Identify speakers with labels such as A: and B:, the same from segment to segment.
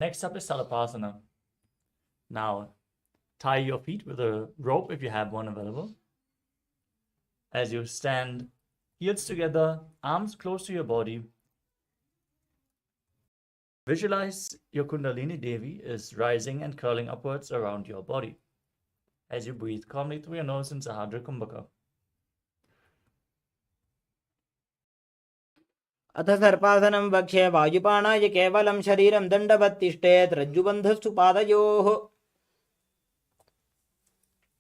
A: Next up is Salapasana. Now, tie your feet with a rope if you have one available. As you stand, heels together, arms close to your body. Visualize your Kundalini Devi is rising and curling upwards around your body. As you breathe calmly through your nose in Sahadra Kumbhaka.
B: अथ सर्पासनं वक्ष्ये वायुपाणाय केवलं शरीरं दण्डवत् तिष्ठेत् रज्जुबन्धस्तु पादयोः.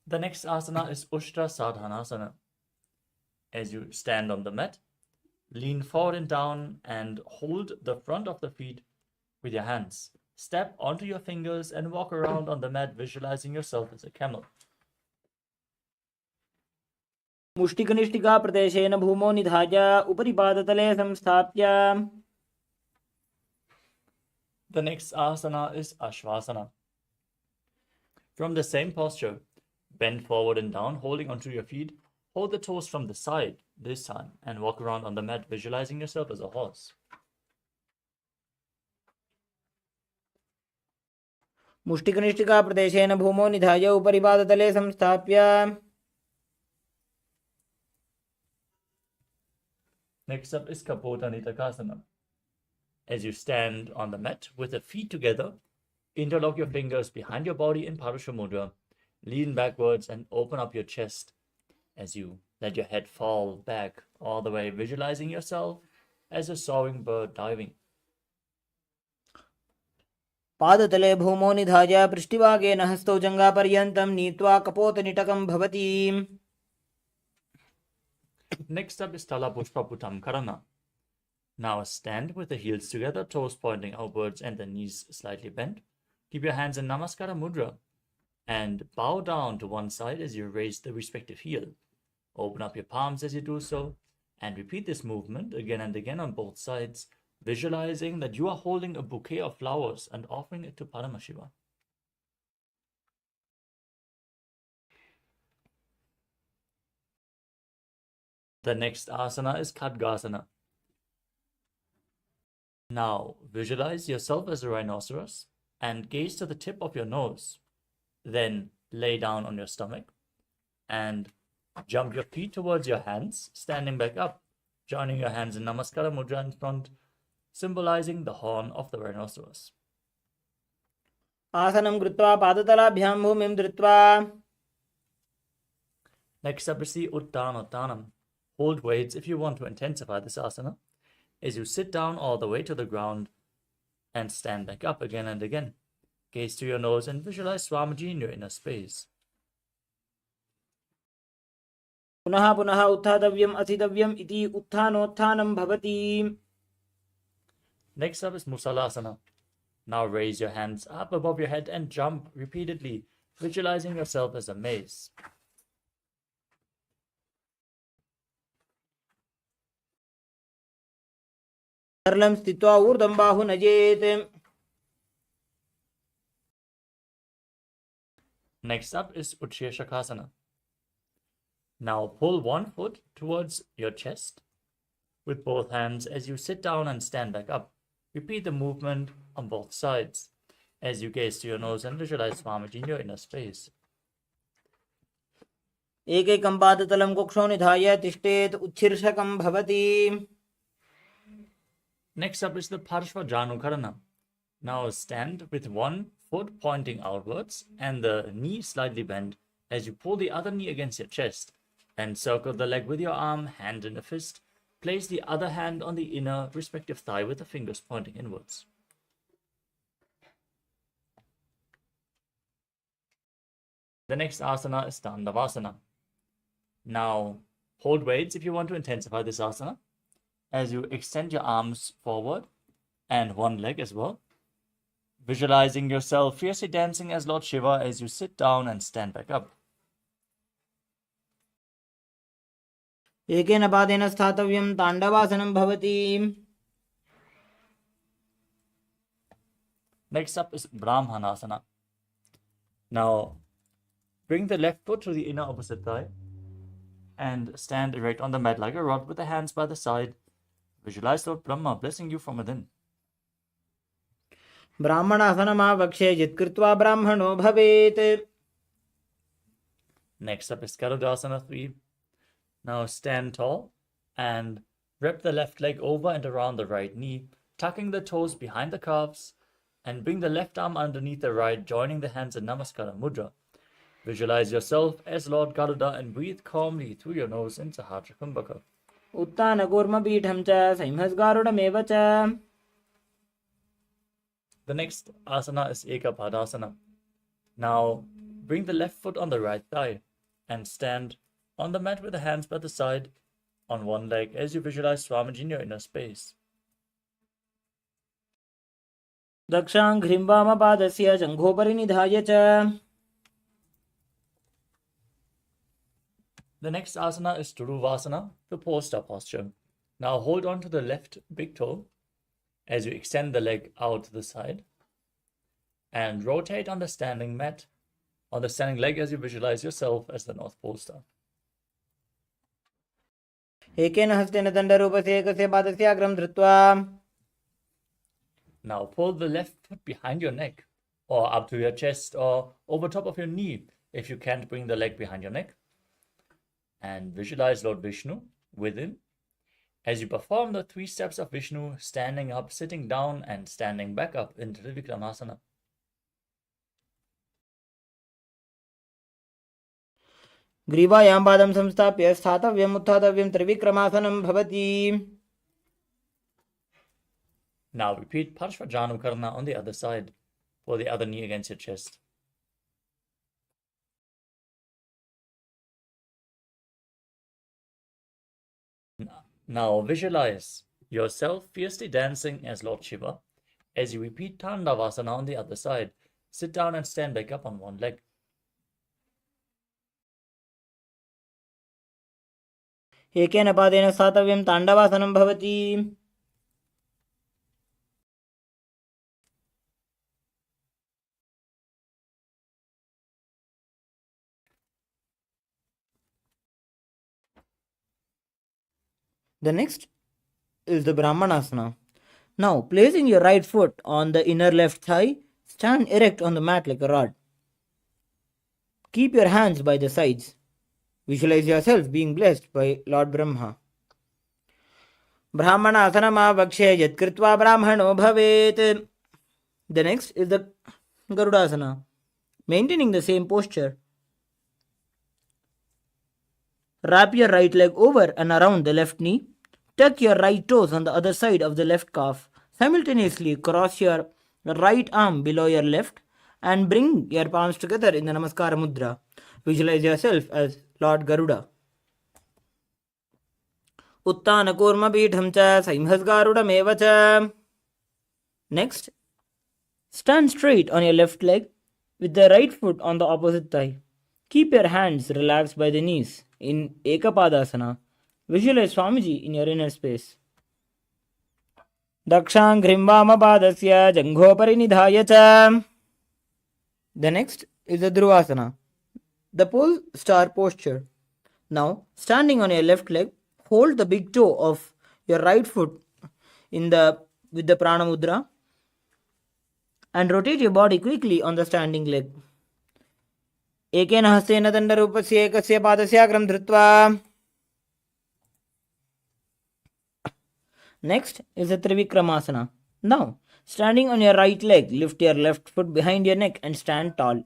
A: The next asana is Ushtra Sadhanasana. As you stand on the mat, lean forward and down and hold the front of the feet with your hands. Step onto your fingers and walk around on the mat, visualizing yourself as a camel.
B: मुष्टिकनिष्ठिका प्रदेशेन भूमौ निधाय उपरि पादतले संस्थाप्य.
A: The next asana is Ashvasana. From the same posture, bend forward and down, holding onto your feet. Hold the toes from the side this time and walk around on the mat, visualizing yourself as a horse.
B: मुष्टिकनिष्ठिका प्रदेशेन भूमौ निधाय उपरि पादतले संस्थाप्य.
A: Next up is Kapota Nitakasana. As you stand on the mat with the feet together, interlock your fingers behind your body in Parasha Mudra, lean backwards and open up your chest as you let your head fall back all the way, visualizing yourself as a soaring bird diving.
B: पादतले भूमौ निधाय पृष्ठभागेन हस्तौ जङ्घापर्यन्तं नीत्वा कपोतनिटकं भवति.
A: Next up is Tala Pushpa Putam Karana. Now stand with the heels together, toes pointing outwards and the knees slightly bent. Keep your hands in Namaskara Mudra and bow down to one side as you raise the respective heel. Open up your palms as you do so and repeat this movement again and again on both sides, visualizing that you are holding a bouquet of flowers and offering it to Paramashiva. The next asana is Khadgasana. Now visualize yourself as a rhinoceros and gaze to the tip of your nose. Then lay down on your stomach and jump your feet towards your hands, standing back up, joining your hands in Namaskara Mudra in front, symbolizing the horn of the rhinoceros.
B: आसनं कृत्वा पादतलाभ्यां भूमिं धृत्वा.
A: Next up is the Uttanottanam. Hold weights if you want to intensify this asana as you sit down all the way to the ground and stand back up again and again. Gaze to your nose and visualize Swamiji in your inner space.
B: पुनः पुनः उत्थातव्यम् असितव्यम् इति उत्थानोत्थानं भवति.
A: Next up is Musalasana. Now raise your hands up above your head and jump repeatedly, visualizing yourself as a mace.
B: सरलं स्थित्वा ऊर्ध्वं बाहु नजेत्.
A: Next up is Utshirshakasana. Now pull one foot towards your chest with both hands as you sit down and stand back up. Repeat the movement on both sides as you gaze to your nose and visualize Swamiji in your inner space.
B: एकैकं पादतलं कुक्षौ निधाय तिष्ठेत् उच्छिर्षकं भवति.
A: Next up is the Parshva Janukarana. Now stand with one foot pointing outwards and the knee slightly bent as you pull the other knee against your chest and circle the leg with your arm, hand in a fist. Place the other hand on the inner respective thigh with the fingers pointing inwards. The next asana is Dandavasana. Now hold weights if you want to intensify this asana as you extend your arms forward and one leg as well. Visualizing yourself fiercely dancing as Lord Shiva as you sit down and stand back up.
B: एकेन पादेन स्थातव्यं ताण्डवासनं भवति.
A: Next up is Brahmanasana. Now bring the left foot to the inner opposite thigh and stand erect on the mat like a rod with the hands by the side. Visualize Lord Brahma blessing you from within.
B: ब्राह्मणासनमावक्ष्ये यत्कृत्वा ब्राह्मणो भवेत्.
A: Next up is Garudasana 3. Now stand tall and wrap the left leg over and around the right knee, tucking the toes behind the calves, and bring the left arm underneath the right, joining the hands in Namaskara Mudra. Visualize yourself as Lord Garuda and breathe calmly through your nose into Sahaja Kumbhaka.
B: उत्तानकूर्मपीठं च संहस्गारुडमेव च.
A: The next asana is Ekapadasana. Now bring the left foot on the right thigh and stand on the mat with the hands by the side on one leg as you visualize Swamiji in your inner space.
B: दक्षाङ्घ्रिं वामपादस्य जङ्घोपरि निधाय च.
A: The next asana is Turuvasana, the pole-star posture. Now hold on to the left big toe as you extend the leg out to the side and rotate on the standing mat, on the standing leg as you visualize yourself as the North Pole Star.
B: एकेन हस्तेन दण्डरूपस्य एकस्य पादस्य अग्रं धृत्वा.
A: Now pull the left foot behind your neck or up to your chest or over top of your knee if you can't bring the leg behind your neck. And visualize Lord Vishnu within as you perform the 3 steps of Vishnu, standing up, sitting down, and standing back up in Trivikramasana.
B: ग्रीवायां पादं संस्थाप्य स्थातव्यम् उत्थातव्यं त्रिविक्रमासनं भवति.
A: Now repeat Parshvajanukarna on the other side. Pull the other knee against your chest. Now visualize yourself fiercely dancing as Lord Shiva as you repeat Tandavasana on the other side. Sit down and stand back up on one leg.
B: एकेन पादेन स्थातव्यं ताण्डवासनं भवति. The next is the Brahmanasana. Now, placing your right foot on the inner left thigh, stand erect on the mat like a rod. Keep your hands by the sides. Visualize yourself being blessed by Lord Brahma. Brahmanasanamavakshye yatkritva brahmano bhavet. The next is the Garudasana. Maintaining the same posture. Wrap your right leg over and around the left knee. Tuck your right toes on the other side of the left calf. Simultaneously cross your right arm below your left and bring your palms together in the Namaskara Mudra. Visualize yourself as Lord Garuda. Uttanakurmapitham cha Saimhasgarudameva cha. Next, stand straight on your left leg with the right foot on the opposite thigh. Keep your hands relaxed by the knees in Ekapadasana. Visualize Swamiji in your inner space. Dakshaṅghriṁ vāmapadasya jaṅghopari nidhāya ca. The next is the Dhruvasana, the pole star posture. Now, standing on your left leg, hold the big toe of your right foot with the Prana Mudra and rotate your body quickly on the standing leg. एकेन हस्तेन दण्डरूपस्य एकस्य पादस्य अग्रं धृत्वा. Next is the Trivikramasana. Now, standing on your right leg, lift your left foot behind your neck and stand tall.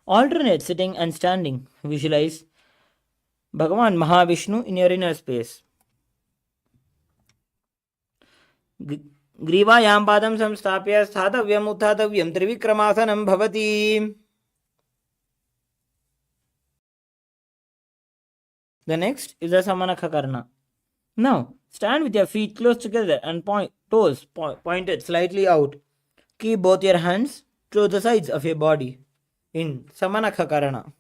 B: Alternate sitting and standing. Visualize Bhagavan Mahavishnu in your inner space. ग्रीवायां पादं संस्थाप्य स्थातव्यम् उत्थातव्यं त्रिविक्रमासनं भवति. The next is the Samanakha Karna. Now, stand with your feet close together and toes pointed slightly out. Keep both your hands to the sides of your body in Samanakha Karana.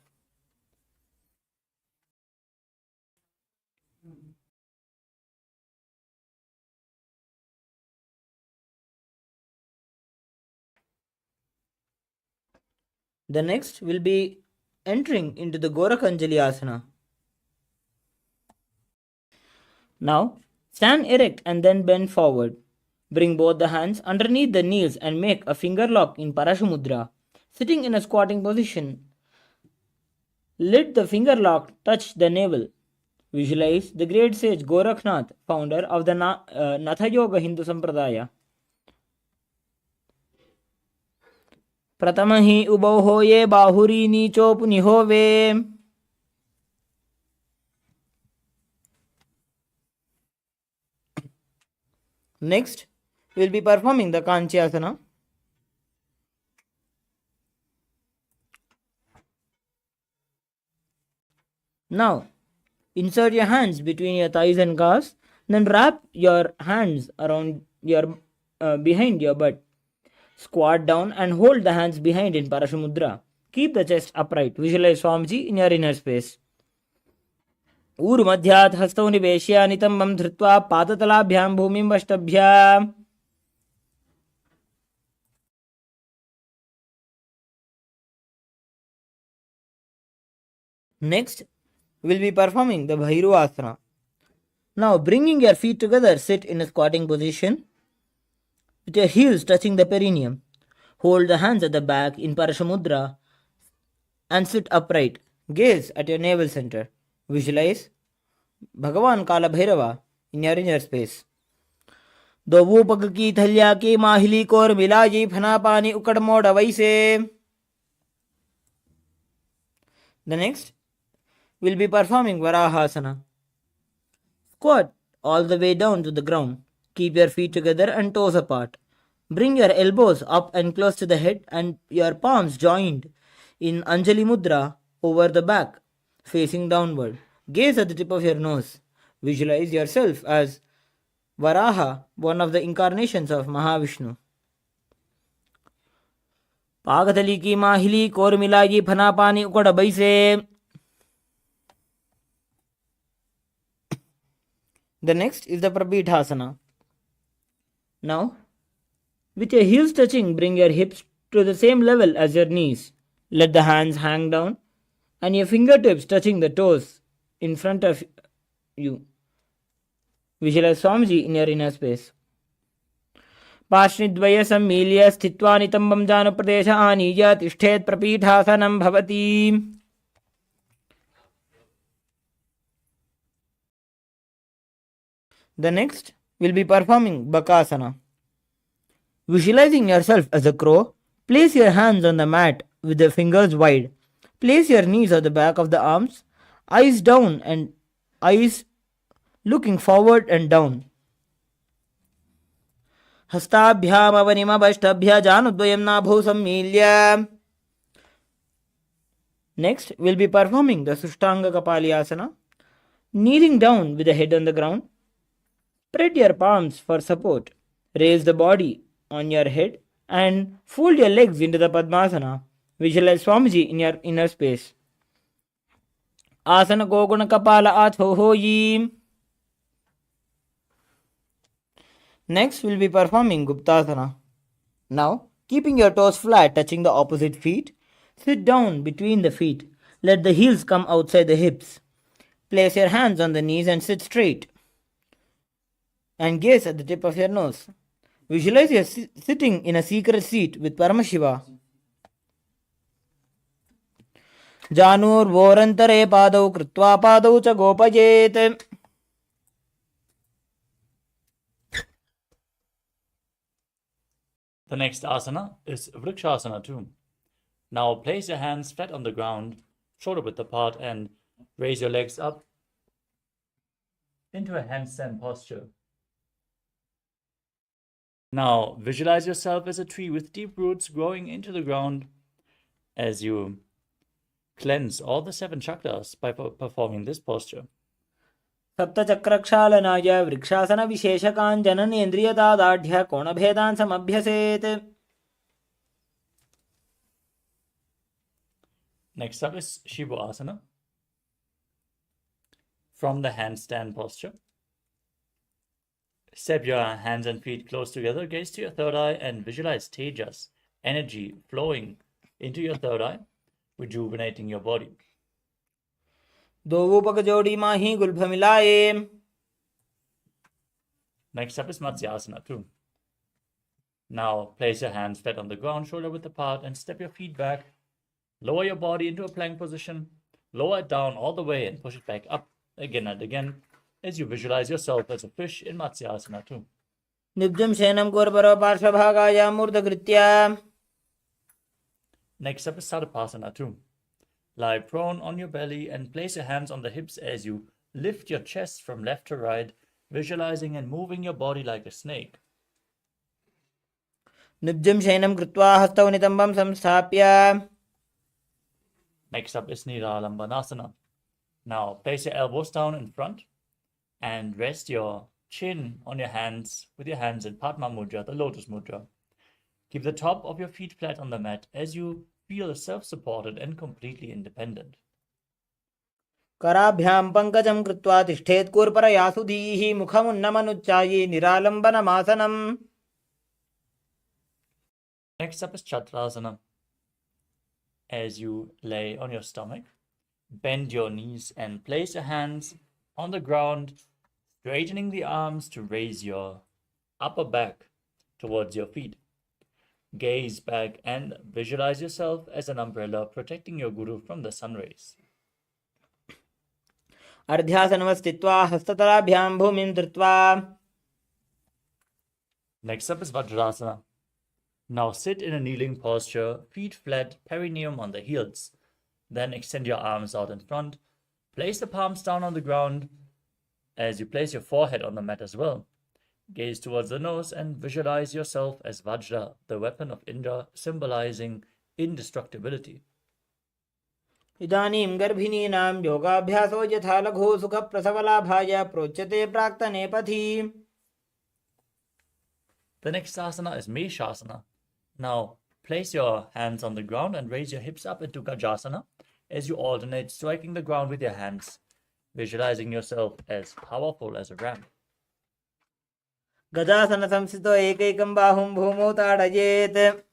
B: The next will be entering into the Gorakhanjali Asana. Now, stand erect and then bend forward. Bring both the hands underneath the knees and make a finger lock in Parashamudra. Sitting in a squatting position, let the finger lock touch the navel. Visualize the great sage Gorakhnath, founder of the Natha Yoga Hindu Sampradaya. प्रथम ही उबौ होये बाहुरी नीचो पुनिहोवे. Next, we will be performing the Kanchyasana. Now, insert your hands between your thighs and calves, then wrap your hands around your behind your butt. Squat down and hold the hands behind in Parashamudra. Keep the chest upright. Visualize Swamiji in your inner space. ऊर्मध्यात् हस्तौ निवेश्य नितम्बं धृत्वा पादतलाभ्यां भूमिं वष्टभ्य. Next, we will be performing the Bhairuvasana. Now, bringing your feet together, sit in a squatting position with your heels touching the perineum. Hold the hands at the back in Parashamudra and sit upright. Gaze at your navel center. Visualize Bhagavan Kala Bhairava in your inner space. दो पग की थलिया की माहिली core मिलाजी फना पानी उकड़ मोड़ वैसे. The next, we'll be performing Varahasana. Squat all the way down to the ground. Keep your feet together and toes apart. Bring your elbows up and close to the head and your palms joined in Anjali Mudra over the back, facing downward. Gaze at the tip of your nose. Visualize yourself as Varaha, one of the incarnations of Mahavishnu. पागथली की माहिली core मिलागी फना पानी उकड़ बैसे. The next is the Prabhithasana. Now, with your heels touching, bring your hips to the same level as your knees. Let the hands hang down and your fingertips touching the toes in front of you. Visualize Swamiji in your inner space. पार्श्वद्वय सम्मील्य स्थित्वा नितम्बं जानुप्रदेश आनीय तिष्ठेत् प्रपीठासनं भवति. The next, we'll be performing Bakasana. Visualizing yourself as a crow, place your hands on the mat with the fingers wide. Place your knees at the back of the arms, eyes down and eyes looking forward and down. हस्ताभ्याम अवनिमभष्टभ्य जानुद्वयं नाभौ सम्मील्य. Next, we'll be performing the Sushtanga Kapalyasana. Kneeling down with the head on the ground. Spread your palms for support. Raise the body on your head and fold your legs into the Padmasana. Visualize Swamiji in your inner space. Asana Goguna Kapala Atho Hoyi. Next, we'll be performing Guptasana. Now, keeping your toes flat touching the opposite feet, sit down between the feet. Let the heels come outside the hips. Place your hands on the knees and sit straight. And gaze at the tip of your nose. Visualize you sitting in a secret seat with Paramashiva. Janur vorantare padau krutva padau cha gopajet.
A: The next asana is Vrikshasana too. Now place your hands flat on the ground, shoulder width apart, and raise your legs up into a handstand posture. Now visualize yourself as a tree with deep roots growing into the ground as you cleanse all the 7 chakras by performing this posture.
B: सप्तचक्रक्षालनाय vrikshasana विशेषकान् जननेन्द्रियतादाढ्य कोणभेदान् समभ्यसेत्.
A: Next up is Shiva Asana. From the handstand posture, step your hands and feet close together, gaze to your third eye and visualize Tejas, energy flowing into your third eye, rejuvenating your body.
B: दो पग जोड़ी माही गुल्भ मिलाए.
A: Next up is Matsyasana too. Now place your hands flat on the ground, shoulder width apart, and step your feet back. Lower your body into a plank position. Lower it down all the way and push it back up again and again as you visualize yourself as a fish in Matsyasana 2.
B: Nibjam Shenam Korparo Parshvabhagaya Murdakritya.
A: Next up is Sadapasana 2. Lie prone on your belly and place your hands on the hips as you lift your chest from left to right, visualizing and moving your body like a snake.
B: Nibjam Shenam Kritva Hastau Nitambam Samsthapya.
A: Next up is Niralambanasana. Now place your elbows down in front and rest your chin on your hands with your hands in Padma Mudra, the lotus mudra. Keep the top of your feet flat on the mat as you feel self-supported and completely independent.
B: Karabhyam Pankajam Kritva Tishthet Kurparayasudhihi Mukhamunnamanuchayi Niralambanamasanam.
A: Next up is Chakrasana. As you lay on your stomach, bend your knees and place your hands on the ground, straightening the arms to raise your upper back towards your feet. Gaze back and visualize yourself as an umbrella protecting your guru from the sun rays.
B: Ardhyasanavastitva Hastatarabhyam Bhumim Dhritva.
A: Next up is Vajrasana. Now sit in a kneeling posture, feet flat, perineum on the heels. Then extend your arms out in front. Place the palms down on the ground as you place your forehead on the mat as well. Gaze towards the nose and visualize yourself as Vajra, the weapon of Indra, symbolizing indestructibility.
B: Idanim Garbhininam Yogabhyaso Yatha Lagho Sukha Prasavalabhaya Prochate Praktane Pathi.
A: The next asana is Meshasana. Now place your hands on the ground and raise your hips up into Gajasana as you alternate striking the ground with your hands, visualizing yourself as powerful as a ram.
B: Gajasana Samsito Ekaikam Bahum Bhumo Tadayet.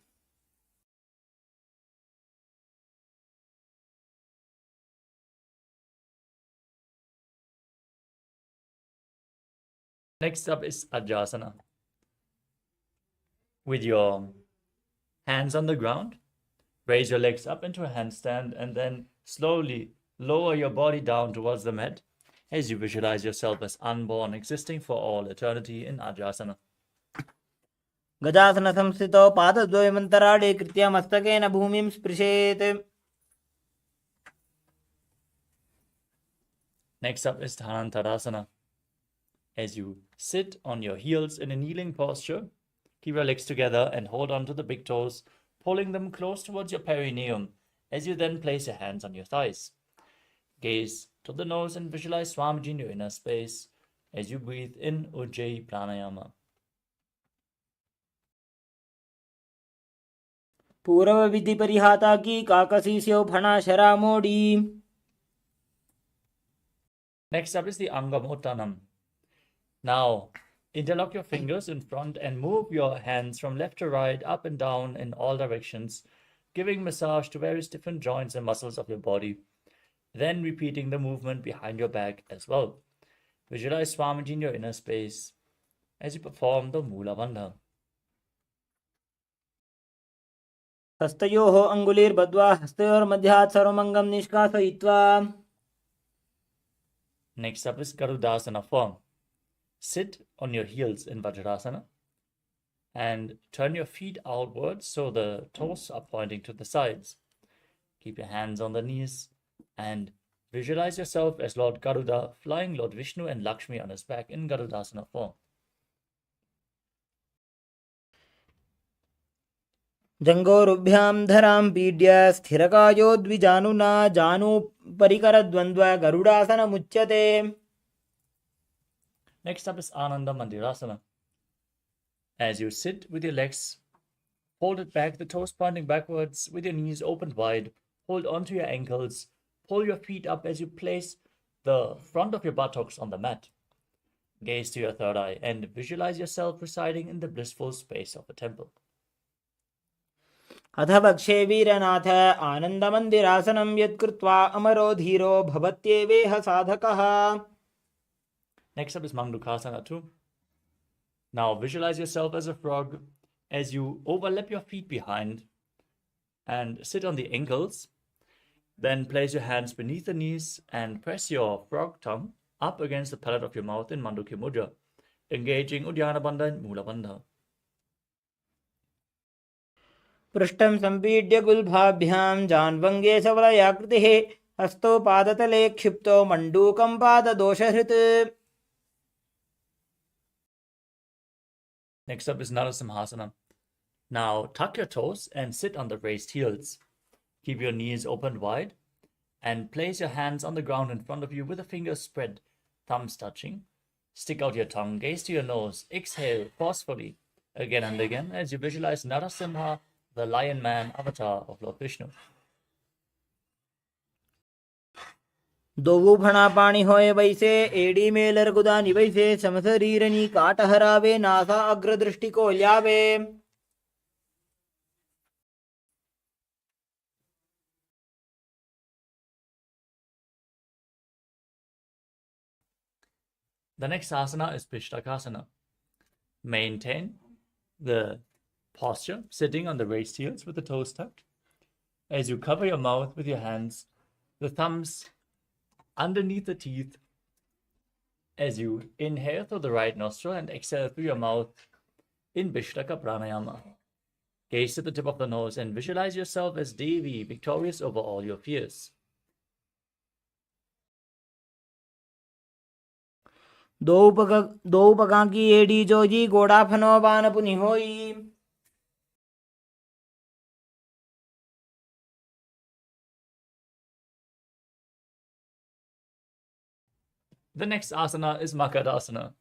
A: Next up is Ajasana. With your hands on the ground, raise your legs up into a handstand and then slowly lower your body down towards the mat as you visualize yourself as unborn, existing for all eternity in Ajasana.
B: Gajasana Samsito Padadvayamantaraade Kritya Mastakena Bhumim Sprishet.
A: Next up is Dhanantarasana. As you sit on your heels in a kneeling posture, keep your legs together and hold on to the big toes, pulling them close towards your perineum as you then place your hands on your thighs. Gaze to the nose and visualize Swamiji in your inner space as you breathe in Ujjayi Pranayama.
B: Purava Vidhi Parihata Ki Kakasisyo Phana Sharamodi.
A: Next up is the Angamottanam. Now, interlock your fingers in front and move your hands from left to right, up and down in all directions, giving massage to various different joints and muscles of your body. Then repeating the movement behind your back as well. Visualize Swamiji in your inner space as you perform the Mula Bandha.
B: Hastayoho Angulir Badva Hastayor Madhyat Sarvamangam Nishkasayitva.
A: Next up is Garudasana form. Sit on your heels in Vajrasana and turn your feet outwards so the toes are pointing to the sides. Keep your hands on the knees and visualize yourself as Lord Garuda flying Lord Vishnu and Lakshmi on his back in Garudasana form.
B: Jangorubhyam Dharam Pidya Sthirakayo Dvijanuna Janu Parikaradvandva Garudasana Muchyate.
A: Next up is Ananda Mandirasana. As you sit with your legs folded back, the toes pointing backwards, with your knees opened wide, hold onto your ankles, pull your feet up as you place the front of your buttocks on the mat. Gaze to your third eye and visualize yourself residing in the blissful space of a temple.
B: Atha Bhakshe Veeranath Anandamandirāsanam Yadkrutva Amaro Dhiro Bhavatyeveha Sadhakaha.
A: Next up is Mandukasana 2. Now visualize yourself as a frog, as you overlap your feet behind and sit on the ankles. Then place your hands beneath the knees and press your frog tongue up against the palate of your mouth in Mandukya Mudra, engaging Uddiyana Bandha and Mula Bandha.
B: पृष्ठं सम्पीड्य गुल्भाभ्यां जान्वङ्गे सवलयाकृतिः हस्तौ पादतले क्षिप्तो मण्डूकं पाददोषहृत्.
A: Next up is Narasimhasana. Now tuck your toes and sit on the raised heels. Keep your knees open wide and place your hands on the ground in front of you with the fingers spread, thumbs touching. Stick out your tongue, gaze to your nose, exhale forcefully again and again as you visualize Narasimha, the lion man avatar of Lord Vishnu.
B: दोवो फणा पाणी होए वैसे AD Mailer गुदानी वैसे समशरीरनी काट हरावे NASA अग्रदृष्टि को ल्यावे.
A: The next asana is Pishtakasana. Maintain the posture, sitting on the raised heels with the toes tucked. As you cover your mouth with your hands, the thumbs underneath the teeth, as you inhale through the right nostril and exhale through your mouth in Vishtaka Pranayama. Gaze to the tip of the nose and visualize yourself as Devi, victorious over all your fears.
B: दो पगा की AD Joji गोड़ा फनो बान पुनि होई.
A: The next asana is Makadasana.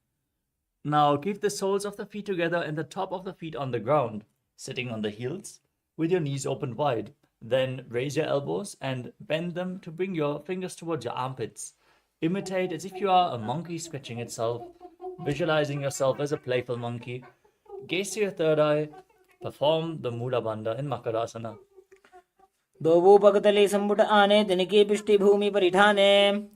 A: Now keep the soles of the feet together and the top of the feet on the ground, sitting on the heels with your knees open wide. Then raise your elbows and bend them to bring your fingers towards your armpits. Imitate as if you are a monkey scratching itself, visualizing yourself as a playful monkey. Gaze to your third eye. Perform the Mula Bandha in Makadasana.
B: दोवो पगतले संबुट आने तिनके पिष्टि भूमि परिठाने.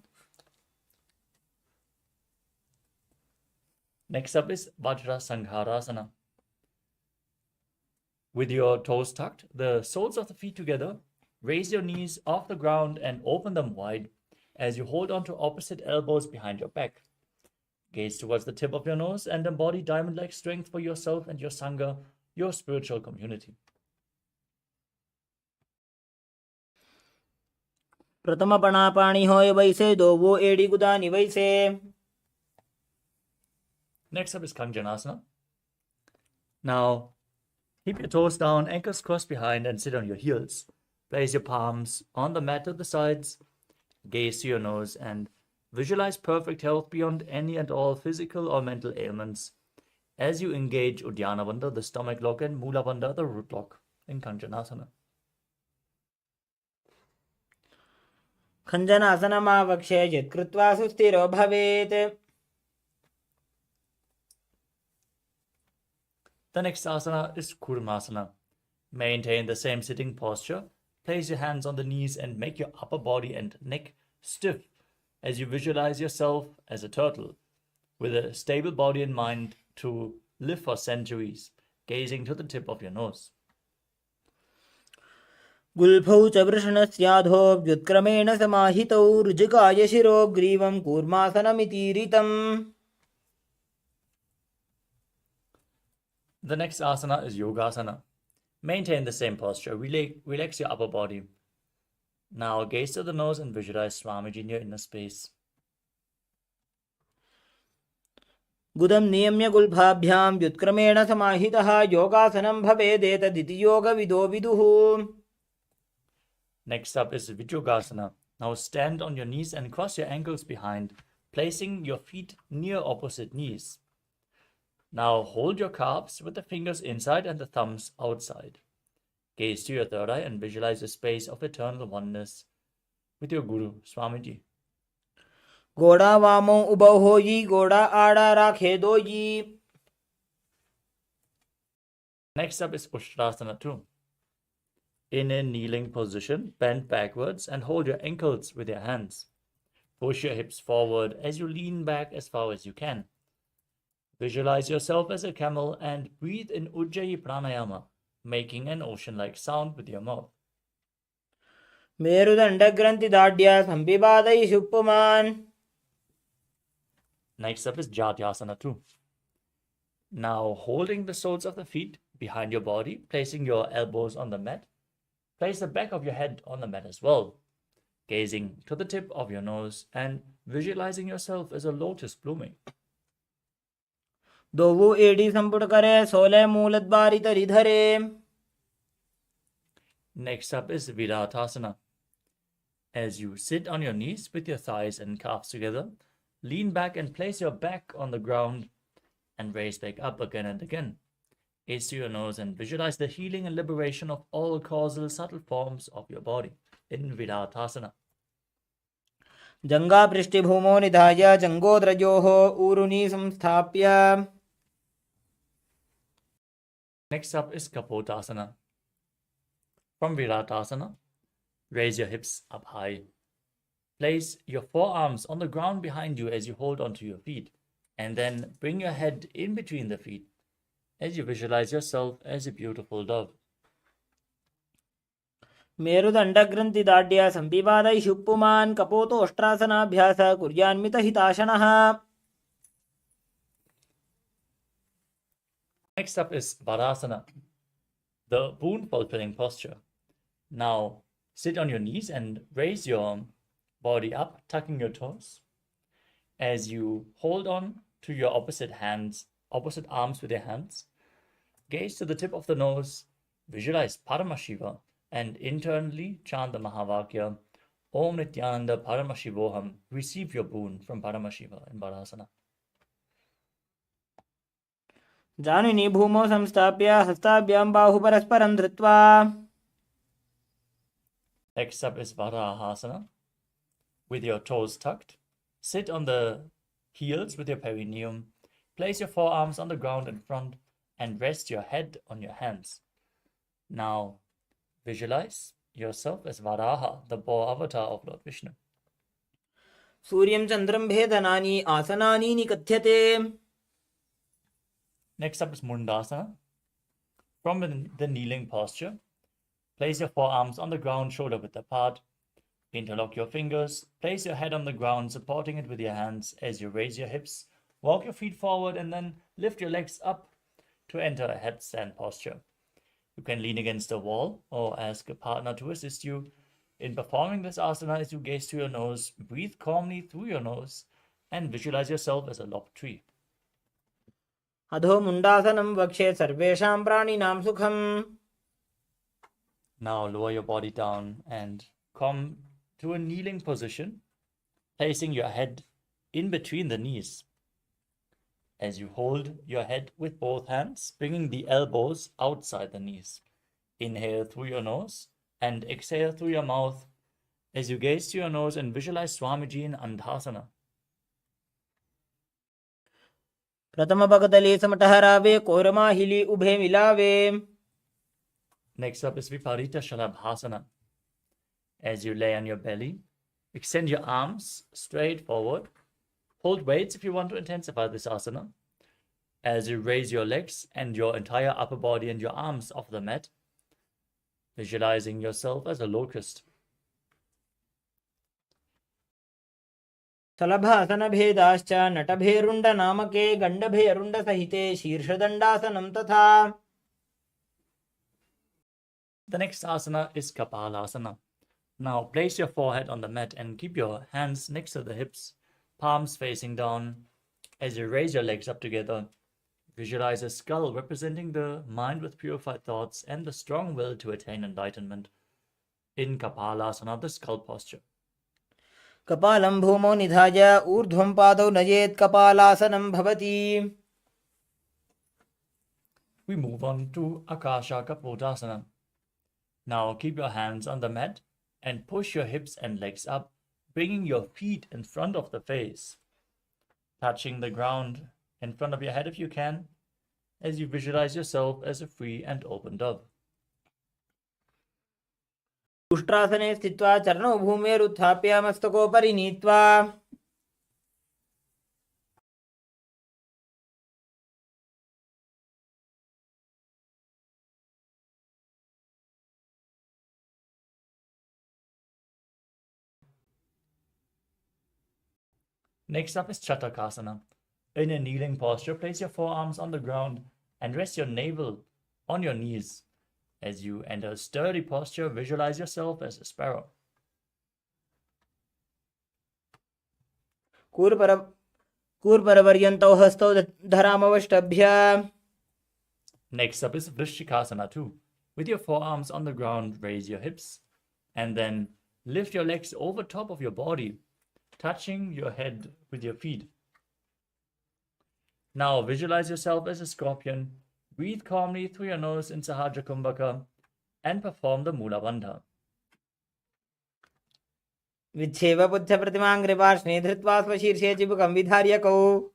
A: Next up is Vajra Sangharasana. With your toes tucked, the soles of the feet together, raise your knees off the ground and open them wide as you hold on to opposite elbows behind your back. Gaze towards the tip of your nose and embody diamond-like strength for yourself and your Sangha, your spiritual community.
B: प्रथम पणा पाणी होए वैसे दोवो AD गुदानी वैसे.
A: Next up is Kanjanasana. Now, keep your toes down, ankles crossed behind, and sit on your heels. Place your palms on the mat at the sides. Gaze to your nose and visualize perfect health beyond any and all physical or mental ailments as you engage Uddiyana Bandha, the stomach lock, and Mula Bandha, the root lock, in Kanjanasana.
B: खञ्जनासनमावक्ष्य यत्कृत्वा सुस्थिरो भवेत्.
A: The next asana is Kurmasana. Maintain the same sitting posture. Place your hands on the knees and make your upper body and neck stiff as you visualize yourself as a turtle with a stable body and mind to live for centuries, gazing to the tip of your nose.
B: गुल्फौ च वृषणस्याधो व्युत्क्रमेण समाहितौ ऋजुकाय शिरो ग्रीवं कूर्मासनमितीरितम्.
A: The next asana is Yogasana. Maintain the same posture. Relax your upper body. Now gaze to the nose and visualize Swamiji in your inner space.
B: गुदं नियम्य गुल्फाभ्यां व्युत्क्रमेण समाहितः योगासनं भवेदेतदिति योगविदो विदुः.
A: Next up is Vijyogasana. Now stand on your knees and cross your ankles behind, placing your feet near opposite knees. Now hold your calves with the fingers inside and the thumbs outside. Gaze to your third eye and visualize a space of eternal oneness with your Guru, Swamiji.
B: गोड़ा वामो उबौ होई गोड़ा आड़ा राखे दोई.
A: Next up is Ushtrasana 2. In a kneeling position, bend backwards and hold your ankles with your hands. Push your hips forward as you lean back as far as you can. Visualize yourself as a camel and breathe in Ujjayi Pranayama, making an ocean-like sound with your mouth.
B: Merudandagranthidaadya Sambivadai Shuppuman.
A: Next up is Jatyasana 2. Now, holding the soles of the feet behind your body, placing your elbows on the mat, place the back of your head on the mat as well, gazing to the tip of your nose and visualizing yourself as a lotus blooming.
B: दोवु एडी संपुट करे सोले मूलद्वारी तरी धरे.
A: Next up is Viratasana. As you sit on your knees with your thighs and calves together, lean back and place your back on the ground and raise back up again and again. Gaze to your nose and visualize the healing and liberation of all causal subtle forms of your body in Viratasana.
B: जंगा पृष्ठभूमो निधाय जंगोद्रजोः ऊरुनी संस्थाप्य.
A: Next up is Kapotasana. From Viratasana, raise your hips up high. Place your forearms on the ground behind you as you hold onto your feet, and then bring your head in between the feet as you visualize yourself as a beautiful dove.
B: मेरुदण्डग्रन्थिदाढ्य सम्पिबादै शुप्पुमान् कपोतोष्ट्रासनाभ्यास कुर्यान्मितहिताशनः.
A: Next up is Varasana, the boon fulfilling posture. Now sit on your knees and raise your body up, tucking your toes. As you hold on to your opposite arms with your hands, gaze to the tip of the nose, visualize Paramashiva, and internally chant the Mahavakya, Om Nithyananda Paramashivoham. Receive your boon from Paramashiva in Varasana.
B: जानुनी भूमौ संस्थाप्य हस्ताभ्यां बाहु परस्परं धृत्वा.
A: Next up is Varahasana. With your toes tucked, sit on the heels with your perineum. Place your forearms on the ground in front and rest your head on your hands. Now, visualize yourself as Varaha, the boar avatar of Lord Vishnu.
B: सूर्यं चन्द्रं भेदनानि आसनानि निकथ्यते.
A: Next up is Mundasana. From the kneeling posture, place your forearms on the ground, shoulder width apart. Interlock your fingers. Place your head on the ground, supporting it with your hands as you raise your hips. Walk your feet forward and then lift your legs up to enter a headstand posture. You can lean against a wall or ask a partner to assist you. In performing this asana, as you gaze to your nose, breathe calmly through your nose and visualize yourself as a lopped tree.
B: अधो मुण्डासनं वक्षे सर्वेषां प्राणिनां सुखम्.
A: Now lower your body down and come to a kneeling position, placing your head in between the knees. As you hold your head with both hands, bringing the elbows outside the knees. Inhale through your nose and exhale through your mouth as you gaze to your nose and visualize Swamiji in Andhasana.
B: प्रथम भगतले समटहरावे कोरमाहिली उभे मिलावे.
A: Next up is Viparita Shalabhasana. As you lay on your belly, extend your arms straight forward. Hold weights if you want to intensify this asana. As you raise your legs and your entire upper body and your arms off the mat, visualizing yourself as a locust.
B: सलभासन भेदाश्च नटभेरुण्ड नामके गण्डभेरुण्ड सहिते शीर्षदण्डासनं तथा.
A: The next asana is Kapalasana. Now place your forehead on the mat and keep your hands next to the hips, palms facing down. As you raise your legs up together, visualize a skull representing the mind with purified thoughts and the strong will to attain enlightenment. In Kapalasana, the skull posture.
B: कपालं भूमौ निधाय ऊर्ध्वं पादौ नयेत् कपालासनं भवति.
A: We move on to Akasha Kapotasana. Now keep your hands on the mat and push your hips and legs up, bringing your feet in front of the face, touching the ground in front of your head if you can, as you visualize yourself as a free and open dove.
B: उष्ट्रासने स्थित्वा चरणौ भूमेरुत्थाप्य मस्तकोपरि नीत्वा.
A: Next up is Chatakasana. In a kneeling posture, place your forearms on the ground and rest your navel on your knees. As you enter a sturdy posture, visualize yourself as a sparrow.
B: कूर्परपर्यन्तौ हस्तौ धरामवष्टभ्य.
A: Next up is Vrishikasana 2. With your forearms on the ground, raise your hips and then lift your legs over top of your body, touching your head with your feet. Now visualize yourself as a scorpion. Breathe calmly through your nose in Sahajra Kumbhaka and perform the Mula Bandha.
B: विच्छेव पुच्छ प्रतिमाङ्घ्रिपार्ष्णे धृत्वा स्वशीर्षे चिबुकं विधार्यकौ.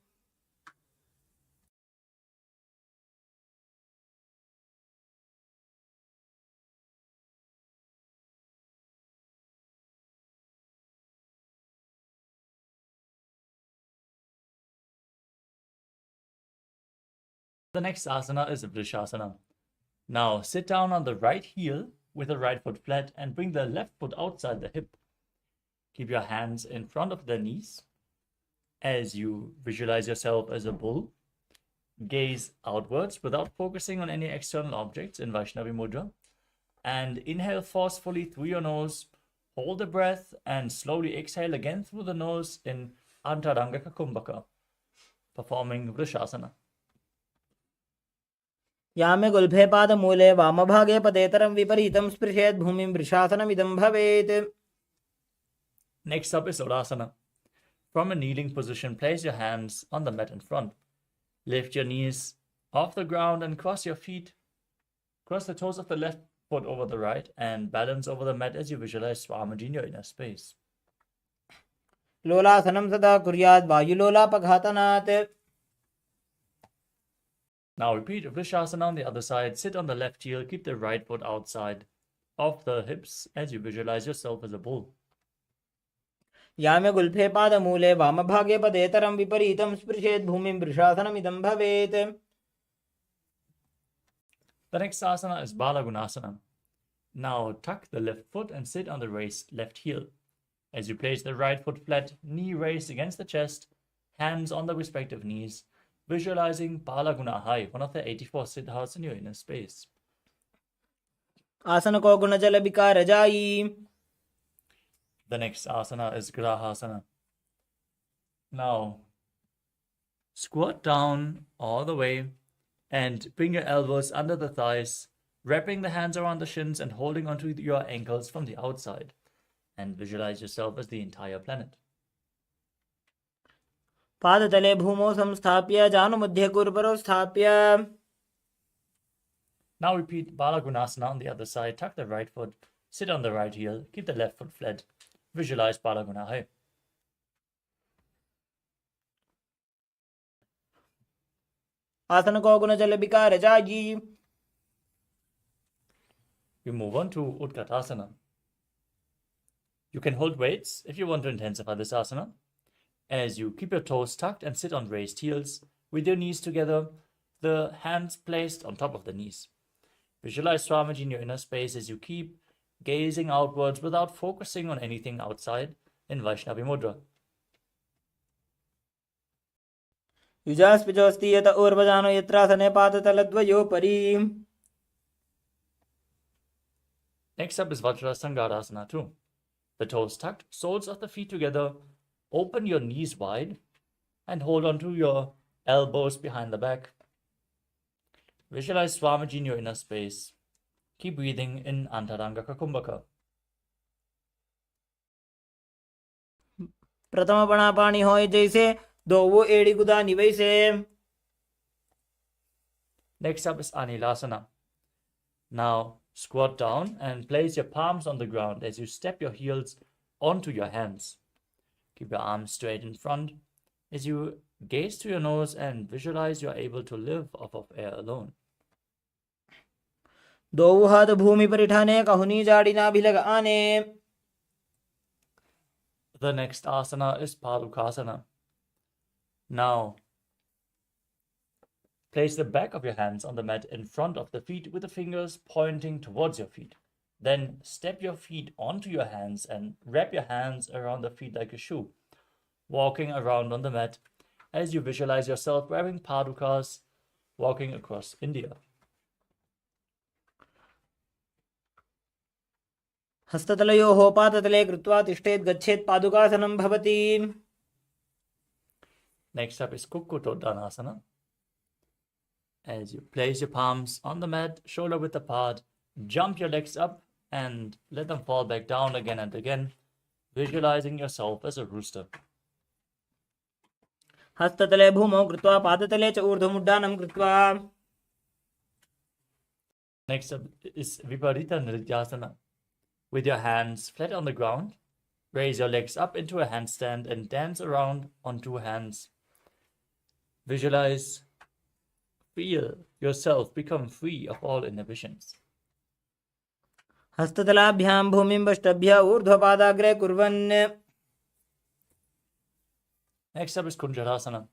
A: The next asana is Vrishasana. Now sit down on the right heel with the right foot flat and bring the left foot outside the hip. Keep your hands in front of the knees. As you visualize yourself as a bull, gaze outwards without focusing on any external objects in Vaishnavi Mudra, and inhale forcefully through your nose, hold the breath, and slowly exhale again through the nose in Antarangaka Kumbhaka, performing Vrishasana.
B: यामे गुल्फे पादमूले वामभागे पदेतरं विपरीतं स्पृशेत् भूमिं वृषासनमिदं भवेत्.
A: Next up is Urasana. From a kneeling position, place your hands on the mat in front. Lift your knees off the ground and cross your feet. Cross the toes of the left foot over the right and balance over the mat as you visualize Swamiji in your inner space.
B: लोलासनं सदा कुर्यात् वायुलोलापघातनात्.
A: Now repeat Vrishasana on the other side. Sit on the left heel. Keep the right foot outside of the hips as you visualize yourself as a bull.
B: यामे गुल्फे पादमूले वामभागे पदेतरं विपरीतं स्पृशेत् भूमिं वृषासनमिदं भवेत्.
A: The next asana is Balagunasana. Now tuck the left foot and sit on the raised left heel. As you place the right foot flat, knee raised against the chest, hands on the respective knees, visualizing Balagunahai, one of the 84 siddhas in your inner space.
B: आसन को गुणजल विकार जाई.
A: The next asana is Grahasana. Now, squat down all the way and bring your elbows under the thighs, wrapping the hands around the shins and holding onto your ankles from the outside. And visualize yourself as the entire planet.
B: पादतले भूमौ संस्थाप्य जानुमध्ये कुर्परौ स्थाप्य.
A: Now repeat Balagunasana on the other side. Tuck the right foot, sit on the right heel, keep the left foot flat. Visualize Balagunahai.
B: आसन को गुणजल विकार जाई.
A: We move on to Utkatasana. You can hold weights if you want to intensify this asana. As you keep your toes tucked and sit on raised heels with your knees together, the hands placed on top of the knees. Visualize Swamiji in your inner space as you keep gazing outwards without focusing on anything outside in Vaishnavi Mudra.
B: युजास्पिजोऽस्ति यत ऊर्वजानो यत्रासने पादतलद्वयोपरि.
A: Next up is Vajrasangarasana 2. The toes tucked, soles of the feet together, open your knees wide and hold on to your elbows behind the back. Visualize Swamiji in your inner space. Keep breathing in Antarangaka Kumbhaka.
B: प्रथम बना पानी होय जैसे दो वो एड़ी गुदा निवैसे.
A: Next up is Anilasana. Now squat down and place your palms on the ground as you step your heels onto your hands. Keep your arms straight in front as you gaze to your nose and visualize you are able to live off of air alone.
B: दो हाथ भूमि पर उठाने कहुनी जाड़ी ना भी लगाने.
A: The next asana is Padukasana. Now, place the back of your hands on the mat in front of the feet with the fingers pointing towards your feet. Then step your feet onto your hands and wrap your hands around the feet like a shoe. walking around on the mat as you visualize yourself wearing padukas, walking across India.
B: हस्ततलयोः पादतले कृत्वा तिष्ठेत् गच्छेत् पादुकासनं भवति.
A: Next up is Kukkutoddanasana. As you place your palms on the mat, shoulder width apart, jump your legs up and let them fall back down again and again, visualizing yourself as a rooster.
B: हस्ततले भूमौ कृत्वा पादतले च ऊर्ध्वमुड्डानं कृत्वा.
A: Next up is Viparita Nrityasana. With your hands flat on the ground, raise your legs up into a handstand and dance around on two hands. Visualize, feel yourself become free of all inhibitions.
B: हस्ततलाभ्यां भूमिं वष्टभ्य ऊर्ध्वपादाग्रे कुर्वन्.
A: Next up is Kunjarasana.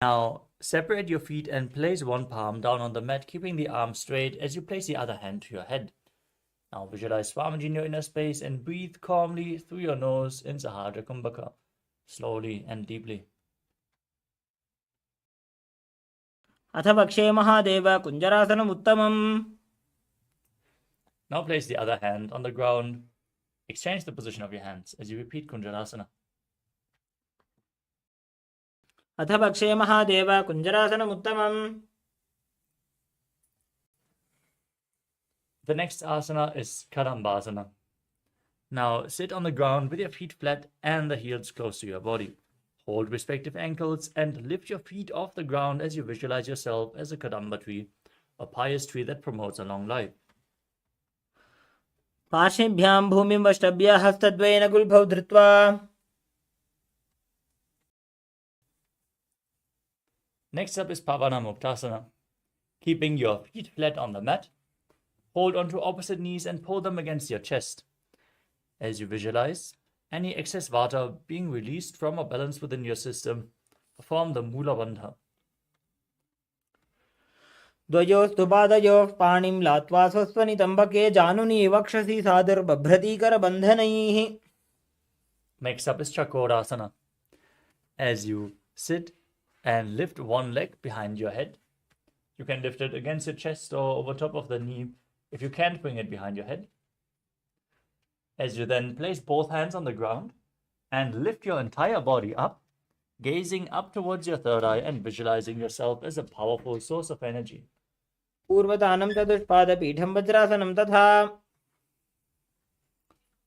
A: Now, separate your feet and place one palm down on the mat, keeping the arm straight as you place the other hand to your head. Now, visualize Swamiji in your inner space and breathe calmly through your nose in Sahasrara Kumbhaka, slowly and deeply.
B: अथ पक्षे महादेव कुञ्जरासनम् उत्तमम्.
A: Now place the other hand on the ground. Exchange the position of your hands as you repeat Kunjarasana.
B: अथ पक्षे महादेव कुञ्जरासनम् उत्तमम्.
A: The next asana is Kadambasana. Now sit on the ground with your feet flat and the heels close to your body. Hold respective ankles and lift your feet off the ground as you visualize yourself as a Kadamba tree, a pious tree that promotes a long life.
B: पार्श्वेभ्यां भूमिं वष्टभ्य हस्तद्वयेन गुल्फौ धृत्वा.
A: Next up is Pavana Muktasana. Keeping your feet flat on the mat, hold onto opposite knees and pull them against your chest. As you visualize any excess vata being released from or balanced within your system, perform the Mula Bandha.
B: द्वयोस्तु पादयोः पाणिं लात्वा स्वस्वनितम्बके जानुनी वक्षसि सादुर्बभ्रतीकरबन्धनैः.
A: Next up is Chakorasana. As you sit and lift one leg behind your head, you can lift it against your chest or over top of the knee if you can't bring it behind your head. As you then place both hands on the ground and lift your entire body up, gazing up towards your third eye and visualizing yourself as a powerful source of energy.
B: पूर्वतानं चतुष्पादपीठं वज्रासनं तथा.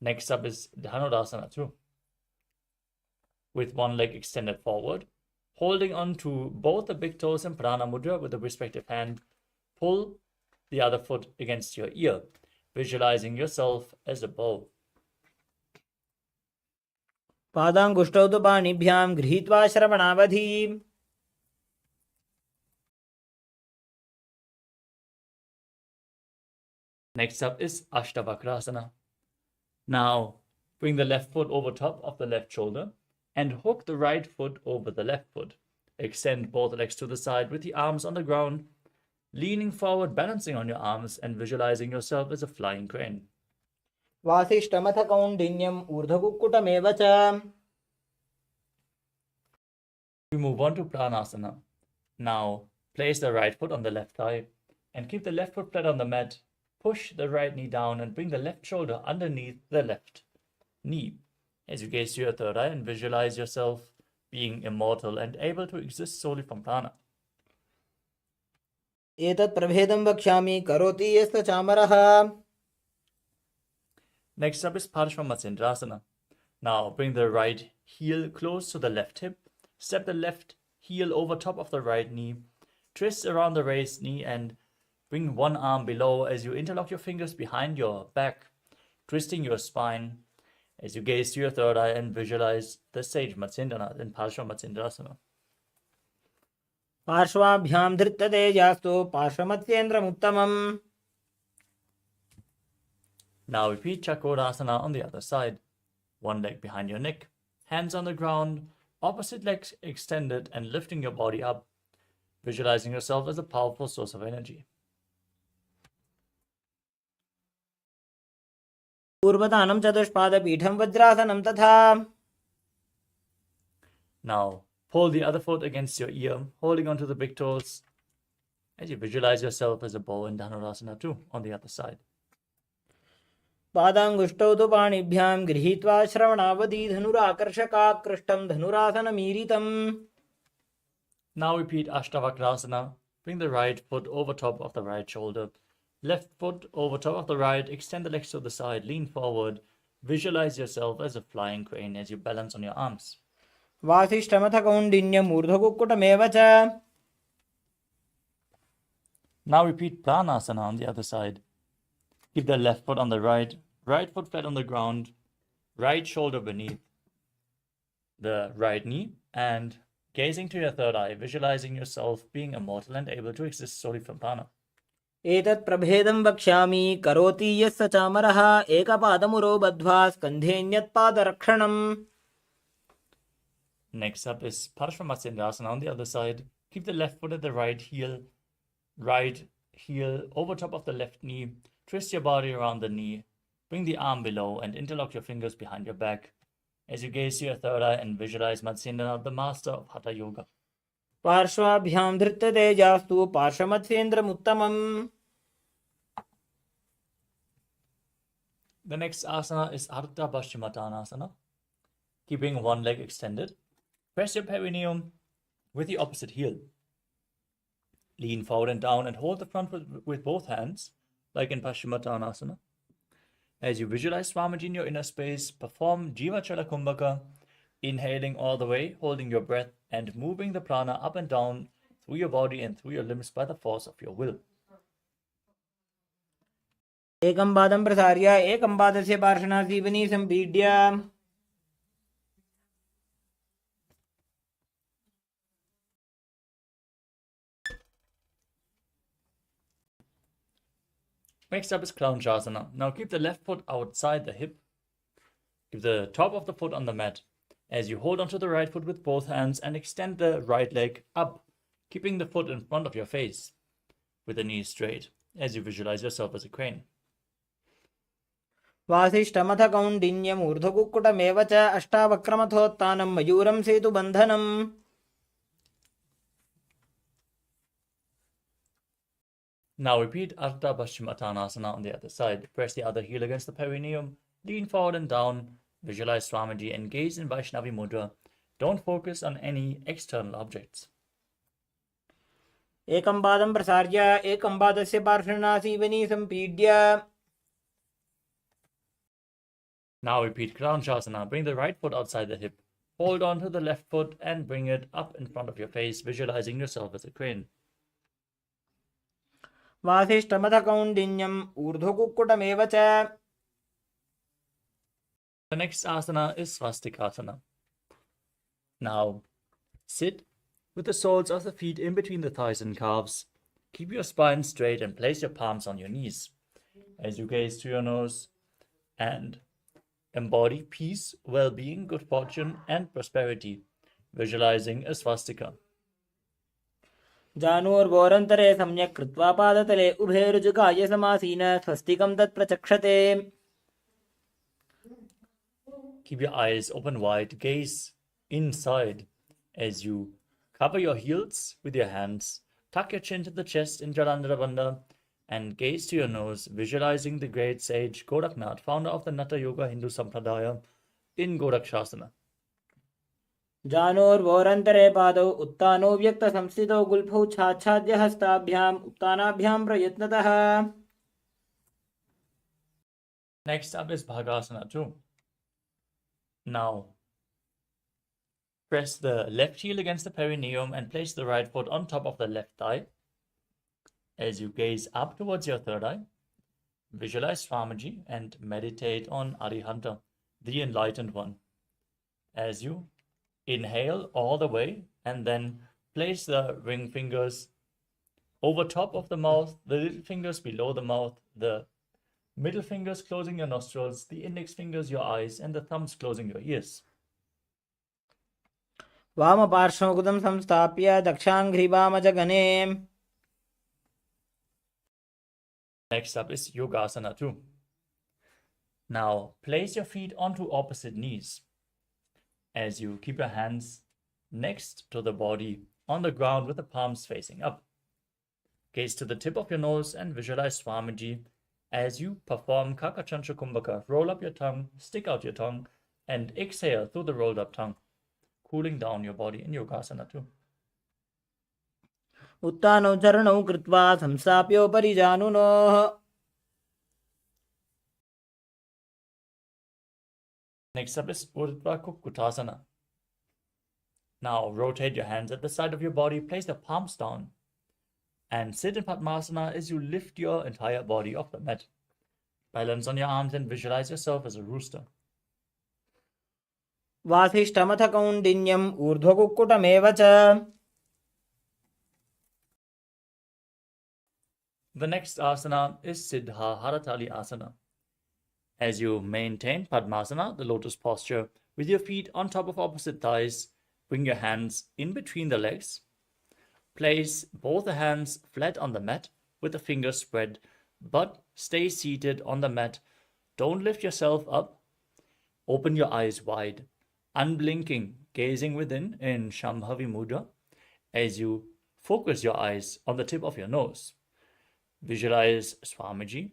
A: Next up is Dhanurasana too. With one leg extended forward, holding on to both the big toes in Prana Mudra with the respective hand, pull the other foot against your ear, visualizing yourself as a bow.
B: पादाङ्गुष्ठौ तु पाणिभ्यां गृहीत्वा श्रवणावधि.
A: Next up is Ashtavakrasana. Now, bring the left foot over top of the left shoulder and hook the right foot over the left foot. Extend both legs to the side with the arms on the ground, leaning forward, balancing on your arms and visualizing yourself as a flying crane.
B: वासिष्ठमथ कौण्डिन्यम् ऊर्ध्वकुक्कुटमेव च.
A: We move on to Pranasana. Now, place the right foot on the left thigh and keep the left foot flat on the mat. Push the right knee down and bring the left shoulder underneath the left knee as you gaze to your third eye and visualize yourself being immortal and able to exist solely from prana.
B: एतत् प्रभेदं वक्ष्यामि करोति यस्य चामरः.
A: Next up is Parashvamatsindrasana. Now bring the right heel close to the left hip, step the left heel over top of the right knee, twist around the raised knee and bring one arm below as you interlock your fingers behind your back, twisting your spine as you gaze to your third eye and visualize the sage Matsindranath in Parashvamatsindrasana.
B: पार्श्वाभ्यां धृत्ततेजास्तु पार्श्वमत्स्येन्द्रमुत्तमम्.
A: Now repeat Chakorasana on the other side. One leg behind your neck, hands on the ground, opposite legs extended and lifting your body up, visualizing yourself as a powerful source of energy.
B: पूर्वतानं चतुष्पादपीठं वज्रासनं तथा.
A: Now, pull the other foot against your ear, holding onto the big toes, as you visualize yourself as a bow in Dhanurasana too, on the other side.
B: पादाङ्गुष्टौ तु पाणिभ्यां गृहीत्वा श्रवणावधि धनुराकर्षकाकृष्टं धनुरासनमीरितम्.
A: Now repeat Ashtavakrasana. Bring the right foot over top of the right shoulder. Left foot over top of the right. Extend the legs to the side. Lean forward. Visualize yourself as a flying crane as you balance on your arms.
B: वासिष्ठमथ कौण्डिन्यम् ऊर्ध्वकुक्कुटमेव च.
A: Now repeat Pranasana on the other side. Keep the left foot on the right foot flat on the ground, right shoulder beneath the right knee, and gazing to your third eye, visualizing yourself being immortal and able to exist solely from prana.
B: एतत् प्रभेदं वक्ष्यामि करोति यस्य चामरः एकपादमुरो बद्ध्वा स्कन्धेऽन्यत्पादरक्षणम्.
A: Next up is Paramachivoham on the other side. Keep the left foot at the right heel over top of the left knee. Twist your body around the knee. Bring the arm below and interlock your fingers behind your back as you gaze to your third eye and visualize Nithyananda, the master of Hatha Yoga.
B: पार्श्वाभ्यां धृत्यतेजास्तु पार्श्वमत्स्येन्द्रमुत्तमम्.
A: The next asana is Ardha Paschimottanasana. Keeping one leg extended. Press your perineum with the opposite heel. Lean forward and down and hold the front with both hands, like in Paschimottanasana. As you visualize Swamiji in your inner space, perform Jivachala Kumbhaka, inhaling all the way, holding your breath, and moving the prana up and down through your body and through your limbs by the force of your will.
B: एकं पादं प्रसार्य एकं पादस्य पार्श्वनासीवनी सम्पीड्य.
A: Next up is Clownshasana. Now keep the left foot outside the hip. Keep the top of the foot on the mat as you hold onto the right foot with both hands and extend the right leg up, keeping the foot in front of your face with the knees straight as you visualize yourself as a crane.
B: वासिष्ठमथ कौण्डिन्यम् ऊर्ध्वकुक्कुटमेव च अष्टावक्रमथोत्थानं मयूरं सेतुबन्धनम्.
A: Now repeat Ardha Paschimottanasana on the other side. Press the other heel against the perineum, lean forward and down, visualize Swamiji and gaze in Vaishnavi Mudra. Don't focus on any external objects.
B: एकं पादं प्रसार्य एकं पादस्य पार्श्वनासीवनी सम्पीड्य.
A: Now repeat Clownshasana. Bring the right foot outside the hip. Hold on to the left foot and bring it up in front of your face, visualizing yourself as a crane.
B: वासिष्ठमथ कौण्डिन्यम् ऊर्ध्वकुक्कुटमेव च.
A: The next asana is Swastikasana. Now sit with the soles of the feet in between the thighs and calves. Keep your spine straight and place your palms on your knees as you gaze to your nose and embody peace, well-being, good fortune, and prosperity, visualizing a swastika.
B: जानूर्वोरन्तरे सम्यक् कृत्वा पादतले उभे ऋजुकाय समासीन स्वस्तिकं तत् प्रचक्षते.
A: Keep your eyes open wide, gaze inside as you cover your heels with your hands, tuck your chin to the chest in Jalandhara Bandha, and gaze to your nose, visualizing the great sage Goraknath, founder of the Natha Yoga Hindu Sampradaya, in Gorakshasana.
B: जानोर्वोरन्तरे पादौ उत्तानो व्यक्तसंस्थितौ गुल्फौ छाच्छाद्य हस्ताभ्याम् उत्तानाभ्यां प्रयत्नतः.
A: Next up is Bhagasana 2. Now, press the left heel against the perineum and place the right foot on top of the left thigh. As you gaze up towards your third eye, visualize Swamiji and meditate on Arihanta, the enlightened one. As you inhale all the way and then place the ring fingers over top of the mouth, the little fingers below the mouth, the middle fingers closing your nostrils, the index fingers your eyes, and the thumbs closing your ears.
B: वामपार्श्वमुकुतं संस्थाप्य दक्षाङ्घ्रिवामजगने.
A: Next up is Yogasana 2. Now place your feet onto opposite knees as you keep your hands next to the body on the ground with the palms facing up. Gaze to the tip of your nose and visualize Swamiji as you perform Kakachantra Kumbhaka. Roll up your tongue, stick out your tongue, and exhale through the rolled up tongue, cooling down your body in Yogasana too.
B: उत्तानौ चरणौ कृत्वा संस्थाप्योपरि जानुनोः.
A: Next up is Urdhva Kukkutasana. Now rotate your hands at the side of your body, place the palms down, and sit in Padmasana as you lift your entire body off the mat. Balance on your arms and visualize yourself as a rooster.
B: वासिष्ठमथ कौण्डिन्यम् ऊर्ध्वकुक्कुटमेव च.
A: The next asana is Siddha Haratali Asana. As you maintain Padmasana, the lotus posture, with your feet on top of opposite thighs, bring your hands in between the legs. Place both the hands flat on the mat with the fingers spread, but stay seated on the mat. Don't lift yourself up. Open your eyes wide, unblinking, gazing within in Shambhavi Mudra as you focus your eyes on the tip of your nose. Visualize Swamiji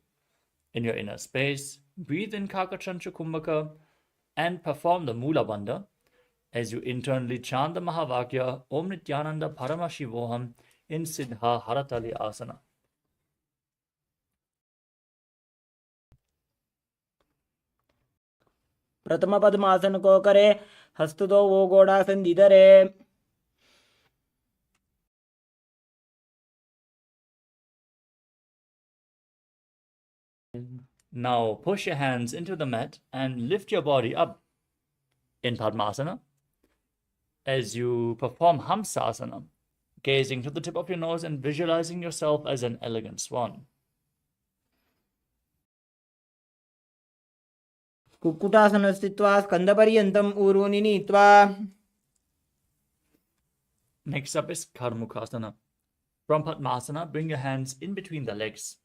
A: in your inner space. Breathe in Kakachantra Kumbhaka and perform the Mula Bandha as you internally chant the Mahavakya Om Nithyananda Paramashivoham in Siddha Haratali Asana.
B: प्रथम पद्मासन को करे, हस्त दो वो गोड़ासन धरे.
A: Now push your hands into the mat and lift your body up in Padmasana as you perform Hamsasana, gazing to the tip of your nose and visualizing yourself as an elegant swan.
B: Kukkutasana स्थित्वा स्कन्धपर्यन्तम् ऊरूनि नीत्वा.
A: Next up is Karmukasana. From Padmasana, bring your hands in between the legs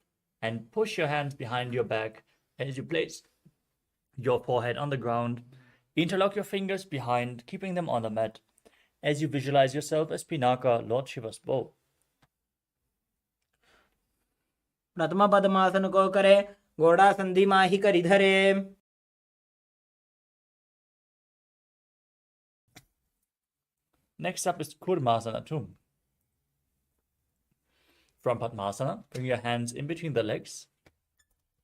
A: and push your hands behind your back as you place your forehead on the ground. Interlock your fingers behind, keeping them on the mat as you visualize yourself as Pinaka, Lord Shiva's bow.
B: प्रथम पद्मासन को करे, गोड़ासन धीमाहि करि धरे.
A: Next up is Kurmasana too. From Padmasana, bring your hands in between the legs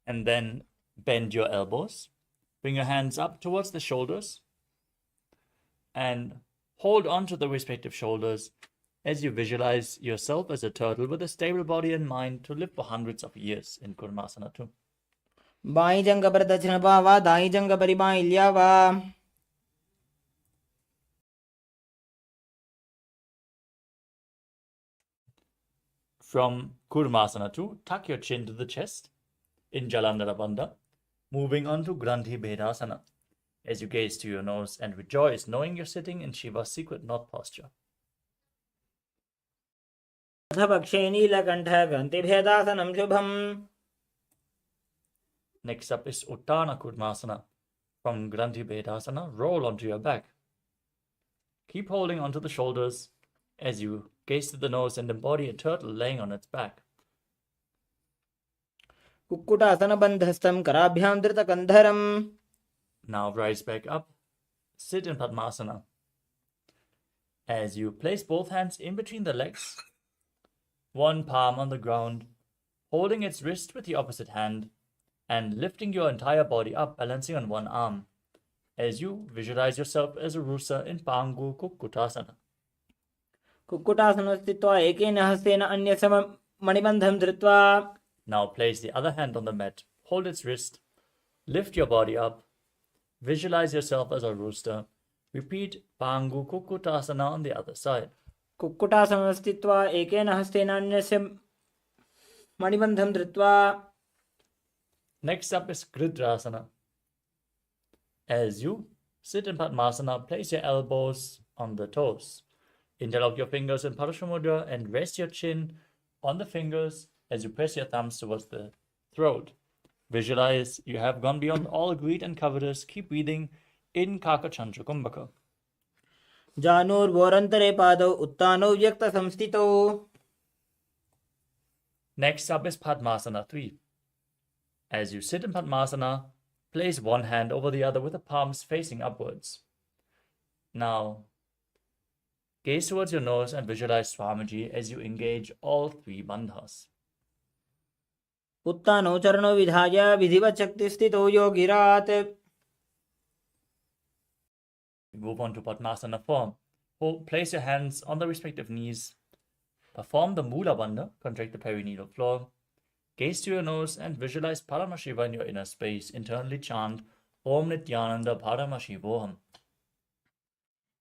A: and then bend your elbows. Bring your hands up towards the shoulders and hold on to the respective shoulders as you visualize yourself as a turtle with a stable body and mind to live for hundreds of years in Kurmasana too.
B: By जंग पर दक्षिण पावा, दाई जंग परि by ल्यावा.
A: From Kurmasana too, tuck your chin to the chest in Jalandhara Bandha, moving on to Grandhi Bhedasana as you gaze to your nose and rejoice knowing you're sitting in Shiva's secret knot posture.
B: अथ पक्षे नीलकण्ठ ग्रन्थिभेदासनं शुभम्.
A: Next up is Uttana Kurmasana. From Grandhi Bhedasana, roll onto your back. Keep holding onto the shoulders as you gaze to the nose and embody a turtle laying on its back.
B: Kukkutasana बन्धस्थं कराभ्यां धृतकन्धरम्.
A: Now rise back up. Sit in Padmasana. As you place both hands in between the legs, one palm on the ground, holding its wrist with the opposite hand, and lifting your entire body up, balancing on one arm, as you visualize yourself as a rooster in Pangu Kukkutasana.
B: Kukkutasana स्थित्वा एकेन हस्तेन अन्यस्य मणिबन्धं धृत्वा.
A: Now place the other hand on the mat, hold its wrist, lift your body up, visualize yourself as a rooster. Repeat Pangu Kukkutasana on the other side.
B: Kukkutasana स्थित्वा एकेन हस्तेन अन्यस्य मणिबन्धं धृत्वा.
A: Next up is Gridrasana. As you sit in Padmasana, place your elbows on the toes. Interlock your fingers in Parashamudra and rest your chin on the fingers as you press your thumbs towards the throat. Visualize you have gone beyond all greed and covetous. Keep breathing in Kakachandra Kumbhaka.
B: जानुर्वोरन्तरे पादौ उत्तानौ व्यक्तसंस्थितौ.
A: Next up is Padmasana 3. As you sit in Padmasana, place one hand over the other with the palms facing upwards. Now, gaze towards your nose and visualize Swamiji as you engage all three bandhas.
B: उत्तानौ चरणौ विधाय विधिवत् शक्तिस्थितौ योगिरात्.
A: Move on to Padmasana 4. Place your hands on the respective knees. Perform the Mula Bandha, contract the perineal floor. Gaze to your nose and visualize Paramashiva in your inner space. Internally chant Om Nithyananda Paramashivoham.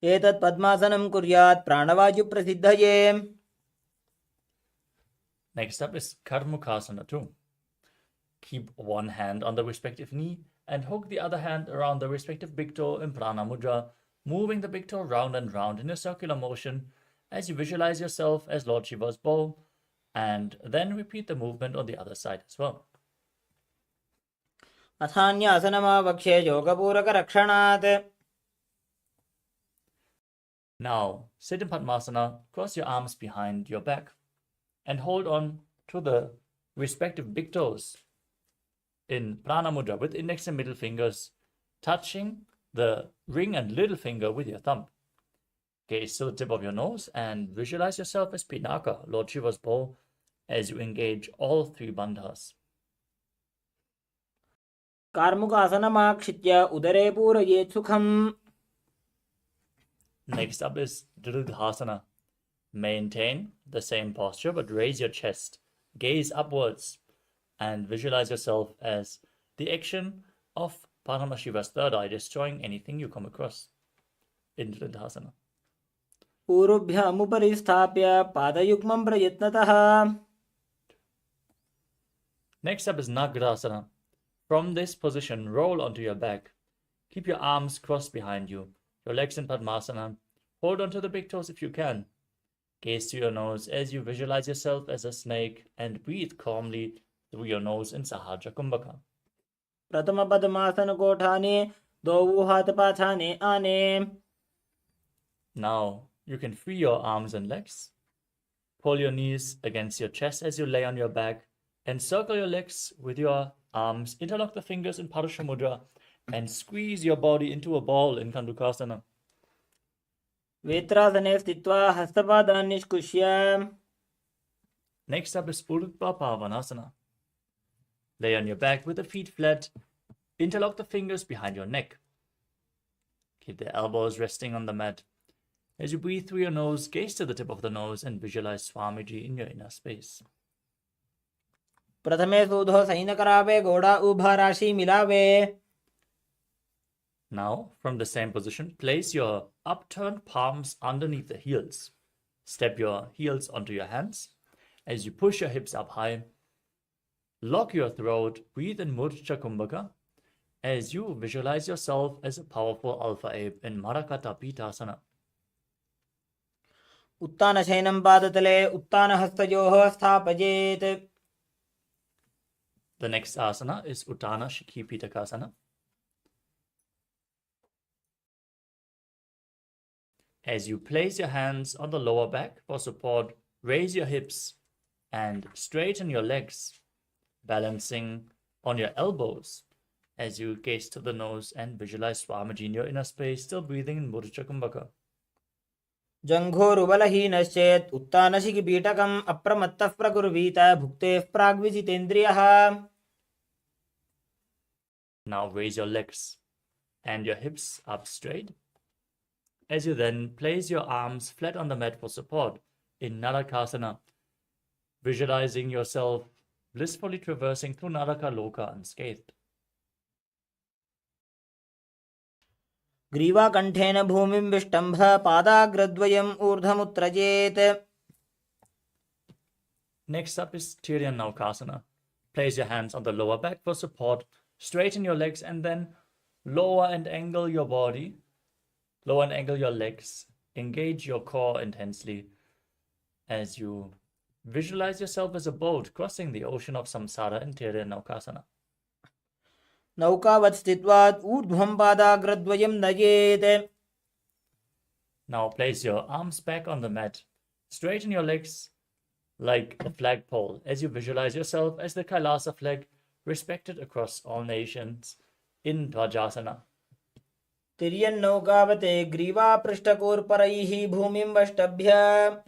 B: एतत् पद्मासनं कुर्यात् प्राणवायुप्रसिद्धये.
A: Next up is Karmukasana 2. Keep one hand on the respective knee and hook the other hand around the respective big toe in Prana Mudra, moving the big toe round and round in a circular motion as you visualize yourself as Lord Shiva's bow, and then repeat the movement on the other side as well.
B: अथान्यासनमावक्ष्ये योगपूरकरक्षणात्.
A: Now, sit in Padmasana, cross your arms behind your back, and hold on to the respective big toes in Prana Mudra with index and middle fingers touching the ring and little finger with your thumb. Gaze to the tip of your nose and visualize yourself as Pinaka, Lord Shiva's bow, as you engage all three bandhas.
B: कार्मुकासनमाक्षित्य उदरे पूरयेत् सुखम्.
A: Next up is Dridhasana. Maintain the same posture but raise your chest, gaze upwards, and visualize yourself as the action of Paramashiva's third eye destroying anything you come across in Dridhasana.
B: पूर्वभ्यामुपरि स्थाप्य पादयुग्मं प्रयत्नतः.
A: Next up is Nagrasana. From this position, roll onto your back. Keep your arms crossed behind you, your legs in Padmasana. Hold onto the big toes if you can. Gaze to your nose as you visualize yourself as a snake and breathe calmly through your nose in Sahaja Kumbhaka.
B: प्रथमपद्मासनकोठाने द्वौ हातपाथाने आने.
A: Now, you can free your arms and legs. Pull your knees against your chest as you lay on your back and circle your legs with your arms. Interlock the fingers in Parusha Mudra and squeeze your body into a ball in Kandukasana.
B: वेत्रासने स्थित्वा हस्तपादान् निष्कुष्य.
A: Next up is Urudpa Pavanasana. Lay on your back with the feet flat. Interlock the fingers behind your neck. Keep the elbows resting on the mat. As you breathe through your nose, gaze to the tip of the nose and visualize Swamiji in your inner space.
B: प्रथमे सूधो सैनकरावे घोड़ा उभा राशि मिलावे.
A: Now, from the same position, place your upturned palms underneath the heels. Step your heels onto your hands. As you push your hips up high, lock your throat, breathe in Murcha Kumbhaka, as you visualize yourself as a powerful alpha ape in Marakata Pitasana.
B: उत्तानशयनं पादतले उत्तानहस्तयोः स्थापयेत्.
A: The next asana is Uttana Shikhi Pitakasana. As you place your hands on the lower back for support, raise your hips and straighten your legs, balancing on your elbows as you gaze to the nose and visualize Swamiji in your inner space, still breathing in Murcha Kumbhaka.
B: जङ्घोरुबलहीनश्चेत् उत्तानशिखिपीठकम् अप्रमत्तः प्रकुर्वीत भुक्तेः प्राग्विजितेन्द्रियः.
A: Now raise your legs and your hips up straight. As you then place your arms flat on the mat for support in Narakasana, visualizing yourself blissfully traversing through Naraka Loka unscathed.
B: ग्रीवाकण्ठेन भूमिं विष्टम्भ पादाग्रद्वयम् ऊर्ध्वमुत्त्रजेत्.
A: Next up is Tiryannaukasana. Place your hands on the lower back for support. Straighten your legs and then lower and angle your body. Lower and angle your legs. Engage your core intensely as you visualize yourself as a boat crossing the ocean of samsara in Tiryannaukasana.
B: नौकावत् स्थित्वा ऊर्ध्वं पादाग्रद्वयं नयेत्.
A: Now place your arms back on the mat. Straighten your legs like a flagpole as you visualize yourself as the Kailasa flag, respected across all nations in Dvajasana.
B: तिर्यन्नौकावते ग्रीवापृष्ठकोर्परैः भूमिं वष्टभ्य.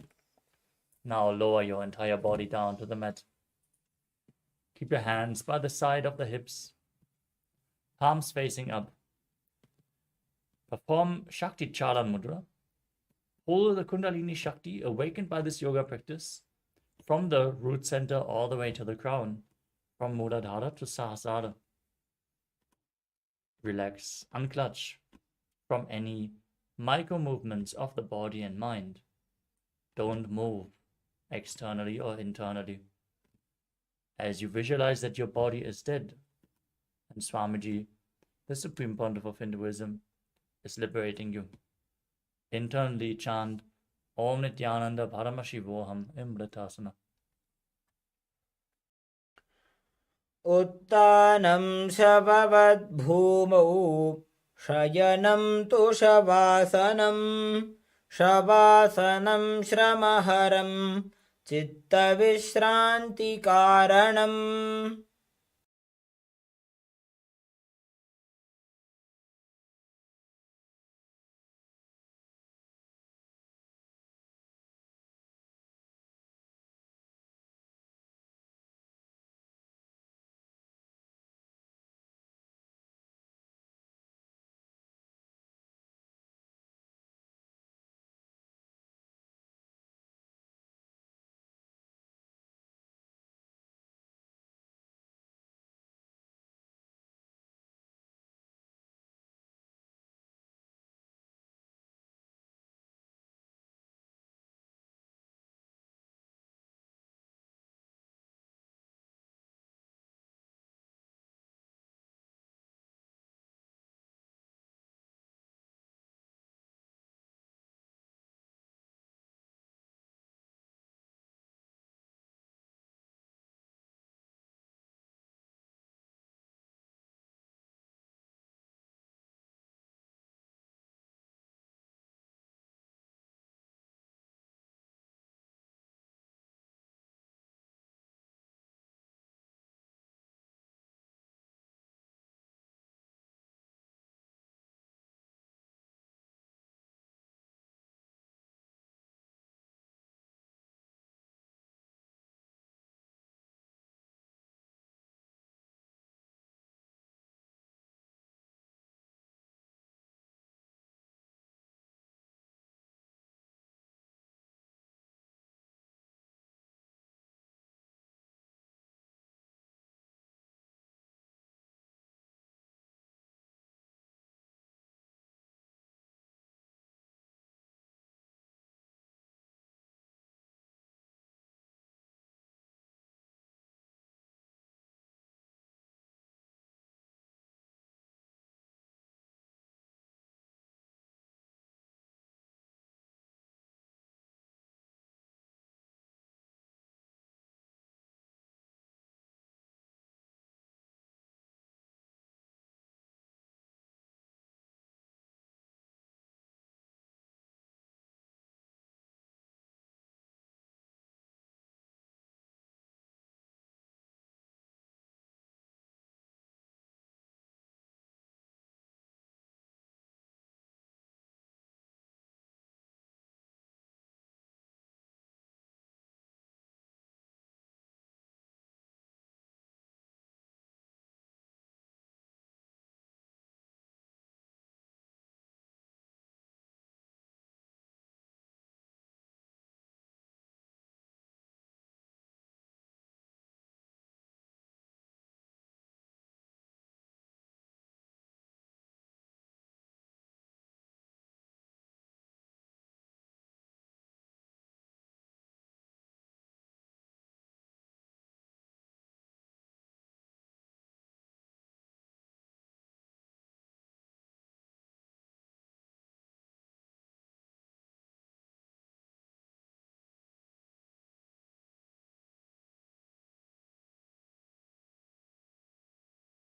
A: Now lower your entire body down to the mat. Keep your hands by the side of the hips, palms facing up. Perform Shakti Chalan Mudra. Pull the Kundalini Shakti awakened by this yoga practice from the root center all the way to the crown, from Muladhara to Sahasrara. Relax, unclutch from any micro movements of the body and mind. Don't move externally or internally. As you visualize that your body is dead, and Swamiji, the Supreme Pontiff of Hinduism, is liberating you. Internally chant Om Nithyananda Paramashivoham Imritasana.
B: उत्तानं शववद्भूमौ शयनं तुषवासनं शवासनं श्रमहरं चित्तविश्रान्तिकारणम्.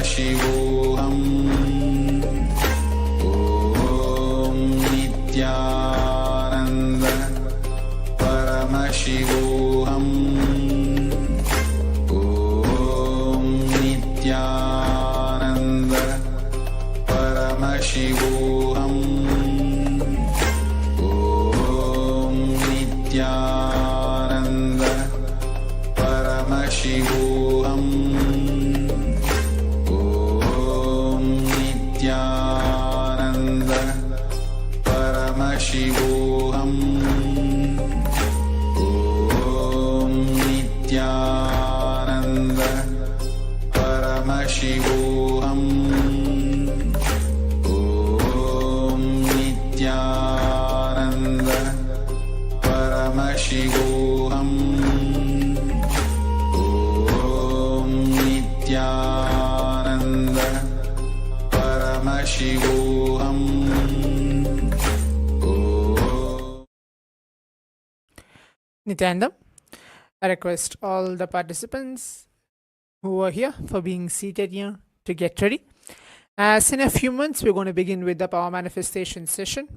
C: Paramashivoham. Om Nithyananda Paramashivoham. Om Nithyananda Paramashivoham. Om Nithyananda Paramashivoham. Om Nithyananda Paramashivoham. Om Nithyananda Paramashivoham. Om Nithyananda Paramashivoham. Om Nithyananda Paramashivoham.
D: Nithyananda, I request all the participants who are here for being seated here to get ready. As in a few months, we're going to begin with the power manifestation session.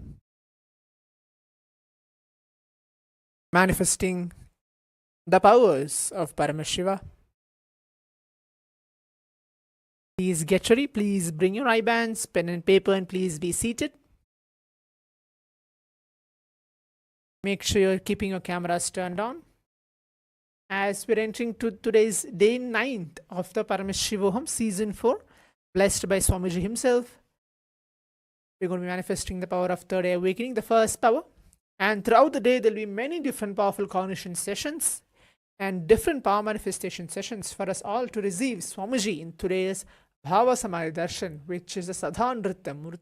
D: Manifesting the powers of Paramashiva. Please get ready. Please bring your eye bands, pen and paper, and please be seated. Make sure you're keeping your cameras turned on. As we're entering to today's day 9th of the Paramashivoham season 4, blessed by Swamiji himself, we're going to be manifesting the power of third eye awakening, the first power. And throughout the day, there'll be many different powerful cognition sessions and different power manifestation sessions for us all to receive Swamiji in today's Bhava Samadhi Darshan, which is a Sadhanrita Murti.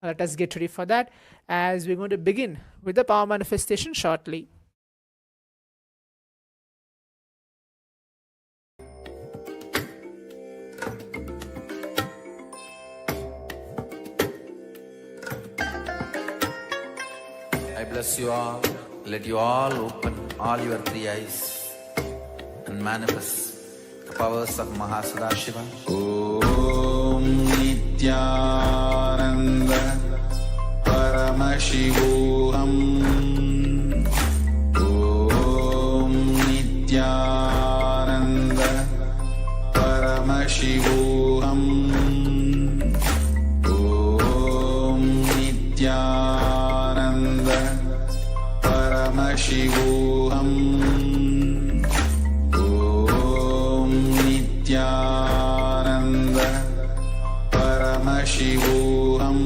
D: Let us get ready for that as we're going to begin with the power manifestation shortly.
C: I bless you all. Let you all open all your three eyes and manifest the powers of Sadashiva. Om Nithyananda Paramashivoham. Om Nithyananda Paramashivoham. Om Nithyananda Paramashivoham. Om Nithyananda Paramashivoham.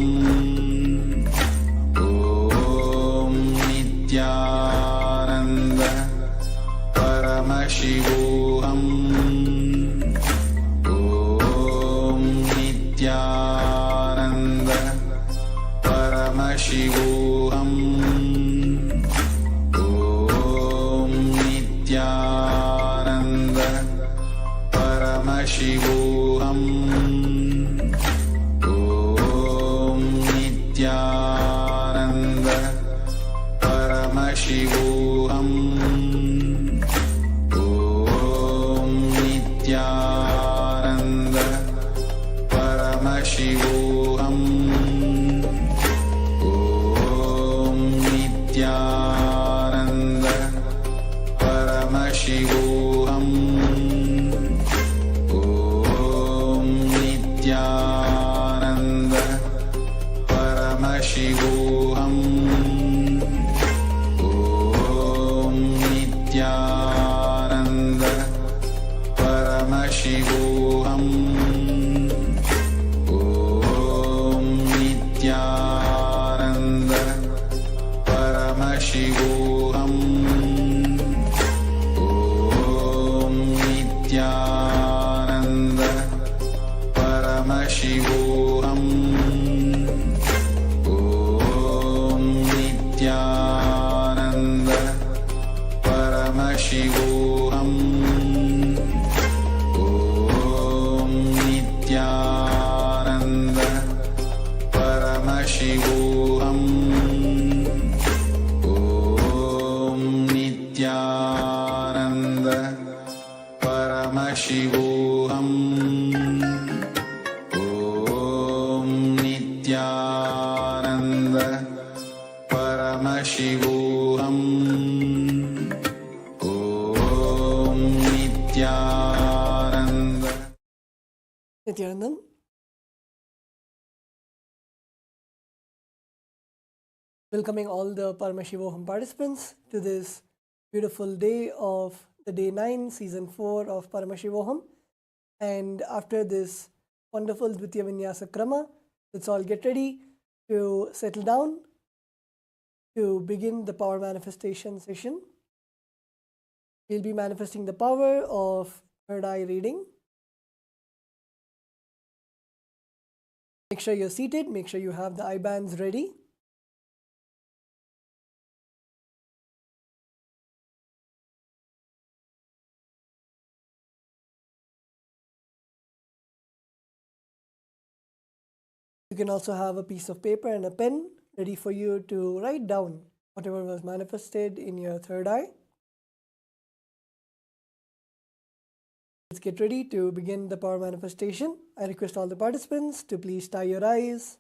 C: Om Nithyananda Paramashivoham. Om Nithyananda Paramashivoham. Om Nithyananda Paramashivoham. Om Nithyananda Paramashivoham. Om Nithyananda Paramashivoham. Om Nithyananda Paramashivoham. Om Nithyananda Paramashivoham. Om Nithyananda Paramashivoham. Om Nithyananda Paramashivoham. Om Nithyananda Paramashivoham. Om Nithyananda Paramashivoham. Om Nithyananda Paramashivoham. Om Nithyananda Paramashivoham.
E: Nithyananda. Welcoming all the Paramashivoham participants to this beautiful day of the day 9, season 4 of Paramashivoham. And after this wonderful Dvitiya Vinyasa Krama, let's all get ready to settle down to begin the power manifestation session. We'll be manifesting the power of third eye reading. Make sure you're seated, make sure you have the eye bands ready. You can also have a piece of paper and a pen ready for you to write down whatever was manifested in your third eye. Let's get ready to begin the power manifestation. I request all the participants to please tie your eyes.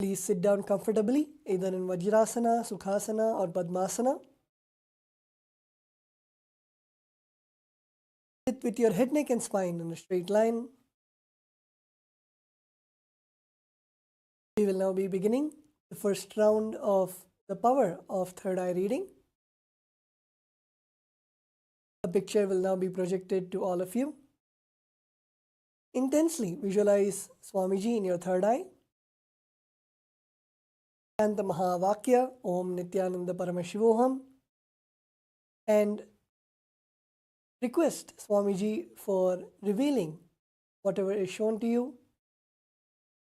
E: Please sit down comfortably, either in Vajrasana, Sukhasana or Padmasana. Sit with your head, neck and spine in a straight line. We will now be beginning the first round of the power of third eye reading. A picture will now be projected to all of you. Intensely visualize Swamiji in your third eye. And the Mahavakya, Om Nithyananda Paramashivoham. And request Swamiji for revealing whatever is shown to you.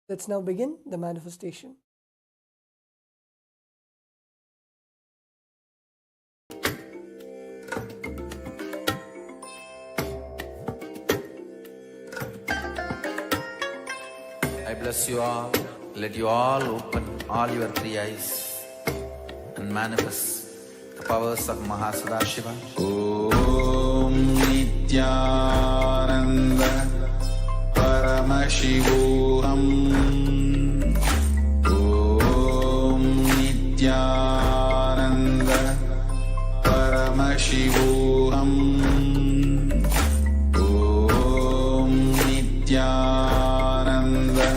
E: Let's now begin the manifestation.
C: I bless you all. Let you all open all your three eyes and manifest the powers of Sadashiva. Om Nithyananda Paramashivoham. Om Nithyananda Paramashivoham. Om Nithyananda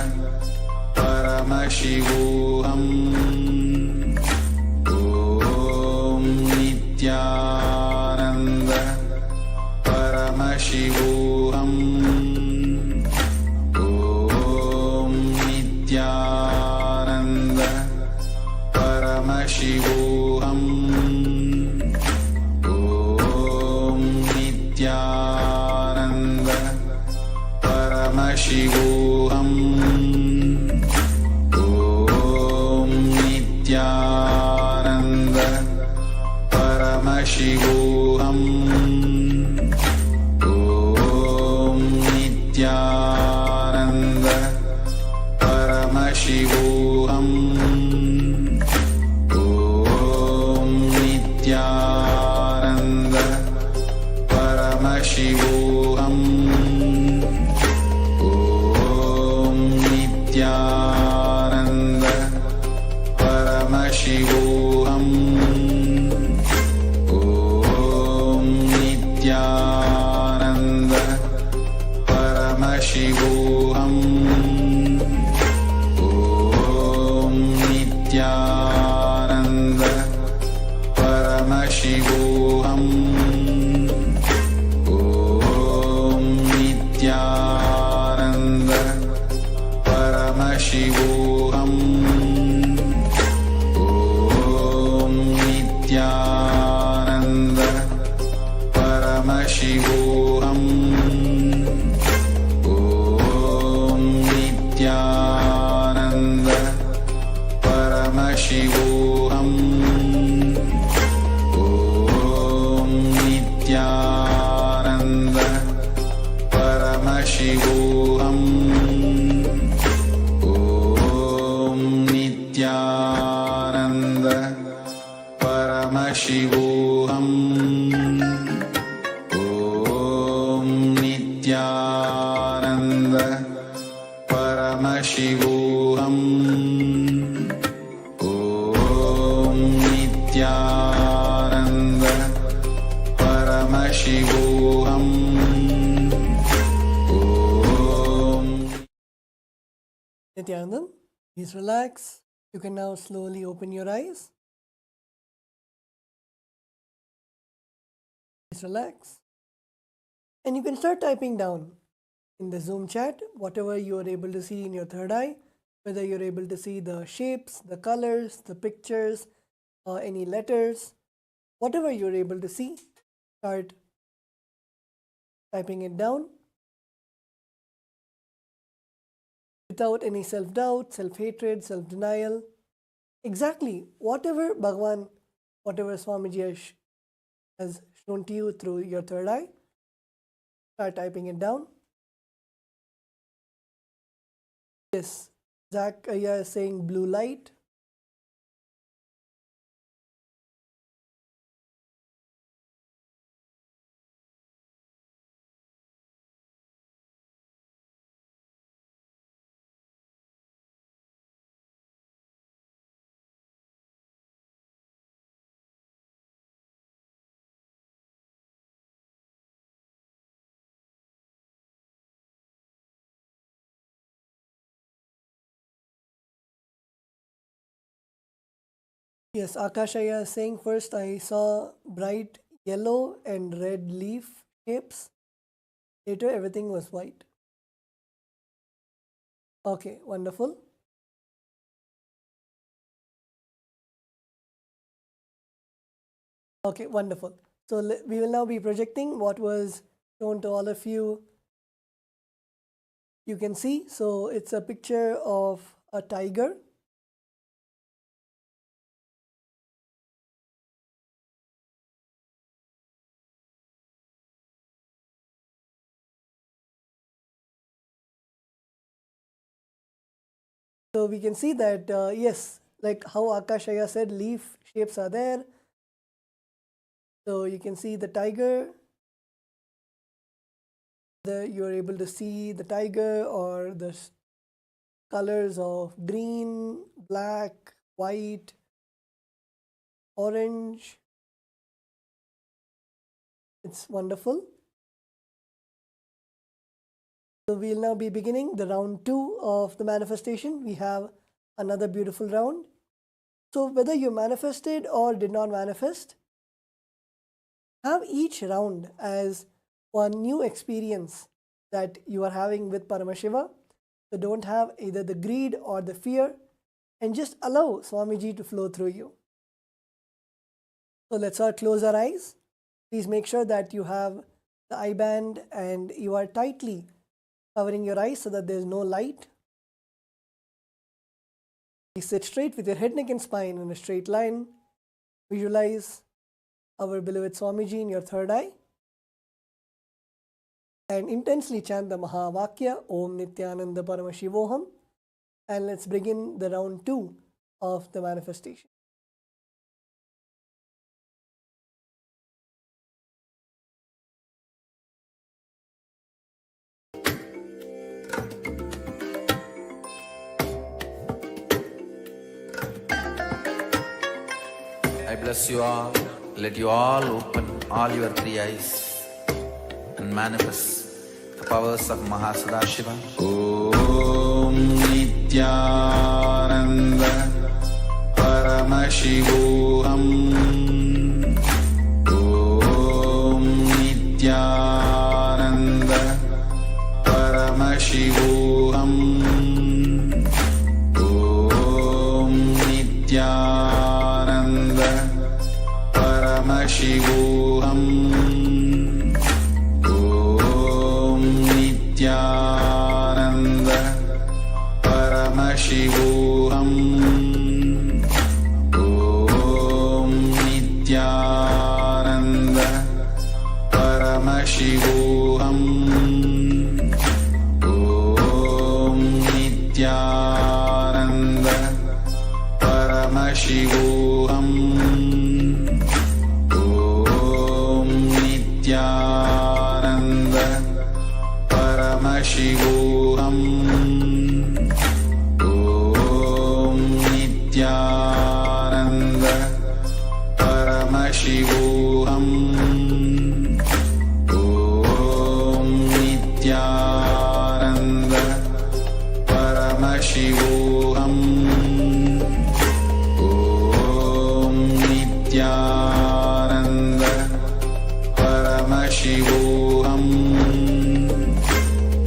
C: Paramashivoham. Om Nithyananda Paramashivoham. Om Nithyananda Paramashivoham. Om Nithyananda Paramashivoham. Om Nithyananda Paramashivoham. Om Nithyananda Paramashivoham. Om Nithyananda Paramashivoham. Om Nithyananda Paramashivoham. Om Nithyananda Paramashivoham. Om Nithyananda Paramashivoham. Om Nithyananda Paramashivoham. Om Nithyananda Paramashivoham. Om Nithyananda Paramashivoham. Om Nithyananda Paramashivoham. Om Nithyananda Paramashivoham. Om Nithyananda Paramashivoham. Om Nithyananda Paramashivoham.
E: Nithyananda, please relax. You can now slowly open your eyes. Please relax. And you can start typing down in the Zoom chat whatever you are able to see in your third eye, whether you're able to see the shapes, the colors, the pictures, or any letters, whatever you're able to see, start typing it down without any self-doubt, self-hatred, self-denial. Exactly whatever Bhagavan, whatever Swamiji has shown to you through your third eye, start typing it down. Yes, Zach is saying blue light. Yes, Akashaya is saying first I saw bright yellow and red leaf shapes. Later everything was white. Okay, wonderful. Okay, wonderful. So we will now be projecting what was shown to all of you. You can see, so it's a picture of a tiger. So we can see that, yes, like how Akashaya said, leaf shapes are there. So you can see the tiger. You're able to see the tiger or the colors of green, black, white, orange. It's wonderful. So we'll now be beginning the round 2 of the manifestation. We have another beautiful round. So whether you manifested or did not manifest, have each round as one new experience that you are having with Paramashiva. So don't have either the greed or the fear, and just allow Swamiji to flow through you. So let's all close our eyes. Please make sure that you have the eye band and you are tightly covering your eyes so that there is no light. Please sit straight with your head, neck and spine in a straight line. Visualize our beloved Swamiji in your third eye. And intensely chant the Mahavakya, Om Nithyananda Paramashivoham. And let's begin the round 2 of the manifestation.
C: I bless you all. Let you all open all your 3 eyes and manifest the powers of Sadashiva. Om Nithyananda Paramashivoham. Om Nithyananda Paramashivoham. Om Nithyananda Paramashivoham. Om Nithyananda Paramashivoham. Om Nithyananda Paramashivoham. Om Nithyananda Paramashivoham. Nithyananda Paramashivoham. Om Nithyananda Paramashivoham. Om Nithyananda Paramashivoham. Paramashivoham. Om Nithyananda Paramashivoham.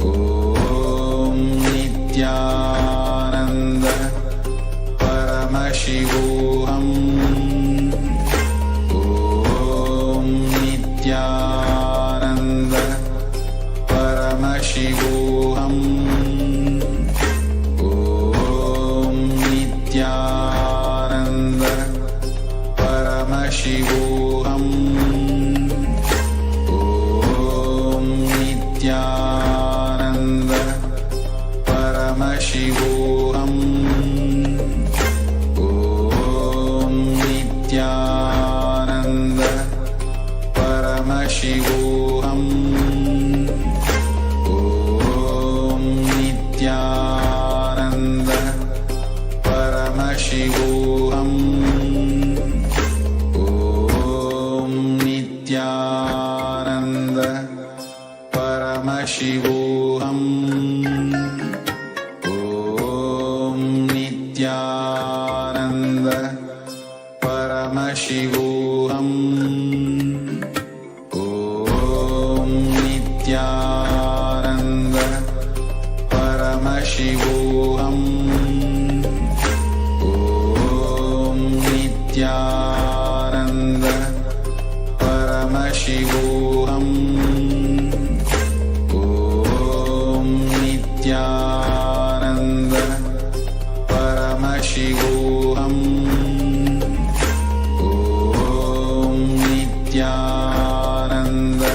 C: Om Nithyananda Paramashivoham. Om Nithyananda Paramashivoham. Om Nithyananda Paramashivoham. Om Nithyananda Paramashivoham. Om Nithyananda Paramashivoham. Om Nithyananda Paramashivoham. Om Nithyananda Paramashivoham. Om Nithyananda Paramashivoham. Om Nithyananda Paramashivoham. Om Nithyananda Paramashivoham. Om Nithyananda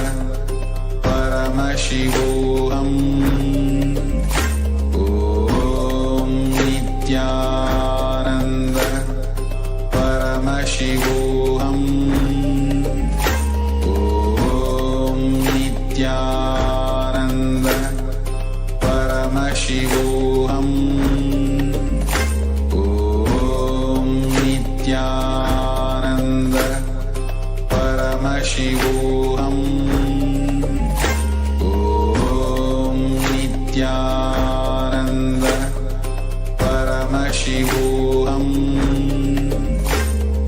C: Paramashivoham. Om Nithyananda Paramashivoham. Om Nithyananda Paramashivoham. Om Nithyananda Paramashivoham. Om Nithyananda Paramashivoham. Om Nithyananda Paramashivoham.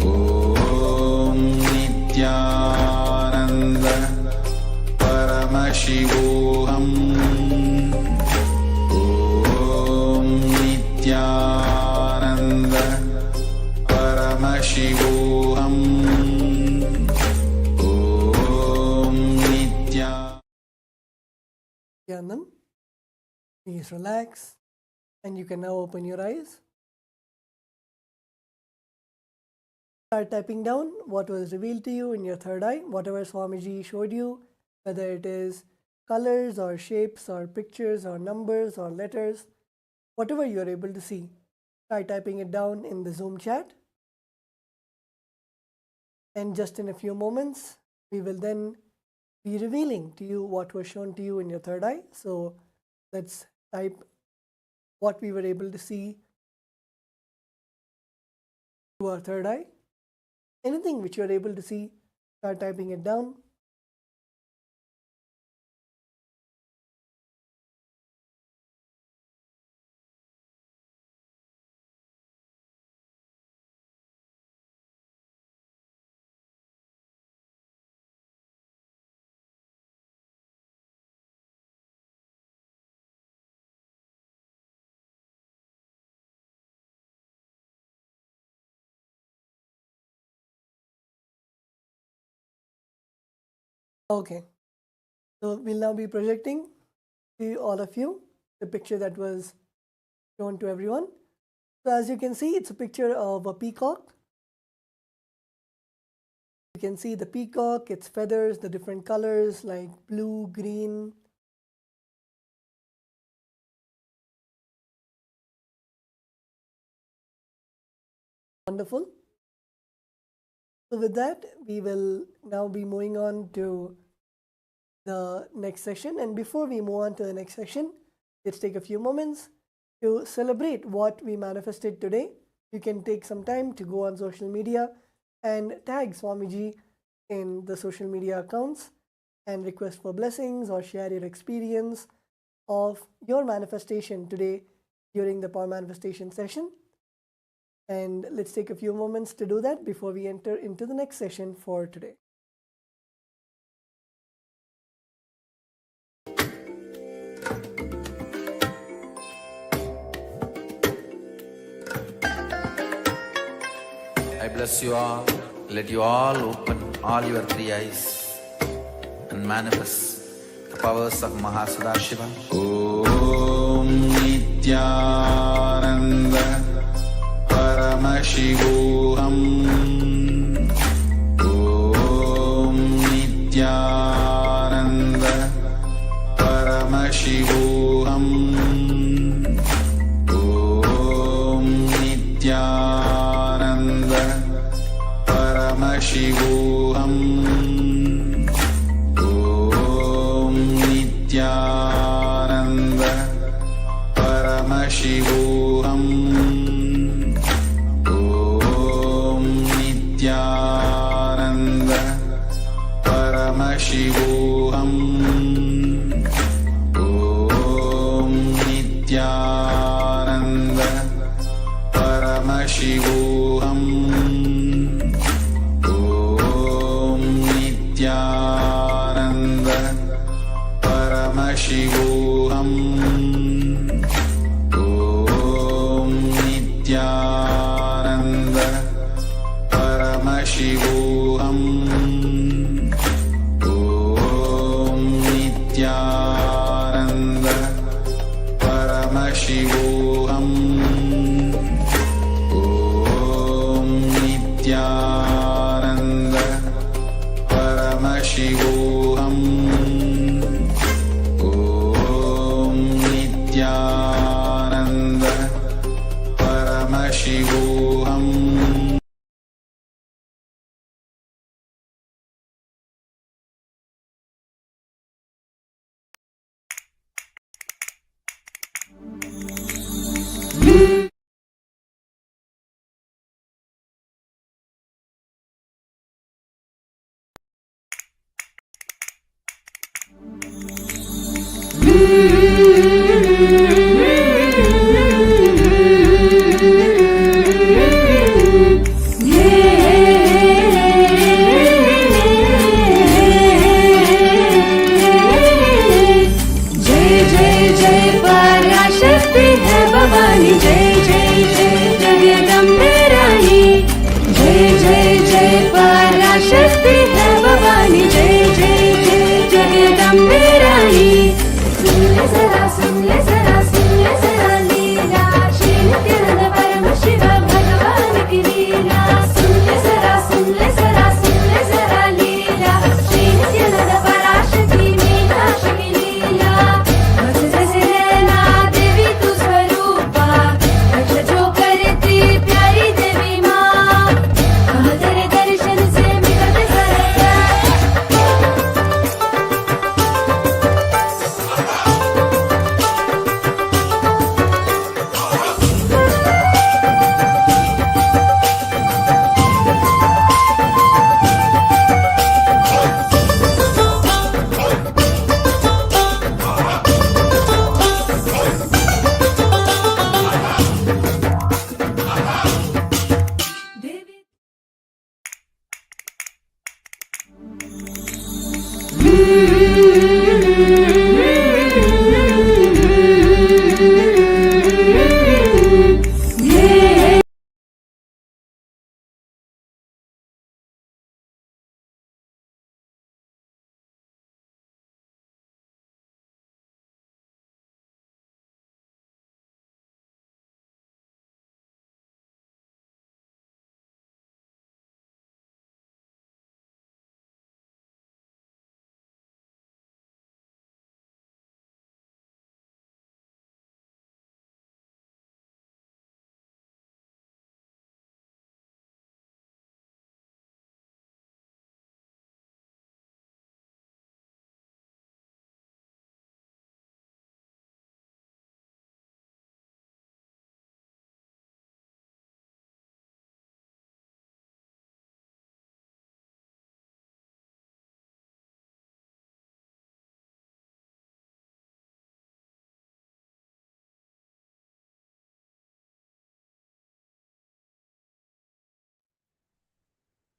C: Om Nithyananda Paramashivoham. Om Nithyananda Paramashivoham. Om
E: Nithyananda. Please relax, and you can now open your eyes. Start typing down what was revealed to you in your third eye, whatever Swamiji showed you, whether it is colors or shapes or pictures or numbers or letters, whatever you are able to see. Start typing it down in the Zoom chat. And just in a few moments, we will then be revealing to you what was shown to you in your third eye. So let's type what we were able to see through our third eye. Anything which you are able to see, start typing it down. Okay, so we'll now be projecting to all of you the picture that was shown to everyone. So as you can see, it's a picture of a peacock. You can see the peacock, its feathers, the different colors like blue, green. Wonderful. So with that, we will now be moving on to the next session. And before we move on to the next session, let's take a few moments to celebrate what we manifested today. You can take some time to go on social media and tag Swamiji in the social media accounts and request for blessings or share your experience of your manifestation today during the power manifestation session. And let's take a few moments to do that before we enter into the next session for today.
C: I bless you all. Let you all open all your three eyes and manifest the powers of Sadashiva. Om Nithyananda Paramashivoham. Om Nithyananda Paramashivoham. Om Nithyananda Paramashivoham. Om Nithyananda Paramashivoham. Om Nithyananda Paramashivoham. Om Nithyananda Paramashivoham. Om Nithyananda Paramashivoham. Om Nithyananda Paramashivoham. Om Nithyananda Paramashivoham. Om Nithyananda Paramashivoham. Om Nithyananda Paramashivoham.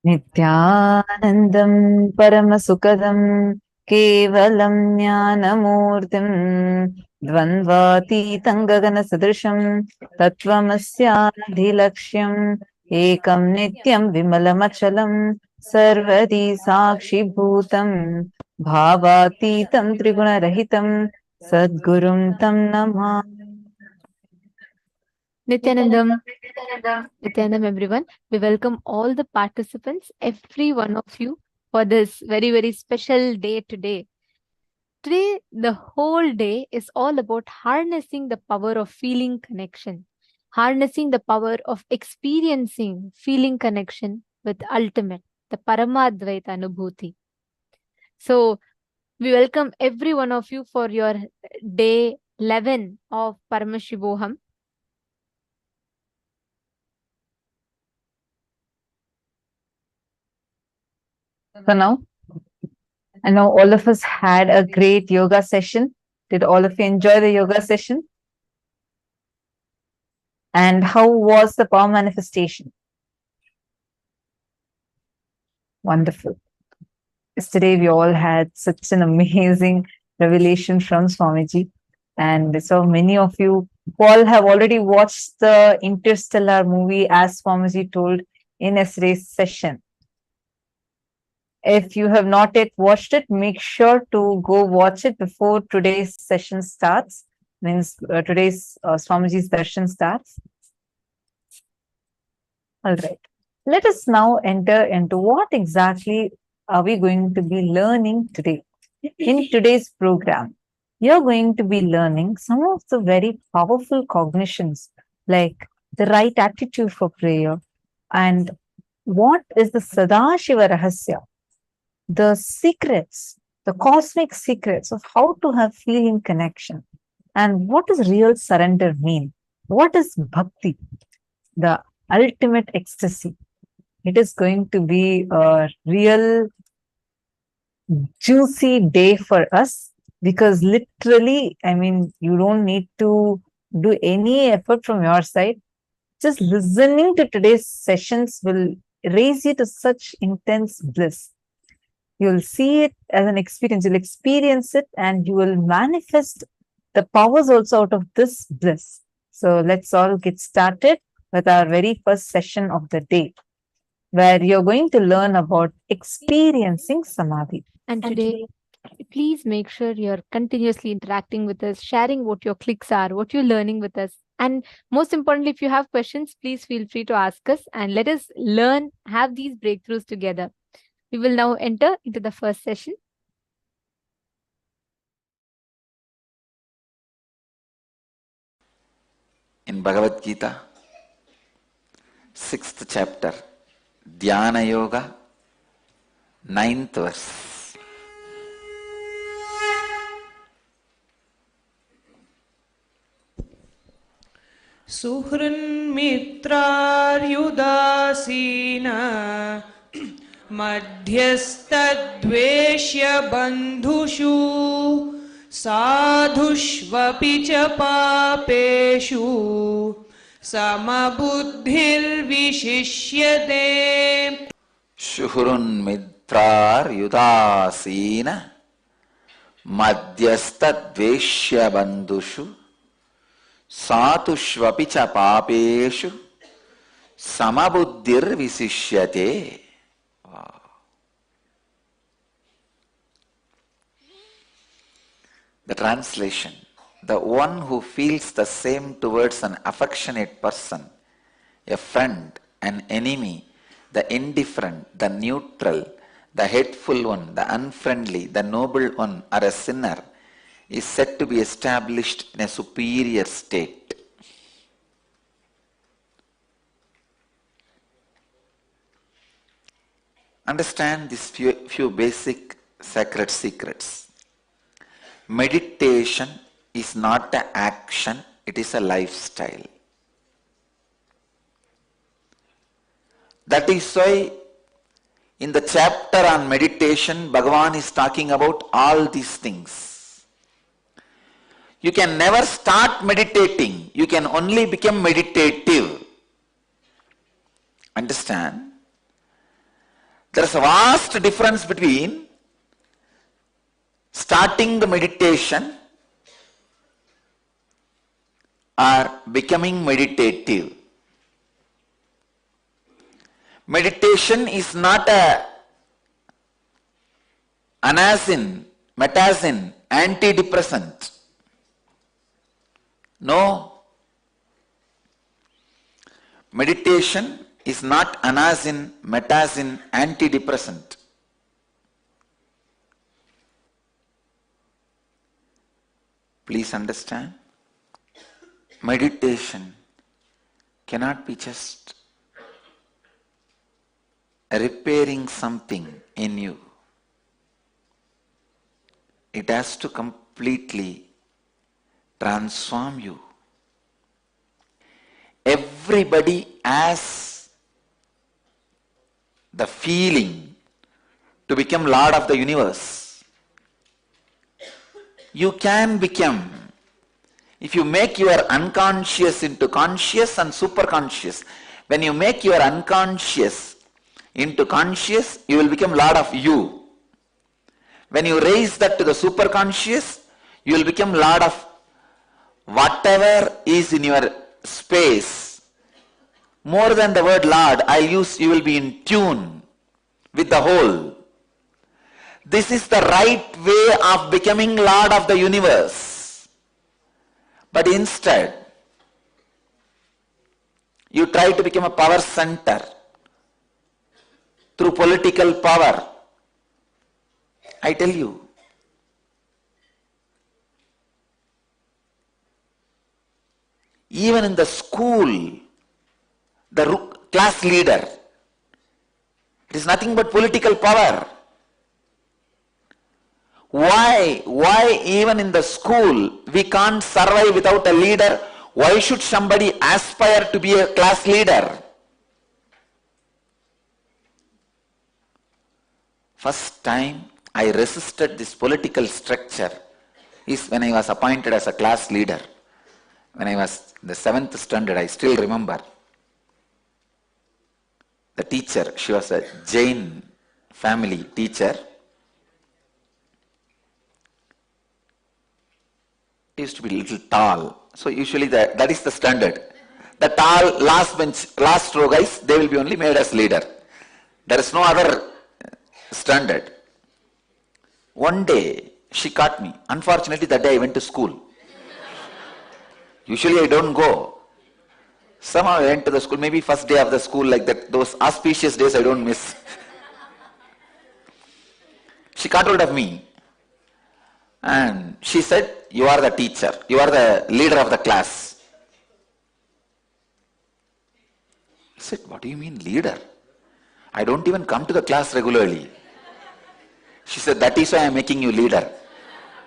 F: नित्यानन्दं परमसुखदं केवलं ज्ञानमूर्तिं द्वन्द्वातीतं गगनसदृशं तत्त्वमस्याधिलक्ष्यम् एकं नित्यं विमलमचलं सर्वदी साक्षिभूतं भावातीतं त्रिगुणरहितं सद्गुरुं तं Namami.
G: Nithyanandam, Nithyanandam, everyone. We welcome all the participants, every one of you, for this very, very special day today. Today, the whole day is all about harnessing the power of feeling connection, harnessing the power of experiencing feeling connection with ultimate, the Parama Advaita Anubhuti. So, we welcome every one of you for your day 11 of Paramashivoham.
F: So now, I know all of us had a great yoga session. Did all of you enjoy the yoga session? And how was the power manifestation? Wonderful. Yesterday, we all had such an amazing revelation from Swamiji. And so many of you all have already watched the Interstellar movie, as Swamiji told in yesterday's session. If you have not yet watched it, make sure to go watch it before today's session starts, means today's Swamiji's darshan starts. All right. Let us now enter into what exactly are we going to be learning today. In today's program, you're going to be learning some of the very powerful cognitions, like the right attitude for prayer, and what is the Sadashiva Rahasya, the secrets, the cosmic secrets of how to have feeling connection, and what does real surrender mean? What is Bhakti, the ultimate ecstasy? It is going to be a real juicy day for us, because literally, I mean, you don't need to do any effort from your side. Just listening to today's sessions will raise you to such intense bliss. You'll see it as an experience, you'll experience it, and you will manifest the powers also out of this bliss. So let's all get started with our very first session of the day, where you're going to learn about experiencing Samadhi.
G: And today, please make sure you're continuously interacting with us, sharing what your clicks are, what you're learning with us. And most importantly, if you have questions, please feel free to ask us and let us learn, have these breakthroughs together. We will now enter into the first session.
C: In Bhagavad Gita, 6th chapter, Dhyana Yoga, 9th verse.
H: सुहृन्मित्रार्युदासीना मध्यस्तद्वेष्य बन्धुषु साधुष्वपि च पापेषु समबुद्धिर्विशिष्यते.
C: सुहृन्मित्रार्युदासीना मध्यस्तद्वेष्य बन्धुषु सातुष्वपि च पापेषु समबुद्धिर्विशिष्यते. Wow. The translation: the one who feels the same towards an affectionate person, a friend, an enemy, the indifferent, the neutral, the hateful one, the unfriendly, the noble one, or a sinner, is said to be established in a superior state. Understand these few basic sacred secrets. Meditation is not an action, it is a lifestyle. That is why in the chapter on meditation, Bhagavan is talking about all these things. You can never start meditating. You can only become meditative. Understand? There's a vast difference between starting the meditation or becoming meditative. Meditation is not a anacin, metazin, antidepressant. No. Meditation is not anacin, metazin, antidepressant. Please understand. Meditation cannot be just repairing something in you. It has to completely transform you. Everybody has the feeling to become Lord of the universe. You can become, if you make your unconscious into conscious and superconscious. When you make your unconscious into conscious, you will become Lord of you. When you raise that to the superconscious, you will become Lord of whatever is in your space. More than the word Lord, I'll use you will be in tune with the whole. This is the right way of becoming Lord of the universe. But instead, you try to become a power center through political power. I tell you, even in the school, the class leader, it is nothing but political power. Why even in the school we can't survive without a leader? Why should somebody aspire to be a class leader? First time I resisted this political structure is when I was appointed as a class leader. When I was in the 7th standard, I still remember. The teacher, she was a Jain family teacher. Used to be a little tall. So usually that is the standard. The tall last bench, last row guys, they will be only made as leader. There is no other standard. One day she caught me. Unfortunately that day I went to school. Usually I don't go. Somehow I went to the school, maybe first day of the school, like that, those auspicious days I don't miss. She caught hold of me and she said, you are the teacher, you are the leader of the class. I said, what do you mean leader? I don't even come to the class regularly. She said, that is why I am making you leader.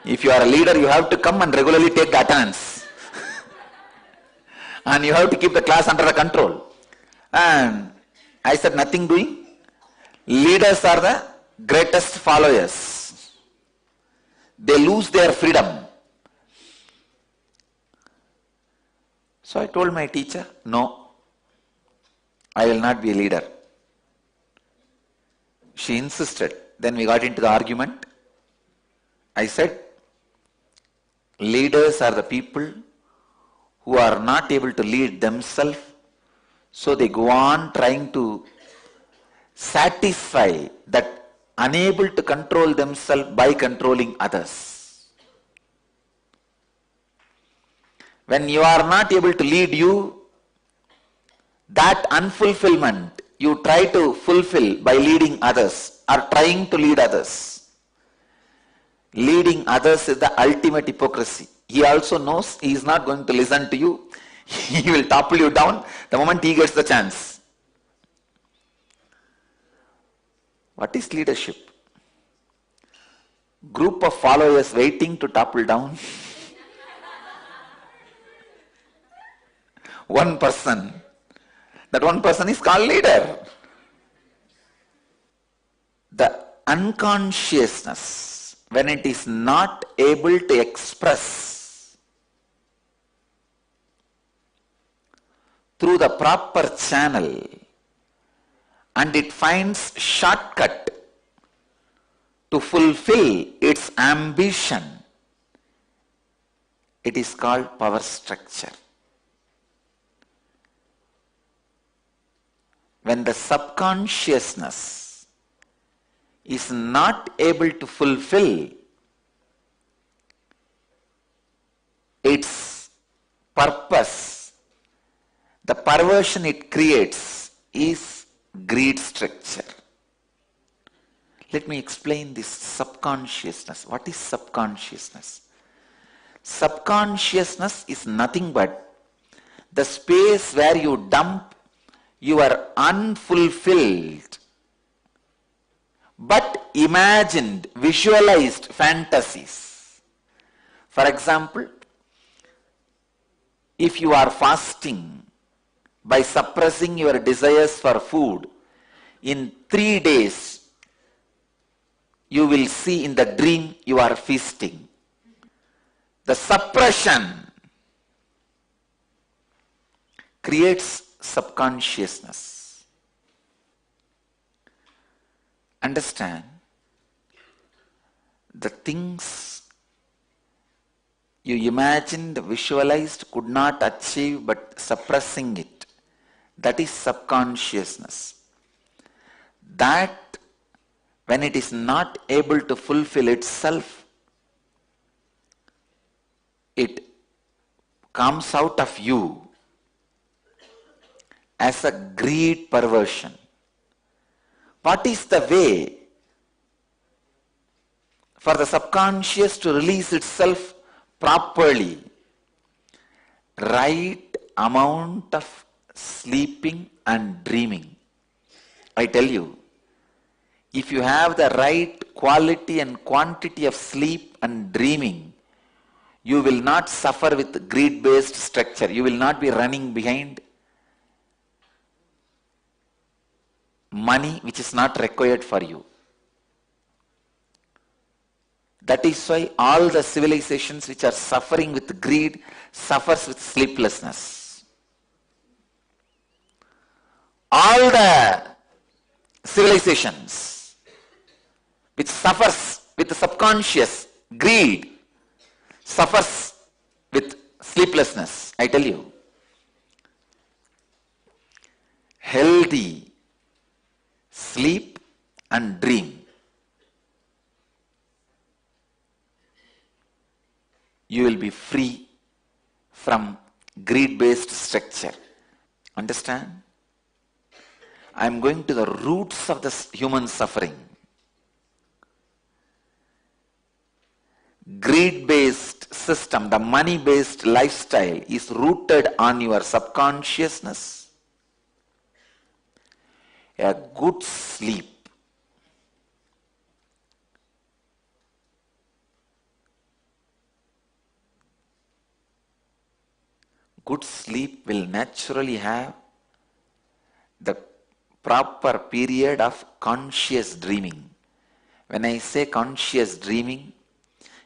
C: If you are a leader, you have to come and regularly take the attendance. And you have to keep the class under the control. And I said, nothing doing. Leaders are the greatest followers. They lose their freedom. So I told my teacher, no, I will not be a leader. She insisted. Then we got into the argument. I said, leaders are the people who are not able to lead themselves, so they go on trying to satisfy that unable to control themselves by controlling others. When you are not able to lead you, that unfulfillment you try to fulfill by leading others or trying to lead others. Leading others is the ultimate hypocrisy. He also knows he is not going to listen to you. He will topple you down the moment he gets the chance. What is leadership? Group of followers waiting to topple down. One person. That one person is called leader. The unconsciousness, when it is not able to express through the proper channel and it finds shortcut to fulfill its ambition, it is called power structure. When the subconsciousness is not able to fulfill its purpose, the perversion it creates is greed structure. Let me explain this subconsciousness. What is subconsciousness? Subconsciousness is nothing but the space where you dump your unfulfilled but imagined, visualized fantasies. For example, if you are fasting by suppressing your desires for food, in 3 days you will see in the dream you are feasting. The suppression creates subconsciousness. Understand, the things you imagined, visualized, could not achieve but suppressing it, that is subconsciousness. That, when it is not able to fulfill itself, it comes out of you as a greed perversion. What is the way for the subconscious to release itself properly? Right amount of sleeping and dreaming. I tell you, if you have the right quality and quantity of sleep and dreaming, you will not suffer with greed-based structure. You will not be running behind money which is not required for you. That is why all the civilizations which are suffering with greed suffers with sleeplessness. All the civilizations which suffers with the subconscious greed suffers with sleeplessness. I tell you, healthy sleep and dream, you will be free from greed-based structure. Understand? I am going to the roots of the human suffering. Greed-based system, the money-based lifestyle is rooted on your subconsciousness. A good sleep will naturally have the proper period of conscious dreaming. When I say conscious dreaming,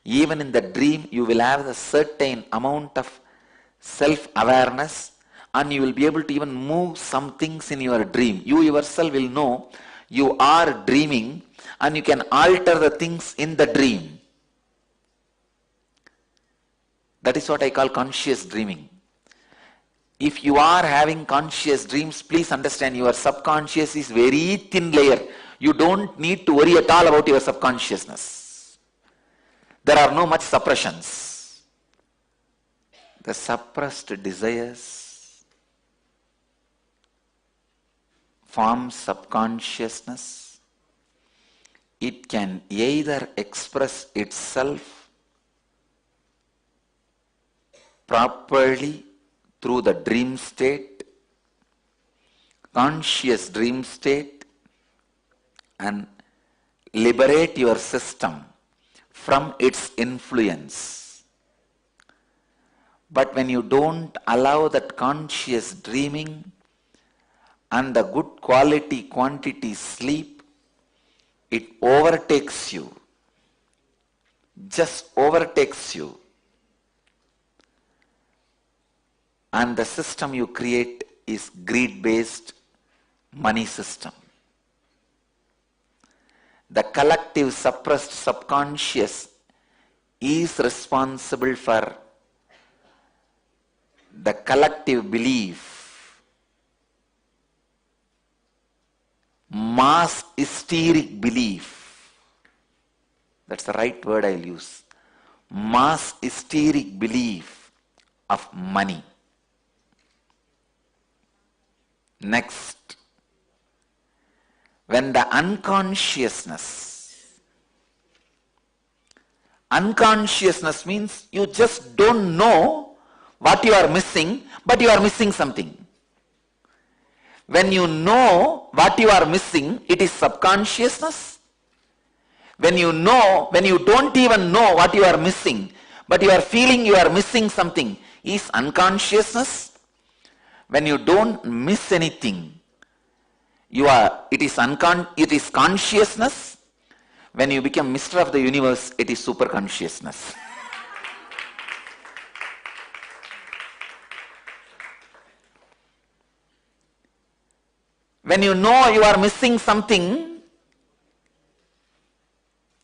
C: even in the dream you will have a certain amount of self-awareness, and you will be able to even move some things in your dream. You yourself will know you are dreaming, and you can alter the things in the dream. That is what I call conscious dreaming. If you are having conscious dreams, please understand your subconscious is very thin layer. You don't need to worry at all about your subconsciousness. There are no much suppressions. The suppressed desires form subconsciousness. It can either express itself properly through the dream state, conscious dream state, and liberate your system from its influence. But when you don't allow that conscious dreaming and the good quality quantity sleep, it overtakes you, just overtakes you. And the system you create is greed-based money system. the collective suppressed subconscious is responsible for the collective belief, mass hysteric belief. That's the right word I'll use. Mass hysteric belief of money. Next, when the unconsciousness means you just don't know what you are missing, but you are missing something. When you know what you are missing, it is subconsciousness. When you don't even know what you are missing, but you are feeling you are missing something, is unconsciousness. When you don't miss anything, it is consciousness. When you become Mr. of the universe, it is super consciousness. When you know you are missing something,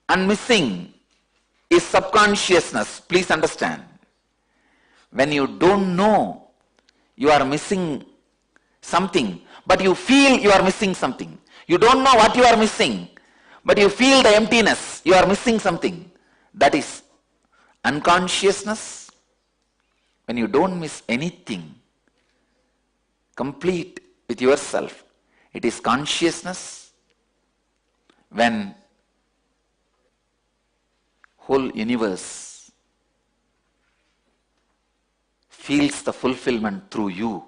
C: and missing is subconsciousness. Please understand. When you don't know you are missing something, but you feel you are missing something. You don't know what you are missing, but you feel the emptiness. You are missing something. That is unconsciousness. When you don't miss anything, complete with yourself, it is consciousness. When whole universe feels the fulfillment through you,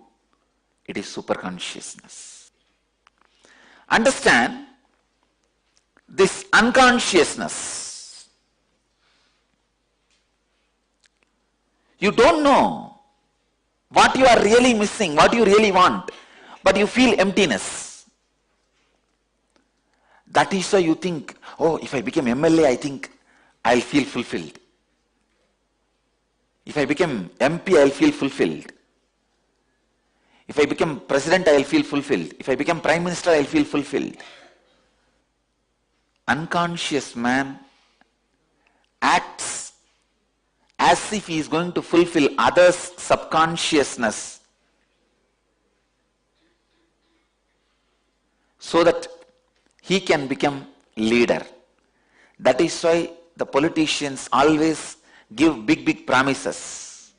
C: it is superconsciousness. Understand this unconsciousness. You don't know what you are really missing, what you really want, but you feel emptiness. That is why you think, oh, if I become MLA, I think I'll feel fulfilled. If I become MP, I'll feel fulfilled. If I become president, I'll feel fulfilled. If I become prime minister, I'll feel fulfilled. Unconscious man acts as if he is going to fulfill others' subconsciousness so that he can become leader. That is why the politicians always give big promises.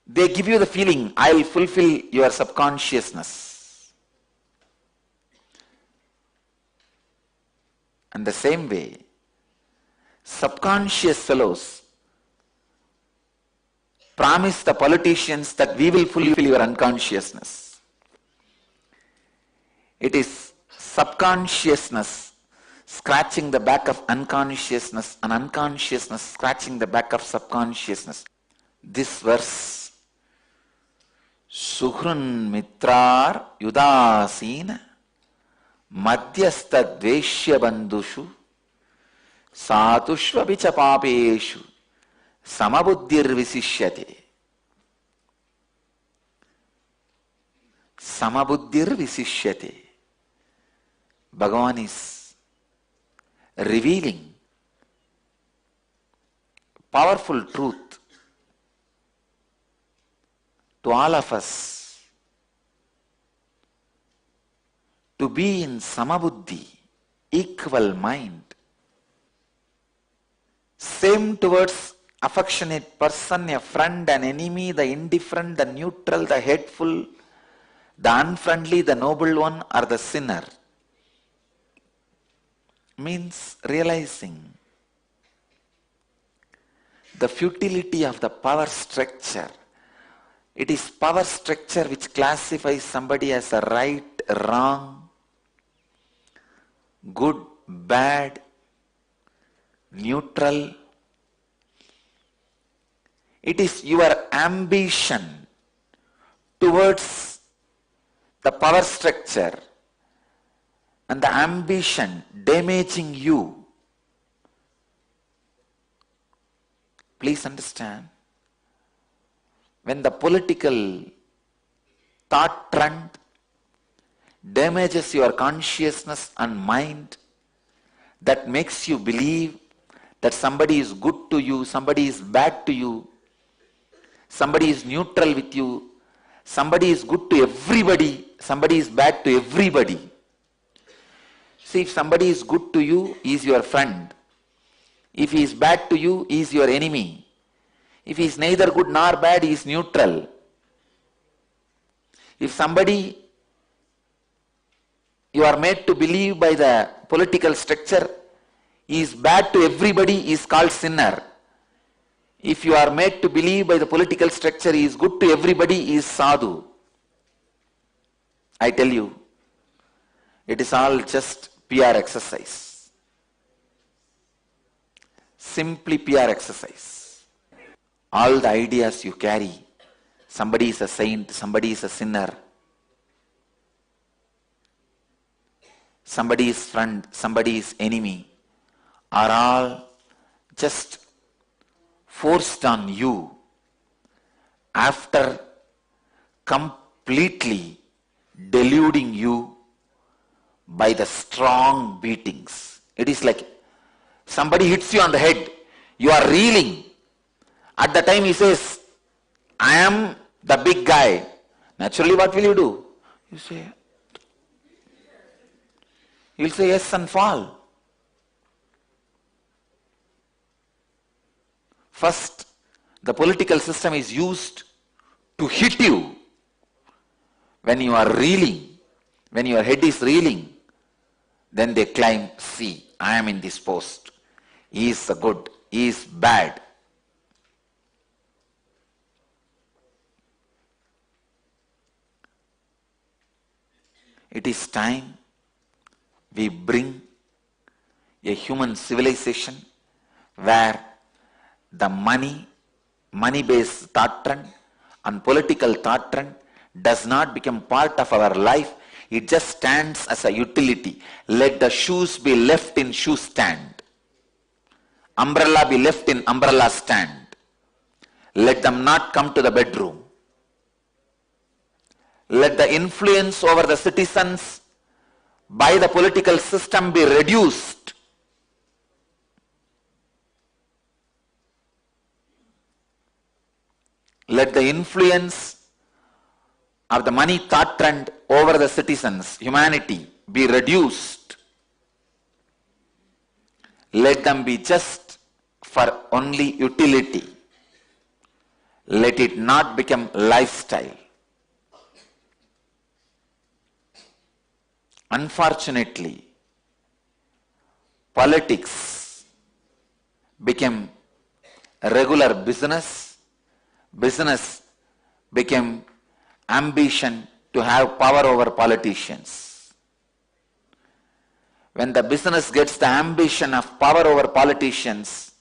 C: They give you the feeling, I will fulfill your subconsciousness. And the same way, subconscious fellows promise the politicians that we will fulfill your unconsciousness. It is subconsciousness scratching the back of unconsciousness and unconsciousness scratching the back of subconsciousness. This verse, Suhrun Mitrar Yudasina Madhyastha Dveshya Bandhushu Satushva Vicha Papeshu Samabuddhir Visishyate. Samabuddhir Visishyate. Bhagavan is revealing powerful truth to all of us to be in samabuddhi, equal mind, same towards affectionate person, a friend, an enemy, the indifferent, the neutral, the hateful, the unfriendly, the noble one, or the sinner. Means realizing the futility of the power structure. It is power structure which classifies somebody as a right, wrong, good, bad, neutral. It is your ambition towards the power structure and the ambition damaging you. Please understand, when the political thought trend damages your consciousness and mind, that makes you believe that somebody is good to you, somebody is bad to you, somebody is neutral with you, somebody is good to everybody, somebody is bad to everybody. See, if somebody is good to you, he is your friend. If he is bad to you, he is your enemy. If he is neither good nor bad, he is neutral. If somebody you are made to believe by the political structure, he is bad to everybody, he is called sinner. If you are made to believe by the political structure, he is good to everybody, he is sadhu. I tell you, it is all just PR exercise. Simply PR exercise. All the ideas you carry, somebody is a saint, somebody is a sinner, somebody is friend, somebody is enemy, are all just forced on you after completely deluding you by the strong beatings. It is like somebody hits you on the head, you are reeling. At the time he says, I am the big guy. Naturally, what will you do? You'll say yes and fall. First, the political system is used to hit you when you are reeling, when your head is reeling. Then they claim, see, I am in this post. He is the good, he is bad. It is time we bring a human civilization where the money-based thought trend and political thought trend does not become part of our life. It just stands as a utility. Let the shoes be left in shoe stand. Umbrella be left in umbrella stand. Let them not come to the bedroom. Let the influence over the citizens by the political system be reduced. Let the influence of the money thought trend over the citizens, humanity, be reduced. Let them be just for only utility. Let it not become lifestyle. Unfortunately, politics became a regular business. Business became ambition to have power over politicians. When the business gets the ambition of power over politicians,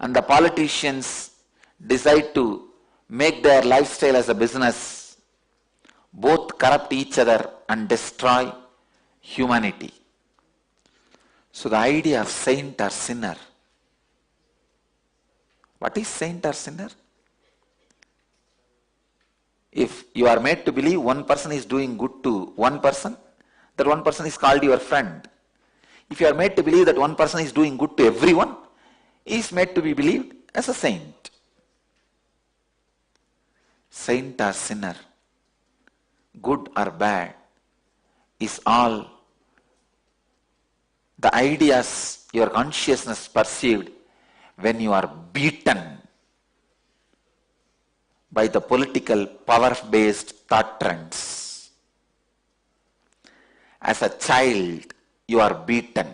C: and the politicians decide to make their lifestyle as a business, both corrupt each other and destroy humanity. So the idea of saint or sinner. What is saint or sinner? If you are made to believe one person is doing good to one person, that one person is called your friend. If you are made to believe that one person is doing good to everyone, he is made to be believed as a saint. Saint or sinner, good or bad, is all the ideas your consciousness perceived when you are beaten by the political power-based thought trends. As a child, you are beaten.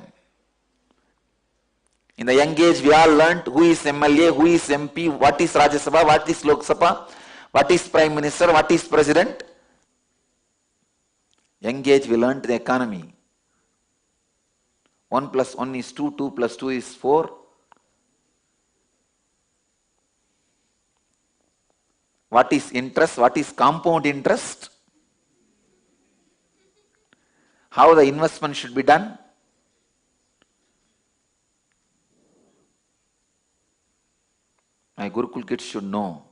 C: In the young age, we all learnt who is MLA, who is MP, what is Rajya Sabha, what is Lok Sabha, what is Prime Minister, what is President. Young age, we learnt the economy. 1 plus 1 is 2, 2 plus 2 is 4. What is interest? What is compound interest? How the investment should be done? My Gurukul kids should know.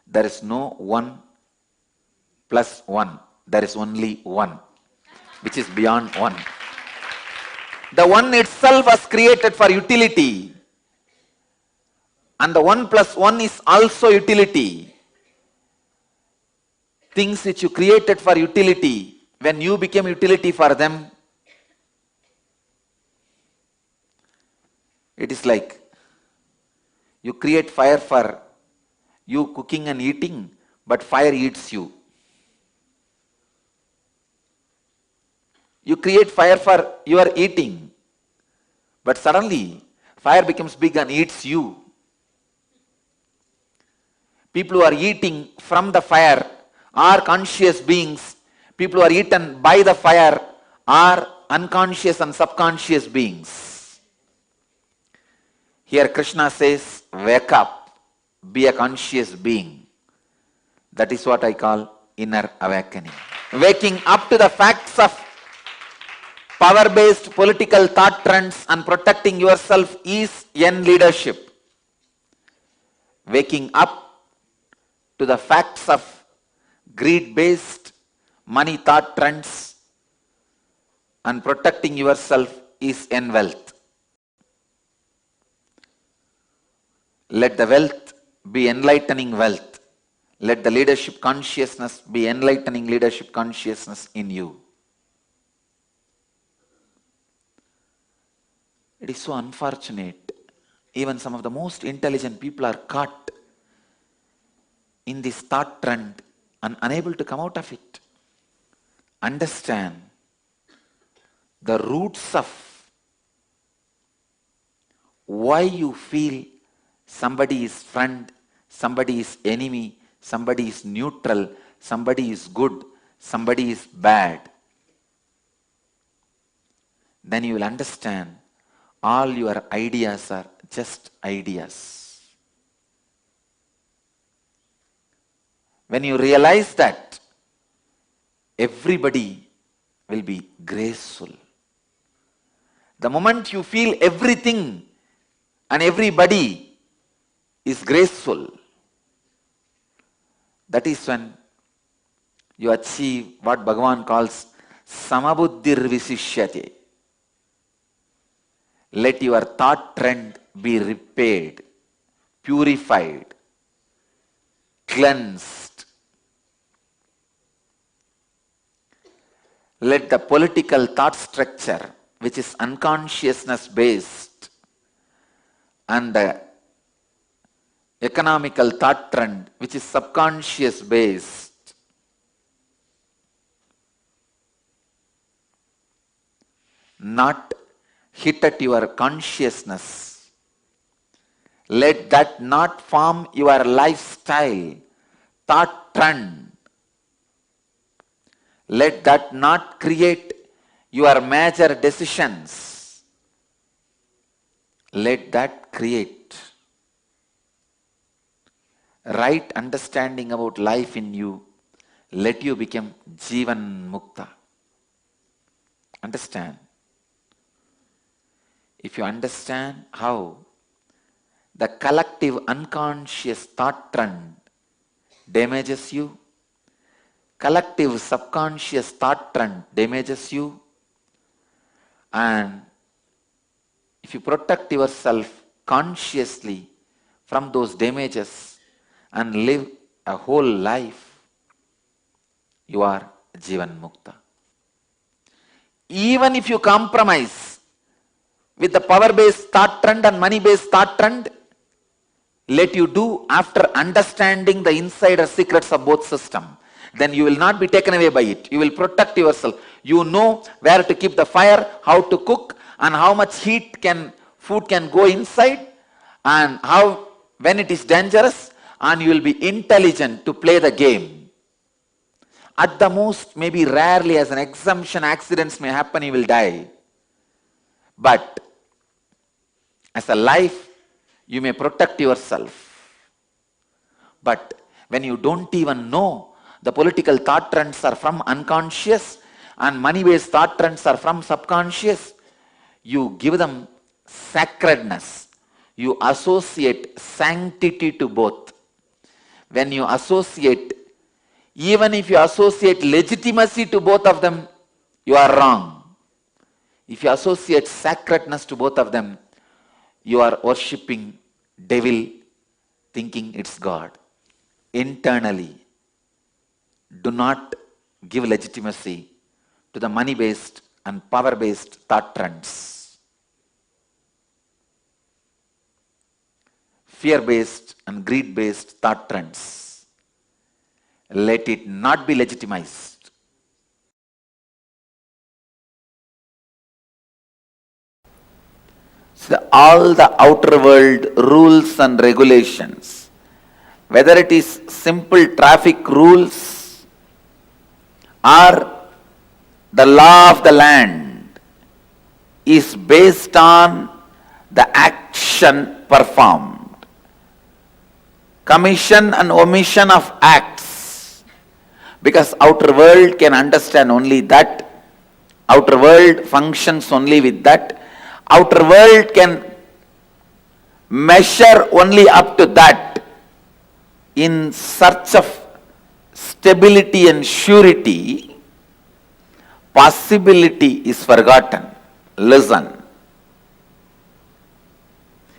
C: There is no 1 plus 1. There is only one, which is beyond one. The one itself was created for utility. And the 1 plus 1 is also utility. Things which you created for utility, when you became utility for them, it is like you create fire for you cooking and eating, but fire eats you. You create fire for your eating, but suddenly fire becomes big and eats you. People who are eating from the fire are conscious beings. People who are eaten by the fire are unconscious and subconscious beings. Here Krishna says, wake up, be a conscious being. That is what I call inner awakening. Waking up to the facts of power-based political thought trends and protecting yourself is yen leadership. Waking up to the facts of greed-based money thought trends and protecting yourself is yen wealth. Let the wealth be enlightening wealth. Let the leadership consciousness be enlightening leadership consciousness in you. It is so unfortunate. Even some of the most intelligent people are caught in this thought trend and unable to come out of it. Understand the roots of why you feel somebody is friend, somebody is enemy, somebody is neutral, somebody is good, somebody is bad. Then you will understand all your ideas are just ideas. When you realize that, everybody will be graceful. The moment you feel everything and everybody is graceful, that is when you achieve what Bhagavan calls samabuddhir visishyate. Let your thought trend be repaired, purified, cleansed. Let the political thought structure, which is unconsciousness based, and the economical thought trend, which is subconscious based, not hit at your consciousness. Let that not form your lifestyle, thought trend. Let that not create your major decisions. Let that create right understanding about life in you. Let you become Jivan Mukta. Understand? If you understand how the collective unconscious thought trend damages you, collective subconscious thought trend damages you, and if you protect yourself consciously from those damages and live a whole life, you are Jivan Mukta. Even if you compromise with the power-based thought trend and money-based thought trend, let you do after understanding the insider secrets of both systems. Then you will not be taken away by it. You will protect yourself. You know where to keep the fire, how to cook, and how much food can go inside, and how when it is dangerous, and you will be intelligent to play the game. At the most, maybe rarely as an exemption, accidents may happen, you will die. But as a life, you may protect yourself. But when you don't even know the political thought trends are from unconscious and money-based thought trends are from subconscious, you give them sacredness. You associate sanctity to both. When you associate Even if you associate legitimacy to both of them, you are wrong. If you associate sacredness to both of them, you are worshipping devil, thinking it's God. Internally, do not give legitimacy to the money-based and power-based thought trends. Fear-based and greed-based thought trends. Let it not be legitimized. So all the outer world rules and regulations, whether it is simple traffic rules or the law of the land, is based on the action performed. Commission and omission of acts. Because outer world can understand only that. Outer world functions only with that. Outer world can measure only up to that. In search of stability and surety, possibility is forgotten. Listen.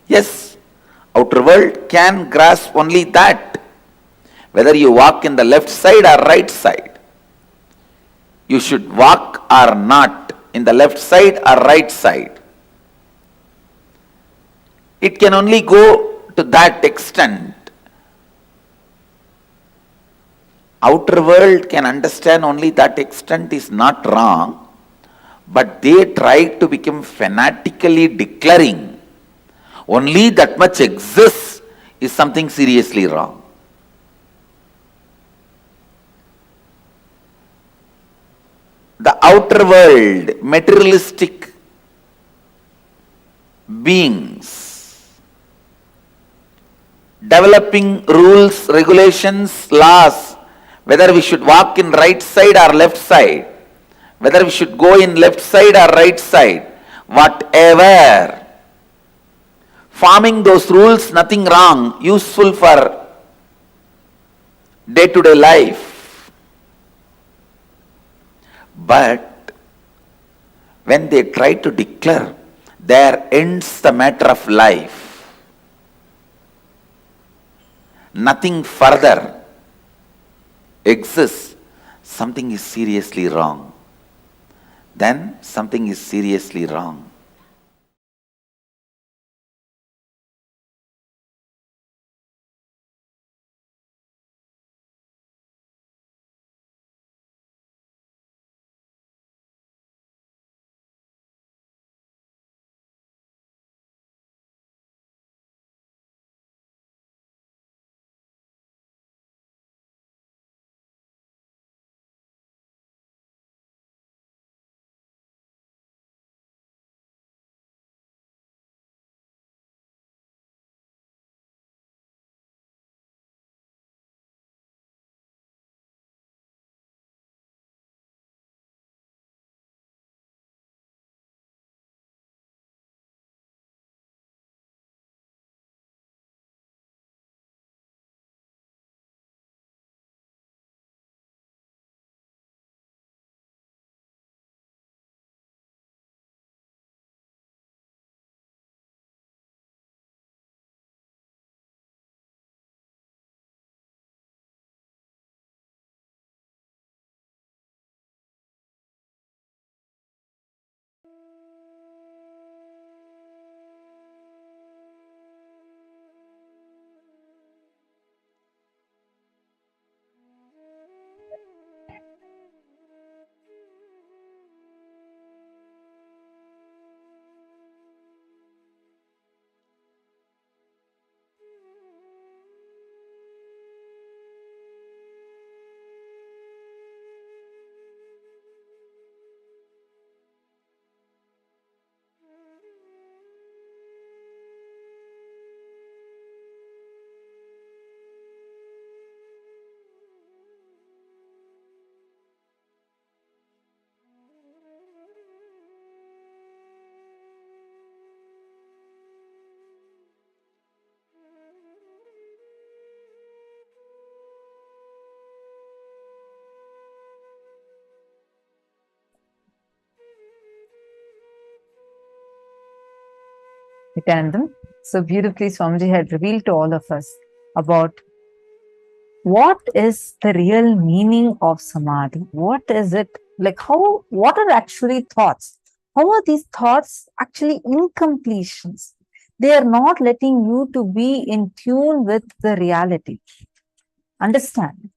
C: Yes, outer world can grasp only that. Whether you walk in the left side or right side, you should walk or not in the left side or right side. It can only go to that extent. Outer world can understand only that extent is not wrong, but they try to become fanatically declaring only that much exists is something seriously wrong. The outer world, materialistic beings, developing rules, regulations, laws, whether we should walk in right side or left side, whether we should go in left side or right side, whatever. Forming those rules, nothing wrong, useful for day-to-day life. But when they try to declare, there ends the matter of life. Nothing further exists, something is seriously wrong. Then something is seriously wrong.
F: Nithyanandam. So beautifully, Swamiji had revealed to all of us about what is the real meaning of Samadhi. What is it? Like what are actually thoughts? How are these thoughts actually incompletions? They are not letting you to be in tune with the reality. Understand?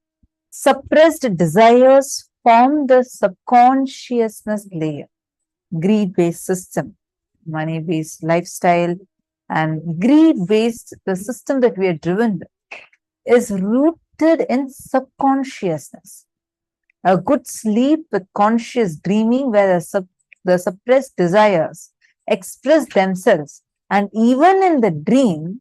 F: Suppressed desires form the subconsciousness layer, greed-based system, money-based lifestyle, and greed-based, the system that we are driven with, is rooted in subconsciousness. A good sleep with conscious dreaming, where the suppressed desires express themselves, and even in the dream,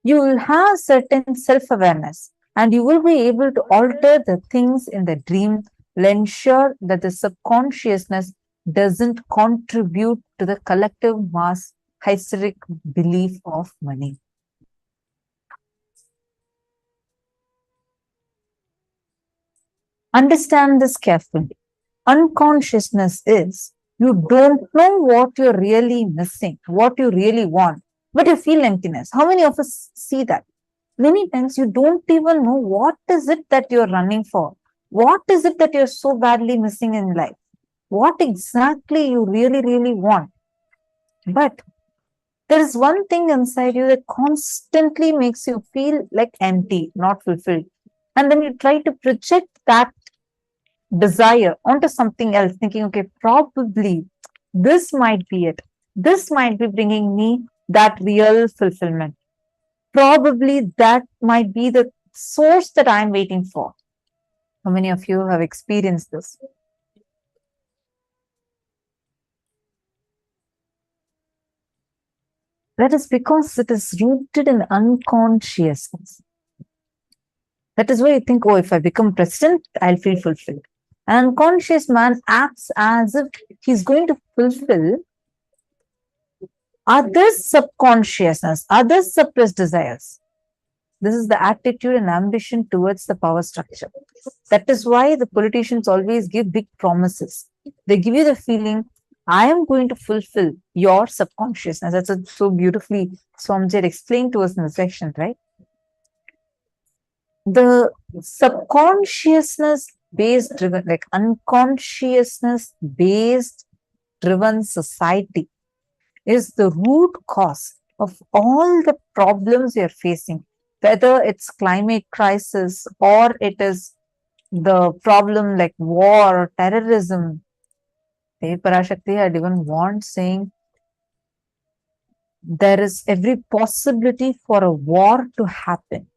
F: you will have certain self-awareness, and you will be able to alter the things in the dream, will ensure that the subconsciousness doesn't contribute to the collective mass hysteric belief of money. Understand this carefully. Unconsciousness is you don't know what you're really missing, what you really want, but you feel emptiness. How many of us see that? Many times you don't even know what is it that you're running for. What is it that you're so badly missing in life? What exactly you really, really want? But there is one thing inside you that constantly makes you feel like empty, not fulfilled. And then you try to project that desire onto something else, thinking, okay, probably this might be it. This might be bringing me that real fulfillment. Probably that might be the source that I'm waiting for. How many of you have experienced this? That is because it is rooted in unconsciousness. That is why you think, oh, if I become president, I'll feel fulfilled. An unconscious man acts as if he's going to fulfill others' subconsciousness, others' suppressed desires. This is the attitude and ambition towards the power structure. That is why the politicians always give big promises. They give you the feeling, I am going to fulfill your subconsciousness. That's so beautifully Swamiji had explained to us in the section, right? The subconsciousness based driven, like unconsciousness based driven society is the root cause of all the problems we are facing, whether it's climate crisis or it is the problem like war or terrorism. Parashakti had even warned, saying there is every possibility for a war to happen.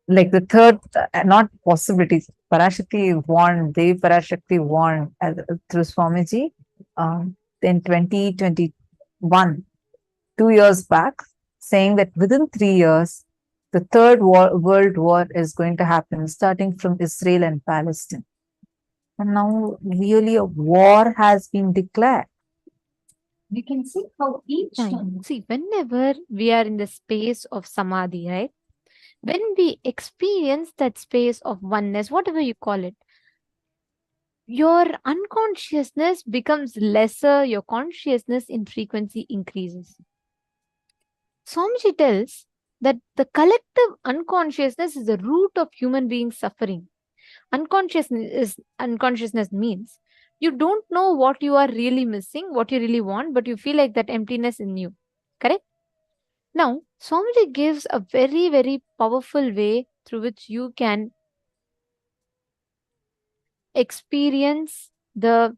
F: Like the third, not possibilities. Parashakti warned, Devi Parashakti warned through Swamiji in 2021, 2 years back, saying that within 3 years, the third world war is going to happen, starting from Israel and Palestine. And now really a war has been declared. We can see how each time.
G: See, whenever we are in the space of Samadhi, right? When we experience that space of oneness, whatever you call it, your unconsciousness becomes lesser, your consciousness in frequency increases. Swamiji tells that the collective unconsciousness is the root of human beings' suffering. Unconsciousness means you don't know what you are really missing, what you really want, but you feel like that emptiness in you. Correct? Now, Swamiji gives a very, very powerful way through which you can experience this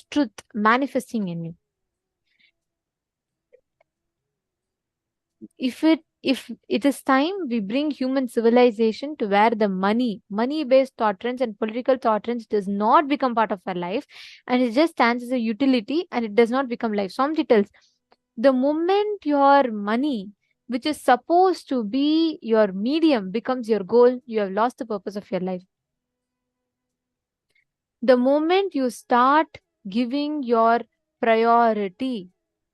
G: truth manifesting in you. If it is time, we bring human civilization to where the money-based thought trends and political thought trends does not become part of our life, and it just stands as a utility and it does not become life. Swamiji tells, the moment your money, which is supposed to be your medium, becomes your goal, you have lost the purpose of your life. The moment you start giving your priority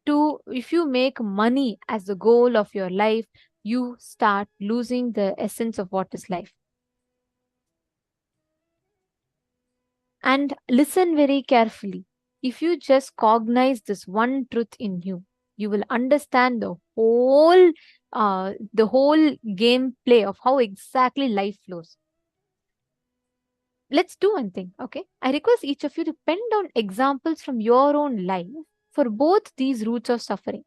G: to, if you make money as the goal of your life, you start losing the essence of what is life. And listen very carefully. If you just cognize this one truth in you, you will understand the whole gameplay of how exactly life flows. Let's do one thing, okay? I request each of you to pen down examples from your own life for both these roots of suffering.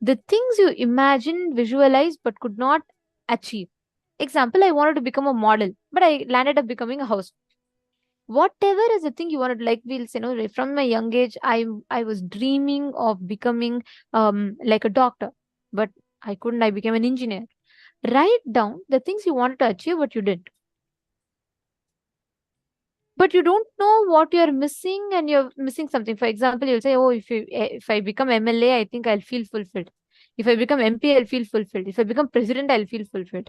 G: The things you imagined, visualized, but could not achieve. Example, I wanted to become a model, but I landed up becoming a house. Whatever is the thing you wanted, like we'll say, from my young age, I was dreaming of becoming like a doctor, but I couldn't. I became an engineer. Write down the things you wanted to achieve, but you didn't. But you don't know what you're missing, and you're missing something. For example, you'll say, "Oh, if I become MLA, I think I'll feel fulfilled. If I become MP, I'll feel fulfilled. If I become president, I'll feel fulfilled."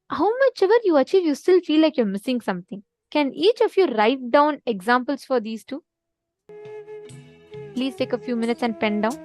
G: How much ever you achieve, you still feel like you're missing something. Can each of you write down examples for these two? Please take a few minutes and pen down.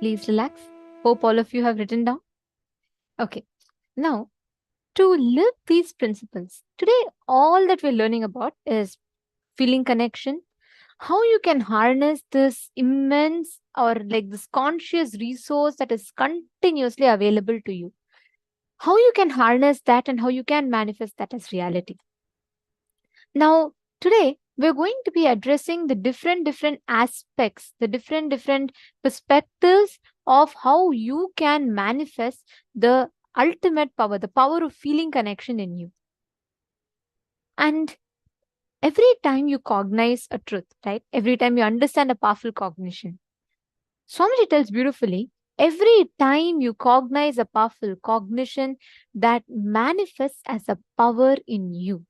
G: Please relax. Hope all of you have written down. Okay. Now, to live these principles, today all that we're learning about is feeling connection, how you can harness this immense or like this conscious resource that is continuously available to you, how you can harness that and how you can manifest that as reality. Now, today we're going to be addressing the different aspects, the different perspectives of how you can manifest the ultimate power, the power of feeling connection in you. And every time you cognize a truth, right? Every time you understand a powerful cognition, Swamiji tells beautifully, every time you cognize a powerful cognition that manifests as a power in you.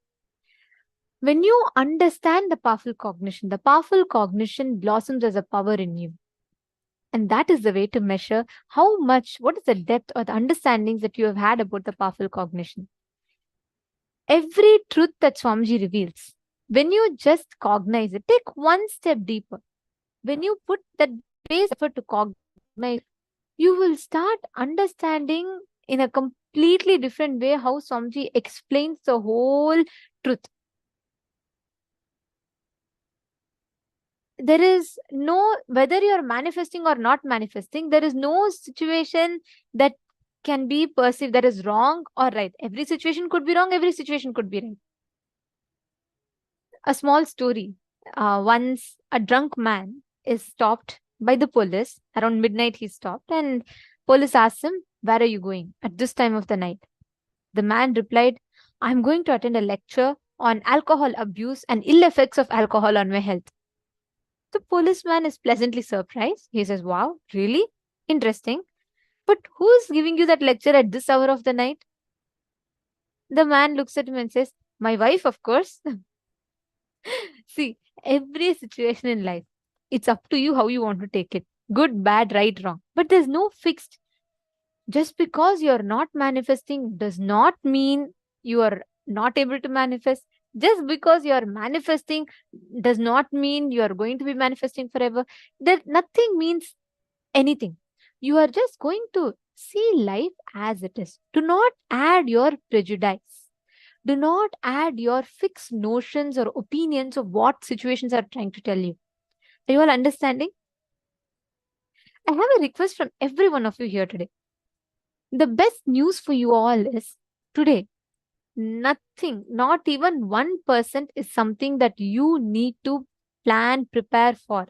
G: When you understand the powerful cognition blossoms as a power in you. And that is the way to measure how much, what is the depth or the understandings that you have had about the powerful cognition. Every truth that Swamiji reveals, when you just cognize it, take one step deeper. When you put that base effort to cognize, you will start understanding in a completely different way how Swamiji explains the whole truth. There is no, whether you're manifesting or not manifesting, there is no situation that can be perceived that is wrong or right. Every situation could be wrong, every situation could be right. A small story. Once a drunk man is stopped by the police. Around midnight he stopped and police asked him, "Where are you going at this time of the night?" The man replied, "I'm going to attend a lecture on alcohol abuse and ill effects of alcohol on my health." The policeman is pleasantly surprised. He says, "Wow, really? Interesting. But who's giving you that lecture at this hour of the night?" The man looks at him and says, "My wife, of course." See, every situation in life, it's up to you how you want to take it. Good, bad, right, wrong. But there's no fixed. Just because you're not manifesting does not mean you are not able to manifest. Just because you're manifesting does not mean you're going to be manifesting forever. That nothing means anything. You are just going to see life as it is. Do not add your prejudice. Do not add your fixed notions or opinions of what situations are trying to tell you. Are you all understanding? I have a request from every one of you here today. The best news for you all is today, nothing, not even 1% is something that you need to plan, prepare for.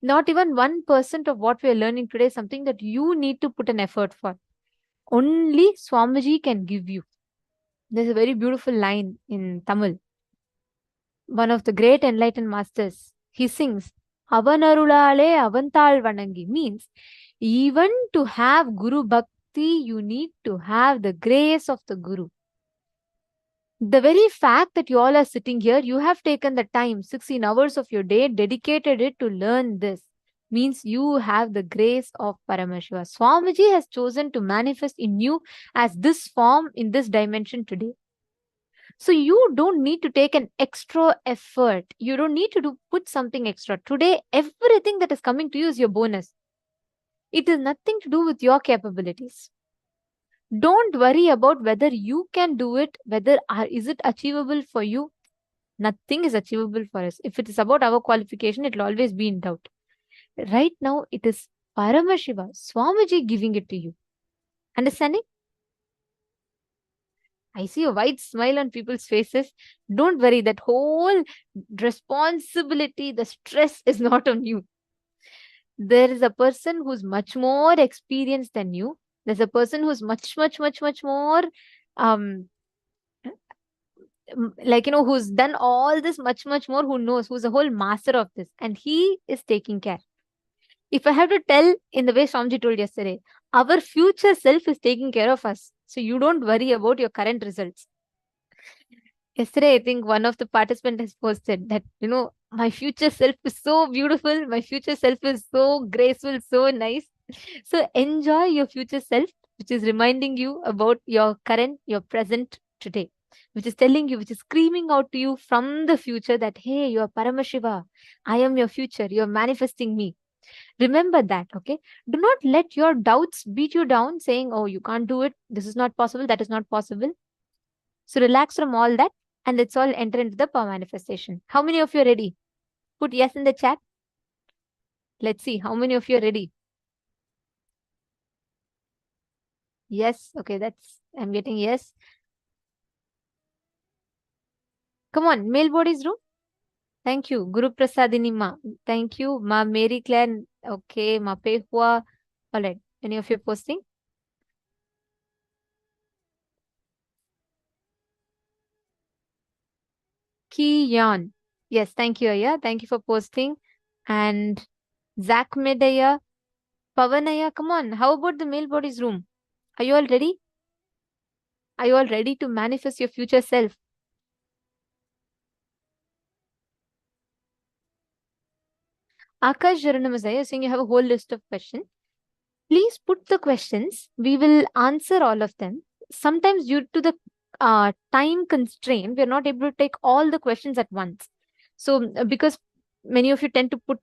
G: Not even 1% of what we are learning today is something that you need to put an effort for. Only Swamiji can give you. There's a very beautiful line in Tamil. One of the great enlightened masters, he sings, "Avanarulale avantal vanangi," means even to have Guru Bhakti, you need to have the grace of the Guru. The very fact that you all are sitting here, you have taken the time, 16 hours of your day, dedicated it to learn this, means you have the grace of Paramashiva. Swamiji has chosen to manifest in you as this form in this dimension today. So you don't need to take an extra effort. You don't need to put something extra. Today, everything that is coming to you is your bonus. It is nothing to do with your capabilities. Don't worry about whether you can do it, whether is it achievable for you. Nothing is achievable for us. If it is about our qualification, it will always be in doubt. Right now, it is Paramashiva, Swamiji giving it to you. Understanding? I see a wide smile on people's faces. Don't worry, that whole responsibility, the stress is not on you. There is a person who's much more experienced than you. There's a person who's much more who's done all this much more, who knows, who's a whole master of this, and he is taking care. If I have to tell in the way Swamiji told yesterday, our future self is taking care of us. So you don't worry about your current results. Yesterday, I think one of the participants has posted that, my future self is so beautiful. My future self is so graceful, so nice. So enjoy your future self, which is reminding you about your current, your present today, which is telling you, which is screaming out to you from the future that, hey, you are Paramashiva. I am your future. You are manifesting me. Remember that, okay? Do not let your doubts beat you down saying, oh, you can't do it. This is not possible. That is not possible. So relax from all that and let's all enter into the power manifestation. How many of you are ready? Put yes in the chat. Let's see how many of you are ready. Yes. Okay, I'm getting yes. Come on, male bodies room. Thank you. Guru Prasadini Ma. Thank you. Ma Mary Claire. Okay. Ma Pehua. All right. Any of you posting? Kiyan. Yes. Thank you, Aya. Thank you for posting. And Zach Medaya. Pavanaya. Come on. How about the male bodies room? Are you all ready? Are you all ready to manifest your future self? Akash Jaranamazaya saying you have a whole list of questions. Please put the questions. We will answer all of them. Sometimes due to the time constraint, we are not able to take all the questions at once. So because many of you tend to put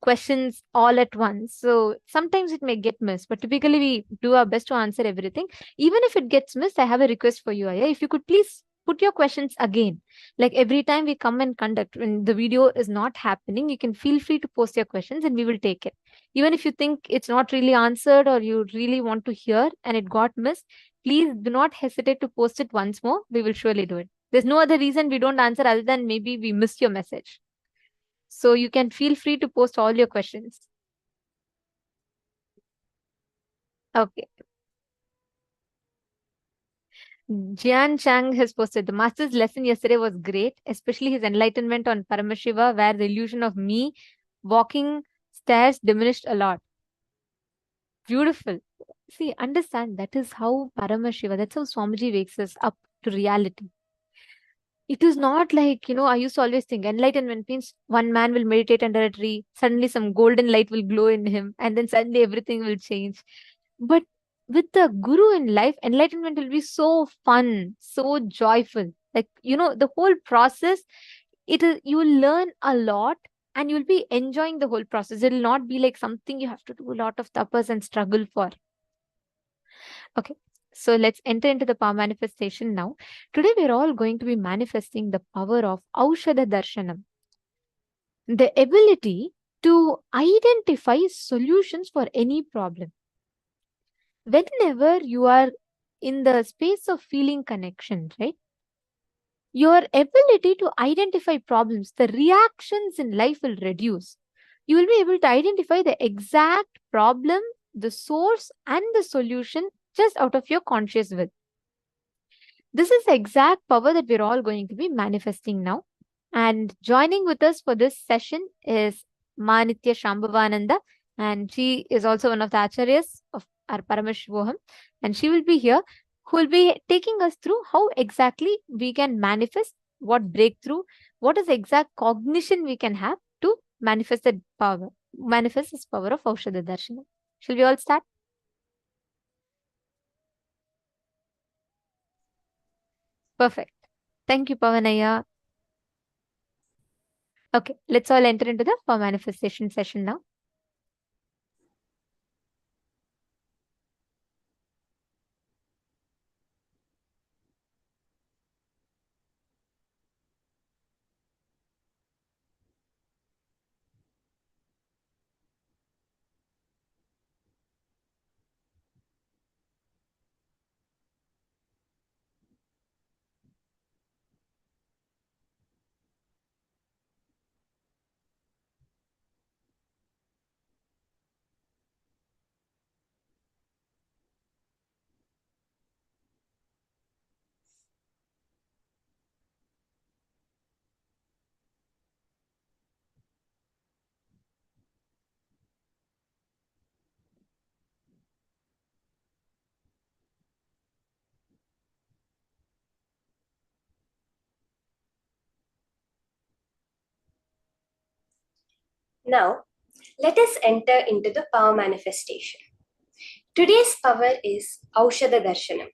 G: questions all at once, so sometimes it may get missed, but typically we do our best to answer everything. Even if it gets missed, I have a request for you, Aya. If you could please put your questions again. Like every time we come and conduct, when the video is not happening, you can feel free to post your questions and we will take it. Even if you think it's not really answered or you really want to hear and it got missed, please do not hesitate to post it once more. We will surely do it. There's no other reason we don't answer other than maybe we missed your message. So you can feel free to post all your questions. Okay. Jian Chang has posted, the master's lesson yesterday was great, especially his enlightenment on Paramashiva, where the illusion of me walking stairs diminished a lot. Beautiful. See, understand that is how Paramashiva, that's how Swamiji wakes us up to reality. It is not like, I used to always think enlightenment means one man will meditate under a tree, suddenly some golden light will glow in him, and then suddenly everything will change. But with the Guru in life, enlightenment will be so fun, so joyful. Like, the whole process, you will learn a lot and you'll be enjoying the whole process. It will not be like something you have to do a lot of tapas and struggle for. Okay, so let's enter into the power manifestation now. Today, we're all going to be manifesting the power of Aushadha Darshanam, the ability to identify solutions for any problem. Whenever you are in the space of feeling connection, right? Your ability to identify problems, the reactions in life will reduce. You will be able to identify the exact problem, the source, and the solution just out of your conscious will. This is the exact power that we're all going to be manifesting now. And joining with us for this session is Ma Nitya Shambhavananda, and she is also one of the acharyas of our Paramashivoham, and she will be here, who will be taking us through how exactly we can manifest, what breakthrough, what is the exact cognition we can have to manifest that power, manifest this power of Aushadha Darshanam. Shall we all start? Perfect. Thank you, Pavanaya. Okay, let's all enter into the power manifestation session now.
I: Now, let us enter into the power manifestation. Today's power is Aushadha Darshanam,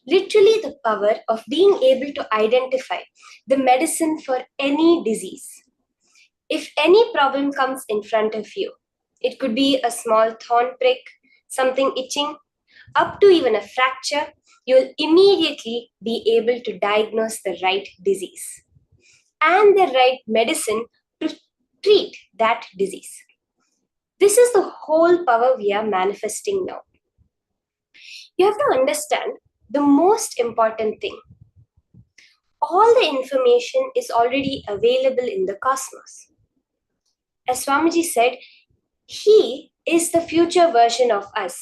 I: literally the power of being able to identify the medicine for any disease. If any problem comes in front of you, It could be a small thorn prick, something itching, up to even a fracture. You'll immediately be able to diagnose the right disease and the right medicine to treat that disease. This is the whole power we are manifesting now. You have to understand the most important thing. All the information is already available in the cosmos. As Swamiji said, he is the future version of us,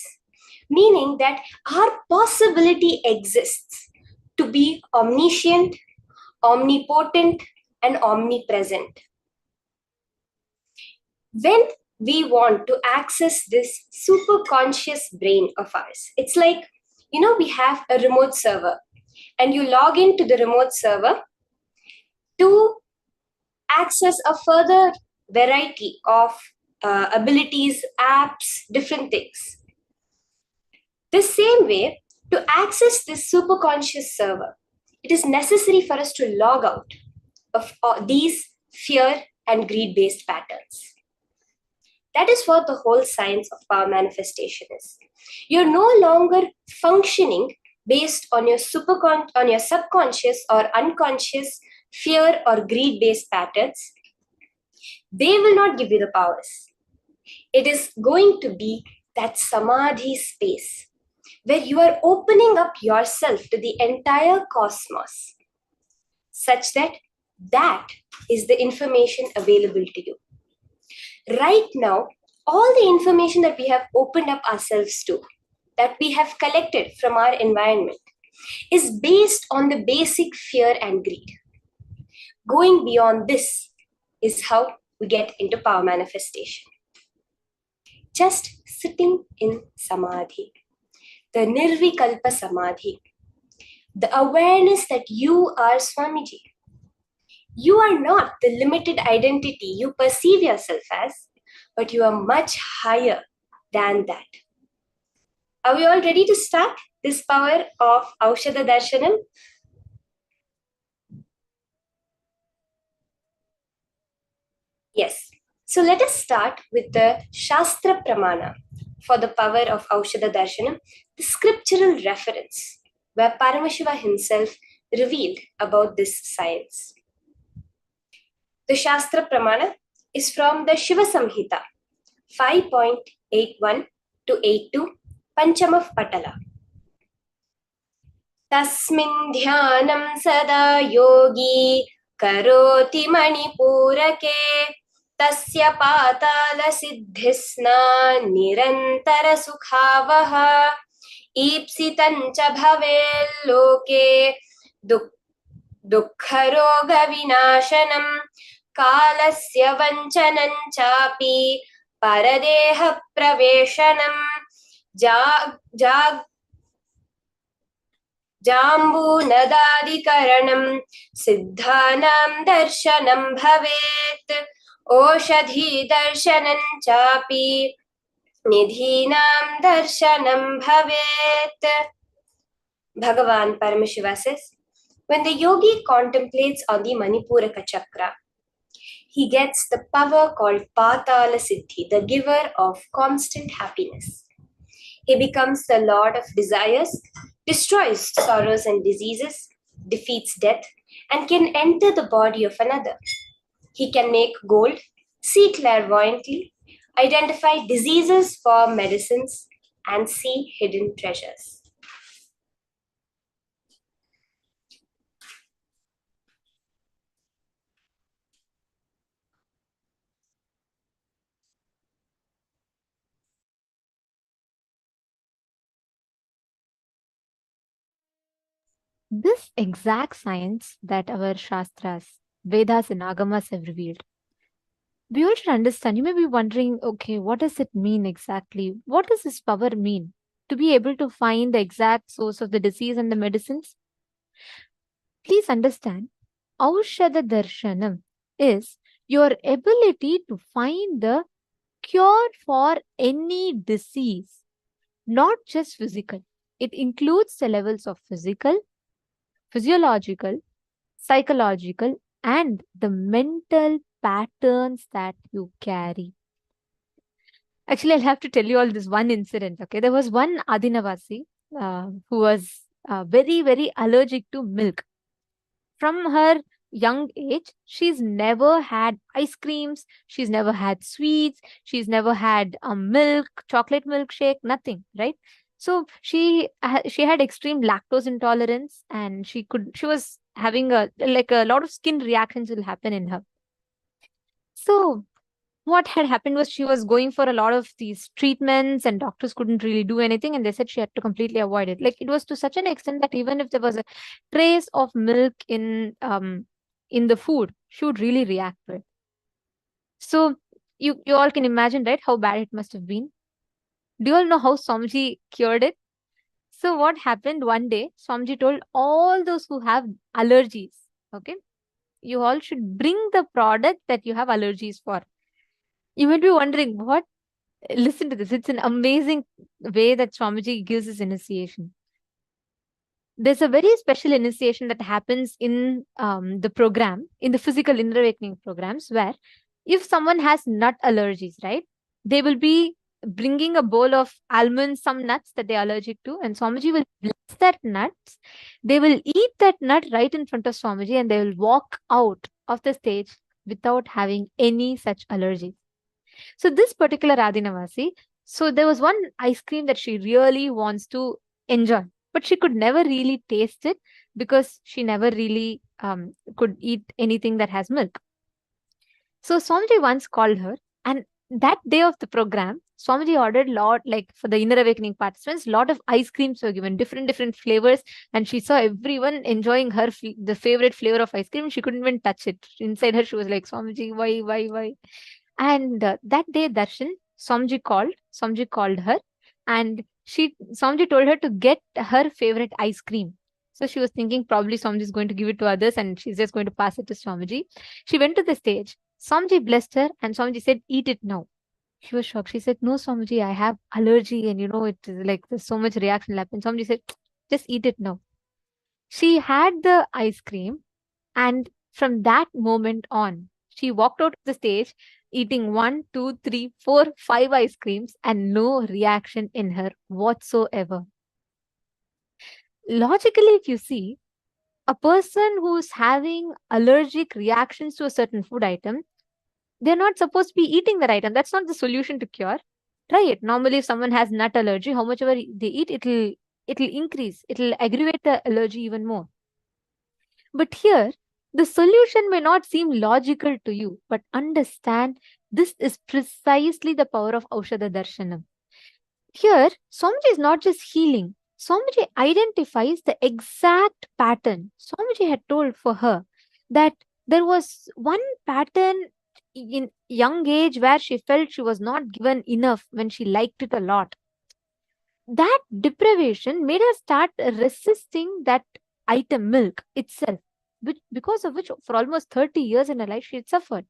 I: meaning that our possibility exists to be omniscient, omnipotent, and omnipresent. When we want to access this super conscious brain of ours, it's like, we have a remote server and you log into the remote server to access a further variety of abilities, apps, different things. The same way, to access this superconscious server, it is necessary for us to log out of these fear and greed-based patterns. That is what the whole science of power manifestation is. You're no longer functioning based on your subconscious or unconscious fear or greed-based patterns. They will not give you the powers. It is going to be that Samadhi space where you are opening up yourself to the entire cosmos, such that that is the information available to you. Right now, all the information that we have opened up ourselves to, that we have collected from our environment, is based on the basic fear and greed. Going beyond this is how we get into power manifestation. Just sitting in Samadhi, the Nirvikalpa Samadhi, the awareness that you are Swamiji. You are not the limited identity you perceive yourself as, but you are much higher than that. Are we all ready to start this power of Aushadha Darshanam? Yes. So let us start with the Shastra Pramana for the power of Aushadha Darshanam, the scriptural reference where Paramashiva himself revealed about this science. The Shastra Pramana is from the Shiva Samhita 5.81 to 82 Panchamav Patala. Tasmin dhyanam sada yogi karoti manipurake tasya patala siddhisna nirantara sukhavah ipsitancha bhavel loke dukkharoga vinashanam kalasya vanchanam chapi paradeha praveshanam jambu nadadikaranam siddhanam darshanam bhavet oshadhi darshanam chapi nidhinam darshanam bhavet. Bhagavan Paramashiva says, when the yogi contemplates on the Manipuraka chakra, he gets the power called Patala Siddhi, the giver of constant happiness. He becomes the lord of desires, destroys sorrows and diseases, defeats death, and can enter the body of another. He can make gold, see clairvoyantly, identify diseases for medicines, and see hidden treasures.
G: This exact science that our Shastras, Vedas and Agamas have revealed. We all should understand. You may be wondering, okay, what does it mean exactly? What does this power mean? To be able to find the exact source of the disease and the medicines? Please understand, Aushadha Darshanam is your ability to find the cure for any disease, not just physical. It includes the levels of physical, physiological, psychological, and the mental patterns that you carry. Actually, I'll have to tell you all this one incident. Okay, there was one Adinavasi who was very, very allergic to milk. From her young age, she's never had ice creams, she's never had sweets, she's never had milk, chocolate milkshake, nothing, right? So she had extreme lactose intolerance, and she was having a lot of skin reactions will happen in her. So what had happened was she was going for a lot of these treatments, and doctors couldn't really do anything, and they said she had to completely avoid it. Like, it was to such an extent that even if there was a trace of milk in the food, she would really react to it. So you all can imagine, right, how bad it must have been. Do you all know how Swamiji cured it? So what happened one day, Swamiji told all those who have allergies, okay, you all should bring the product that you have allergies for. You might be wondering, what? Listen to this. It's an amazing way that Swamiji gives his initiation. There's a very special initiation that happens in the program, in the physical inner awakening programs, where if someone has nut allergies, right, they will be bringing a bowl of almonds, some nuts that they're allergic to, and Swamiji will bless that nuts. They will eat that nut right in front of Swamiji, and they will walk out of the stage without having any such allergies. So this particular Adinavasi, so there was one ice cream that she really wants to enjoy, but she could never really taste it because she never really could eat anything that has milk. So Swamiji once called her, and that day of the program, Swamiji ordered for the inner awakening participants, lot of ice creams were given, different flavors, and she saw everyone enjoying the favorite flavor of ice cream. She couldn't even touch it. Inside her, she was like, Swamiji, why? And that day, Darshan, Swamiji called her, and Swamiji told her to get her favorite ice cream. So she was thinking probably Swamiji is going to give it to others, and she's just going to pass it to Swamiji. She went to the stage. Swamiji blessed her, and Swamiji said, eat it now. She was shocked. She said, no, Swamiji, I have allergy, and it is like there's so much reaction happen. Swamiji said, just eat it now. She had the ice cream, and from that moment on, she walked out of the stage eating 1, 2, 3, 4, 5 ice creams and no reaction in her whatsoever. Logically, if you see, a person who's having allergic reactions to a certain food item, they're not supposed to be eating that item. That's not the solution to cure. Try it. Normally, if someone has nut allergy, how much ever they eat, it'll increase. It'll aggravate the allergy even more. But here, the solution may not seem logical to you, but understand this is precisely the power of Aushadha Darshanam. Here, Swamiji is not just healing. Swamiji identifies the exact pattern. Swamiji had told for her that there was one pattern in young age where she felt she was not given enough when she liked it a lot. That deprivation made her start resisting that item, milk itself, because of which for almost 30 years in her life she had suffered.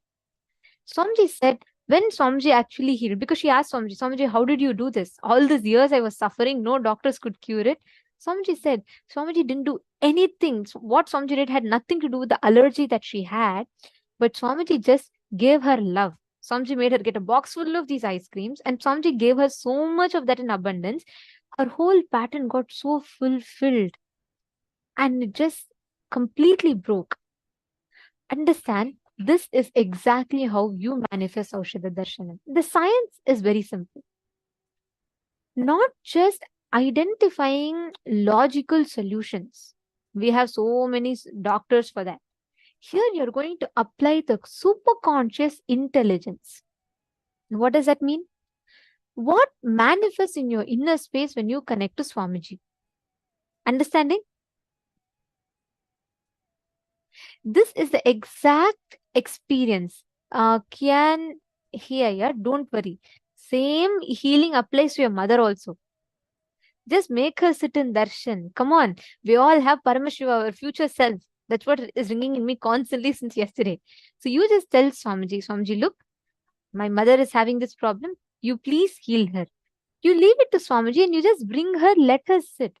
G: Swamiji said, when Swamiji actually healed, because she asked Swamiji, how did you do this? All these years I was suffering, no doctors could cure it. Swamiji said, Swamiji didn't do anything. What Swamiji did had nothing to do with the allergy that she had, but Swamiji just gave her love. Swamiji made her get a box full of these ice creams, and Swamiji gave her so much of that in abundance. Her whole pattern got so fulfilled, and it just completely broke. Understand, this is exactly how you manifest Aushadha Darshanam. The science is very simple. Not just identifying logical solutions. We have so many doctors for that. Here you're going to apply the superconscious intelligence. What does that mean? What manifests in your inner space when you connect to Swamiji? Understanding? This is the exact experience. Kian here, don't worry. Same healing applies to your mother also. Just make her sit in darshan. Come on. We all have Paramashiva, our future self. That's what is ringing in me constantly since yesterday. So you just tell Swamiji, look, my mother is having this problem. You please heal her. You leave it to Swamiji and you just bring her, let her sit.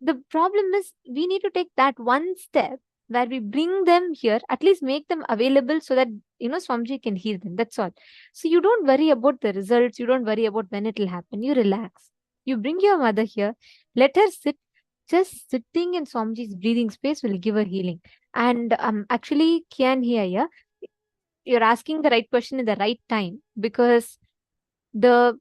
G: The problem is we need to take that one step where we bring them here, at least make them available so that Swamiji can heal them. That's all. So you don't worry about the results. You don't worry about when it will happen. You relax. You bring your mother here. Let her sit. Just sitting in Swamiji's breathing space will give her healing. And actually, Kian here, yeah, you're asking the right question in the right time, because the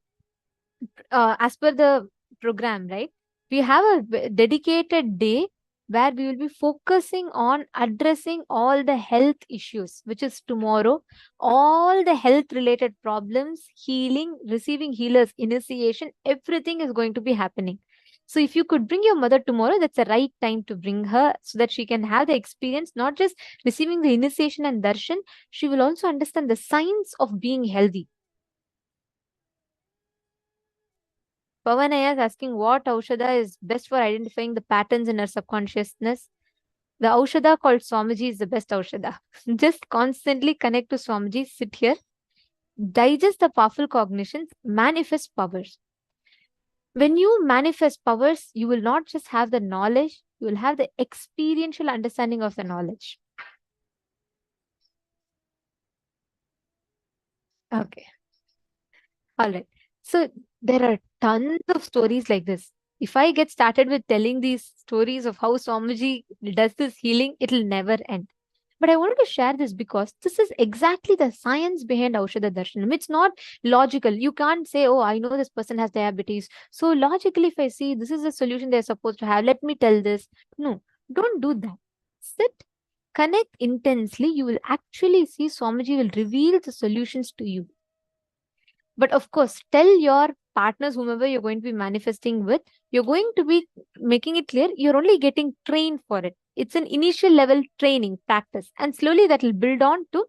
G: as per the program, right, we have a dedicated day where we will be focusing on addressing all the health issues, which is tomorrow. All the health related problems, healing, receiving healers, initiation, everything is going to be happening. So if you could bring your mother tomorrow, that's the right time to bring her, so that she can have the experience, not just receiving the initiation and darshan, she will also understand the science of being healthy. Pavanaya is asking what Aushadha is best for identifying the patterns in our subconsciousness. The Aushadha called Swamiji is the best Aushadha. Just constantly connect to Swamiji, sit here, digest the powerful cognitions, manifest powers. When you manifest powers, you will not just have the knowledge, you will have the experiential understanding of the knowledge. Okay. All right. So there are tons of stories like this. If I get started with telling these stories of how Swamiji does this healing, it'll never end. But I wanted to share this because this is exactly the science behind Aushadha Darshanam. It's not logical. You can't say, oh, I know this person has diabetes. So logically, if I see this is the solution they're supposed to have, let me tell this. No, don't do that. Sit, connect intensely. You will actually see Swamiji will reveal the solutions to you. But of course, tell your partners, whomever you're going to be manifesting with, you're going to be making it clear you're only getting trained for it. It's an initial level training, practice. And slowly that will build on to,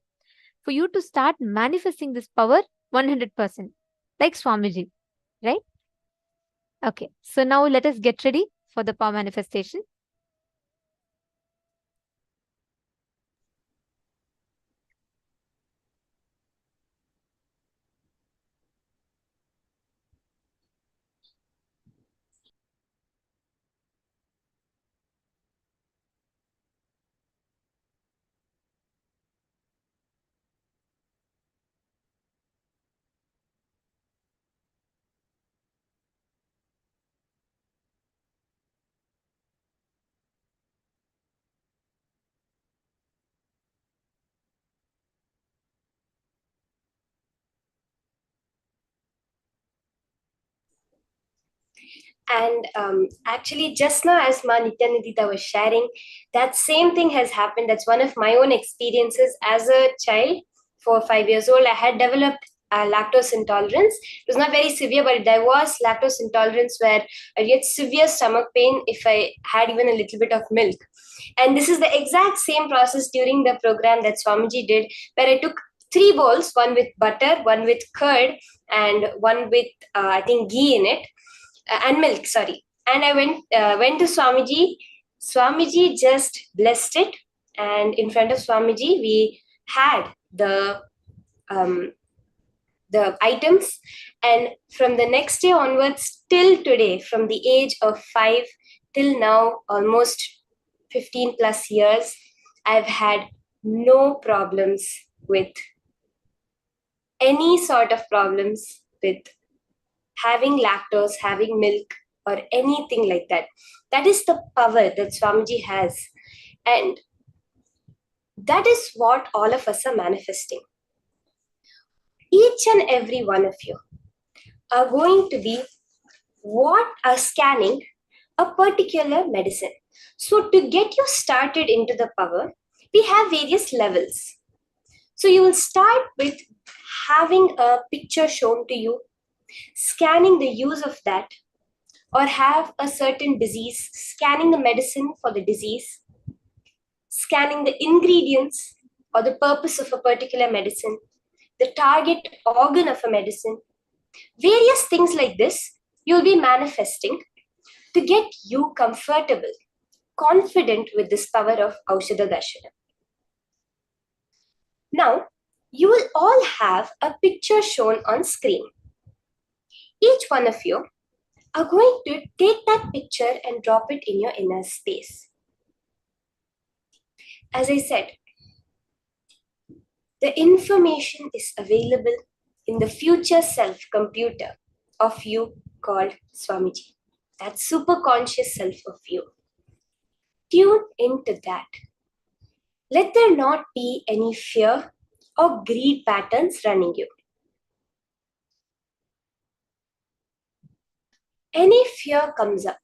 G: for you to start manifesting this power 100%. Like Swamiji, right? Okay, so now let us get ready for the power manifestation.
I: And actually, just now, as Ma Nithyananda was sharing, that same thing has happened. That's one of my own experiences as a child. 4 or 5 years old, I had developed lactose intolerance. It was not very severe, but there was lactose intolerance where I get severe stomach pain if I had even a little bit of milk. And this is the exact same process during the program that Swamiji did, where I took 3 bowls, one with butter, one with curd, and one with, I think, ghee in it. And milk, sorry. And I went to Swamiji. Swamiji just blessed it, and in front of Swamiji we had the items. And from the next day onwards till today, from the age of 5 till now, almost 15 plus years, I've had no problems with any sort of problems with having lactose, having milk, or anything like that. That is the power that Swamiji has. And that is what all of us are manifesting. Each and every one of you are going to be scanning a particular medicine. So to get you started into the power, we have various levels. So you will start with having a picture shown to you, scanning the use of that, or have a certain disease, scanning the medicine for the disease, scanning the ingredients or the purpose of a particular medicine, the target organ of a medicine, various things like this you'll be manifesting to get you comfortable, confident with this power of Aushadha Darshanam. Now, you will all have a picture shown on screen. Each one of you are going to take that picture and drop it in your inner space. As I said, The information is available in the future self computer of you called Swamiji. That super conscious self of you. Tune into that. Let there not be any fear or greed patterns running you. Any fear comes up.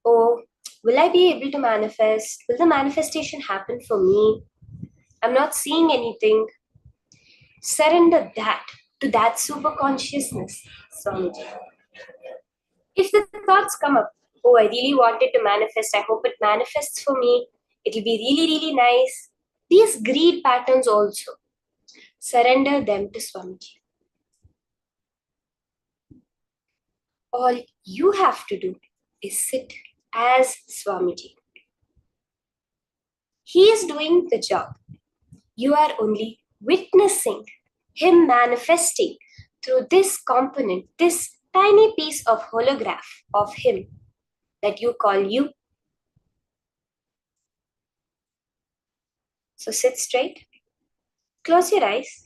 I: Oh, will I be able to manifest? Will the manifestation happen for me? I'm not seeing anything. Surrender that to that super consciousness, Swamiji. If the thoughts come up, oh, I really wanted to manifest, I hope it manifests for me, it'll be really, really nice. These greed patterns also, surrender them to Swamiji. All you have to do is sit as Swamiji. He is doing the job. You are only witnessing him manifesting through this component, this tiny piece of holograph of him that you call you. So sit straight, close your eyes,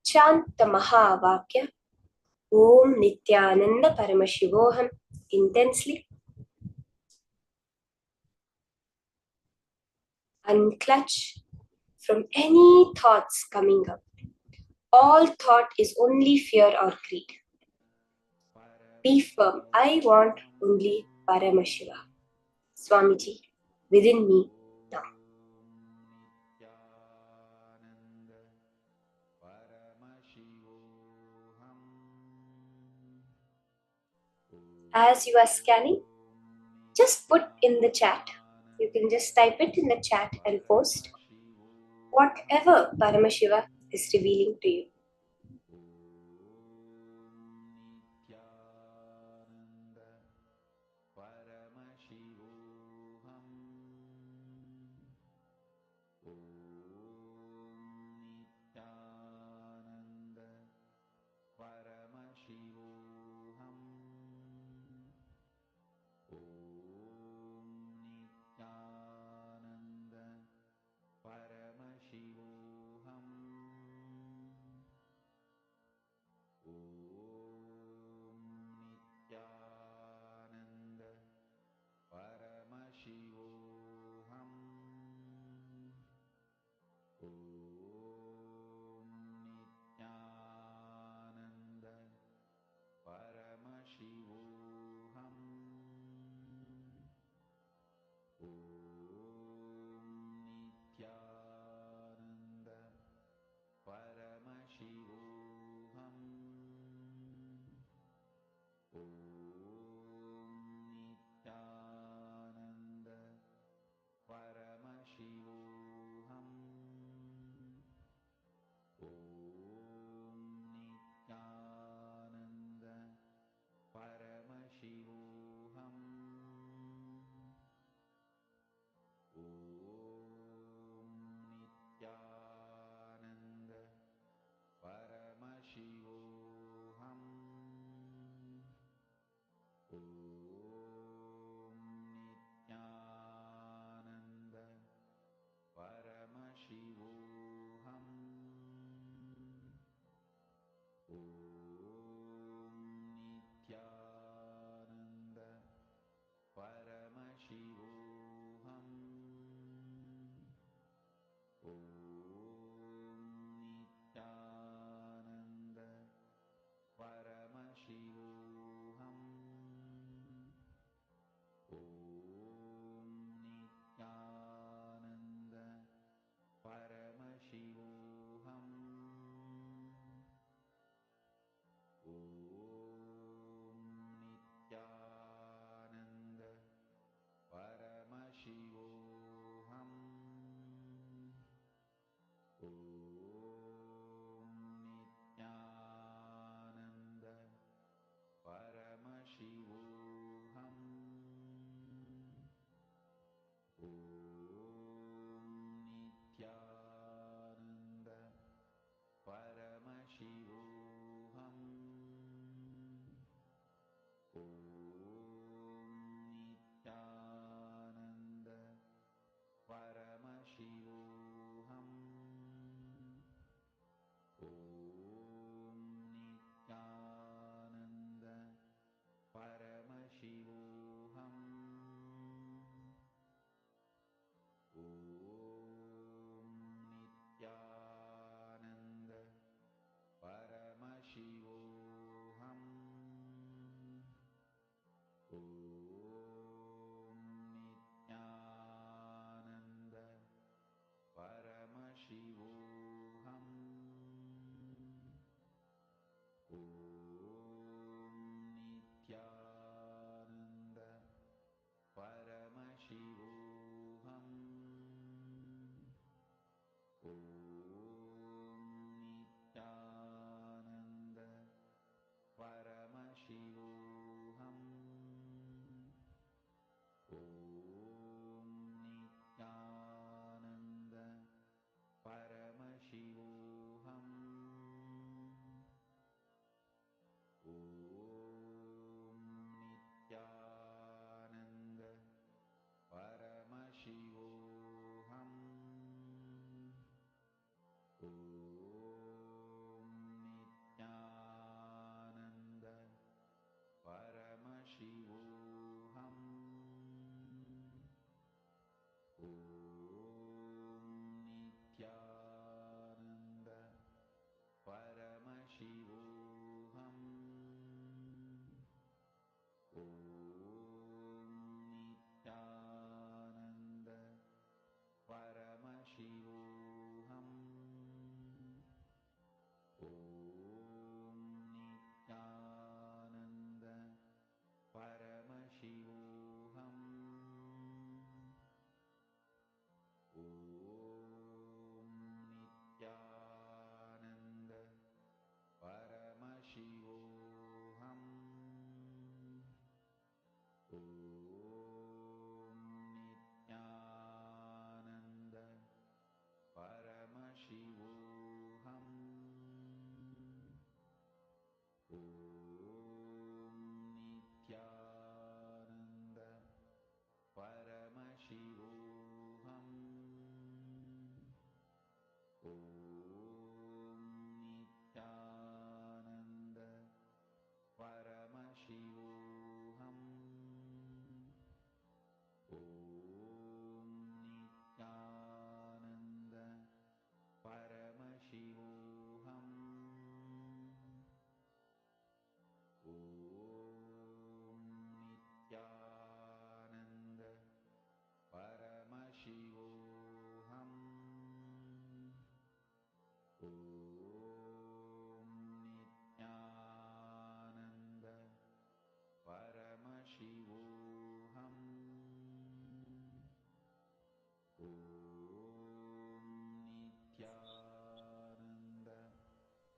I: chant the Mahavakya, Om Nithyananda Paramashivoham intensely. Unclutch from any thoughts coming up. All thought is only fear or greed. Be firm. I want only Paramashiva. Swamiji, within me now. As you are scanning, just put in the chat. You can just type it in the chat and post whatever Paramashiva is revealing to you.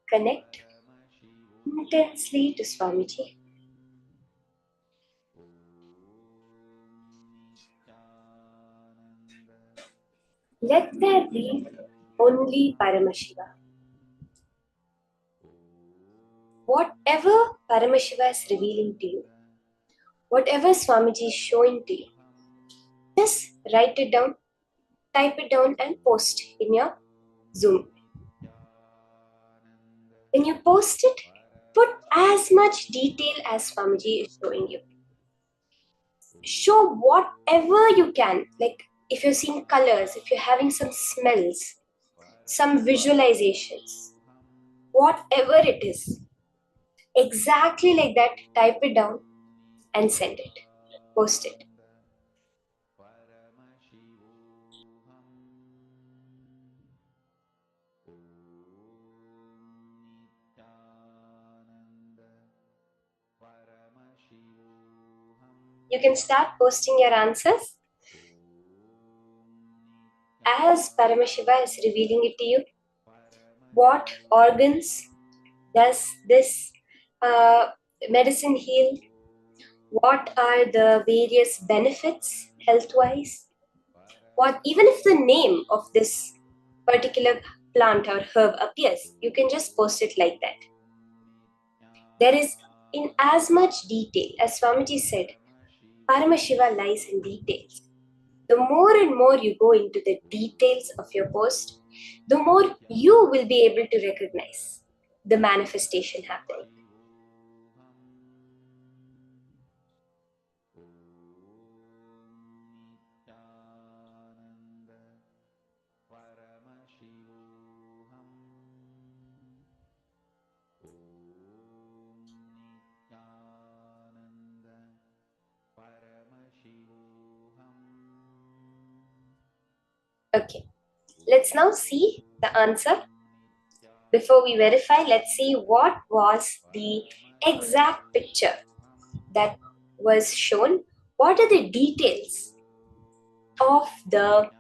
I: Connect intensely to Swamiji. Let there be only Paramashiva. Whatever Paramashiva is revealing to you, whatever Swamiji is showing to you, just write it down, type it down and post in your Zoom. When you post it, put as much detail as Swamiji is showing you. Show whatever you can, like if you're seeing colors, if you're having some smells, some visualizations, whatever it is, exactly like that, type it down and send it, post it. You can start posting your answers as Paramashiva is revealing it to you. What organs does this medicine heal? What are the various benefits health-wise? What, even if the name of this particular plant or herb appears, you can just post it like that. There is, in as much detail, as Swamiji said, Paramashiva lies in details. The more and more you go into the details of your post, the more you will be able to recognize the manifestation happening. Okay, let's now see the answer. Before we verify, let's see what was the exact picture that was shown. What are the details of the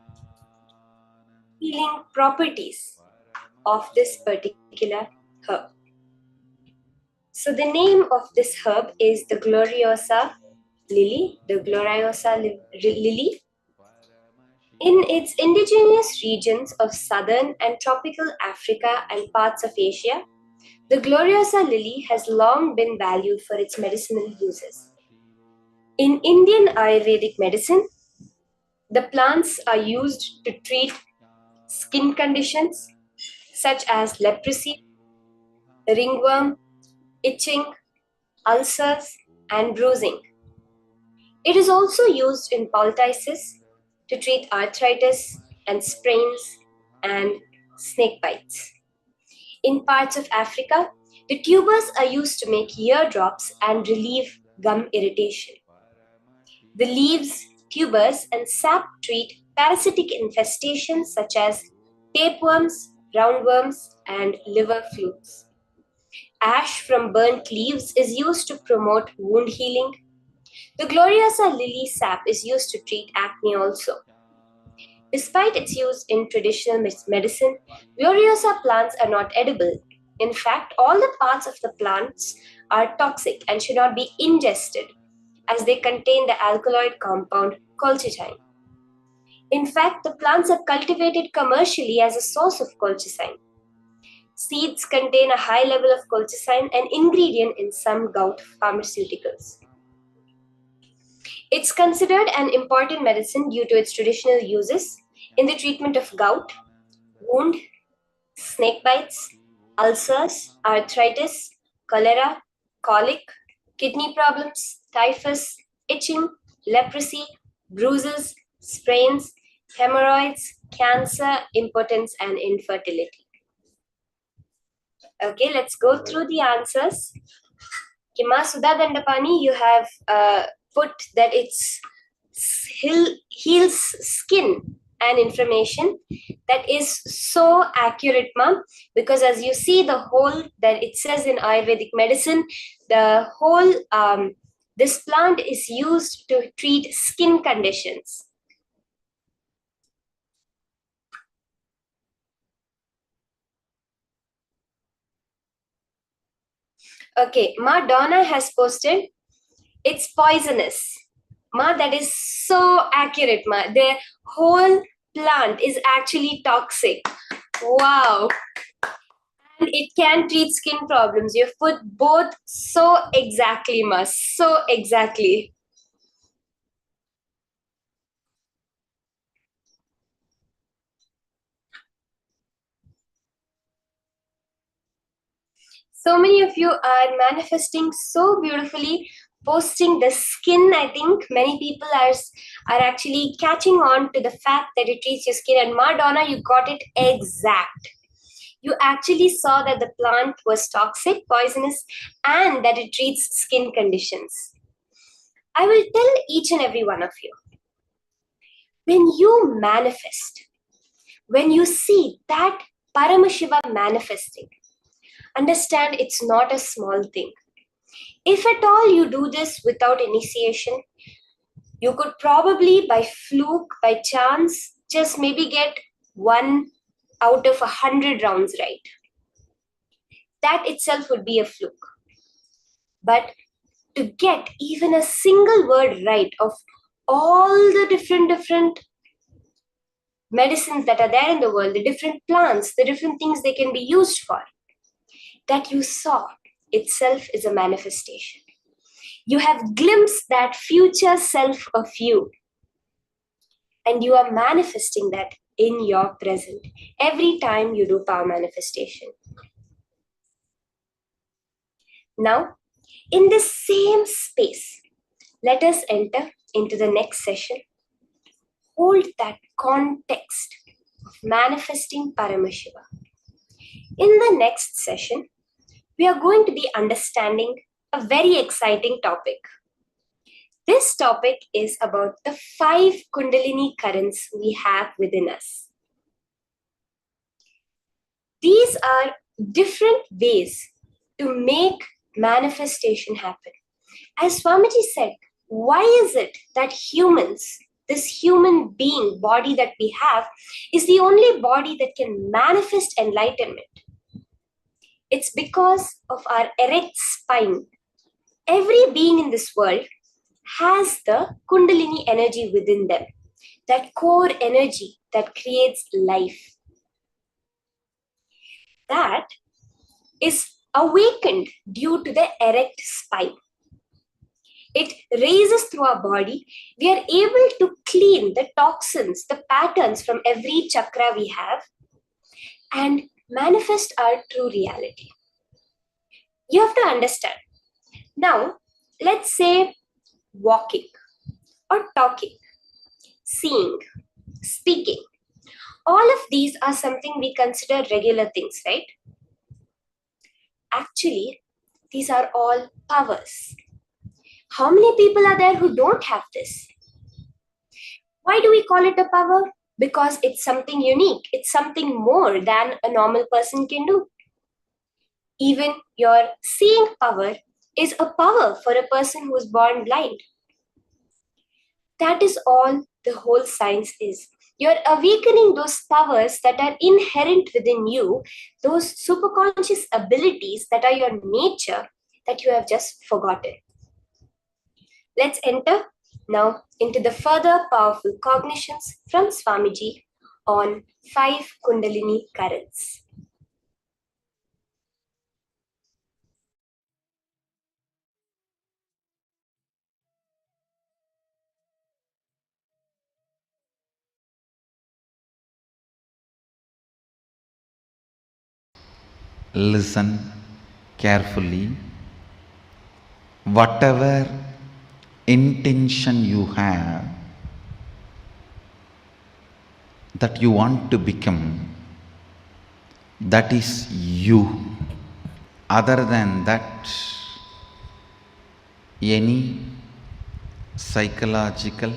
I: healing properties of this particular herb? So the name of this herb is the Gloriosa lily, lily. In its indigenous regions of southern and tropical Africa and parts of Asia, the Gloriosa lily has long been valued for its medicinal uses. In Indian Ayurvedic medicine, the plants are used to treat skin conditions such as leprosy, ringworm, itching, ulcers, and bruising. It is also used in poultices to treat arthritis and sprains and snake bites. In parts of Africa, the tubers are used to make eardrops and relieve gum irritation. The leaves, tubers, and sap treat parasitic infestations such as tapeworms, roundworms, and liver flukes. Ash from burnt leaves is used to promote wound healing. The Gloriosa lily sap is used to treat acne also. Despite its use in traditional medicine, Gloriosa plants are not edible. In fact, all the parts of the plants are toxic and should not be ingested, as they contain the alkaloid compound colchicine. In fact, the plants are cultivated commercially as a source of colchicine. Seeds contain a high level of colchicine, an ingredient in some gout pharmaceuticals. It's considered an important medicine due to its traditional uses in the treatment of gout, wound, snake bites, ulcers, arthritis, cholera, colic, kidney problems, typhus, itching, leprosy, bruises, sprains, hemorrhoids, cancer, impotence, and infertility. Okay, let's go through the answers. Kima Sudha Dandapani, you have put that it's heals skin and inflammation. That is so accurate, ma'am, because as you see the whole that it says in Ayurvedic medicine, the whole this plant is used to treat skin conditions. Okay, Ma Donna has posted, it's poisonous. Ma, that is so accurate, Ma. The whole plant is actually toxic. Wow. And it can treat skin problems. You've put both so exactly, Ma. So exactly. So many of you are manifesting so beautifully, posting the skin. I think many people are actually catching on to the fact that it treats your skin. And Madonna, you got it exact. You actually saw that the plant was toxic, poisonous, and that it treats skin conditions. I will tell each and every one of you, when you manifest, when you see that Paramashiva manifesting, understand it's not a small thing. If at all you do this without initiation, you could probably by fluke, by chance, just maybe get 1 out of 100 rounds right. That itself would be a fluke. But to get even a single word right of all the different medicines that are there in the world, the different plants, the different things they can be used for, that you saw itself is a manifestation. You have glimpsed that future self of you, and you are manifesting that in your present every time you do power manifestation. Now, in this same space, let us enter into the next session. Hold that context of manifesting Paramashiva. In the next session, we are going to be understanding a very exciting topic. This topic is about the 5 Kundalini currents we have within us. These are different ways to make manifestation happen. As Swamiji said, why is it that humans, this human being body that we have, is the only body that can manifest enlightenment? It's because of our erect spine. Every being in this world has the Kundalini energy within them, that core energy that creates life. That is awakened due to the erect spine. It raises through our body. We are able to clean the toxins, the patterns from every chakra we have, and manifest our true reality. You have to understand. Now, let's say walking or talking, seeing, speaking. All of these are something we consider regular things, right? Actually, these are all powers. How many people are there who don't have this? Why do we call it a power? Because it's something unique. It's something more than a normal person can do. Even your seeing power is a power for a person who is born blind. That is all the whole science is. You're awakening those powers that are inherent within you, those superconscious abilities that are your nature that you have just forgotten. Let's enter now into the further powerful cognitions from Swamiji on 5 Kundalini currents.
C: Listen carefully. Whatever intention you have that you want to become, that is you. Other than that, any psychological,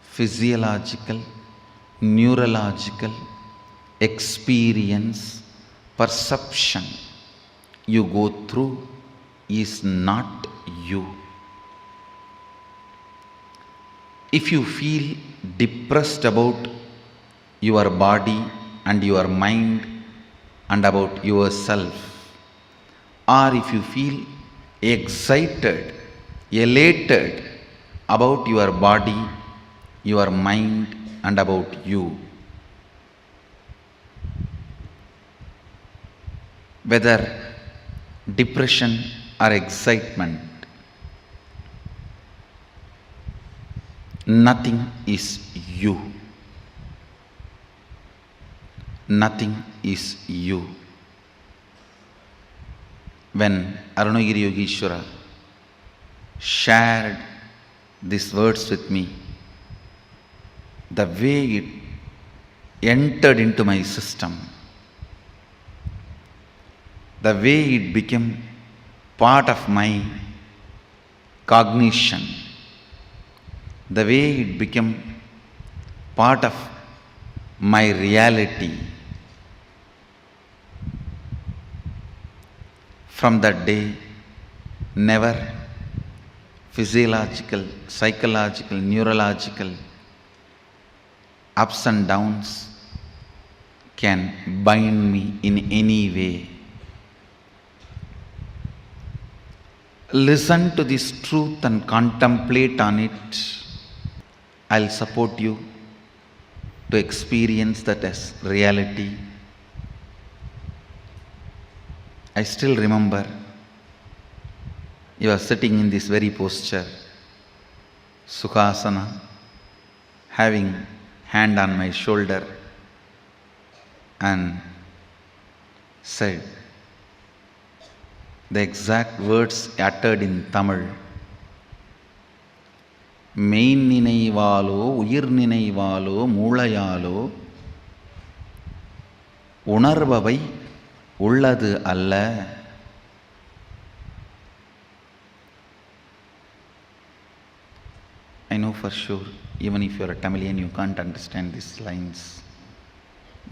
C: physiological, neurological experience, perception you go through is not you. If you feel depressed about your body and your mind and about yourself, or if you feel excited, elated about your body, your mind, and about you. Whether depression or excitement, nothing is you. Nothing is you. When Arunagiri Yogeshwara shared these words with me, the way it entered into my system, the way it became part of my cognition, the way it became part of my reality, from that day, never physiological, psychological, neurological ups and downs can bind me in any way. Listen to this truth and contemplate on it. I'll support you to experience that as reality. I still remember you are sitting in this very posture, Sukhasana, having hand on my shoulder, and said the exact words uttered in Tamil. மெயின் நினைவாலோ உயிர் நினைவாலோ மூளையாலோ உணர்பவை உள்ளது அல்ல. I know for sure, even if you are a Tamilian, you can't understand these lines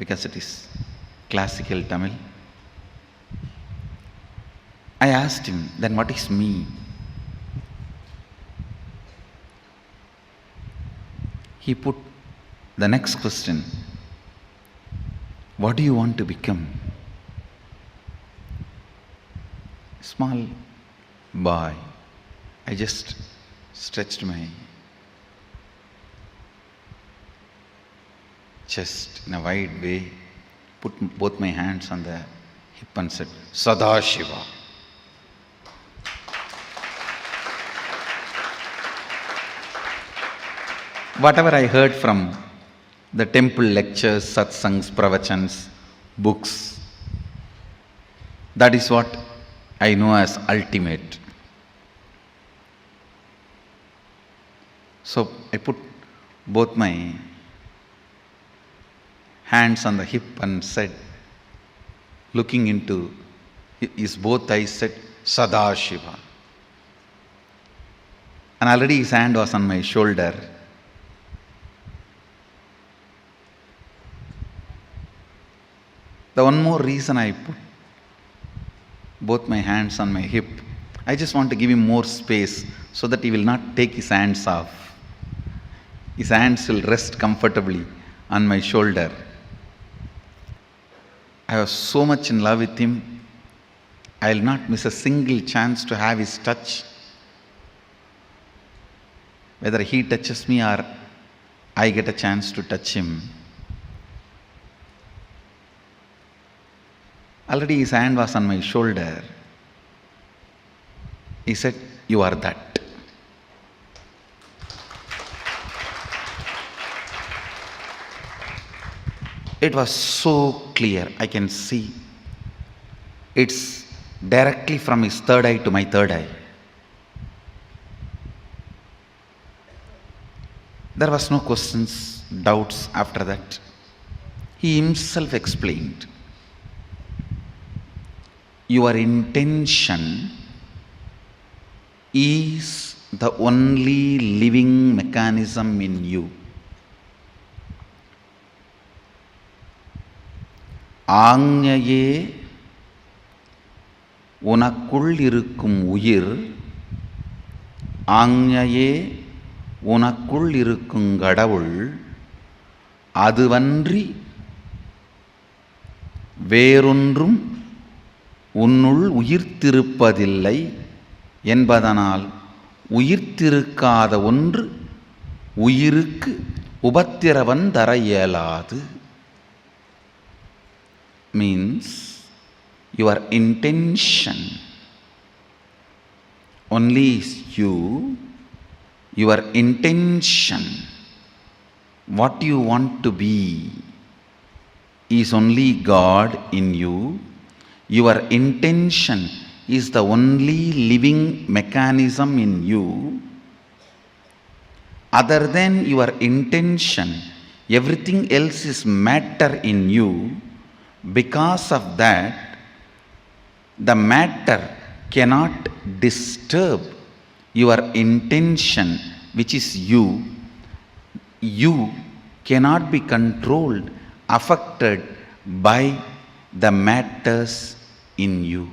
C: because it is classical Tamil. I asked him, then what is me? He put the next question, what do you want to become? Small boy. I just stretched my chest in a wide way, put both my hands on the hip and said, Sadashiva. Whatever I heard from the temple lectures, satsangs, pravachans, books, that is what I know as ultimate. So I put both my hands on the hip and said, looking into his both eyes, said, Sadashiva. And already his hand was on my shoulder. The one more reason I put both my hands on my hip, I just want to give him more space so that he will not take his hands off. His hands will rest comfortably on my shoulder. I was so much in love with him, I will not miss a single chance to have his touch. Whether he touches me or I get a chance to touch him. Already his hand was on my shoulder. He said, you are that. It was so clear, I can see. It's directly from his third eye to my third eye. There was no questions, doubts after that. He himself explained. Your intention is the only living mechanism in you. ஆஞ்ஞையே உனக்குள் இருக்கும் உயிர், ஆஞ்ஞையே உனக்குள் இருக்கும் கடவுள், அதுவன்றி வேறொன்றும் உன்னுள் உயிர்த்திருப்பதில்லை என்பதனால் உயிர்த்திருக்காத ஒன்று உயிருக்கு உபத்திரவம் தர இயலாது. Means your intention only is you, your intention, what you want to be is only God in you. Your intention is the only living mechanism in you. Other than your intention, everything else is matter in you. Because of that, the matter cannot disturb your intention, which is you. You cannot be controlled, affected by the matters in you.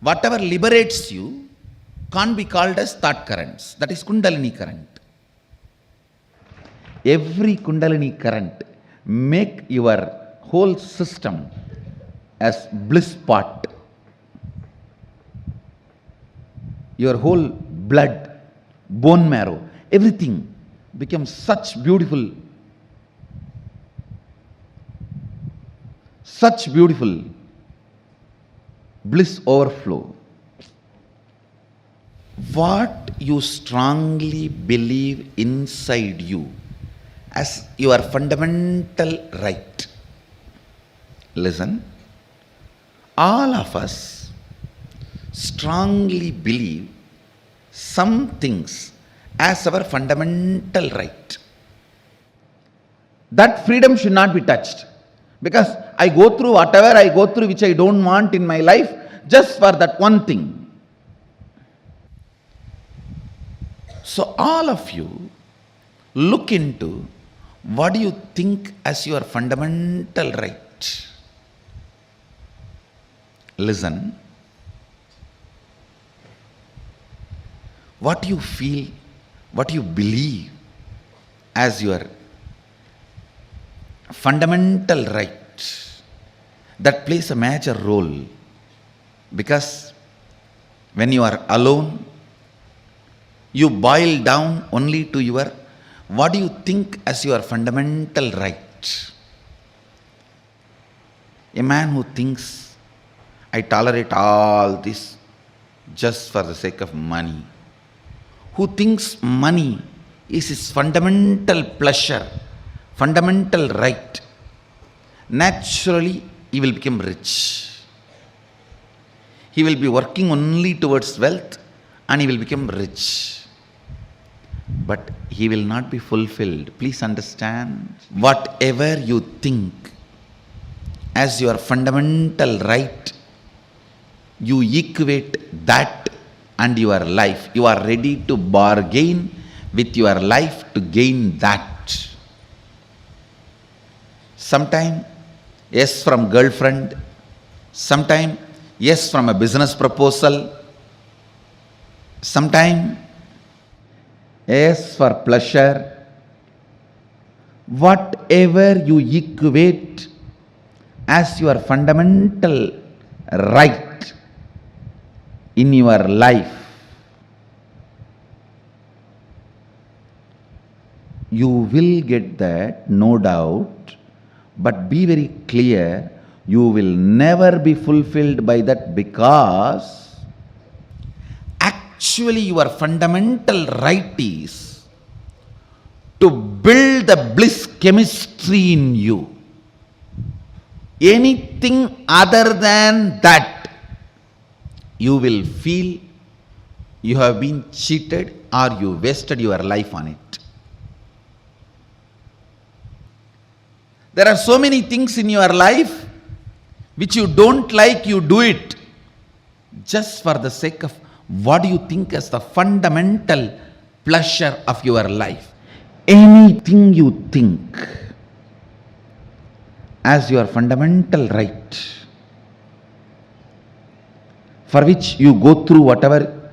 C: Whatever liberates you can't be called as thought currents. That is Kundalini current. Every Kundalini current make your whole system as bliss pot. Your whole blood, bone marrow, everything becomes such beautiful bliss overflow. What you strongly believe inside you as your fundamental right. Listen, all of us strongly believe some things as our fundamental right. That freedom should not be touched, because I go through whatever I go through which I don't want in my life just for that one thing. So all of you look into what do you think as your fundamental right. Listen, what you feel, what you believe as your fundamental right, that plays a major role. Because when you are alone, you boil down only to your what do you think as your fundamental right. A man who thinks, I tolerate all this just for the sake of money, who thinks money is his fundamental pleasure, fundamental right, naturally he will become rich. He will be working only towards wealth and he will become rich. But he will not be fulfilled. Please understand, whatever you think as your fundamental right, you equate that and your life. You are ready to bargain with your life to gain that. Sometime yes from girlfriend, sometime yes from a business proposal, sometime yes for pleasure. Whatever you equate as your fundamental right in your life, you will get that, no doubt. But be very clear, you will never be fulfilled by that, because actually your fundamental right is to build the bliss chemistry in you. Anything other than that, you will feel you have been cheated or you wasted your life on it. There are so many things in your life which you don't like, you do it just for the sake of what do you think as the fundamental pleasure of your life. Anything you think as your fundamental right, for which you go through whatever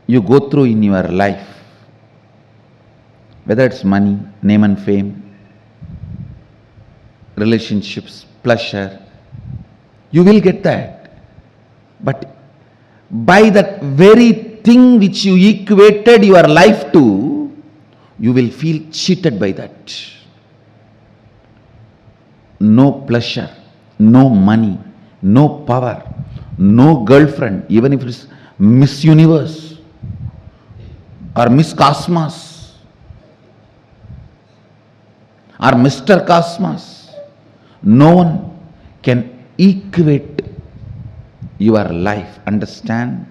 C: you go through in your life, whether it's money, name and fame, relationships, pleasure, you will get that. But by that very thing which you equated your life to, you will feel cheated by that. No pleasure, no money, no power, no girlfriend, even if it's Miss Universe or Miss Cosmos or Mr. Cosmos, no one can equate your life. Understand?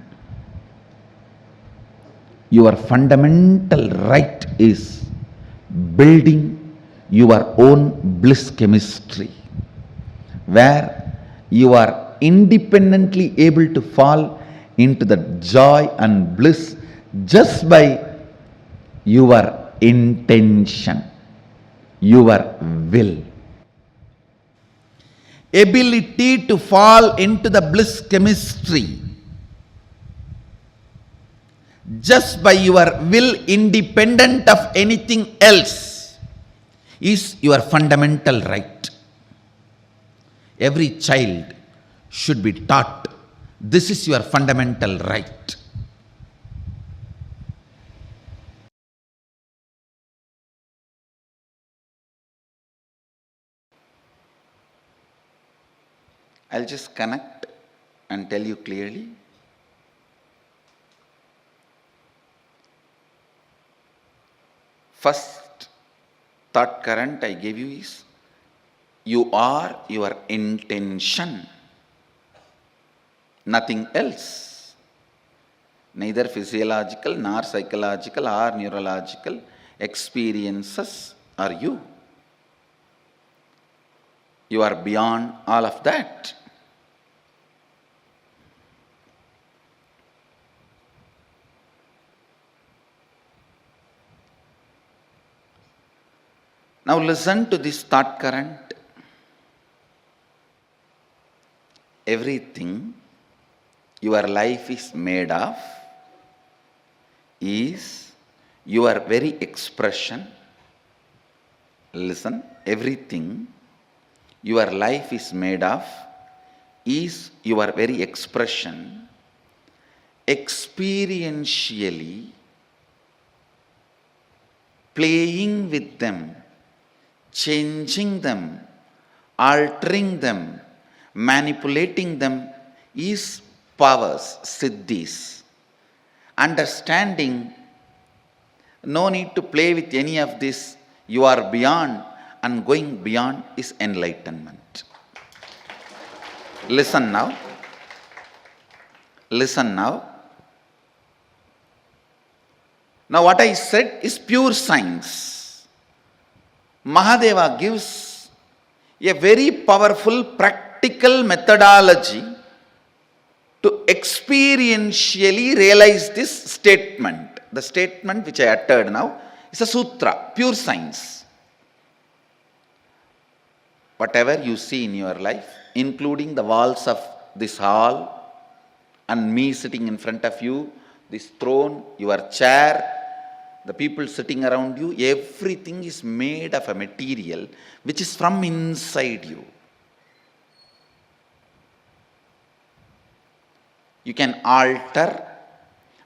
C: Your fundamental right is building your own bliss chemistry, where you are independently able to fall into the joy and bliss just by your intention, your will. Ability to fall into the bliss chemistry just by your will, independent of anything else, is your fundamental right. Every child should be taught this is your fundamental right. I'll just connect and tell you clearly. First thought current I gave you is, you are your intention, nothing else. Neither physiological nor psychological or neurological experiences are you. You are beyond all of that. Now listen to this thought current. Everything your life is made of is your very expression. Listen, everything your life is made of is your very expression, experientially playing with them, changing them, altering them, manipulating them is powers, siddhis. Understanding, no need to play with any of this, you are beyond, and going beyond is enlightenment. Listen now. Listen now. Now what I said is pure science. Mahadeva gives a very powerful practical methodology to experientially realize this statement. The statement which I uttered now is a sutra, pure science. Whatever you see in your life, including the walls of this hall and me sitting in front of you, this throne, your chair, the people sitting around you, everything is made of a material which is from inside you. You can alter,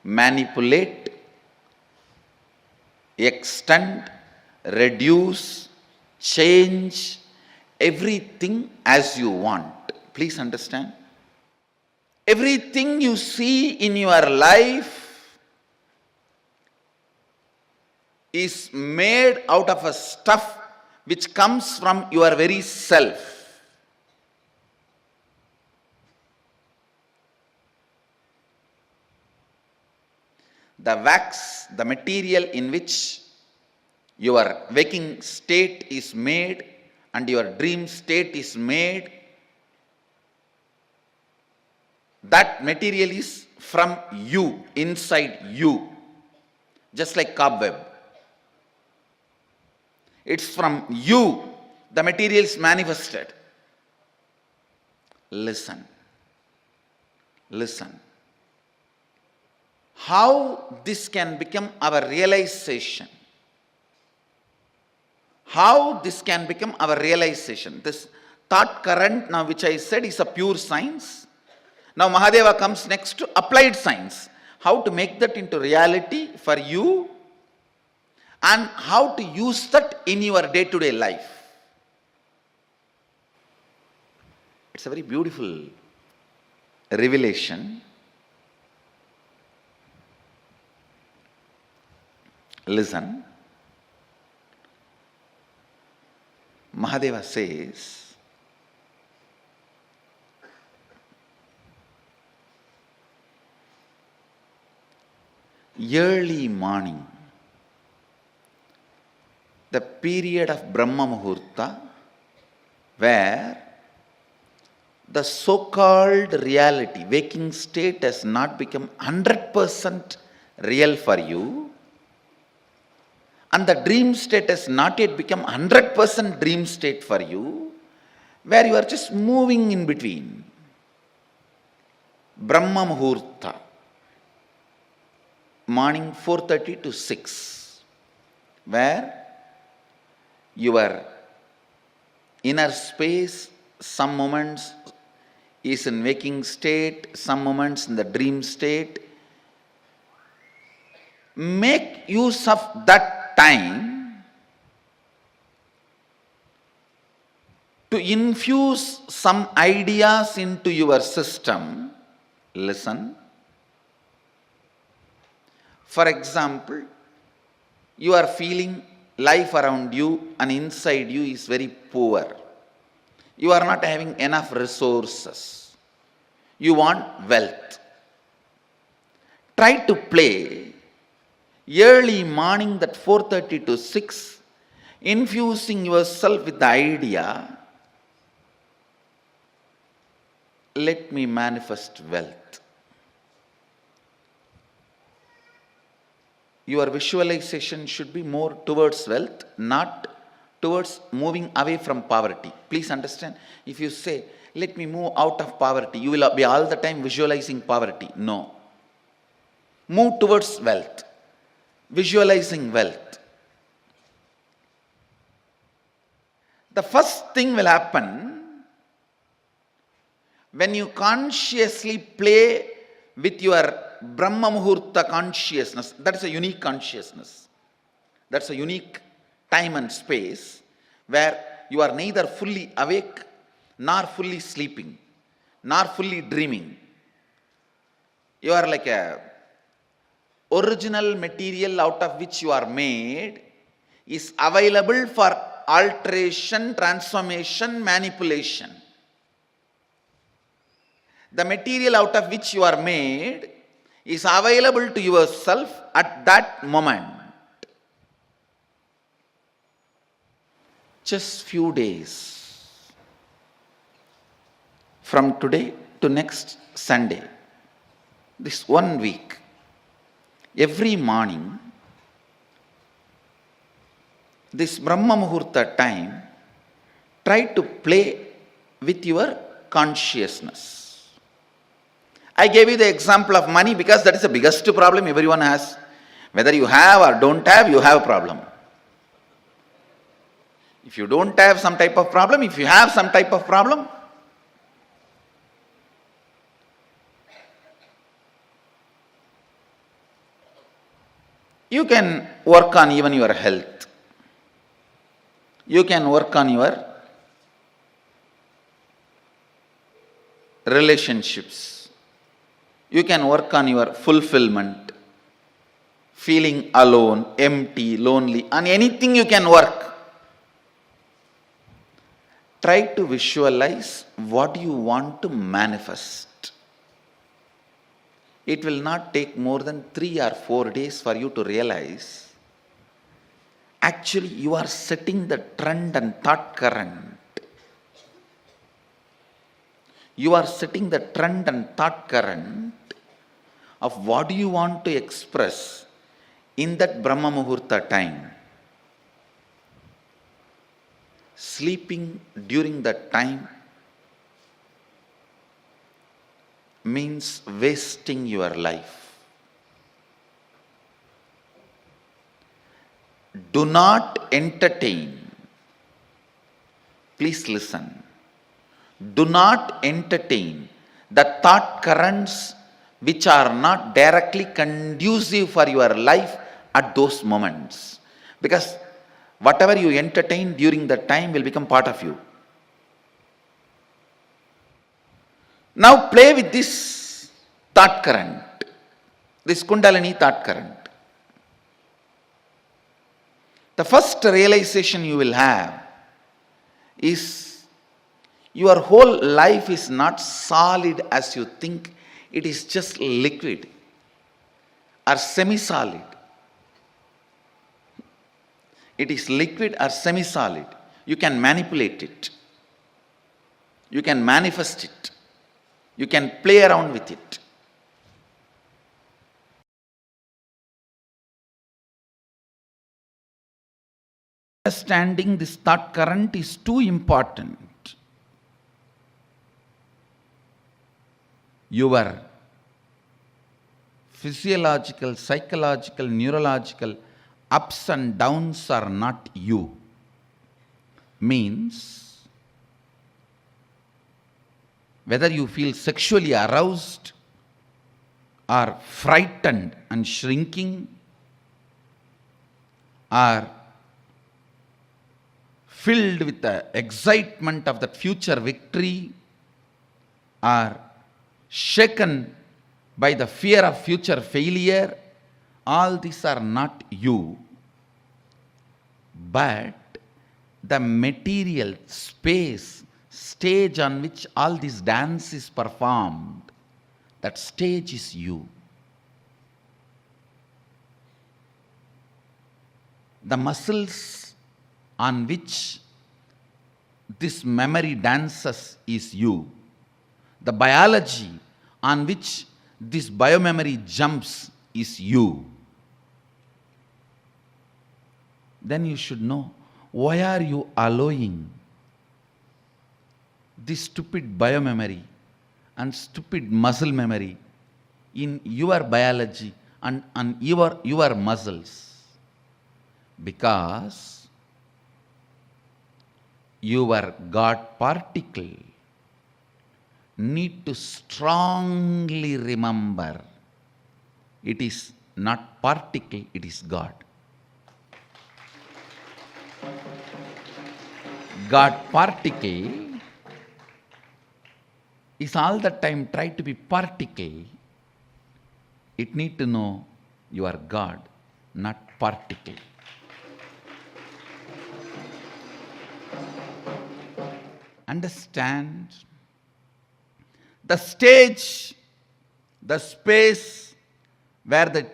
C: manipulate, extend, reduce, change everything as you want. Please understand. Everything you see in your life is made out of a stuff which comes from your very self. The wax, the material in which your waking state is made and your dream state is made, that material is from you, inside you, just like cobweb. It's from you, the material is manifested. Listen. Listen. How this can become our realization? how this can become our realization. This thought current now which I said is a pure science. Now Mahadeva comes next to applied science. How to make that into reality for you and how to use that in your day-to-day life. It's a very beautiful revelation. Listen. Mahadeva says, early morning, the period of Brahma Muhurta, where the so-called reality, waking state has not become 100% real for you, and the dream state has not yet become 100% dream state for you, where you are just moving in between. Brahma Muhurta, morning 4:30 to 6, where your inner space, some moments is in waking state, some moments in the dream state. Make use of that time to infuse some ideas into your system. Listen. For example, you are feeling life around you and inside you is very poor. You are not having enough resources. You want wealth. Try to play early morning, that 4:30 to 6, infusing yourself with the idea, let me manifest wealth. Your visualization should be more towards wealth, not towards moving away from poverty. Please understand, if you say, let me move out of poverty, you will be all the time visualizing poverty. No. Move towards wealth. Visualizing wealth. The first thing will happen when you consciously play with your Brahma Muhurta consciousness. That is a unique consciousness. That's a unique time and space where you are neither fully awake nor fully sleeping nor fully dreaming. You are like a original material out of which you are made is available for alteration, transformation, manipulation. The material out of which you are made is available to yourself at that moment. Just few days from today to next Sunday, this 1 week, every morning, this Brahma Muhurta time, try to play with your consciousness. I gave you the example of money because that is the biggest problem everyone has. Whether you have or don't have, you have a problem. If you don't have some type of problem, if you have some type of problem, you can work on even your health. You can work on your relationships. You can work on your fulfillment, feeling alone, empty, lonely, on anything you can work. Try to visualize what you want to manifest. It will not take more than 3 or 4 days for you to realize, actually you are setting the trend and thought current. You are setting the trend and thought current of what you want to express in that Brahma Muhurta time. Sleeping during that time means wasting your life. Do not entertain please listen. Do not entertain the thought currents which are not directly conducive for your life at those moments. Because whatever you entertain during that time will become part of you. Now play with this thought current, this Kundalini thought current. The first realization you will have is your whole life is not solid as you think. It is just liquid or semi-solid. It is liquid or semi-solid. You can manipulate it. You can manifest it. You can play around with it. Understanding this thought current is too important. Your physiological, psychological, neurological ups and downs are not you. Means, whether you feel sexually aroused or frightened and shrinking, or filled with the excitement of the future victory, or shaken by the fear of future failure, all these are not you, but the material space, stage on which all this dance is performed, that stage is you. The muscles on which this memory dances is you. The biology on which this biomemory jumps is you. Then you should know, why are you allowing this stupid biomemory and stupid muscle memory in your biology and your muscles? Because your God particle need to strongly remember it is not particle, it is God. God particle is all the time try to be particle. It need to know you are God, not particle. Understand? The stage, the space where the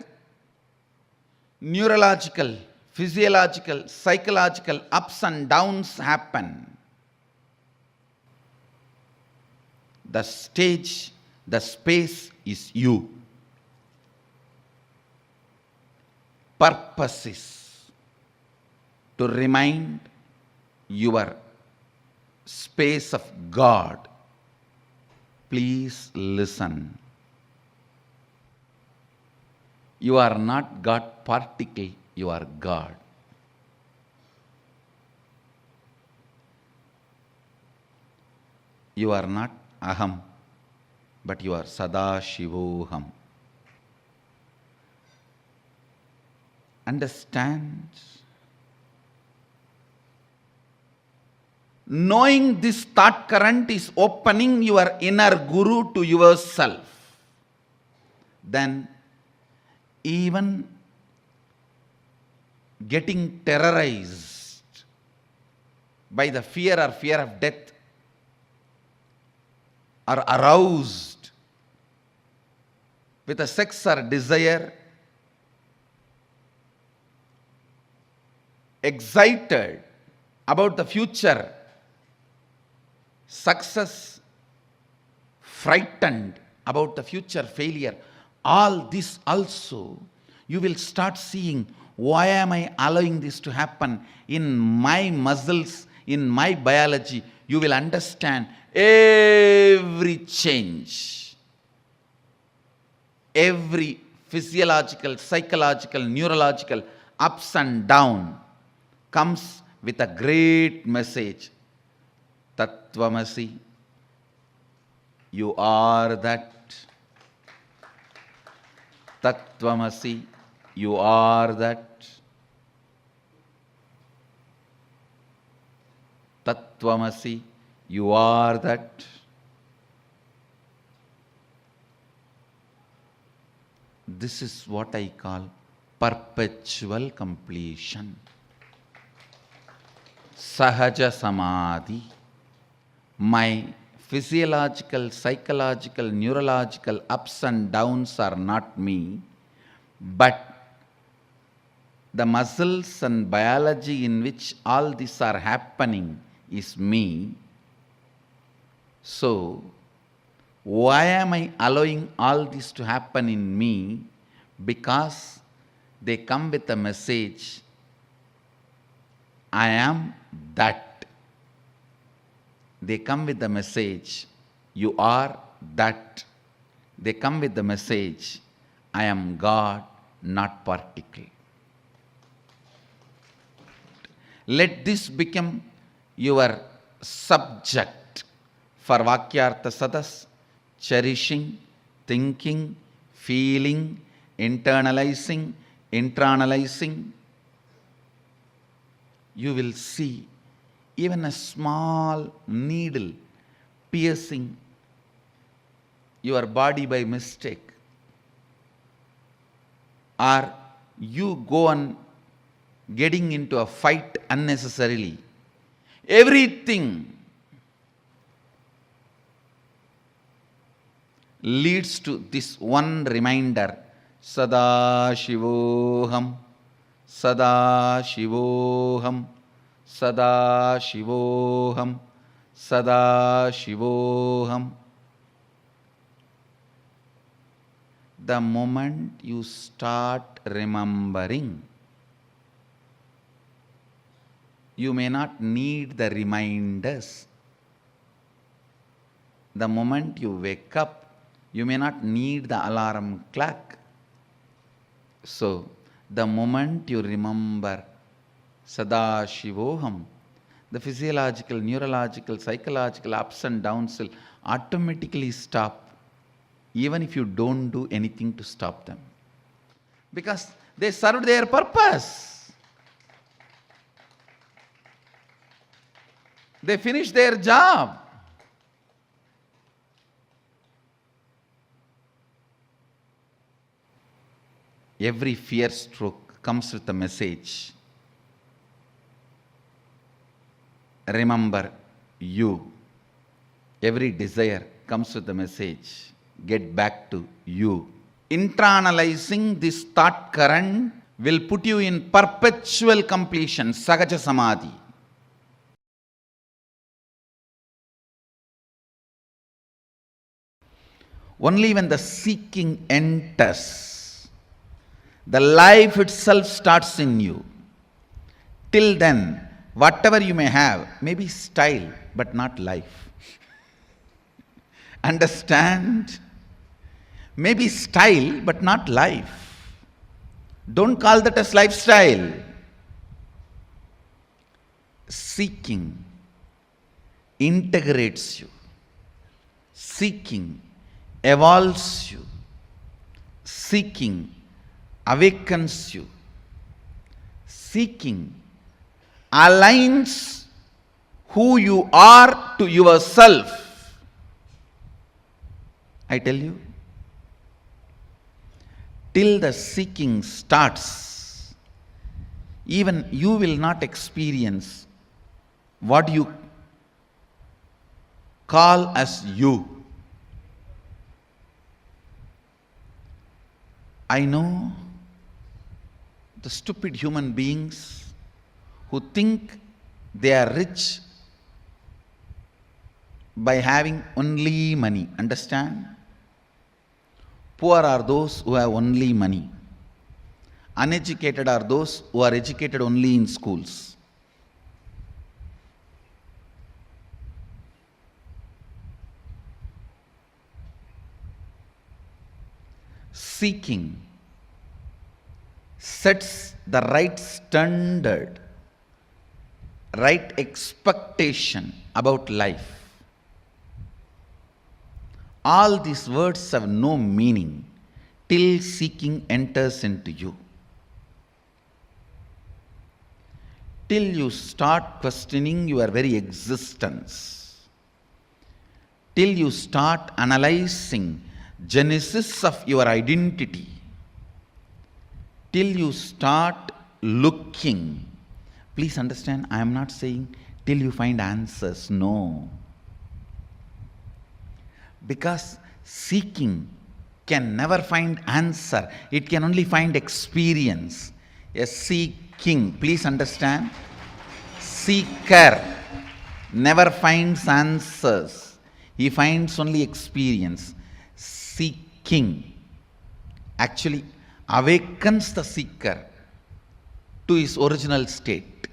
C: neurological, physiological, psychological ups and downs happen. The stage, the space is you. Purpose is to remind your space of God. Please listen. You are not God particle, you are God. You are not Aham, but you are Sadashivoham. Understand? Knowing this thought current is opening your inner guru to yourself. Then even getting terrorized by the fear of death, or aroused with a sex or desire, excited about the future success, frightened about the future failure, all this also you will start seeing, why am I allowing this to happen in my muscles, in my biology? You will understand every change, every physiological, psychological, neurological ups and down comes with a great message. Tattvamasi, you are that. Tattvamasi, you are that. Tattvamasi, you are that. This is what I call perpetual completion. Sahaja Samadhi. My physiological, psychological, neurological ups and downs are not me, but the muscles and biology in which all these are happening is me. So, why am I allowing all this to happen in me? Because they come with a message, I am that. They come with the message, you are that. They come with the message, I am God, not particle. Let this become your subject for Vakyartha Sadas, cherishing, thinking, feeling, internalizing, internalizing. You will see even a small needle piercing your body by mistake, or you go on getting into a fight unnecessarily. Everything leads to this one reminder, Sadashivoham, Sadashivoham, Sadashivoham, Sadashivoham. The moment you start remembering, you may not need the reminders. The moment you wake up, you may not need the alarm clock. So, the moment you remember Sadashivoham, the physiological, neurological, psychological ups and downs will automatically stop, even if you don't do anything to stop them. Because they served their purpose. They finished their job. Every fear stroke comes with a message. Remember you. Every desire comes with a message. Get back to you. Internalizing this thought current will put you in perpetual completion, Sahaja Samadhi. Only when the seeking enters, the life itself starts in you. Till then, whatever you may have may be style, but not life. Understand? Maybe style, but not life. Don't call that as lifestyle. Seeking integrates you. Seeking evolves you. Seeking awakens you. Seeking aligns who you are to yourself. I tell you, till the seeking starts, even you will not experience what you call as you. I know the stupid human beings who think they are rich by having only money. Understand? Poor are those who have only money. Uneducated are those who are educated only in schools. Seeking sets the right standard, right expectation about life. All these words have no meaning till seeking enters into you. Till you start questioning your very existence. Till you start analyzing genesis of your identity. Till you start looking. Please understand, I am not saying till you find answers. No. Because seeking can never find answer. It can only find experience. A seeking, please understand. Seeker never finds answers. He finds only experience. Seeking actually awakens the seeker to his original state.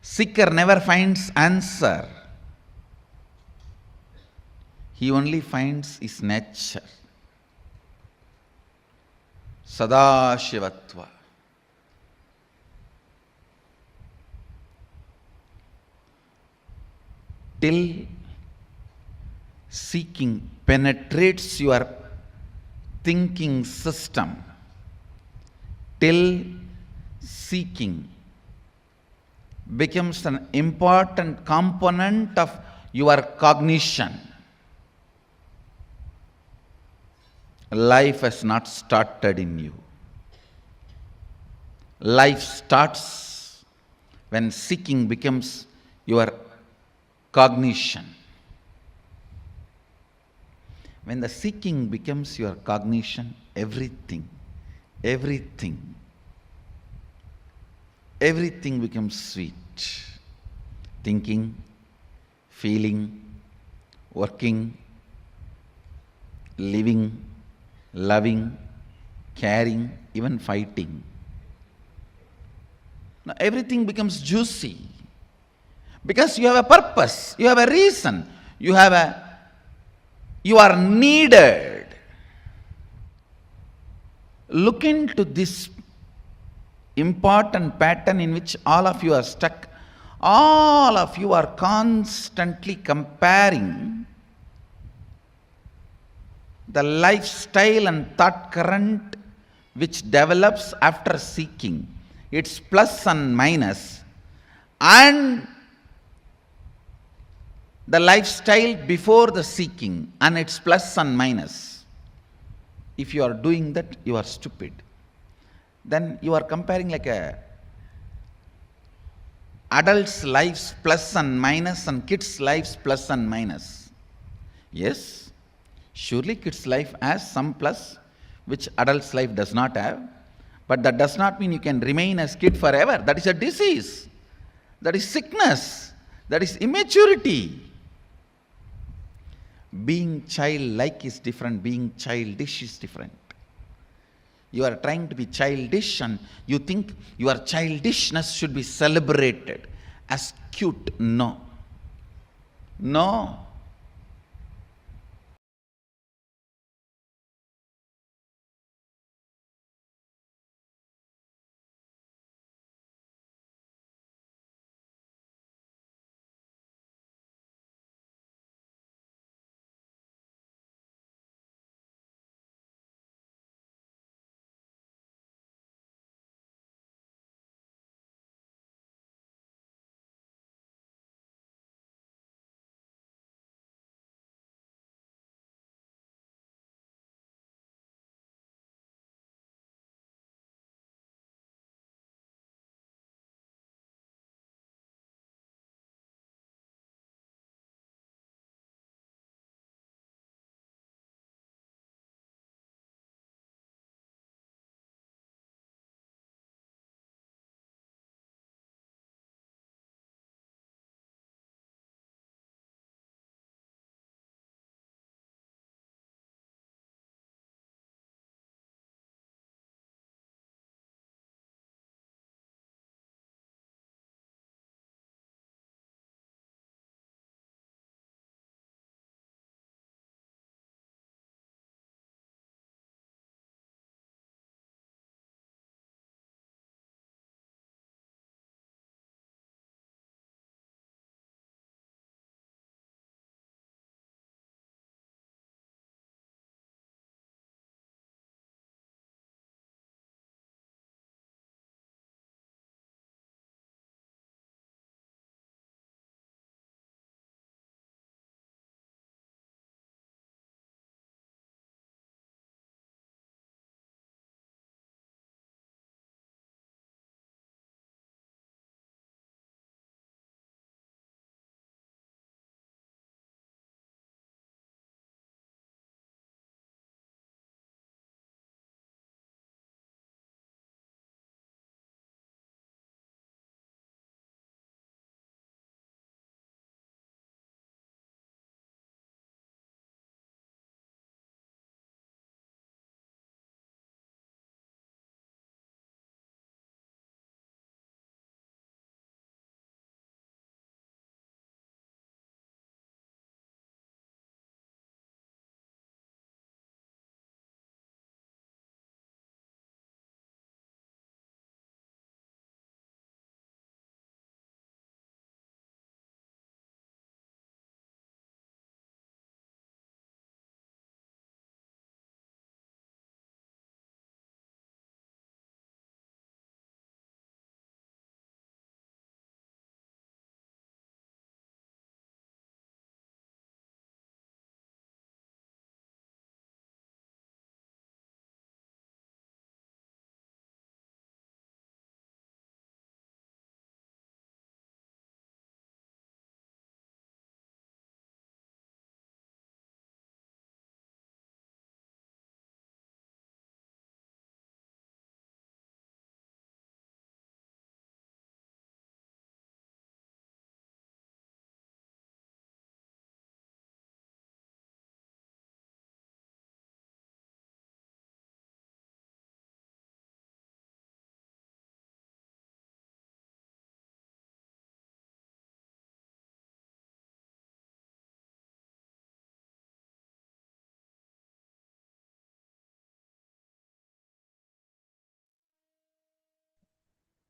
C: Seeker never finds answer. He only finds his nature. Sadashivatva. Till seeking penetrates your thinking system, till seeking becomes an important component of your cognition, life has not started in you. Life starts when seeking becomes your cognition. When the seeking becomes your cognition, everything becomes sweet. Thinking, feeling, working, living, loving, caring, even fighting. Now everything becomes juicy. Because you have a purpose, you have a reason, you are needed. Look into this important pattern in which all of you are stuck. All of you are constantly comparing the lifestyle and thought current which develops after seeking. It's plus and minus, and the lifestyle before the seeking, and it's plus and minus. If you are doing that, you are stupid. Then you are comparing like a adults' lives plus and minus and kids' lives plus and minus. Yes, surely kids' life has some plus which adults' life does not have, but that does not mean you can remain as kid forever. That is a disease. That is sickness. That is immaturity. Being childlike is different. Being childish is different. You are trying to be childish and you think your childishness should be celebrated as cute. No. No.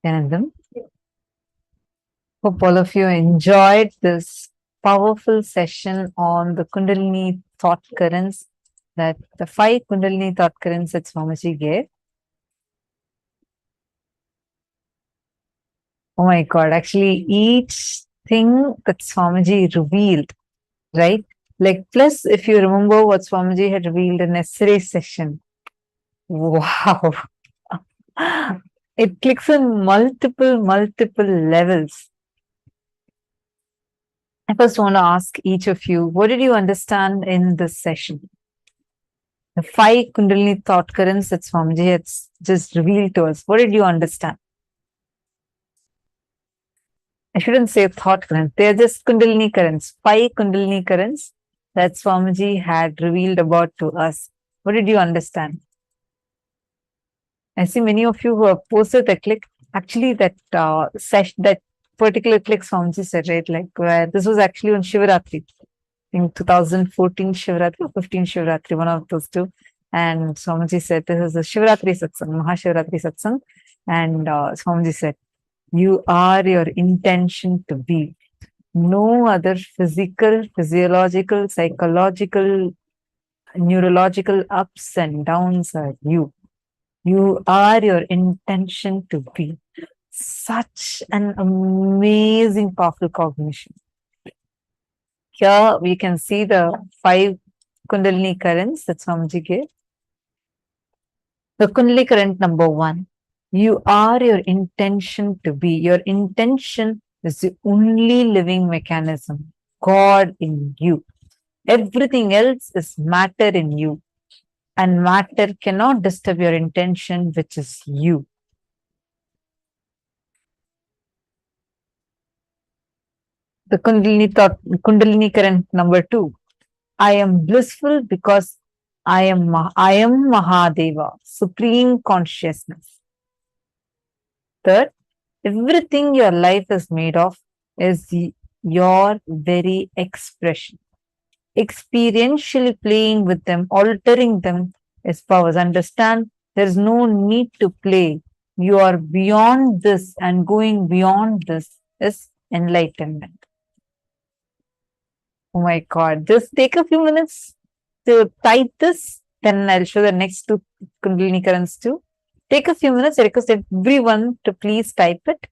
F: Nityanandam. Hope all of you enjoyed this powerful session on the Kundalini thought currents, that the 5 Kundalini thought currents that Swamiji gave. Oh my God, actually each thing that Swamiji revealed, right? Like, plus if you remember what Swamiji had revealed in yesterday's session, wow. It clicks on multiple levels. I first want to ask each of you, what did you understand in this session? The 5 Kundalini thought currents that Swamiji had just revealed to us. What did you understand? I shouldn't say thought currents. They're just Kundalini currents. 5 Kundalini currents that Swamiji had revealed about to us. What did you understand? I see many of you who have posted the click. Actually, that that particular click Swamiji said, right? Like, where this was actually on Shivaratri. In 2014 Shivaratri or 15 Shivaratri, one of those two. And Swamiji said, this is the Shivaratri Satsang, Mahashivaratri Satsang. And Swamiji said, you are your intention to be. No other physical, physiological, psychological, neurological ups and downs are you. You are your intention to be. Such an amazing, powerful cognition. Here we can see the 5 Kundalini currents that Swamiji gave. The Kundalini current number 1. You are your intention to be. Your intention is the only living mechanism. God in you. Everything else is matter in you. And matter cannot disturb your intention, which is you. The Kundalini current number 2. I am blissful because I am Mahadeva, supreme consciousness. Third, everything your life is made of is your very expression. Experientially playing with them, altering them is powers. Understand, there is no need to play. You are beyond this, and going beyond this is enlightenment. Oh my God, just take a few minutes to type this, then I'll show the next 2 Kundalini currents too. Take a few minutes. I request everyone to please type it.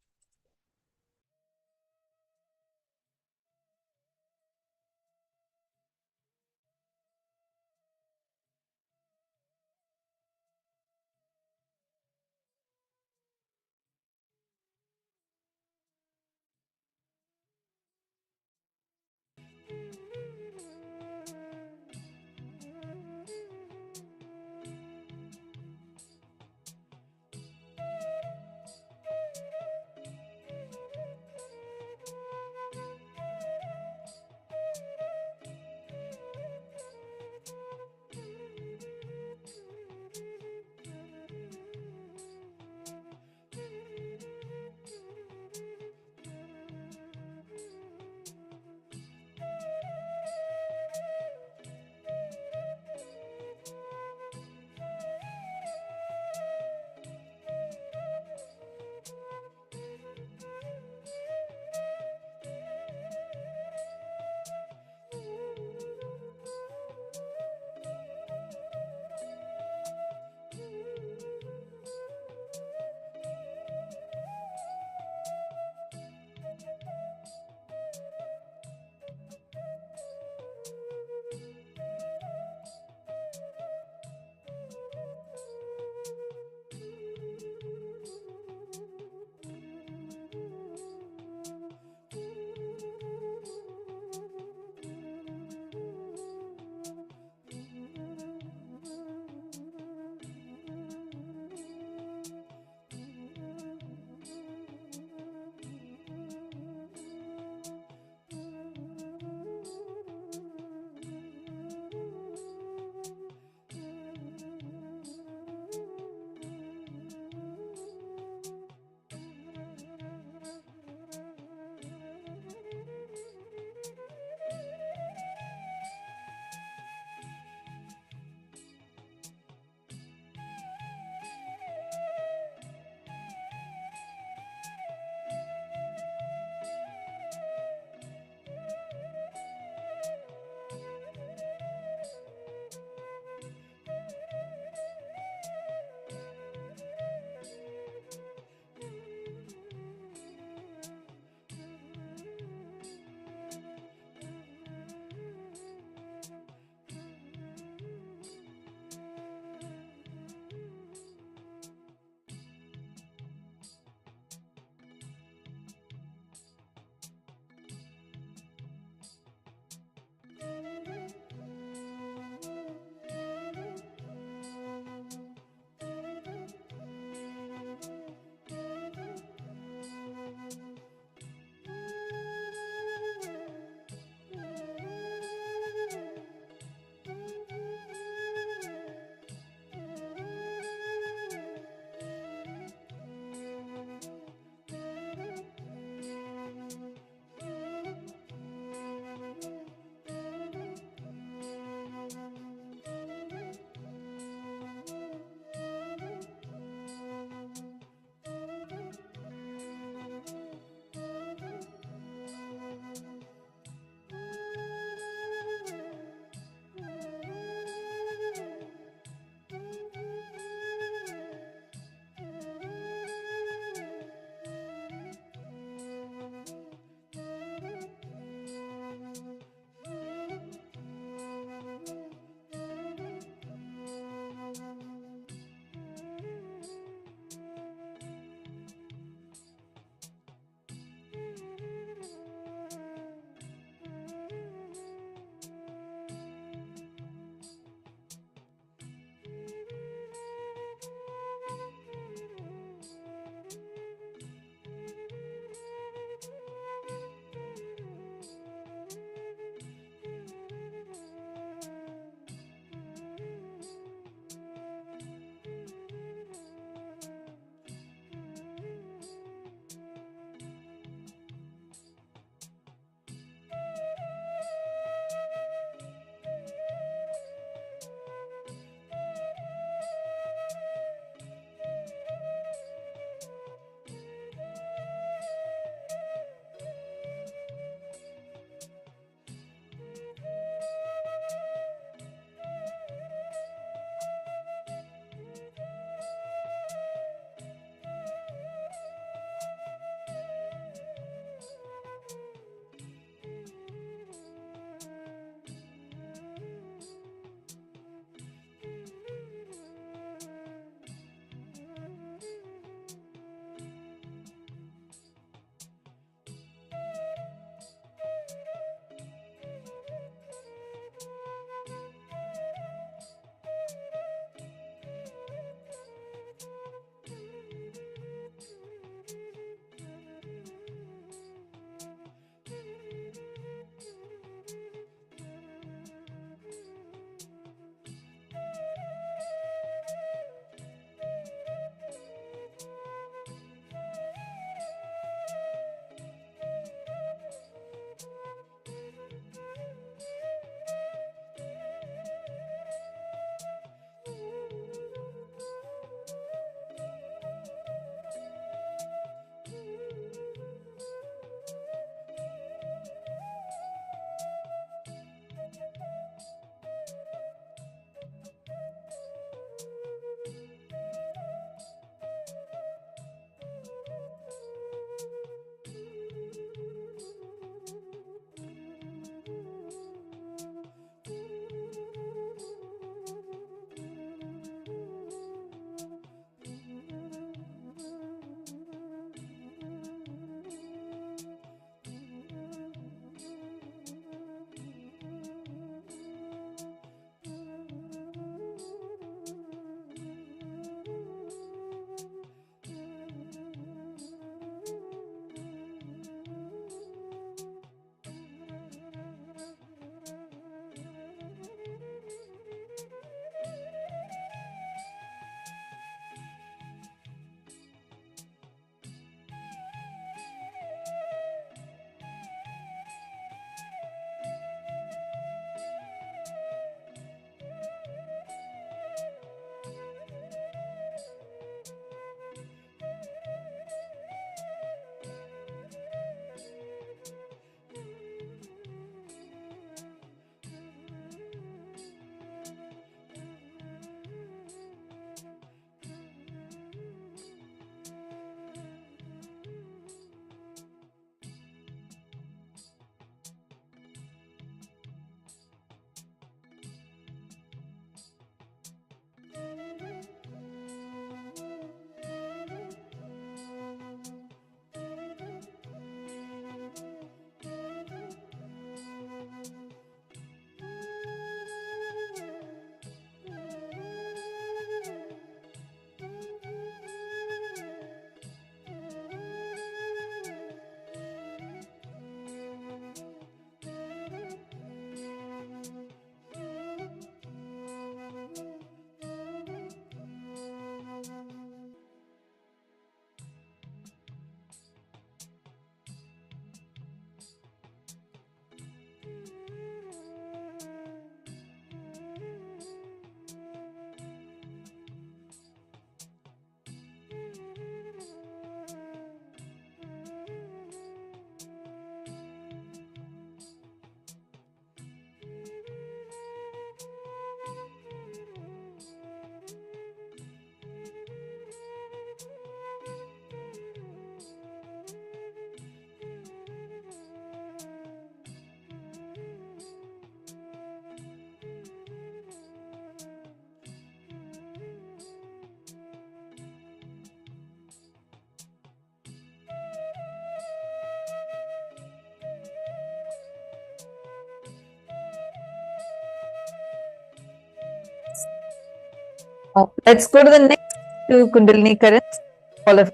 F: Now, let's go to the next two Kundalini currents. All of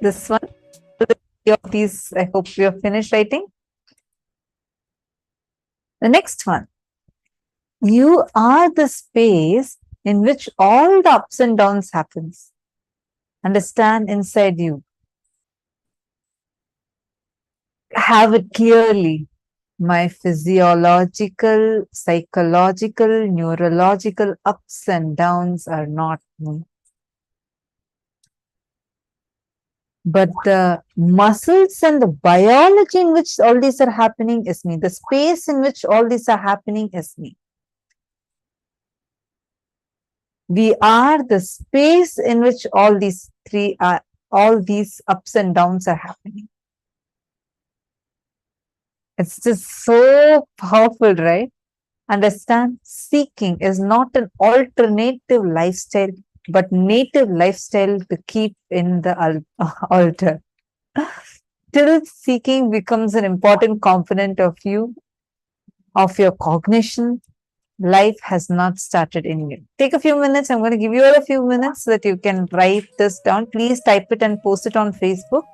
F: this one. Of these, I hope you have finished writing. The next one. You are the space in which all the ups and downs happens. Understand inside you. Have it clearly. My physiological, psychological, neurological ups and downs are not me. But the muscles and the biology in which all these are happening is me. The space in which all these are happening is me. We are the space in which all these ups and downs are happening. It's just so powerful, right? Understand, seeking is not an alternative lifestyle, but native lifestyle to keep in the altar. Till seeking becomes an important component of you, of your cognition, life has not started in you. Take a few minutes. I'm going to give you all a few minutes so that you can write this down. Please type it and post it on Facebook.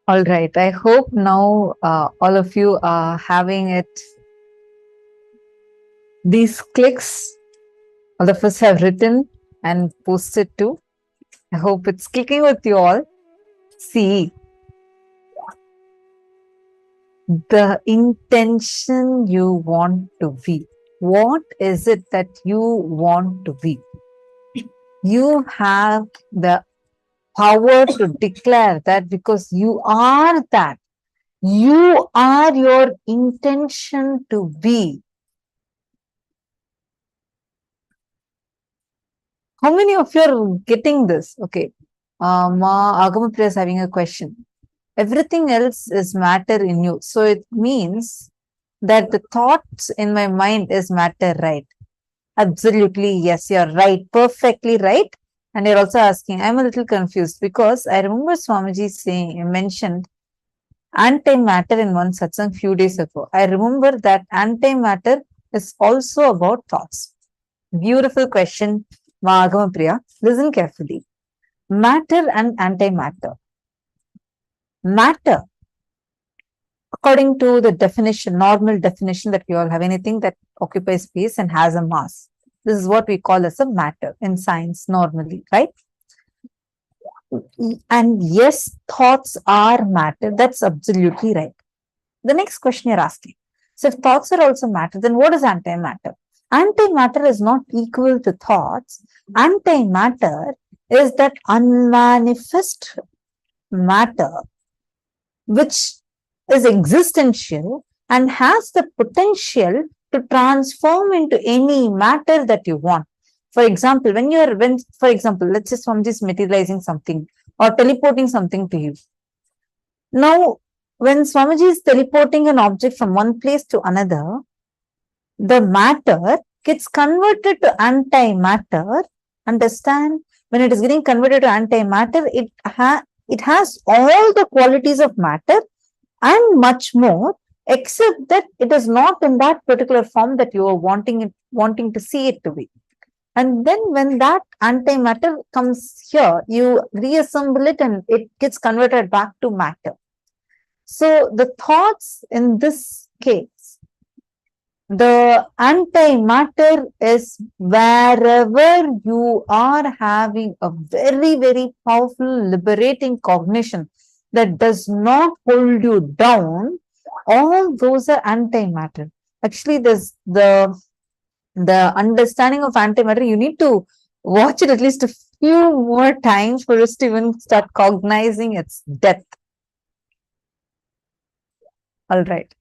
F: All right. I hope now all of you are having it. These clicks, all of us have written and posted too. I hope it's clicking with you all. See, the intention you want to be. What is it that you want to be? You have the power to declare that because you are that. You are your intention to be. How many of you are getting this? Okay. Ma Agamapriya is having a question. Everything else is matter in you. So it means that the thoughts in my mind is matter, right? Absolutely, yes, you're right. Perfectly right. And you're also asking, I'm a little confused because I remember Swamiji saying, mentioned antimatter in one satsang few days ago. I remember that antimatter is also about thoughts. Beautiful question, Mahagama Priya. Listen carefully. Matter and antimatter. Matter, according to the definition, normal definition that we all have, anything that occupies space and has a mass. This is what we call as a matter in science normally, right? And yes, thoughts are matter. That's absolutely right. The next question you're asking. So if thoughts are also matter, then what is antimatter? Antimatter is not equal to thoughts. Antimatter is that unmanifest matter which is existential and has the potential to transform into any matter that you want. For example, for example, let's say Swamiji is materializing something or teleporting something to you. Now, when Swamiji is teleporting an object from one place to another, the matter gets converted to antimatter. Understand? When it is getting converted to antimatter, it has all the qualities of matter and much more, except that it is not in that particular form that you are wanting to see it to be. And then when that antimatter comes here, you reassemble it and it gets converted back to matter. So the thoughts in this case, the antimatter is wherever you are having a very, very powerful liberating cognition that does not hold you down, all those are antimatter. Actually, there's the understanding of antimatter, you need to watch it at least a few more times for us to even start cognizing its depth. All right.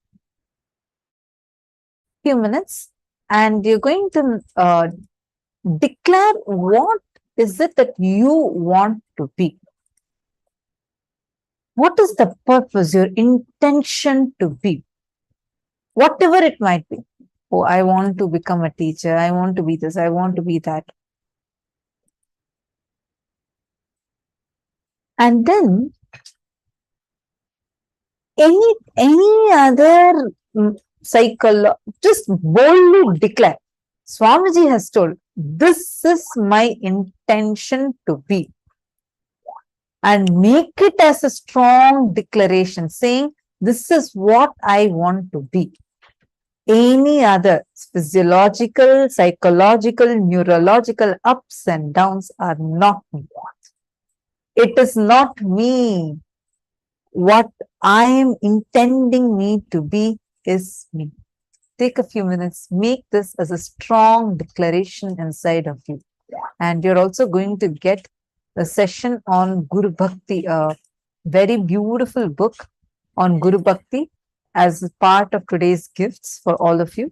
F: Few minutes, and you're going to declare what is it that you want to be. What is the purpose, your intention to be? Whatever it might be. Oh, I want to become a teacher. I want to be this. I want to be that. And then any other cycle, just boldly declare. Swamiji has told, this is my intention to be. And make it as a strong declaration saying, this is what I want to be. Any other physiological, psychological, neurological ups and downs are not me. It is not me. What I am intending me to be is me. Take a few minutes, make this as a strong declaration inside of you. And you're also going to get a session on Guru Bhakti, a very beautiful book on Guru Bhakti as part of today's gifts for all of you.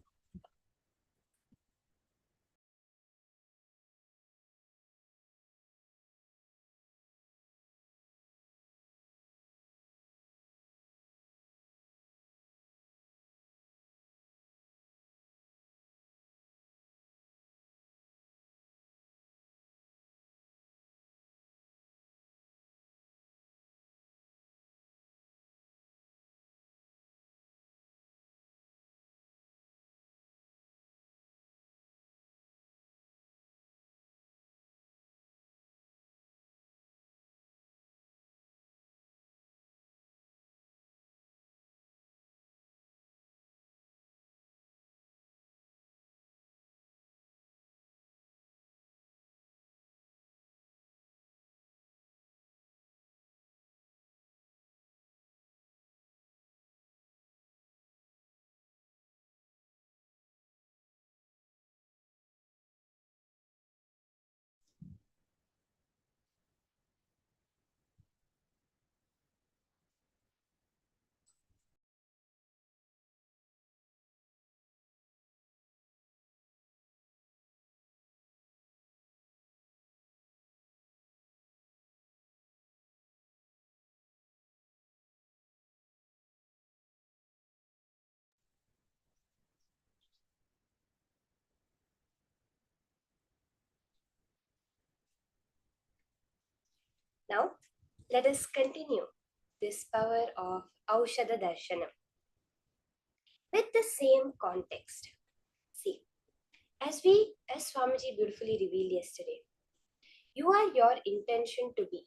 I: Now, let us continue this power of Aushadha Darshanam with the same context. See, as Swamiji beautifully revealed yesterday, you are your intention to be.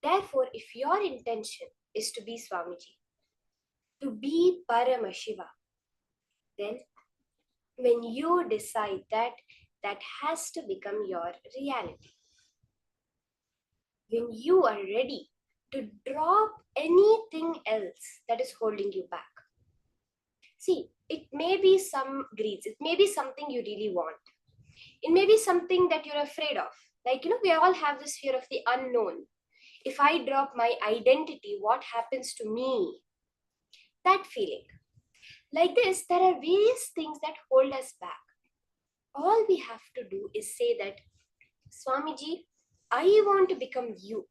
I: Therefore, if your intention is to be Swamiji, to be Paramashiva, then when you decide that, that has to become your reality. When you are ready to drop anything else that is holding you back. See, it may be some greeds, it may be something you really want. It may be something that you're afraid of. Like, we all have this fear of the unknown. If I drop my identity, what happens to me? That feeling. Like this, there are various things that hold us back. All we have to do is say that, Swamiji, I want to become you.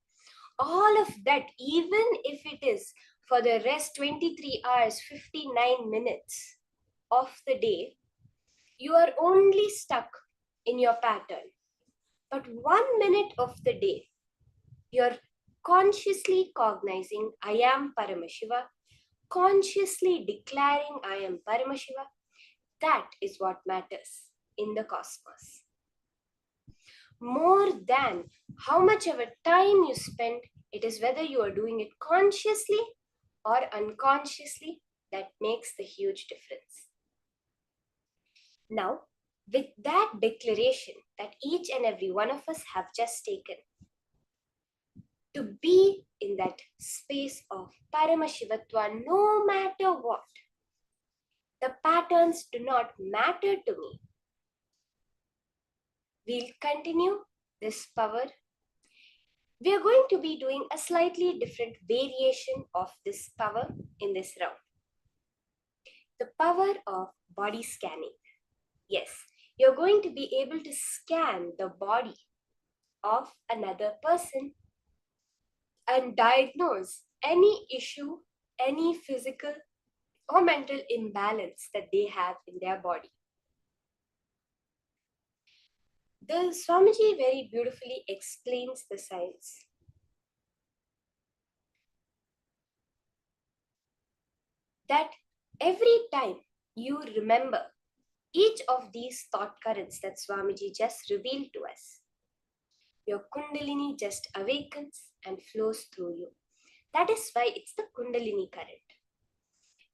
I: All of that, even if it is for the rest 23 hours, 59 minutes of the day, you are only stuck in your pattern. But 1 minute of the day, you're consciously cognizing, I am Paramashiva, consciously declaring, I am Paramashiva. That is what matters in the cosmos. More than how much of a time you spend, it is whether you are doing it consciously or unconsciously that makes the huge difference. Now, with that declaration that each and every one of us have just taken, to be in that space of Paramashivatva, no matter what, the patterns do not matter to me. We'll continue this power. We are going to be doing a slightly different variation of this power in this round. The power of body scanning. Yes, you're going to be able to scan the body of another person and diagnose any issue, any physical or mental imbalance that they have in their body. The Swamiji very beautifully explains the science. That every time you remember each of these thought currents that Swamiji just revealed to us, your Kundalini just awakens and flows through you. That is why it's the Kundalini current.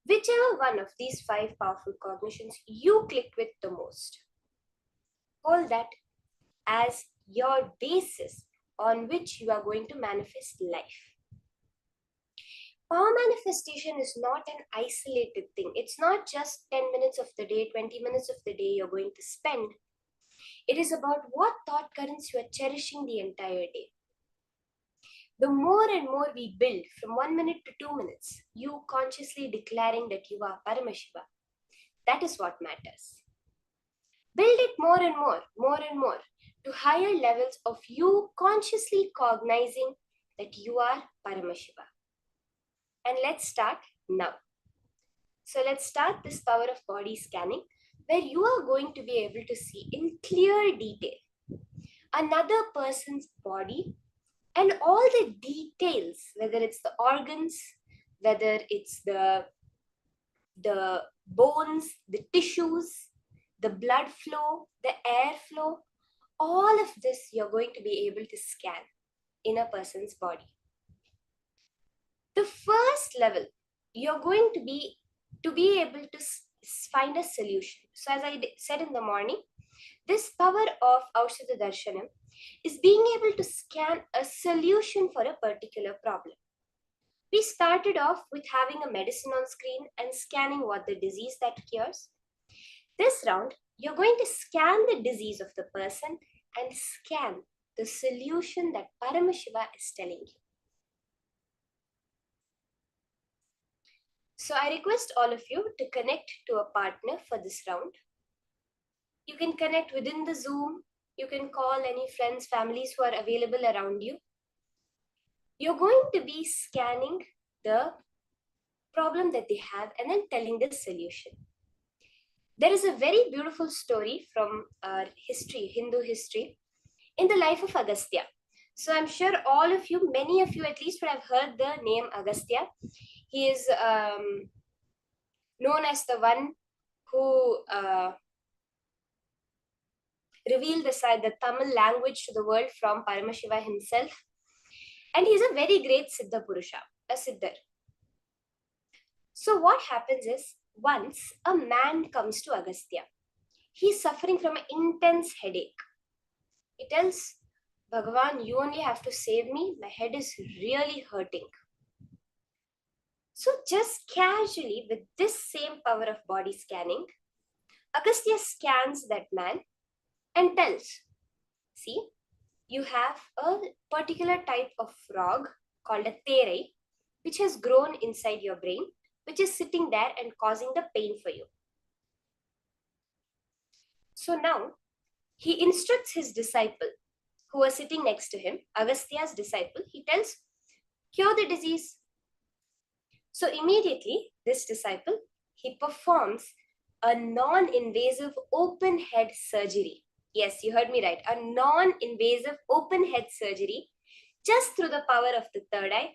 I: Whichever one of these 5 powerful cognitions you click with the most, hold that as your basis on which you are going to manifest life. Power manifestation is not an isolated thing. It's not just 10 minutes of the day, 20 minutes of the day you're going to spend. It is about what thought currents you are cherishing the entire day. The more and more we build from 1 minute to 2 minutes, you consciously declaring that you are Paramashiva, that is what matters. Build it more and more, to higher levels of you consciously cognizing that you are Paramashiva. And let's start now. So let's start this power of body scanning, where you are going to be able to see in clear detail another person's body and all the details, whether it's the organs, whether it's the bones, the tissues, the blood flow, the air flow, all of this you're going to be able to scan in a person's body. The first level, you're going to be able to find a solution. So as I said in the morning, this power of Aushadha Darshanam is being able to scan a solution for a particular problem. We started off with having a medicine on screen and scanning what the disease that cures. This round, you're going to scan the disease of the person and scan the solution that Paramashiva is telling you. So I request all of you to connect to a partner for this round. You can connect within the Zoom. You can call any friends, families who are available around you. You're going to be scanning the problem that they have and then telling the solution. There is a very beautiful story from our history, Hindu history, in the life of Agastya. So I'm sure all of you, many of you at least, would have heard the name Agastya. He is known as the one who revealed the Tamil language to the world from Paramashiva himself. And he's a very great Siddha Purusha, a Siddhar. So what happens is, once a man comes to Agastya, he's suffering from an intense headache. He tells Bhagavan, you only have to save me. My head is really hurting. So just casually, with this same power of body scanning, Agastya scans that man and tells, see, you have a particular type of frog called a terai, which has grown inside your brain, which is sitting there and causing the pain for you. So now, he instructs his disciple, who was sitting next to him, Agastya's disciple, he tells, cure the disease. So immediately, this disciple, he performs a non-invasive open head surgery. Yes, you heard me right. A non-invasive open head surgery, just through the power of the third eye,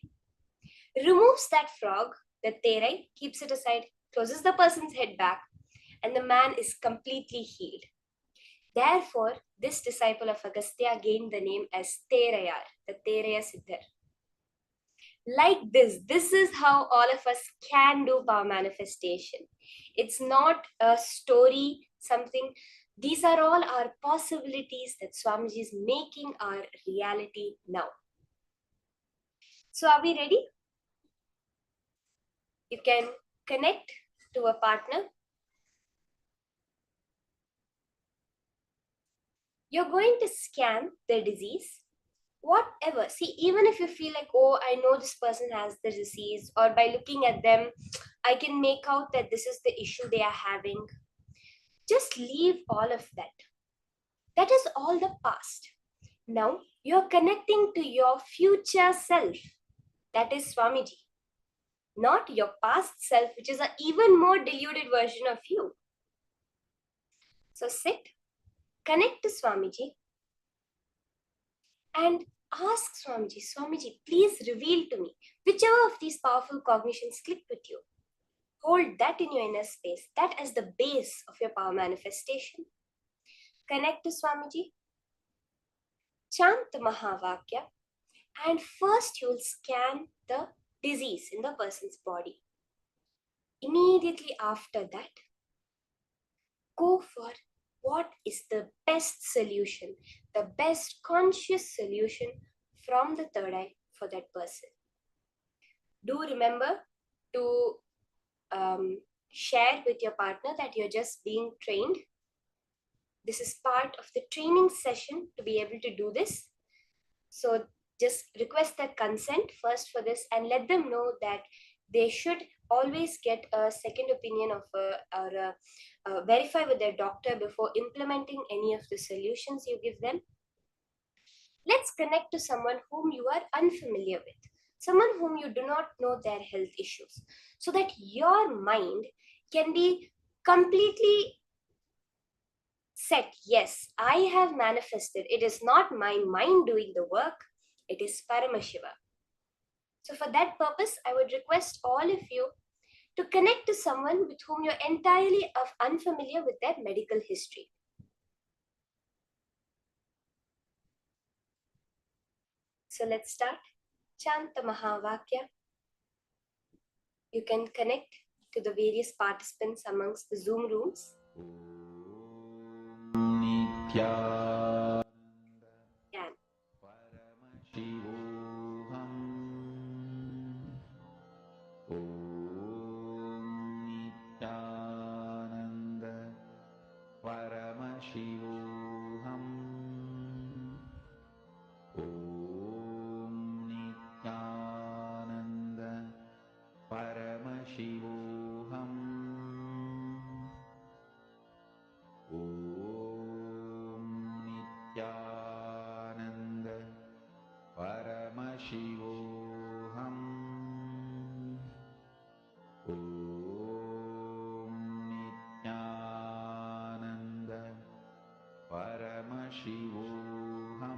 I: removes that frog, the terai, keeps it aside, closes the person's head back, and the man is completely healed. Therefore, this disciple of Agastya gained the name as Terayar, the Teraya Siddhar. Like this is how all of us can do power manifestation. It's not a story, something. These are all our possibilities that Swamiji is making our reality now. So are we ready? You can connect to a partner. You're going to scan the disease, whatever. See, even if you feel like, oh, I know this person has the disease, or by looking at them, I can make out that this is the issue they are having. Just leave all of that. That is all the past. Now, you're connecting to your future self. That is Swamiji. Not your past self, which is an even more deluded version of you. So sit, connect to Swamiji, and ask Swamiji, Swamiji, please reveal to me whichever of these powerful cognitions click with you. Hold that in your inner space. That is the base of your power manifestation. Connect to Swamiji, chant the Mahavakya, and first you'll scan the disease in the person's body. Immediately after that, go for what is the best solution, the best conscious solution from the third eye for that person. Do remember to share with your partner that you're just being trained. This is part of the training session to be able to do this. So just request their consent first for this and let them know that they should always get a second opinion of verify with their doctor before implementing any of the solutions you give them. Let's connect to someone whom you are unfamiliar with, someone whom you do not know their health issues, so that your mind can be completely set. Yes, I have manifested. It is not my mind doing the work. It is Paramashiva. So for that purpose, I would request all of you to connect to someone with whom you're entirely unfamiliar with their medical history. So let's start. Chant the Mahavakya. You can connect to the various participants amongst the Zoom rooms.
C: Nithyananda
I: Can.
C: Paramashivoham. Nithyananda Paramashivoham. Nithyananda Paramashivoham. Nithyananda Paramashivoham. Nithyananda Paramashivoham.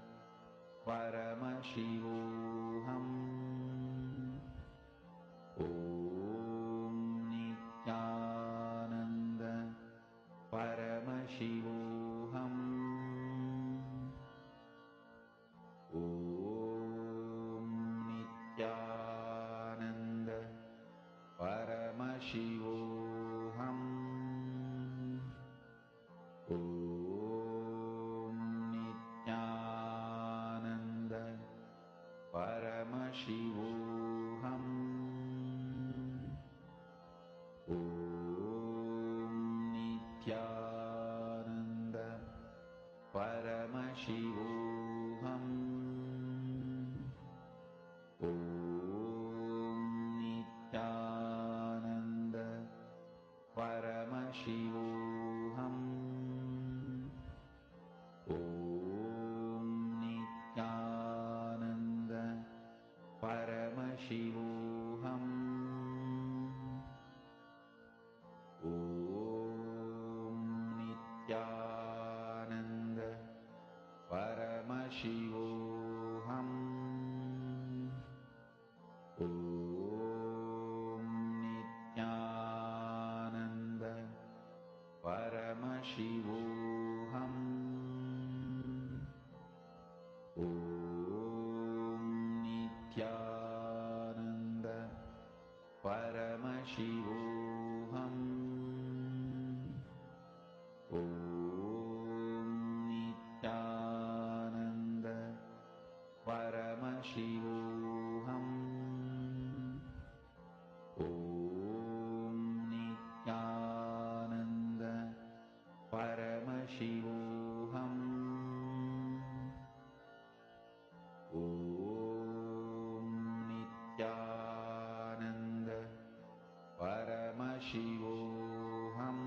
C: Paramashivoham.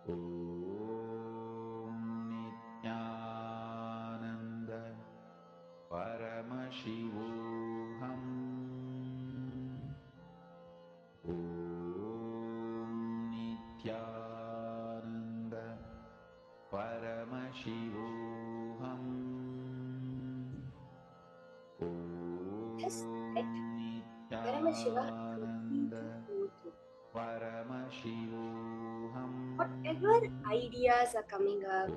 C: Om Nithyananda Paramashivoham. Om Nithyananda Paramashivoham.
I: Just let Paramashiva
C: Nithyananda
I: completely flow through.
C: Paramashivoham.
I: Whatever ideas are coming up,
C: Om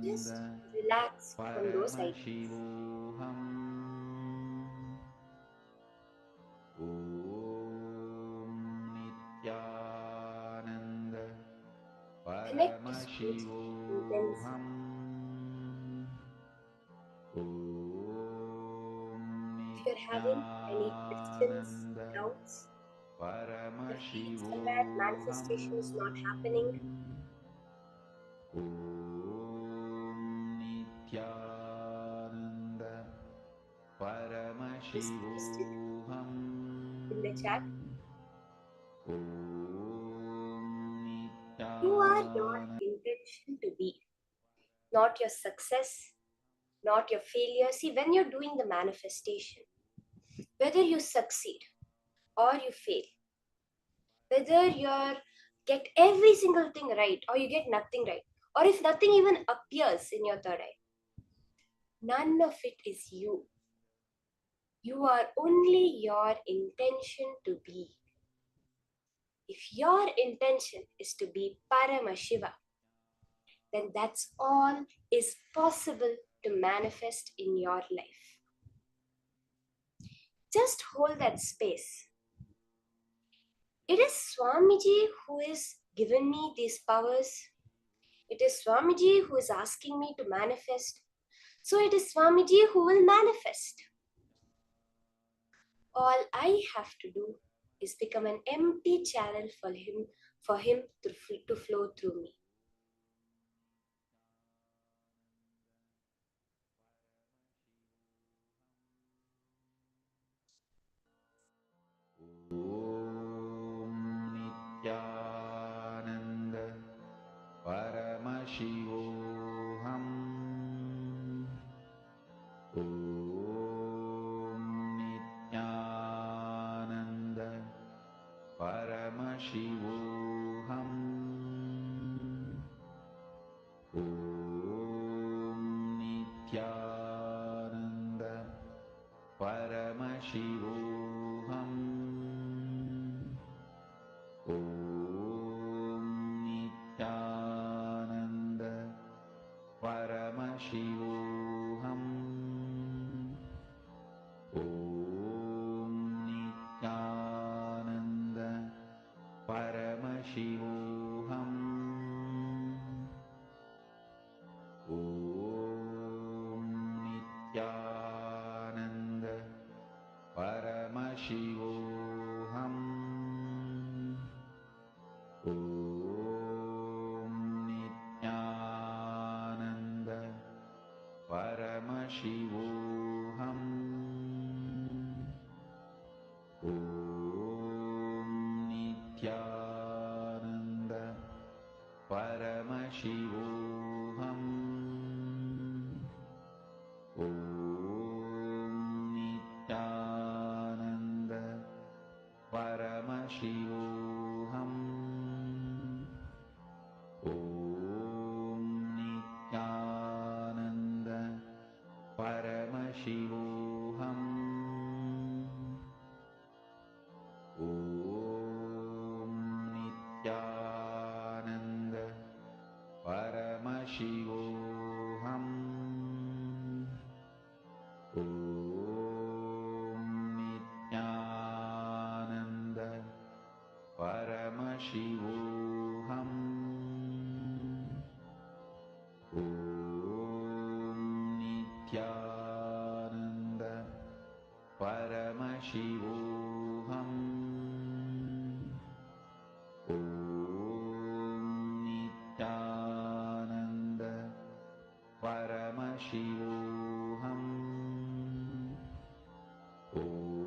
I: just
C: Nithyananda
I: relax from those ideas.
C: Paramashivoham. Om Nithyananda
I: Connect to spirit intensely.
C: Paramashivoham. Om
I: If you're having any questions,
C: Nithyananda
I: doubts, you're feeling somewhere
C: Paramashivoham.
I: manifestation is not happening,
C: Om Nithyananda
I: just post it
C: Paramashivoham.
I: in the chat.
C: Om
I: You are your
C: Nithyananda.
I: intention to be, not your success, not your failure. See, when you're doing the manifestation, whether you succeed or you fail, whether you get every single thing right or you get nothing right, or if nothing even appears in your third eye, none of it is you. You are only your intention to be. If your intention is to be Paramashiva, then that's all is possible to manifest in your life. Just hold that space. It is Swamiji who is given me these powers. It is Swamiji who is asking me to manifest. So it is Swamiji who will manifest. All I have to do is become an empty channel for him to flow through me.
C: Om Nithyananda Paramashivoham. Om Nithyananda Paramashivoham. Om Nithyananda Paramashivoham. Om Nithyananda Paramashivoham. Om Nithyananda Paramashivoham. Om Nithyananda Paramashivoham. Om Nithyananda Paramashivoham. Om Nithyananda Paramashivoham. Om Nithyananda Paramashivoham. Om Nithyananda Paramashivoham. Om Nithyananda Paramashivoham. Om Nithyananda Paramashivoham. Om Nithyananda Paramashivoham. Om Nithyananda Paramashivoham. Om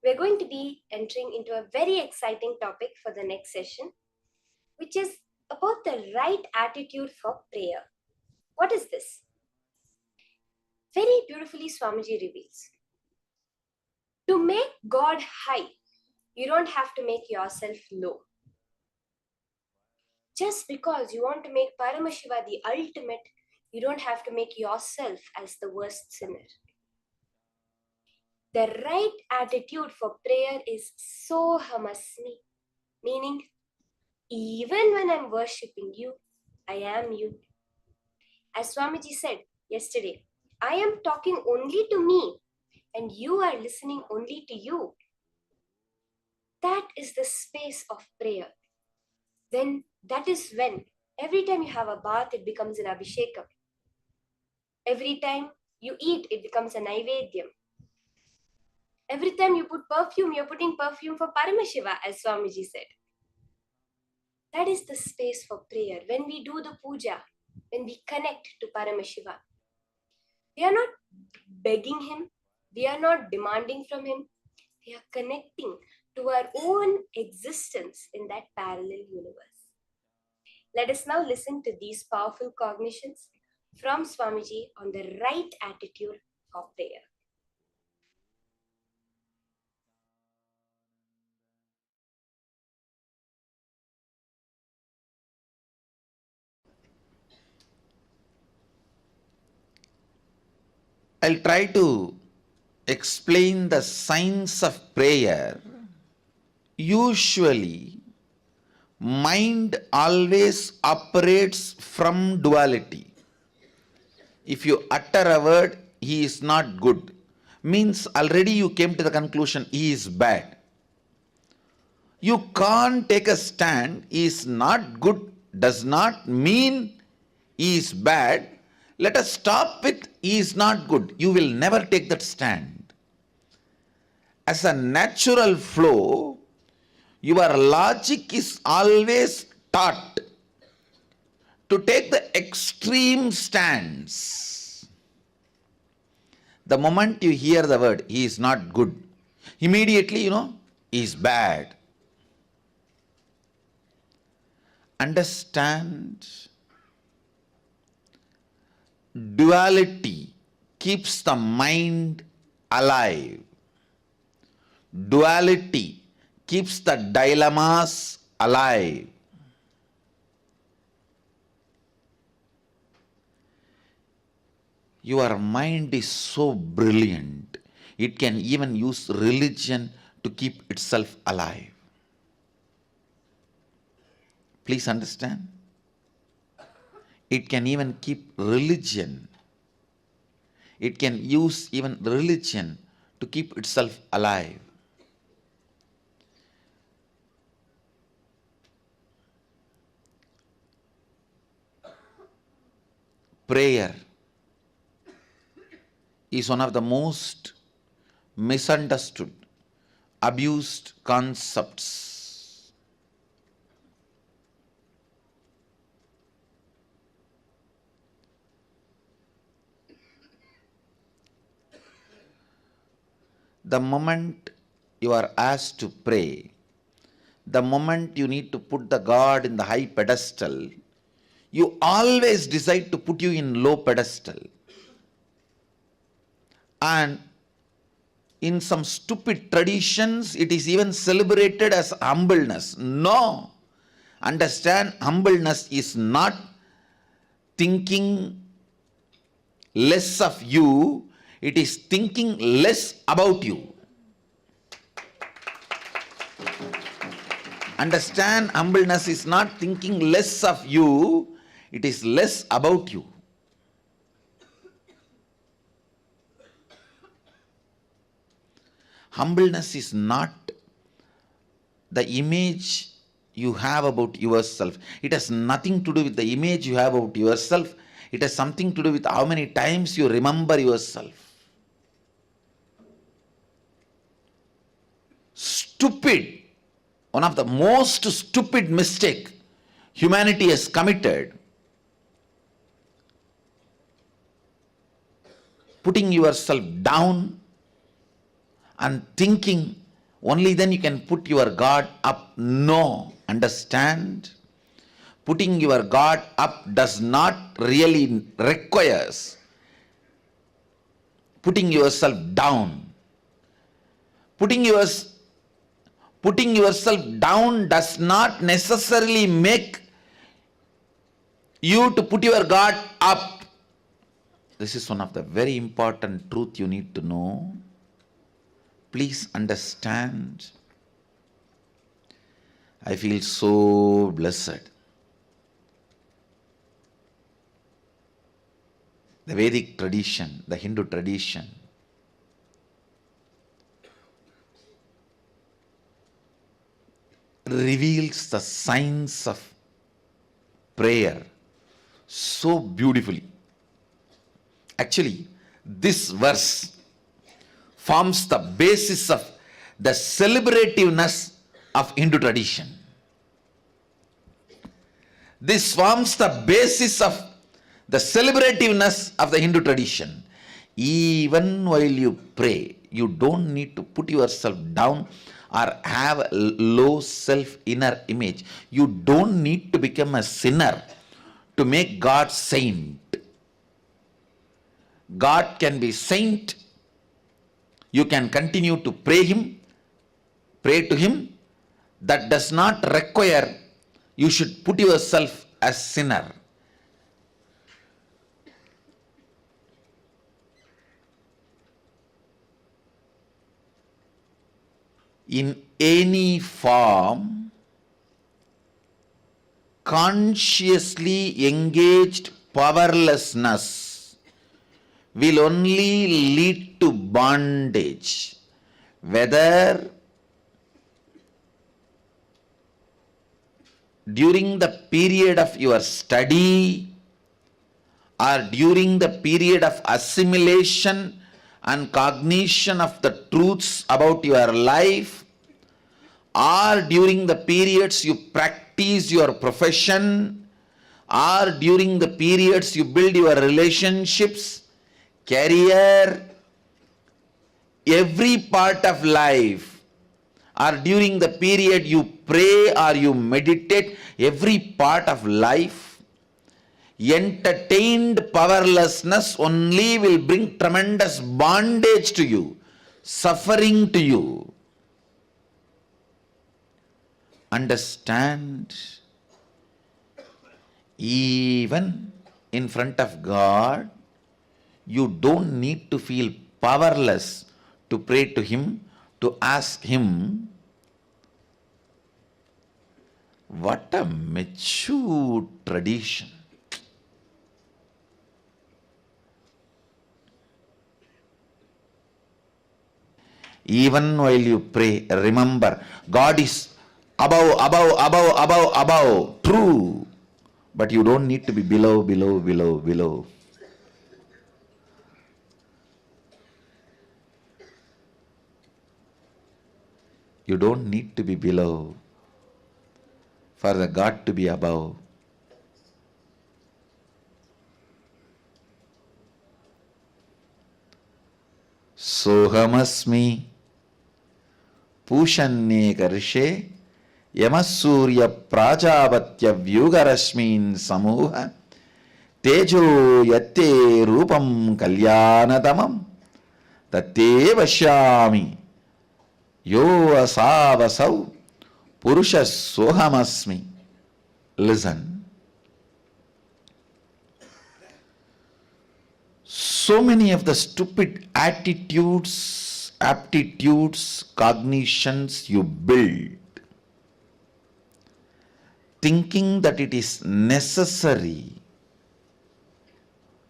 I: we're going to be entering into a very exciting topic for the next session, which is about the right attitude for prayer. What is this? Very beautifully, Swamiji reveals. To make God high, you don't have to make yourself low. Just because you want to make Paramashiva the ultimate, you don't have to make yourself as the worst sinner. The right attitude for prayer is Sohamasmi, meaning even when I'm worshipping you, I am you. As Swamiji said yesterday, I am talking only to me and you are listening only to you. That is the space of prayer. Then that is when every time you have a bath, it becomes an abhishekam. Every time you eat, it becomes a naivedyam. Every time you put perfume, you're putting perfume for Paramashiva, as Swamiji said. That is the space for prayer. When we do the puja, when we connect to Paramashiva, we are not begging him, we are not demanding from him, we are connecting to our own existence in that parallel universe. Let us now listen to these powerful cognitions from Swamiji on the right attitude for prayer.
C: I'll try to explain the science of prayer. Usually, mind always operates from duality. If you utter a word, he is not good, means already you came to the conclusion he is bad. You can't take a stand, he is not good, does not mean he is bad. Let us stop with he is not good. You will never take that stand. As a natural flow, your logic is always taught to take the extreme stance. The moment you hear the word, he is not good, immediately he is bad. Understand, duality keeps the mind alive. Duality keeps the dilemmas alive. Your mind is so brilliant, it can even use religion to keep itself alive. Please understand. It can even keep religion. It can use even religion to keep itself alive. Prayer is one of the most misunderstood, abused concepts. The moment you are asked to pray, the moment you need to put the God in the high pedestal, you always decide to put you in low pedestal. And in some stupid traditions, it is even celebrated as humbleness. No. Understand, humbleness is not thinking less of you, it is thinking less about you. Understand, humbleness is not thinking less of you, it is less about you. Humbleness is not the image you have about yourself. It has nothing to do with the image you have about yourself. It has something to do with how many times you remember yourself. Stupid, one of the most stupid mistake humanity has committed, putting yourself down and thinking only then you can put your guard up. No, understand? Putting your guard up does not really requires putting yourself down. Putting yourself down does not necessarily make you to put your guard up. This is one of the very important truth you need to know. Please understand. I feel so blessed. The Vedic tradition, the Hindu tradition, reveals the science of prayer so beautifully. Actually, this verse forms the basis of the celebrativeness of Hindu tradition. This forms the basis of the celebrativeness of the Hindu tradition. Even while you pray, you don't need to put yourself down or have a low self-inner image. You don't need to become a sinner to make God saint. God can be saint. You can continue to pray to Him. That does not require you should put yourself as sinner. In any form, consciously engaged powerlessness will only lead to bondage, whether during the period of your study or during the period of assimilation and cognition of the truths about your life, or during the periods you practice your profession, or during the periods you build your relationships, career, every part of life, or during the period you pray or you meditate, every part of life, entertained powerlessness only will bring tremendous bondage to you, suffering to you. Understand, even in front of God, you don't need to feel powerless to pray to Him, to ask Him. What a mature tradition. Even while you pray, remember, God is above, true. But you don't need to be below. You don't need to be below for the God to be above. Sohamasmi Pushanye Karshe Yamasurya Prajavatya Vyugarashmin Samuha Tejo Yatte Rupam Kalyanadamam Tate Vashyami Yo Asavasau Purusha Sohamasmi. Listen. So many of the stupid attitudes, aptitudes, cognitions you build, thinking that it is necessary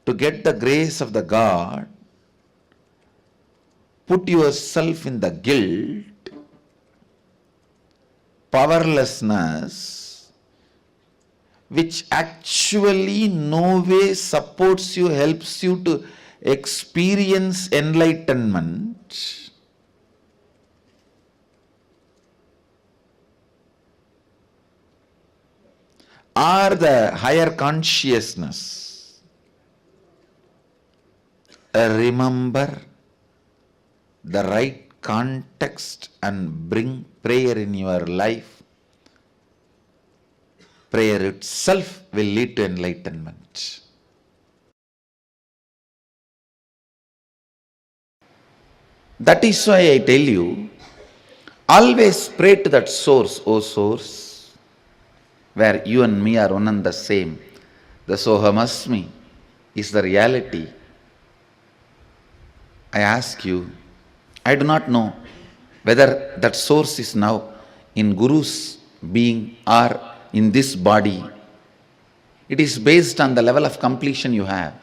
C: to get the grace of the God, put yourself in the guilt, powerlessness, which actually no way supports you, helps you to experience enlightenment. Or the higher consciousness. Remember the right context and bring prayer in your life, prayer itself will lead to enlightenment. That is why I tell you, always pray to that source, O source, where you and me are one and the same. The Sohamasmi is the reality. I ask you, I do not know whether that source is now in Guru's being or in this body. It is based on the level of completion you have.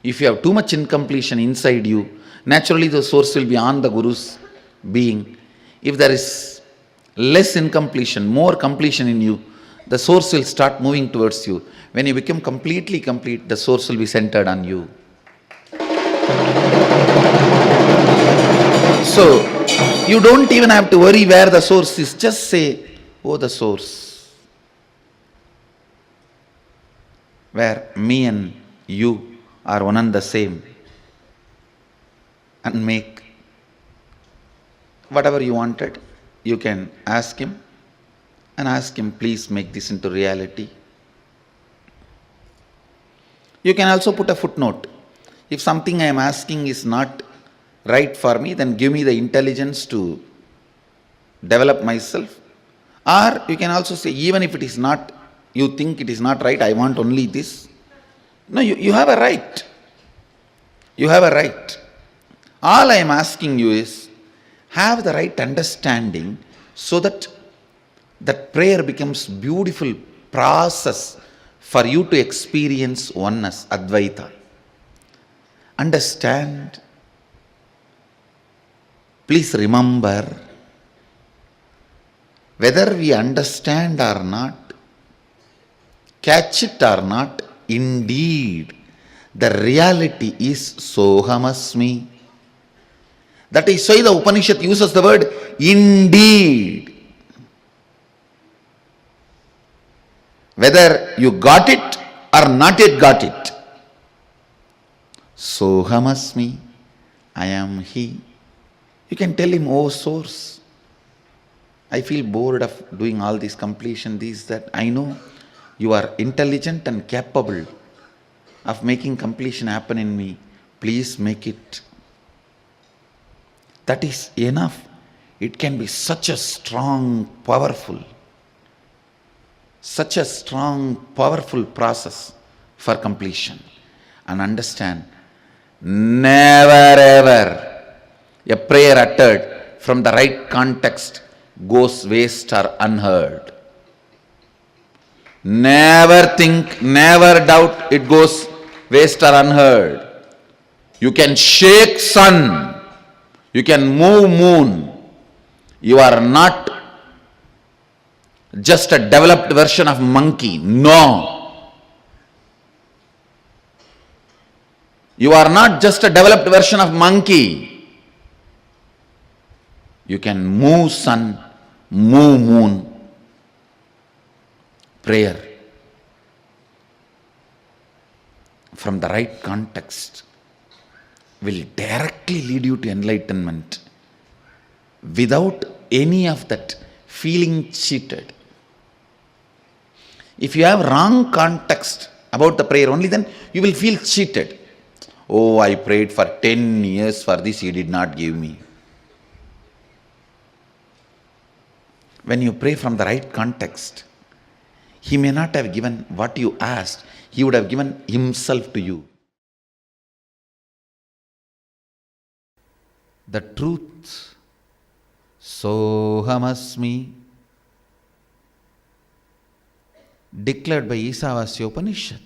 C: If you have too much incompletion inside you, naturally the source will be on the Guru's being. If there is less incompletion, more completion in you, the source will start moving towards you. When you become completely complete, the source will be centered on you. So, you don't even have to worry where the source is. Just say, oh, the source, where me and you are one and the same, and make whatever you wanted. You can ask him and ask him, please make this into reality. You can also put a footnote. If something I am asking is not right for me, then give me the intelligence to develop myself. Or you can also say, even if it is not, you think it is not right, I want only this. No, you have a right. You have a right. All I am asking you is, have the right understanding so that that prayer becomes beautiful process for you to experience oneness, Advaita. Understand. Please remember, whether we understand or not, catch it or not, indeed, the reality is Sohamasmi. That is why the Upanishad uses the word indeed. Whether you got it or not yet got it. Sohamasmi, I am He. You can tell him, oh source, I feel bored of doing all this completion, this, that. I know you are intelligent and capable of making completion happen in me. Please make it. That is enough. It can be such a strong, powerful process for completion. And understand, never ever a prayer uttered from the right context goes waste or unheard. Never think, never doubt it goes waste or unheard. You can shake sun, you can move moon. You are not just a developed version of monkey. No. You are not just a developed version of monkey. You can move sun, move moon. Prayer from the right context will directly lead you to enlightenment without any of that feeling cheated. If you have wrong context about the prayer only, then you will feel cheated. Oh, I prayed for 10 years for this, He did not give me. When you pray from the right context, He may not have given what you asked, He would have given Himself to you. The truth, Sohamasmi, declared by Isavasya Upanishad.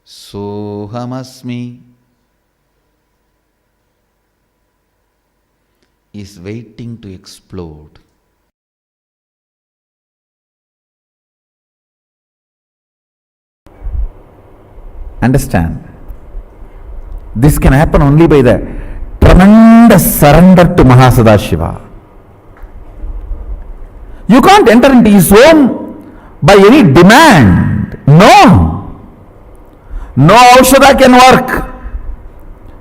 C: Sohamasmi is waiting to explode. Understand, this can happen only by the tremendous surrender to Sadashiva. You can't enter into His home by any demand. No. No Aushadha can work.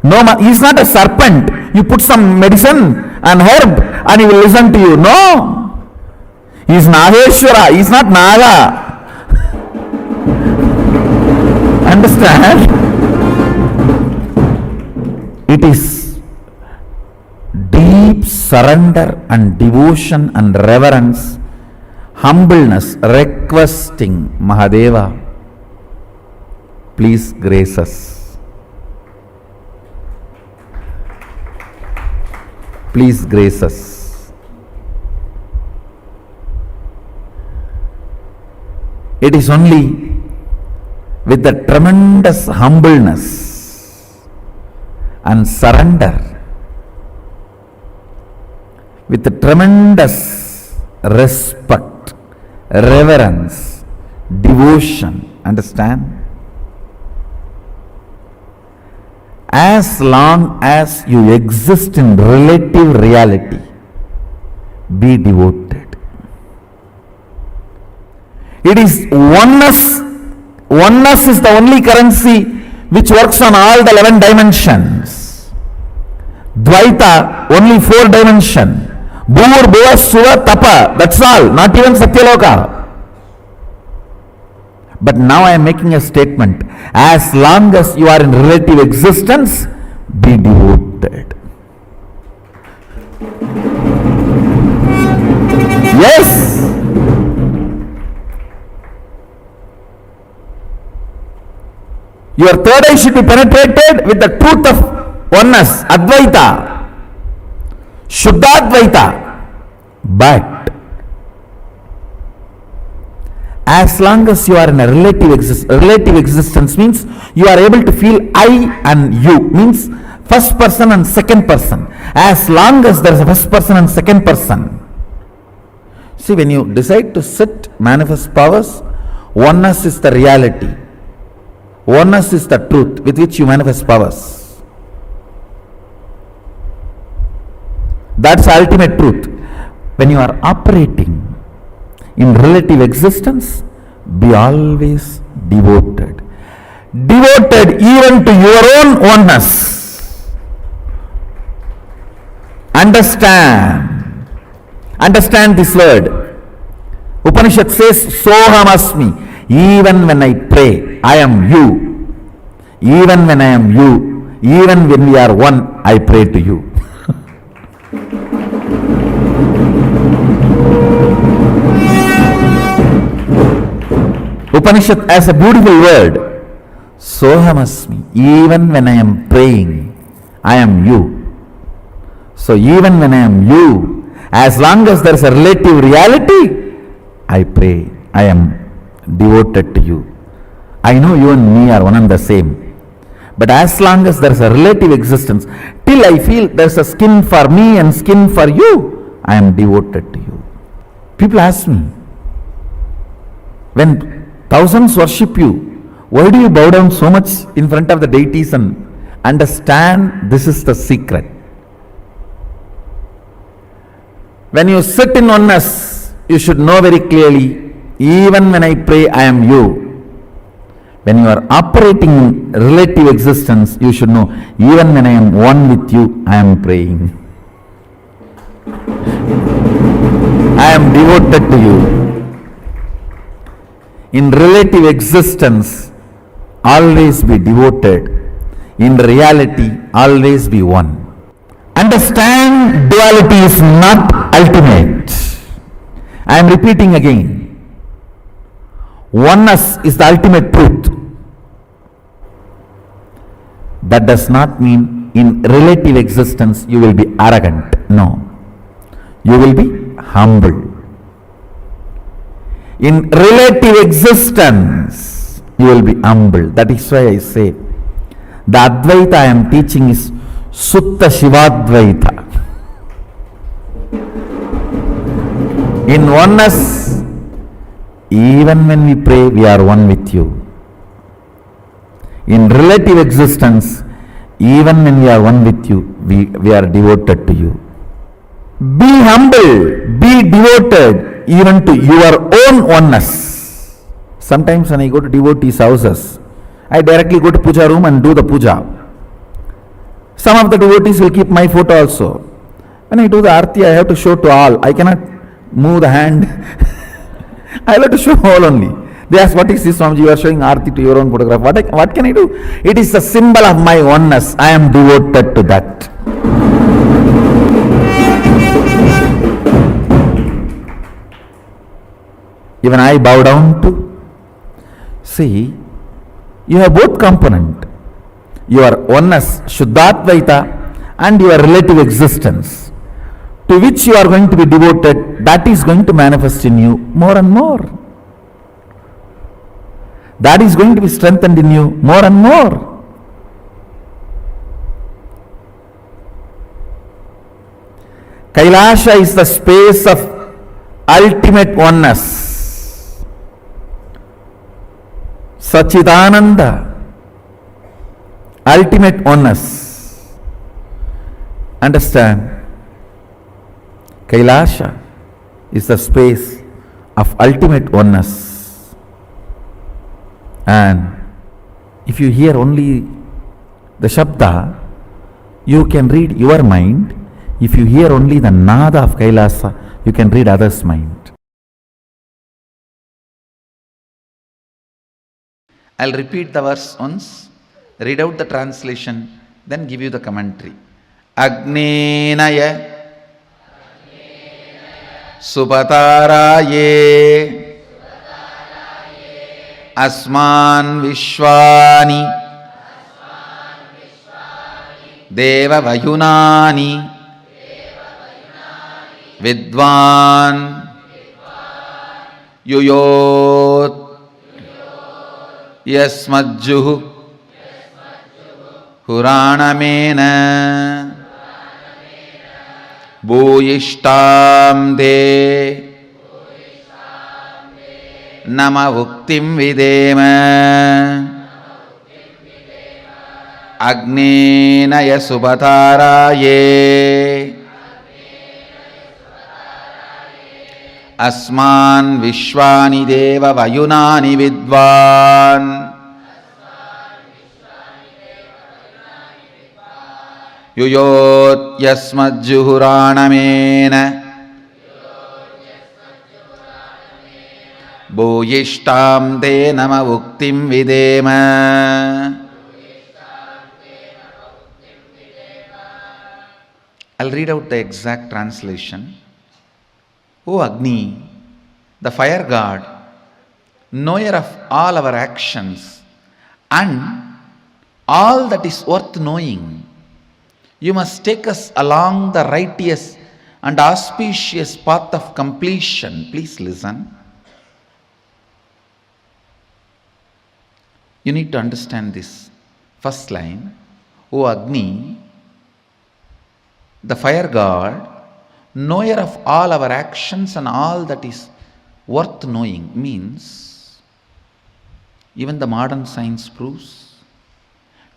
C: No, He is not a serpent.
J: you put some medicine and herb and he will listen to you. No. He is Nageshwara, he is not Naga. Understand? It is deep surrender and devotion and reverence, humbleness, requesting Mahadeva, please grace us. Please grace us. It is only with the tremendous humbleness and surrender, with the tremendous respect, reverence, devotion, understand? As long as you exist in relative reality, be devoted. It is oneness. Oneness is the only currency which works on all the 11 dimensions. Dvaita, only 4 dimension. Bhur, Bhuva, Suva, Tapa, that's all, not even Satyaloka. But now I am making a statement. As long as you are in relative existence, be devoted. Yes. Your third eye should be penetrated with the truth of oneness, Advaita, Shuddhadvaita. But as long as you are in a relative existence means you are able to feel I and you, means first person and second person. As long as there is a first person and second person. See, when you decide to sit, manifest powers, oneness is the reality. Oneness is the truth with which you manifest powers. That's the ultimate truth. When you are operating in relative existence, be always devoted. Devoted even to your own oneness. Understand. Understand this word. Upanishad says, Sohamasmi. Even when I pray, I am you. Even when I am you, even when we are one, I pray to you. Upanishad has a beautiful word. Sohamasmi. Even when I am praying, I am you. So even when I am you, as long as there is a relative reality, I pray, I am devoted to you. I know you and me are one and the same. But as long as there is a relative existence, till I feel there is a skin for me and skin for you, I am devoted to you. People ask me, when thousands worship you, why do you bow down so much in front of the deities? And understand, this is the secret. When you sit in oneness, you should know very clearly, even when I pray, I am you. When you are operating in relative existence, you should know, even when I am one with you, I am praying. I am devoted to you. In relative existence, always be devoted. In reality, always be one. Understand, duality is not ultimate. I am repeating again. Oneness is the ultimate truth. That does not mean in relative existence you will be arrogant. No. You will be humble. In relative existence, you will be humble. That is why I say, the Advaita I am teaching is Sutta Shivadvaita. In oneness, even when we pray, we are one with you. In relative existence, even when we are one with you, we are devoted to you. Be humble, be devoted even to your own oneness. Sometimes when I go to devotees' houses, I directly go to puja room and do the puja. Some of the devotees will keep my photo also. When I do the arti, I have to show to all. I cannot move the hand. I have to show all only. They ask, what is this, Swamiji? You are showing arti to your own photograph. What can I do? It is the symbol of my oneness. I am devoted to that. Even I bow down to. See, you have both component. Your oneness, Shuddhadvaita, and your relative existence, to which you are going to be devoted, that is going to manifest in you more and more. That is going to be strengthened in you more and more. Kailasa is the space of ultimate oneness. Sachidananda, ultimate oneness. Understand? Kailasa is the space of ultimate oneness. And if you hear only the Shabda, you can read your mind. If you hear only the Nada of Kailasa, you can read others' mind. I'll repeat the verse once, read out the translation, then give you the commentary. Agnenaya Supataraye Asman Vishwani Deva Vayunani Vidvan Yuyot Yasmajjuhu Huranamena Bhuyishtam De Nama Vuktim Videma Agnena Yasubhataraye Asman Vishwani Deva Vayunani Vidvan Yuyot Yasmajjuhuranamena Bhuyishtam Te Nama Vuktim Videma. I'll read out the exact translation. O Agni, the fire god, knower of all our actions and all that is worth knowing, you must take us along the righteous and auspicious path of completion. Please listen. You need to understand this. First line, O Agni, the fire god, knower of all our actions and all that is worth knowing, means even the modern science proves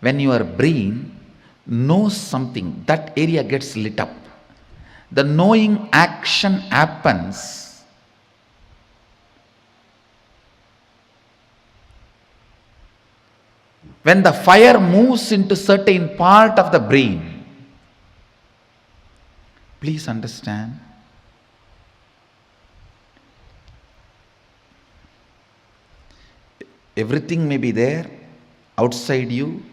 J: when your brain knows something, that area gets lit up. The knowing action happens when the fire moves into certain part of the brain. Please understand. Everything may be there outside you.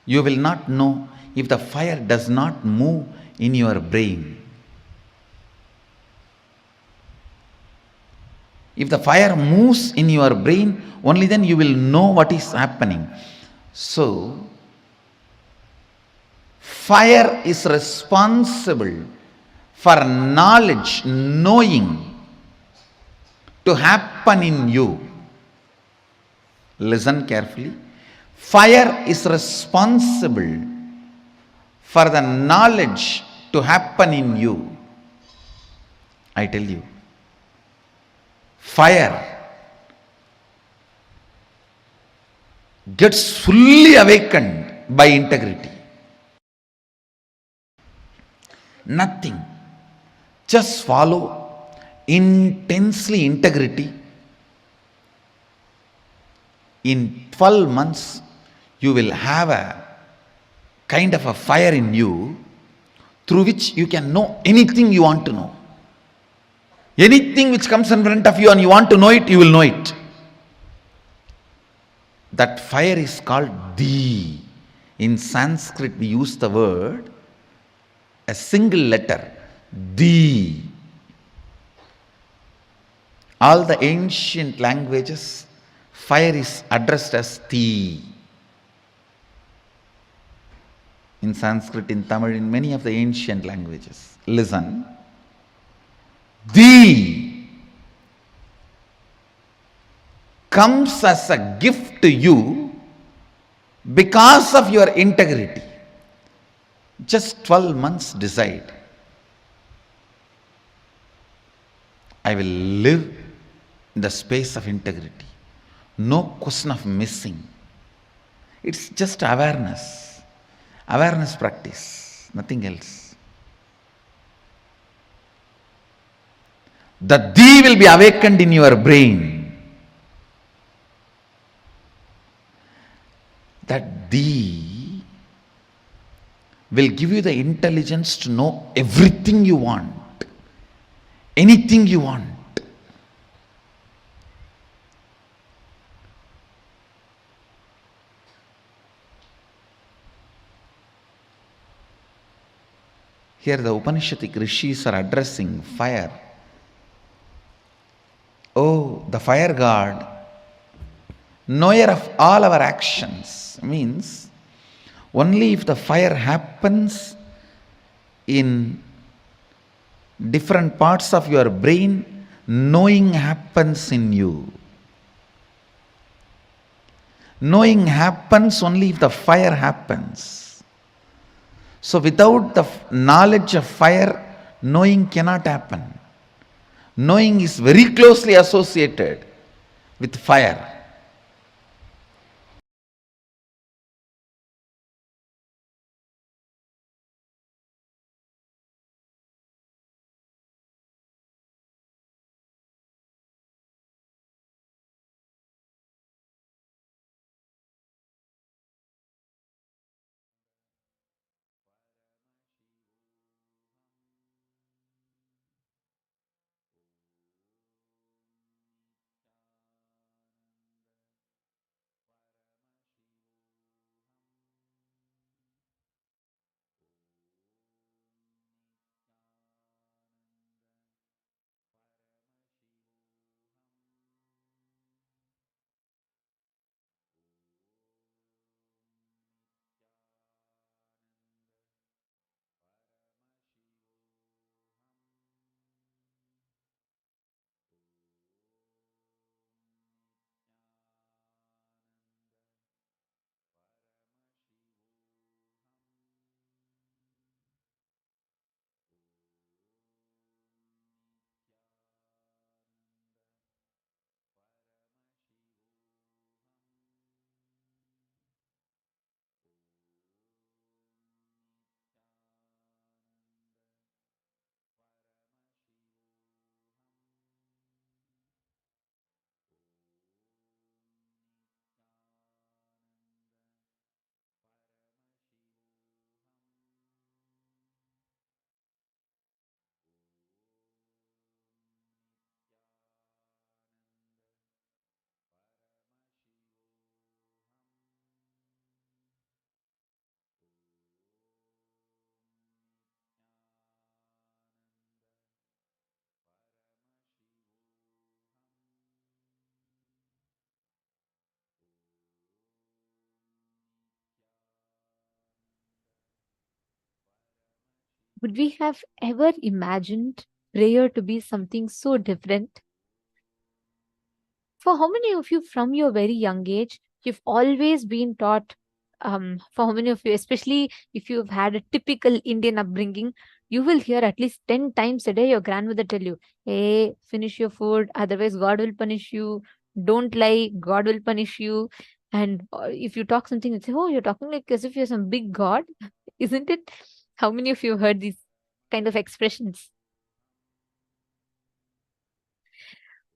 J: You will not know if the fire does not move in your brain. If the fire moves in your brain, only then you will know what is happening. So, fire is responsible for knowledge, knowing to happen in you. Listen carefully. Fire is responsible for the knowledge to happen in you. I tell you, fire gets fully awakened by integrity. Nothing. Just follow intensely integrity. In 12 months, you will have a kind of a fire in you through which you can know anything you want to know. Anything which comes in front of you and you want to know it, you will know it. That fire is called Di. In Sanskrit, we use the word, a single letter, Di. All the ancient languages, fire is addressed as Ti. In Sanskrit, in Tamil, in many of the ancient languages. Listen. Di comes as a gift to you because of your integrity. Just 12 months decide. I will live in the space of integrity. No question of missing. It's just awareness. Awareness practice, nothing else. The Di will be awakened in your brain. That Di will give you the intelligence to know everything you want, anything you want. Here the Upanishadic rishis are addressing fire. Oh, the fire god, knower of all our actions, means only if the fire happens in different parts of your brain, knowing happens in you. Knowing happens only if the fire happens. So without the knowledge of fire, knowing cannot happen. Knowing is very closely associated with fire.
G: Would we have ever imagined prayer to be something so different? For how many of you from your very young age, you've always been taught, for how many of you, especially if you've had a typical Indian upbringing, you will hear at least 10 times a day your grandmother tell you, hey, finish your food, otherwise God will punish you. Don't lie, God will punish you. And if you talk something, they say, oh, you're talking like as if you're some big God, isn't it? How many of you heard these kind of expressions?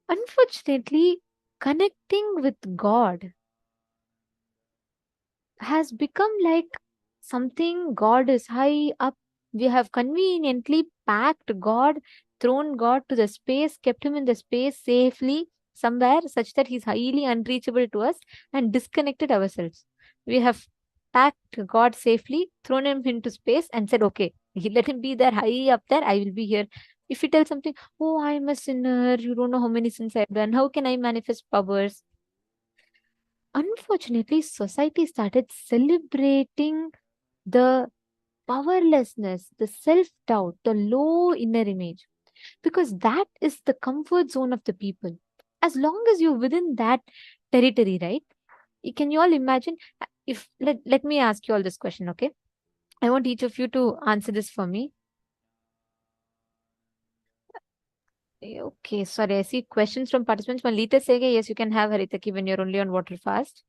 G: Unfortunately, connecting with God has become like something, God is high up. We have conveniently packed God, thrown God to the space, kept him in the space safely somewhere such that he's highly unreachable to us, and disconnected ourselves. We have packed God safely, thrown him into space, and said, okay, let him be there high up there, I will be here. If you tell something, oh, I'm a sinner, you don't know how many sins I've done, how can I manifest powers? Unfortunately, society started celebrating the powerlessness, the self doubt, the low inner image, because that is the comfort zone of the people. As long as you're within that territory, right? Can you all imagine? If let me ask you all this question, okay? I want each of you to answer this for me. Okay, sorry, I see questions from participants. Malita saying, yes, you can have Haritaki when you're only on water fast.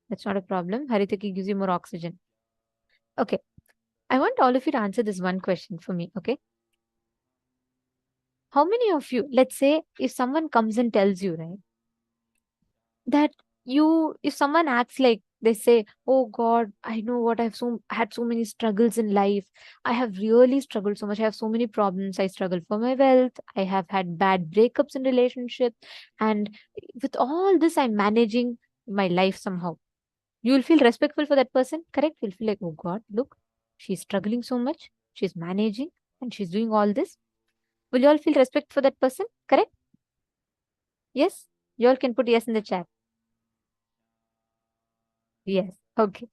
G: That's not a problem. Haritaki gives you more oxygen. Okay. I want all of you to answer this one question for me, okay? How many of you, let's say, if someone comes and tells you, right, that if someone acts like they say, oh God, I know what had so many struggles in life. I have really struggled so much. I have so many problems. I struggle for my wealth. I have had bad breakups in relationships. And with all this, I'm managing my life somehow. You will feel respectful for that person, correct? You'll feel like, oh God, look, she's struggling so much. She's managing and she's doing all this. Will you all feel respect for that person, correct? Yes? You all can put yes in the chat. Yes. Okay.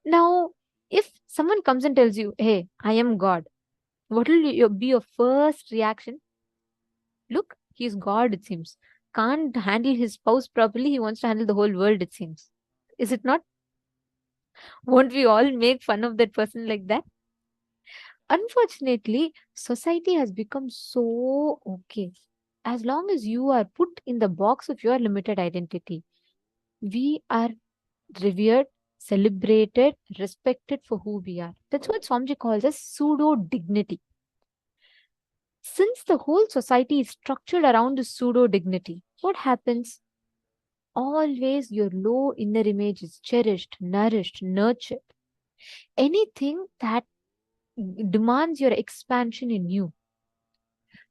G: Now, if someone comes and tells you, hey, I am God, what will be your first reaction? Look, he's God, it seems. Can't handle his spouse properly. He wants to handle the whole world, it seems. Is it not? Won't we all make fun of that person like that? Unfortunately, society has become so okay. As long as you are put in the box of your limited identity, we are revered, celebrated, respected for who we are. That's what Swamiji calls as pseudo dignity. Since the whole society is structured around the pseudo dignity, what happens? Always your low inner image is cherished, nourished, nurtured. Anything that demands your expansion in you,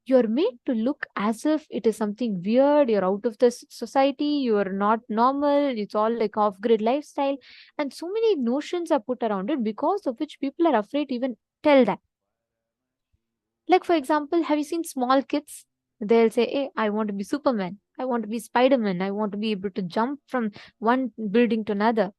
G: you're made to look as if it is something weird, you're out of the society, you're not normal, it's all like off-grid lifestyle. And so many notions are put around it, because of which people are afraid to even tell that. Like, for example, have you seen small kids? They'll say, hey, I want to be Superman. I want to be Spider-Man. I want to be able to jump from one building to another.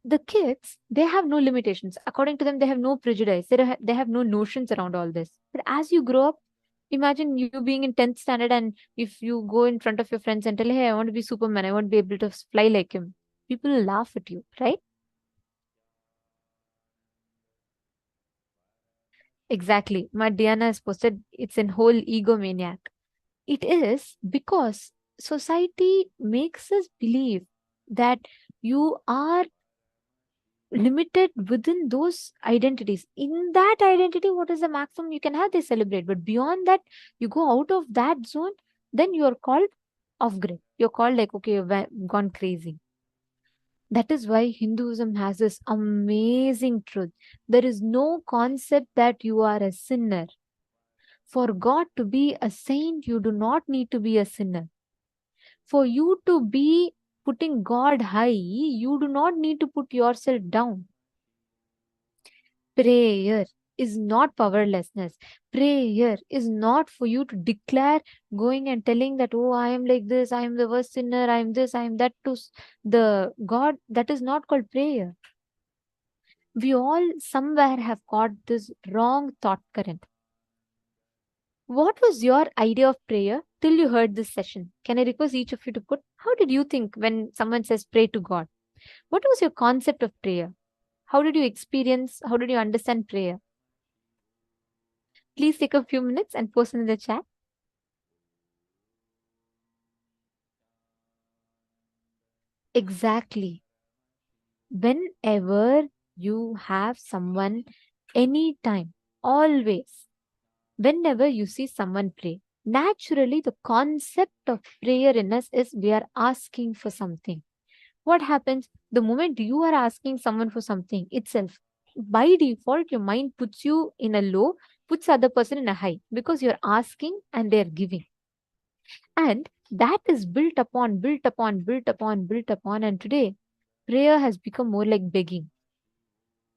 G: The kids, they have no limitations. According to them, they have no prejudice. They have no notions around all this. But as you grow up, imagine you being in 10th standard, and if you go in front of your friends and tell, hey, I want to be Superman, I want to be able to fly like him, people will laugh at you, right? Exactly. My Diana has posted, it's in whole egomaniac. It is because society makes us believe that you are limited within those identities. In that identity, what is the maximum you can have? They celebrate. But beyond that, you go out of that zone, then you're called off grid. You're called like, okay, you've gone crazy. That is why Hinduism has this amazing truth. There is no concept that you are a sinner. For God to be a saint, you do not need to be a sinner. For you to be putting God high, you do not need to put yourself down. Prayer is not powerlessness. Prayer is not for you to declare, going and telling that, oh, I am like this, I am the worst sinner, I am this, I am that, to the God. That is not called prayer. We all somewhere have got this wrong thought current. What was your idea of prayer till you heard this session? Can I request each of you to put, how did you think when someone says pray to God? What was your concept of prayer? How did you experience, how did you understand prayer? Please take a few minutes and post in the chat. Exactly. Whenever you have someone, anytime, always, whenever you see someone pray, naturally the concept of prayer in us is we are asking for something. What happens? The moment you are asking someone for something itself, by default, your mind puts you in a low, puts other person in a high, because you're asking and they're giving. And that is built upon, built upon, built upon, built upon. And today, prayer has become more like begging.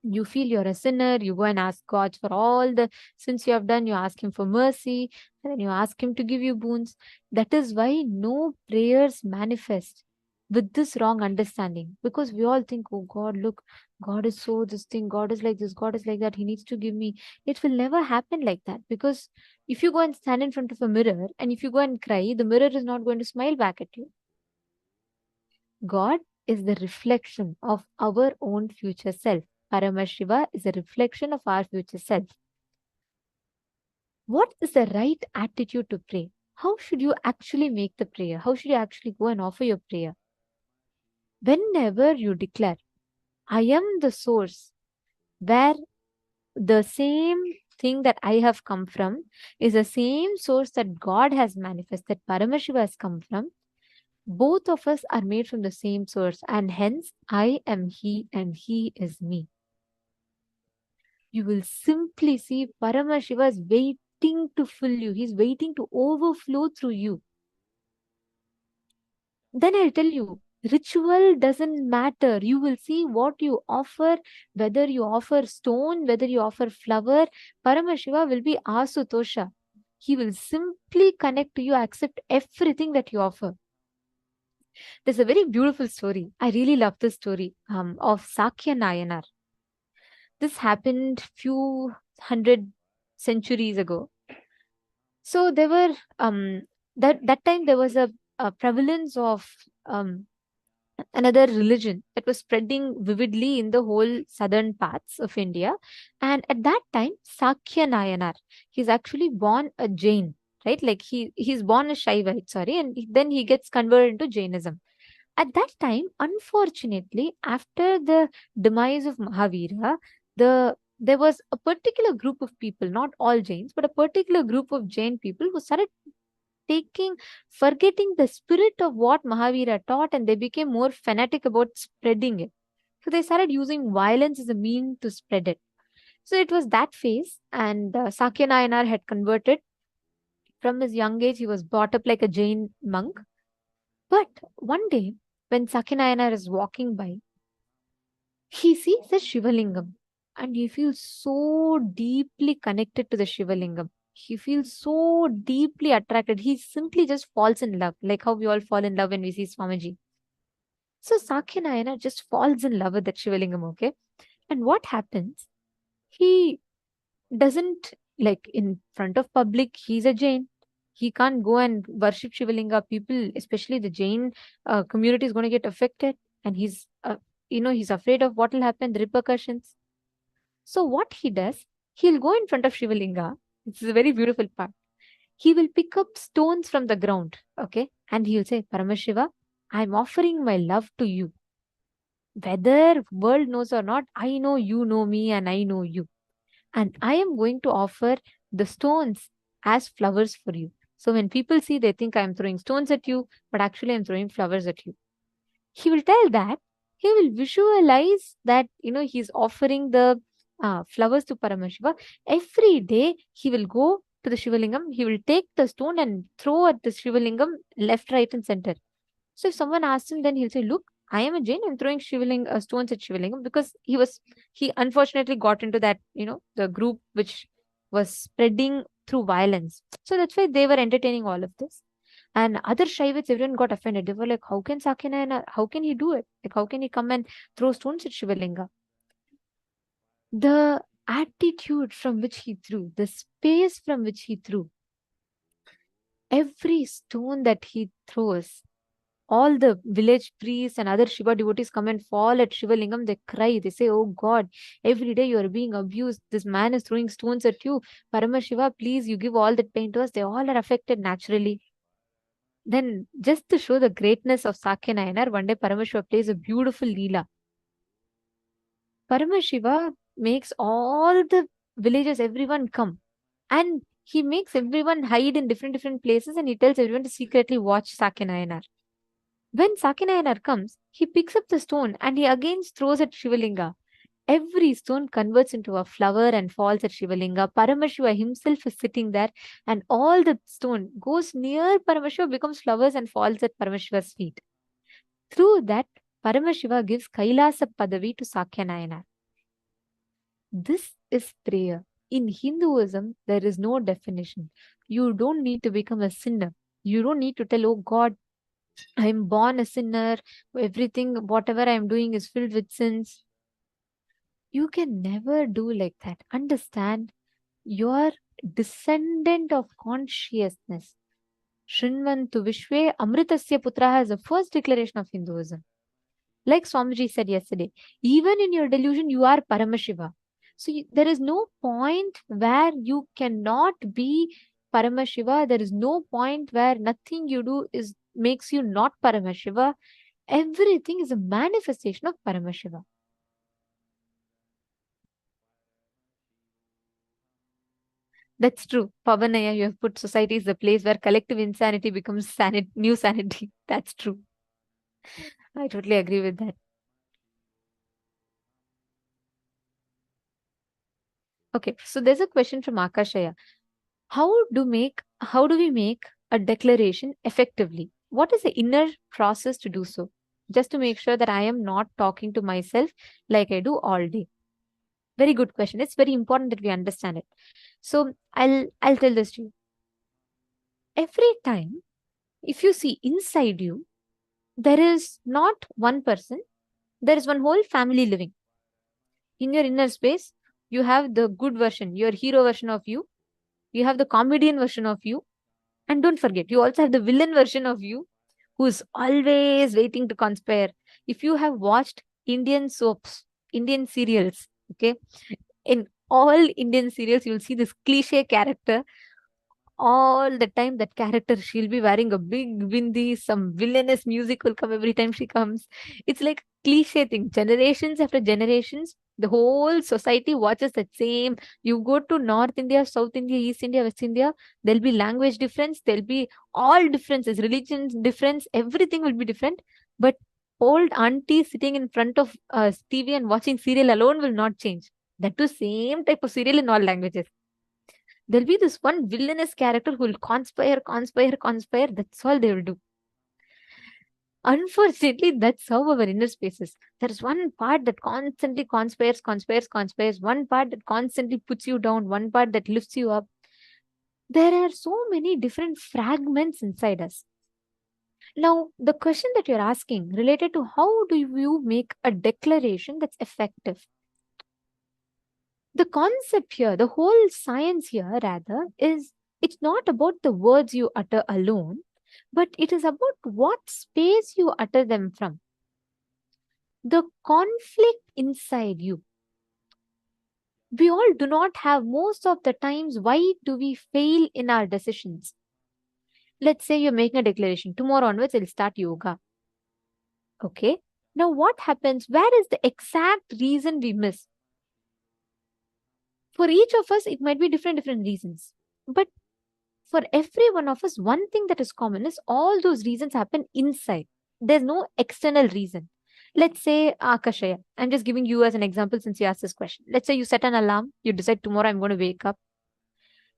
G: You feel you're a sinner, you go and ask God for all the sins you have done, you ask Him for mercy, and then you ask Him to give you boons. That is why no prayers manifest with this wrong understanding, because we all think, oh God, look, God is so this thing, God is like this, God is like that, He needs to give me. It will never happen like that, because if you go and stand in front of a mirror and if you go and cry, the mirror is not going to smile back at you. God is the reflection of our own future self. Paramashiva is a reflection of our future self. What is the right attitude to pray? How should you actually make the prayer? How should you actually go and offer your prayer? Whenever you declare, I am the source, where the same thing that I have come from is the same source that God has manifested, Paramashiva has come from. Both of us are made from the same source, and hence I am He and He is me. You will simply see Paramashiva is waiting to fill you. He's waiting to overflow through you. Then I'll tell you, ritual doesn't matter. You will see what you offer, whether you offer stone, whether you offer flower. Paramashiva will be Asutosha. He will simply connect to you, accept everything that you offer. There's a very beautiful story. I really love this story of Sakya Nayanar. This happened few hundred centuries ago. So there were that time there was a prevalence of another religion that was spreading vividly in the whole southern parts of India. And at that time, Sakya Nayanar, he's actually born a Jain, right? Like he's born a Shaivite, sorry, and then he gets converted into Jainism. At that time, unfortunately, after the demise of Mahavira, there was a particular group of people, not all Jains, but a particular group of Jain people who started forgetting the spirit of what Mahavira taught, and they became more fanatic about spreading it. So they started using violence as a mean to spread it. So it was that phase, and Sakya Nayanar had converted. From his young age, he was brought up like a Jain monk. But one day, when Sakya Nayanar is walking by, he sees the Shivalingam and he feels so deeply connected to the Shivalingam. He feels so deeply attracted. He simply just falls in love, like how we all fall in love when we see Swamiji. So Sakya Nayanar just falls in love with that Shivalingam, okay? And what happens? He doesn't, like in front of public, he's a Jain. He can't go and worship Shivalinga. People, especially the Jain community, is going to get affected. And he's afraid of what will happen, the repercussions. So what he does, he'll go in front of Shivalinga. This is a very beautiful part. He will pick up stones from the ground, okay? And he'll say, Paramashiva, I'm offering my love to you. Whether world knows or not, I know you know me and I know you. And I am going to offer the stones as flowers for you. So when people see, they think I'm throwing stones at you, but actually I'm throwing flowers at you. He will tell that, he will visualize that, he's offering the flowers to Paramashiva. Every day he will go to the Shivalingam, he will take the stone and throw at the Shivalingam left, right and center. So if someone asks him, then he'll say, look, I am a Jain, I'm throwing stones at Shivalingam, because he unfortunately got into that, the group which was spreading through violence. So that's why they were entertaining all of this. And other Shaivites, everyone got offended. They were like, how can Sakya Nayanar, how can he do it? Like, how can he come and throw stones at Shivalinga? The attitude from which he threw, the space from which he threw, every stone that he throws, all the village priests and other Shiva devotees come and fall at Shivalingam. They cry. They say, oh God, every day you are being abused. This man is throwing stones at you. Paramashiva, please, you give all that pain to us. They all are affected naturally. Then, just to show the greatness of Sakya Nayanar, one day Paramashiva plays a beautiful Leela. Paramashiva makes all the villagers, everyone come. And he makes everyone hide in different places, and he tells everyone to secretly watch Sakya Nayanar. When Sakinayanar comes, he picks up the stone and he again throws at Shivalinga. Every stone converts into a flower and falls at Shivalinga. Paramashiva himself is sitting there, and all the stone goes near Paramashiva, becomes flowers and falls at Paramashiva's feet. Through that, Paramashiva gives Kailasa Padavi to Sakyanayana. This is prayer. In Hinduism, there is no definition. You don't need to become a sinner. You don't need to tell, oh God, I'm born a sinner. Everything, whatever I'm doing is filled with sins. You can never do like that. Understand, you're descendant of consciousness. Shrinvantu Vishwe Amritasya Putraha is the first declaration of Hinduism. Like Swamiji said yesterday, even in your delusion, you are Paramashiva. So there is no point where you cannot be Paramashiva. There is no point where nothing you do makes you not Paramashiva. Everything is a manifestation of Paramashiva. That's true. Pavanaya, you have put society is the place where collective insanity becomes new sanity. That's true. I totally agree with that. Okay, so there's a question from Akashaya. How do we make a declaration effectively? What is the inner process to do so? Just to make sure that I am not talking to myself like I do all day. Very good question. It's very important that we understand it. So I'll tell this to you. Every time, if you see inside you, there is not one person, there is one whole family living. In your inner space, you have the good version, your hero version of you. You have the comedian version of you. And don't forget, you also have the villain version of you who's always waiting to conspire. If you have watched Indian soaps, Indian serials, okay, in all Indian serials, you'll see this cliche character. All the time, that character, she'll be wearing a big bindi, some villainous music will come every time she comes. It's like cliche thing. Generations after generations, the whole society watches that same. You go to North India, South India, East India, West India, there'll be language difference, there'll be all differences, religion difference, everything will be different. But old auntie sitting in front of TV and watching serial alone will not change. That too, same type of serial in all languages. There'll be this one villainous character who will conspire. That's all they will do. Unfortunately, that's how our inner space is. There's one part that constantly conspires, one part that constantly puts you down, one part that lifts you up. There are so many different fragments inside us. Now, the question that you're asking related to how do you make a declaration that's effective? The concept here, the whole science here rather, is it's not about the words you utter alone, but it is about what space you utter them from. The conflict inside you. We all do not have, most of the times, why do we fail in our decisions? Let's say you're making a declaration. Tomorrow onwards, I'll start yoga. Okay. Now what happens? Where is the exact reason we miss? For each of us, it might be different reasons. But for every one of us, one thing that is common is all those reasons happen inside. There's no external reason. Let's say, Akashaya, I'm just giving you as an example since you asked this question. Let's say you set an alarm, you decide tomorrow I'm going to wake up.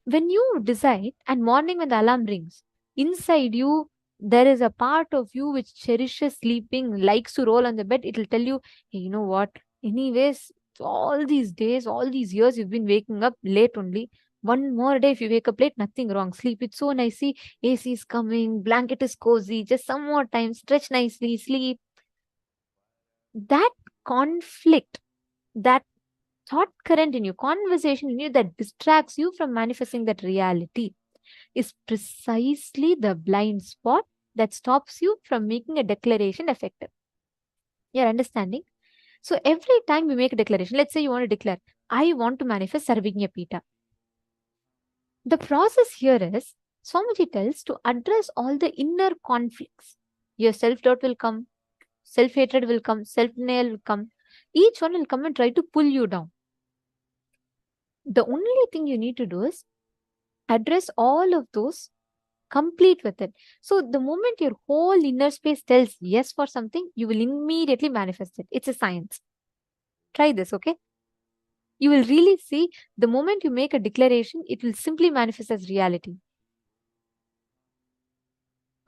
G: When you decide, and morning when the alarm rings, inside you, there is a part of you which cherishes sleeping, likes to roll on the bed. It will tell you, hey, you know what? Anyways, all these days, all these years, you've been waking up late only. One more day, if you wake up late, nothing wrong. Sleep it so nicely. AC is coming, blanket is cozy. Just some more time, stretch nicely, sleep. That conflict, that thought current in you, conversation in you that distracts you from manifesting that reality is precisely the blind spot that stops you from making a declaration effective. You're understanding? So every time we make a declaration, let's say you want to declare, I want to manifest Sarvignya Pita. The process here is, Swamiji tells, to address all the inner conflicts. Your self-doubt will come, self-hatred will come, self-denial will come. Each one will come and try to pull you down. The only thing you need to do is address all of those complete with it. So the moment your whole inner space tells yes for something, you will immediately manifest it. It's a science. Try this, okay? You will really see the moment you make a declaration, it will simply manifest as reality.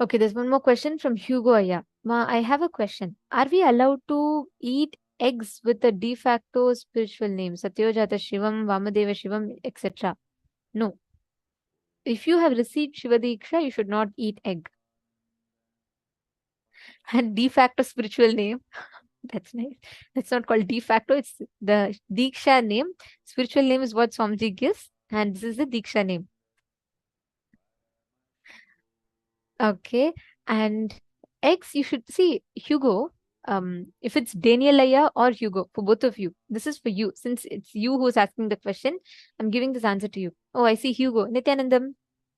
G: Okay, there's one more question from Hugo Aya. Ma, I have a question. Are we allowed to eat eggs with a de facto spiritual name? Satyojata Shivam, Vamadeva Shivam, etc. No. If you have received Shiva Diksha, you should not eat egg. And de facto spiritual name, that's nice. That's not called de facto, it's the Diksha name. Spiritual name is what Swamiji gives, and this is the Diksha name. Okay, and eggs, you should see, Hugo, if it's Danielaya or Hugo, for both of you, this is for you. Since it's you who's asking the question, I'm giving this answer to you. Oh, I see Hugo. Nithyanandam,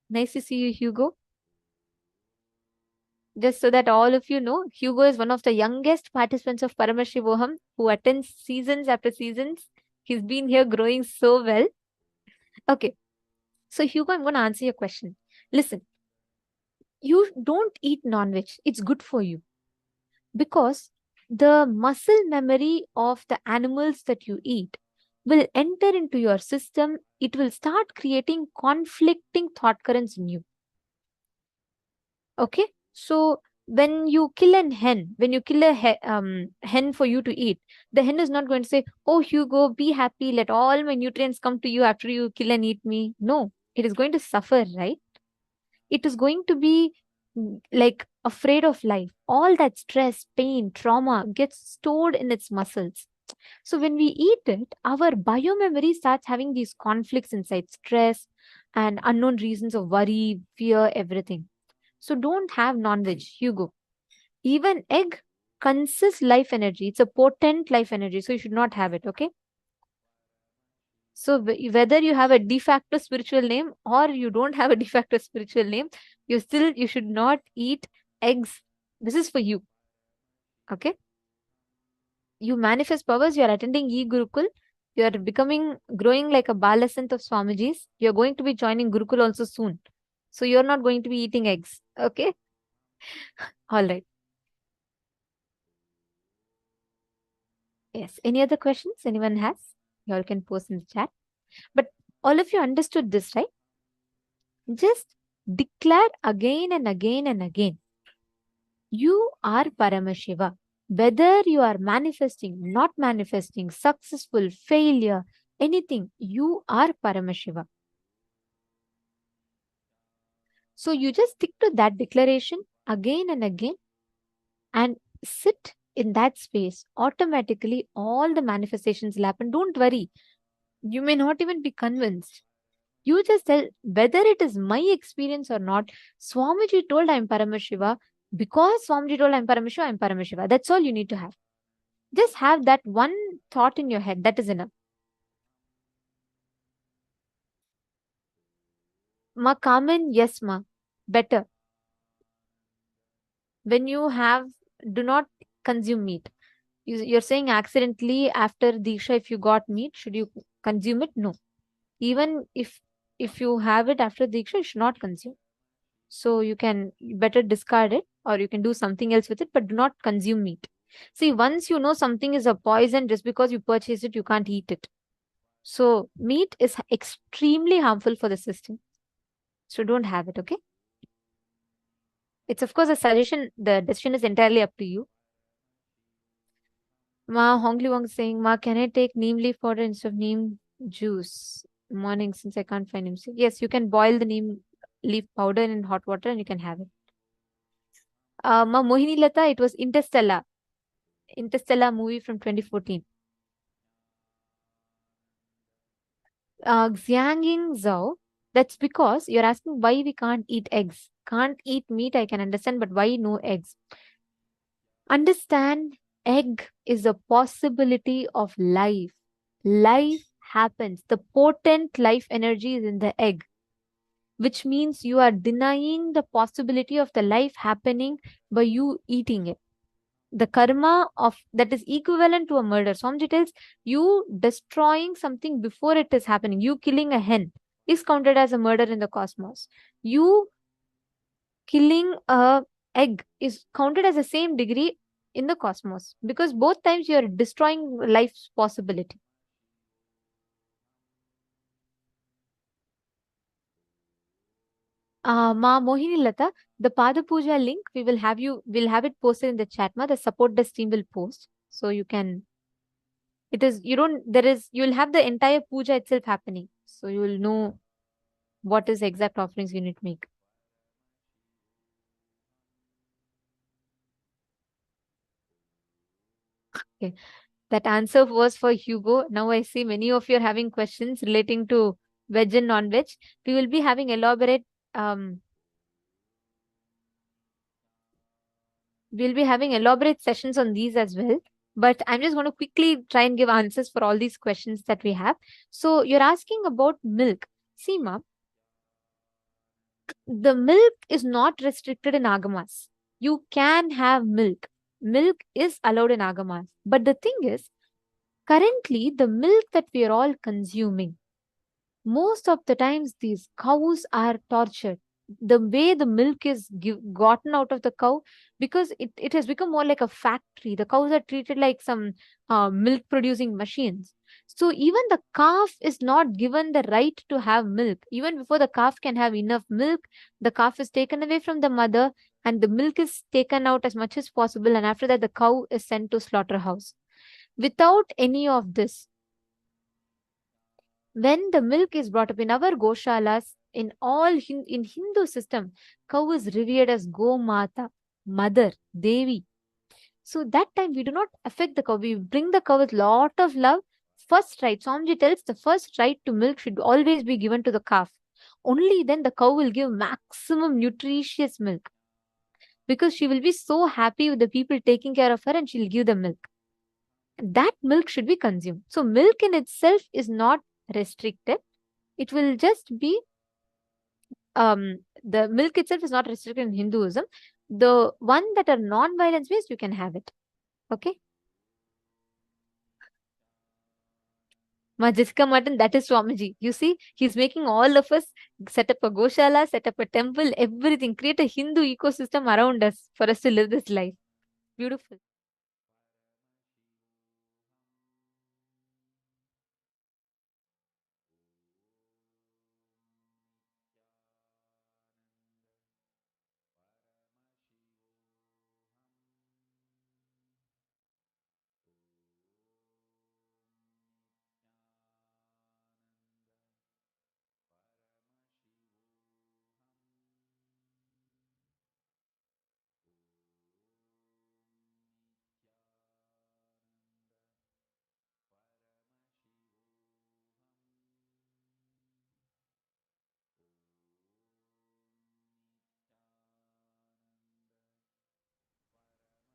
G: nice to see you, Hugo. Just so that all of you know, Hugo is one of the youngest participants of Paramashivoham who attends seasons after seasons. He's been here growing so well. Okay, so Hugo, I'm going to answer your question. Listen, you don't eat non-veg. It's good for you. Because the muscle memory of the animals that you eat will enter into your system. It will start creating conflicting thought currents in you. Okay, so when you kill a hen, when you kill a hen for you to eat, the hen is not going to say, "Oh, Hugo, be happy. Let all my nutrients come to you after you kill and eat me." No, it is going to suffer, right? It is going to be like afraid of life. All that stress, pain, trauma gets stored in its muscles. So when we eat it, our biomemory starts having these conflicts inside, stress and unknown reasons of worry, fear, everything. So don't have non-veg, Hugo. Even egg consists life energy. It's a potent life energy. So you should not have it, okay? So whether you have a de facto spiritual name or you don't have a de facto spiritual name, you should not eat eggs. This is for you. Okay? You manifest powers, you are attending e-Gurukul, you are growing like a Balasant of Swamijis. You are going to be joining Gurukul also soon. So you are not going to be eating eggs. Okay? All right. Yes. Any other questions anyone has? You all can post in the chat. But all of you understood this, right? Just declare again and again and again. You are Paramashiva. Whether you are manifesting, not manifesting, successful, failure, anything, you are Paramashiva. So you just stick to that declaration again and again and sit in that space. Automatically, all the manifestations will happen. Don't worry. You may not even be convinced. You just tell whether it is my experience or not. Swamiji told I am Paramashiva. Because Swamiji told I am Paramashiva, I am Paramashiva. That's all you need to have. Just have that one thought in your head. That is enough. Ma Kamen, yes ma. Better. When you have, do not consume meat. You're saying accidentally after Diksha, if you got meat, should you consume it? No. Even if you have it after Diksha, you should not consume. So you can better discard it or you can do something else with it, but do not consume meat. See, once you know something is a poison, just because you purchase it, you can't eat it. So meat is extremely harmful for the system. So don't have it, okay? It's of course a suggestion. The decision is entirely up to you. Ma Hongli Wong saying, Ma, can I take neem leaf powder instead of neem juice? Morning, since I can't find him. Yes, you can boil the neem leaf powder in hot water and you can have it. Ma Mohini Lata, it was Interstellar. Interstellar movie from 2014. Xiangying Zhao, that's because you're asking why we can't eat eggs. Can't eat meat, I can understand, but why no eggs? Understand, egg is a possibility of life. Life happens. The potent life energy is in the egg, which means you are denying the possibility of the life happening by you eating it. The karma of that is equivalent to a murder. Swamiji tells you destroying something before it is happening. You killing a hen is counted as a murder in the cosmos. You killing a egg is counted as the same degree in the cosmos, because both times you are destroying life's possibility. Ma Mohini Lata, the Pada Puja link, we'll have it posted in the chat. Ma, the support desk team will post. So you can, you'll have the entire puja itself happening. So you will know what is exact offerings you need to make. Okay. That answer was for Hugo. Now I see many of you are having questions relating to veg and non-veg. We will be having elaborate sessions on these as well. But I'm just going to quickly try and give answers for all these questions that we have. So you're asking about milk. See, ma, the milk is not restricted in agamas. You can have milk. Milk is allowed in agamas. But the thing is, currently, the milk that we are all consuming, most of the times these cows are tortured. The way the milk is gotten out of the cow, because it has become more like a factory. The cows are treated like some milk producing machines. So even the calf is not given the right to have milk. Even before the calf can have enough milk, the calf is taken away from the mother and the milk is taken out as much as possible. And after that, the cow is sent to slaughterhouse. Without any of this, when the milk is brought up in our goshalas, in in Hindu system, cow is revered as Go Mata, mother, Devi. So that time we do not affect the cow. We bring the cow with lot of love. First right, Swamiji tells the first right to milk should always be given to the calf. Only then the cow will give maximum nutritious milk, because she will be so happy with the people taking care of her and she'll give the milk. That milk should be consumed. So milk in itself is not restricted. It will just be the milk itself is not restricted in Hinduism. The one that are non-violence based, you can have it. Okay. Majiska mutton, that is Swamiji. You see, he's making all of us set up a goshala, set up a temple, everything, create a Hindu ecosystem around us for us to live this life. Beautiful.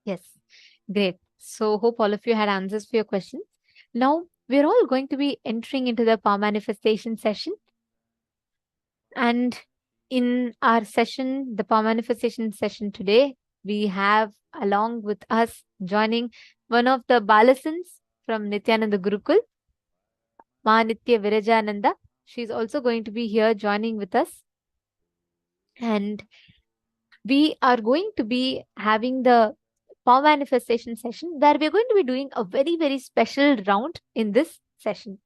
G: Yes, great. So hope all of you had answers for your questions. Now we're all going to be entering into the power manifestation session. And in our session, the power manifestation session today, we have along with us joining one of the Balasans from Nithyananda Gurukul, Ma Nitya Virajananda. She's also going to be here joining with us. And we are going to be having the power manifestation session where we're going to be doing a very, very special round in this session.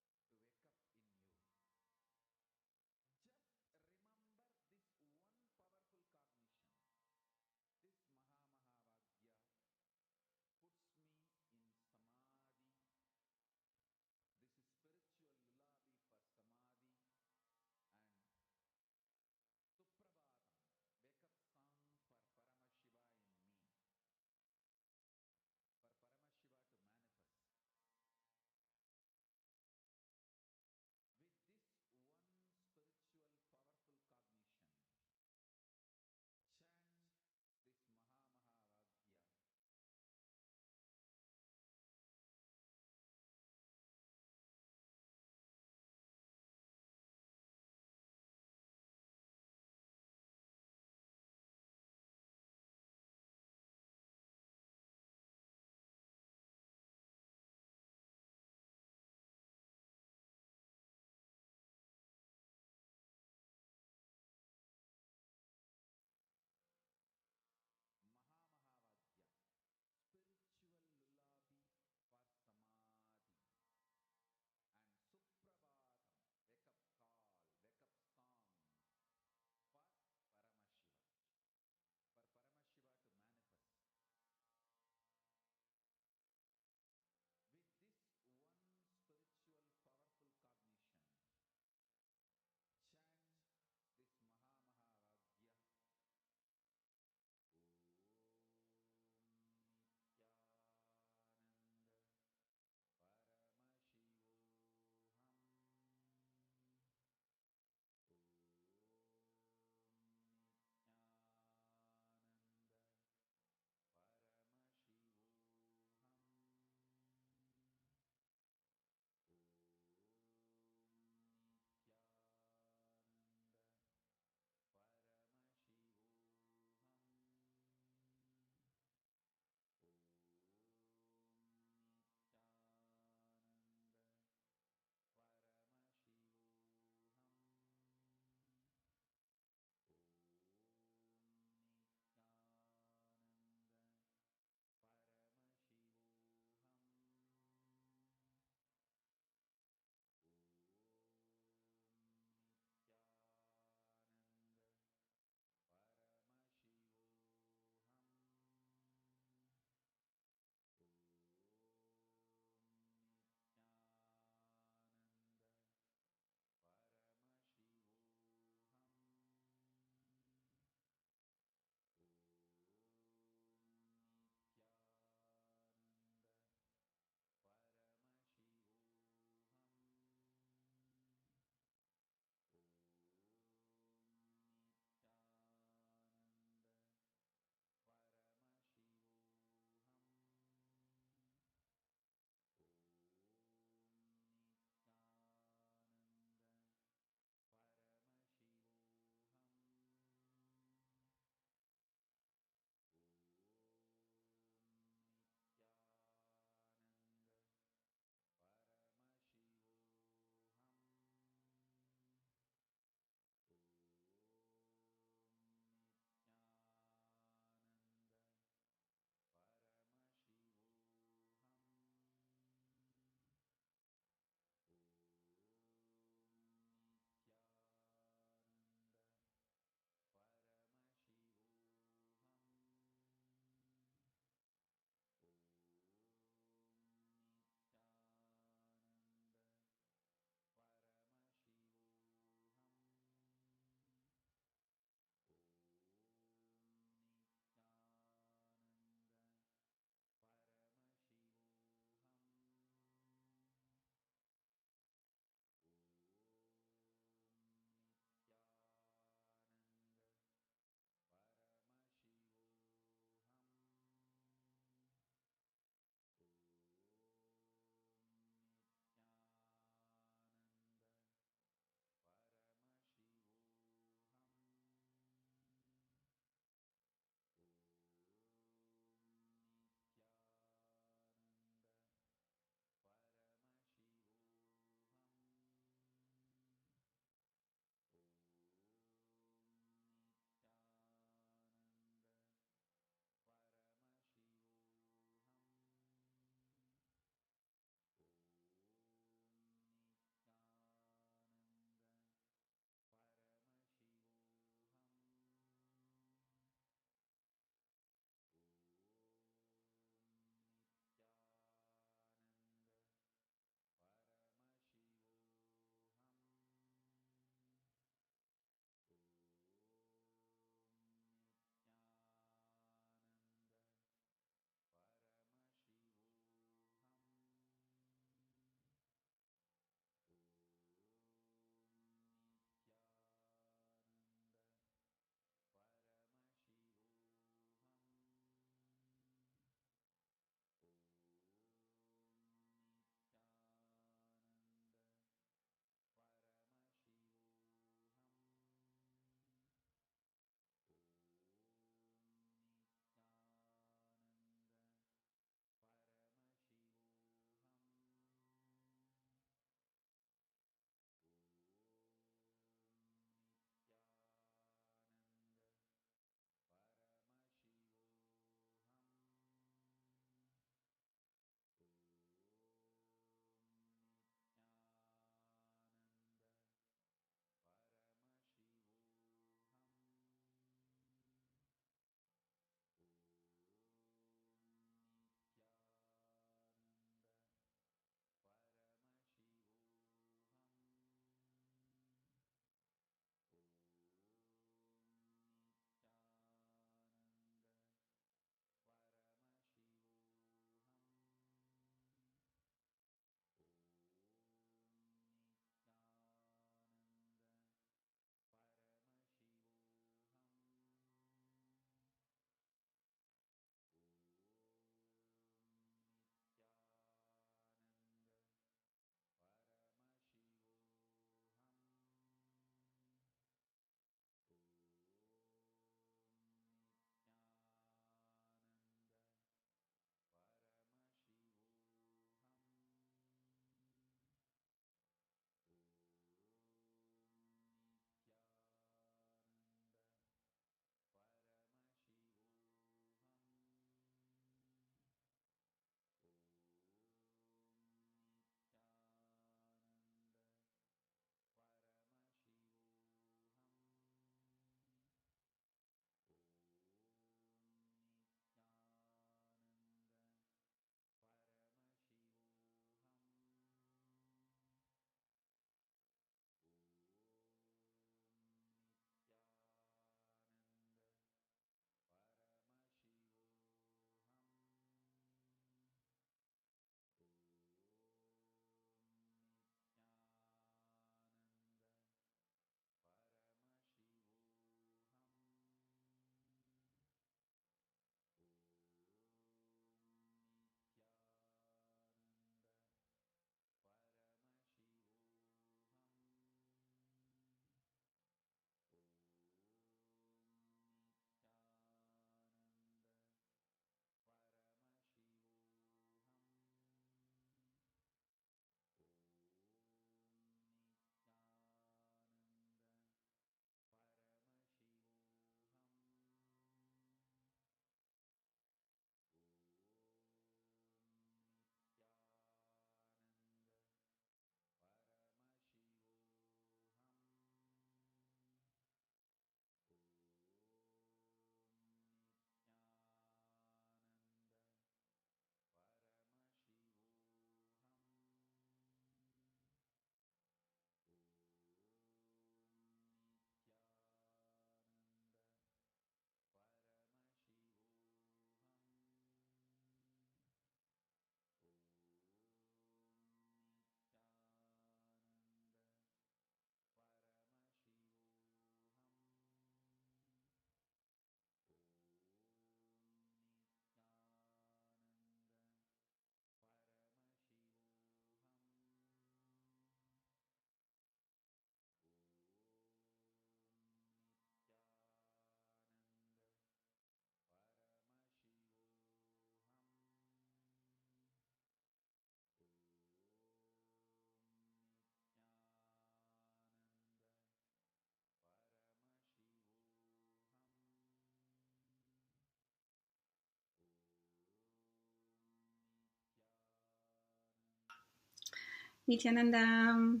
K: Nithyananda.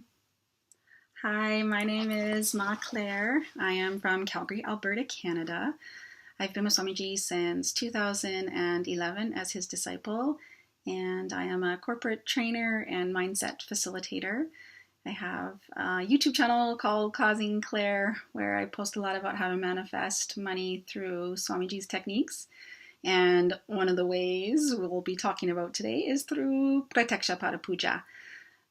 K: Hi, my name is Ma Claire. I am from Calgary, Alberta, Canada. I've been with Swamiji since 2011 as his disciple, and I am a corporate trainer and mindset facilitator. I have a YouTube channel called Causing Claire, where I post a lot about how to manifest money through Swamiji's techniques. And one of the ways we'll be talking about today is through Pratyaksha Puja.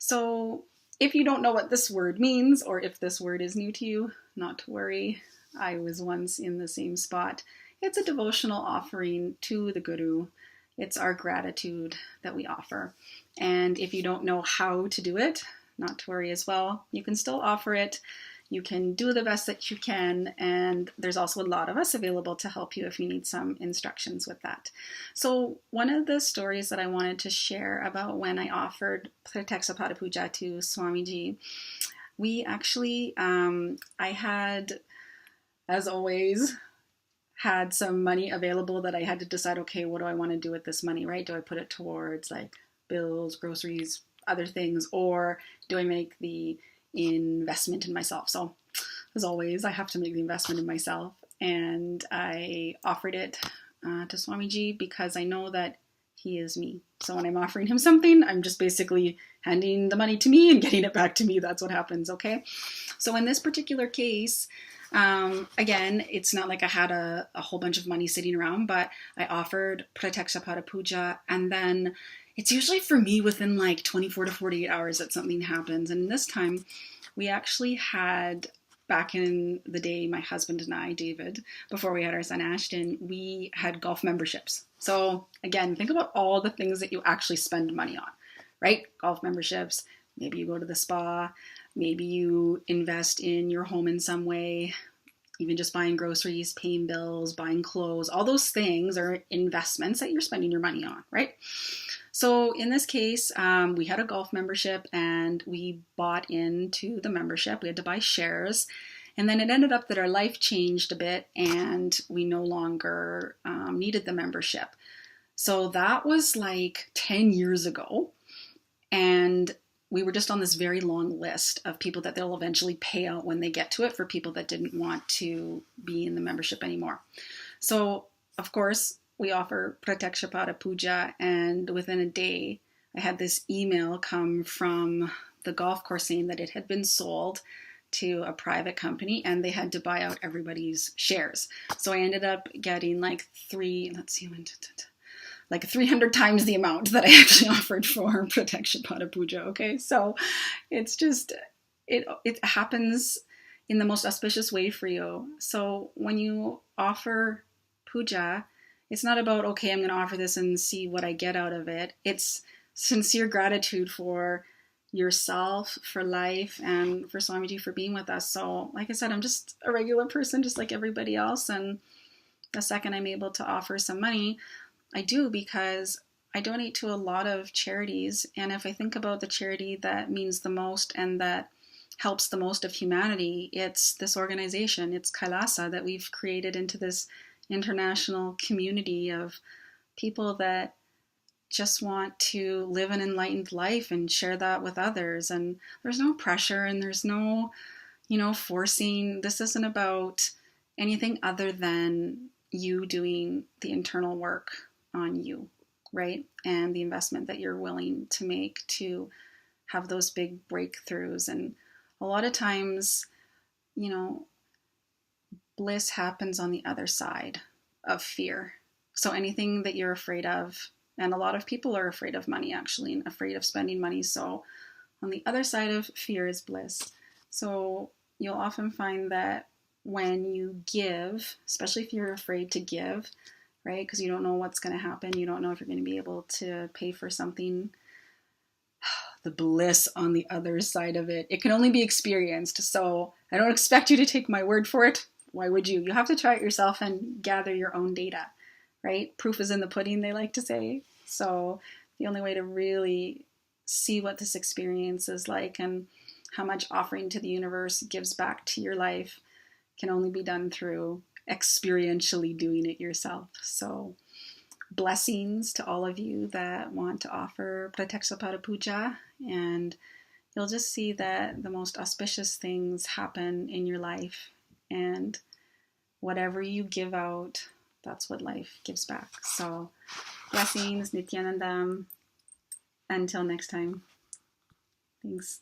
K: So if you don't know what this word means, or if this word is new to you, not to worry. I was once in the same spot. It's a devotional offering to the Guru. It's our gratitude that we offer. And if you don't know how to do it, not to worry as well. You can still offer it. You can do the best that you can, and there's also a lot of us available to help you if you need some instructions with that. So one of the stories that I wanted to share about when I offered Pratyaksha Puja to Swamiji, we actually, I had, as always, had some money available that I had to decide, okay, what do I want to do with this money, right? Do I put it towards like bills, groceries, other things, or do I make the investment in myself? So as always, I have to make the investment in myself, and I offered it to Swamiji because I know that he is me. So when I'm offering him something, I'm just basically handing the money to me and getting it back to me. That's what happens, okay? So in this particular case, again, it's not like I had a whole bunch of money sitting around, but I offered Pratyaksha Puja, and then it's usually for me within like 24 to 48 hours that something happens. And this time we actually had, back in the day, my husband and I, David, before we had our son Ashton, we had golf memberships. So again, think about all the things that you actually spend money on, right? Golf memberships, maybe you go to the spa, maybe you invest in your home in some way, even just buying groceries, paying bills, buying clothes, all those things are investments that you're spending your money on, right? So in this case, we had a golf membership and we bought into the membership. We had to buy shares. And then it ended up that our life changed a bit and we no longer needed the membership. So that was like 10 years ago. And we were just on this very long list of people that they'll eventually pay out when they get to it for people that didn't want to be in the membership anymore. So, of course, we offer Pratyaksha Puja, and within a day, I had this email come from the golf course saying that it had been sold to a private company and they had to buy out everybody's shares. So I ended up getting like 300 times the amount that I actually offered for Pratyaksha Puja, okay? So it's just, it happens in the most auspicious way for you. So when you offer puja, it's not about, okay, I'm going to offer this and see what I get out of it. It's sincere gratitude for yourself, for life, and for Swamiji for being with us. So like I said, I'm just a regular person, just like everybody else. And the second I'm able to offer some money, I do, because I donate to a lot of charities. And if I think about the charity that means the most and that helps the most of humanity, it's this organization, it's Kailasa, that we've created into this international community of people that just want to live an enlightened life and share that with others. And there's no pressure and there's no, forcing. This isn't about anything other than you doing the internal work on you, right? And the investment that you're willing to make to have those big breakthroughs. And a lot of times, bliss happens on the other side of fear. So anything that you're afraid of, and a lot of people are afraid of money actually, and afraid of spending money. So on the other side of fear is bliss. So you'll often find that when you give, especially if you're afraid to give, right? Because you don't know what's going to happen. You don't know if you're going to be able to pay for something. The bliss on the other side of it, it can only be experienced. So I don't expect you to take my word for it. Why would you? You have to try it yourself and gather your own data, right? Proof is in the pudding, they like to say. So the only way to really see what this experience is like and how much offering to the universe gives back to your life can only be done through experientially doing it yourself. So blessings to all of you that want to offer Pratyaksha Puja, and you'll just see that the most auspicious things happen in your life, and whatever you give out, that's what life gives back. So blessings, Nithyananda. Until next time. Thanks.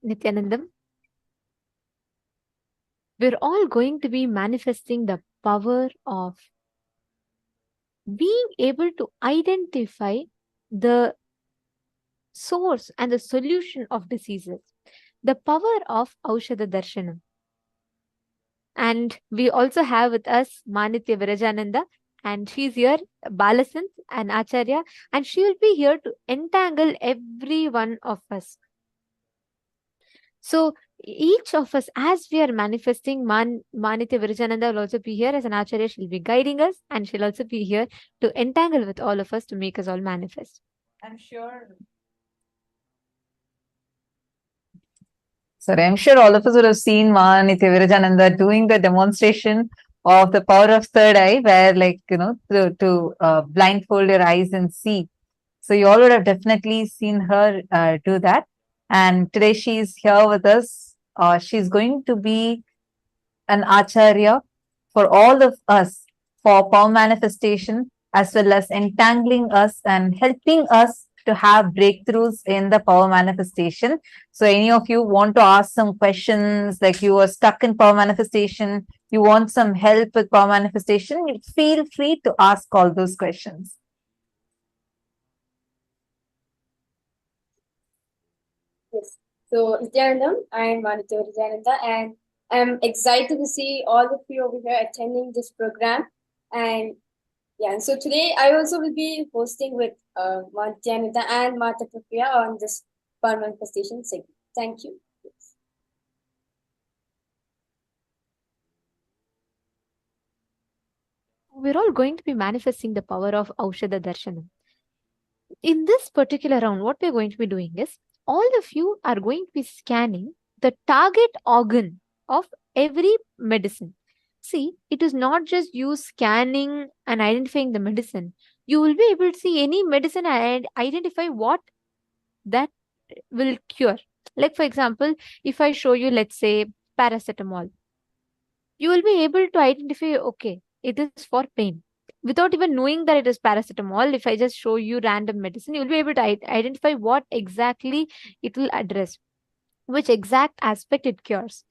G: Nithyanandam, we're all going to be manifesting the power of being able to identify the source and the solution of diseases, the power of Aushadha Darshanam. And we also have with us Manitya Virajananda, and she's here, Balasant and Acharya, and she will be here to entangle every one of us. So each of us, as we are manifesting, Manitya Virajananda will also be here as an Acharya. She'll be guiding us, and she'll also be here to entangle with all of us to make us all manifest.
F: I'm sure. Sorry, I'm sure all of us would have seen Nithya Virajananda doing the demonstration of the power of third eye, where, like, to blindfold your eyes and see. So you all would have definitely seen her do that. And today she's here with us. She's going to be an acharya for all of us for power manifestation, as well as entangling us and helping us to have breakthroughs in the power manifestation. So any of you want to ask some questions, like you are stuck in power manifestation, you want some help with power manifestation, feel free to ask all those questions.
L: Yes. So, Nithyanandam, I am Manitya Virajananda, and I'm excited to see all of you over here attending this program. And yeah, and so today I also will be hosting with Nithyananda and Mata Prapriya on this power manifestation segment. Thank you.
G: We're all going to be manifesting the power of Aushadha Darshanam. In this particular round, what we're going to be doing is, all of you are going to be scanning the target organ of every medicine. See, it is not just you scanning and identifying the medicine. You will be able to see any medicine and identify what that will cure. Like, for example, if I show you, let's say, paracetamol, you will be able to identify, okay, it is for pain. Without even knowing that it is paracetamol, if I just show you random medicine, you will be able to identify what exactly it will address, which exact aspect it cures.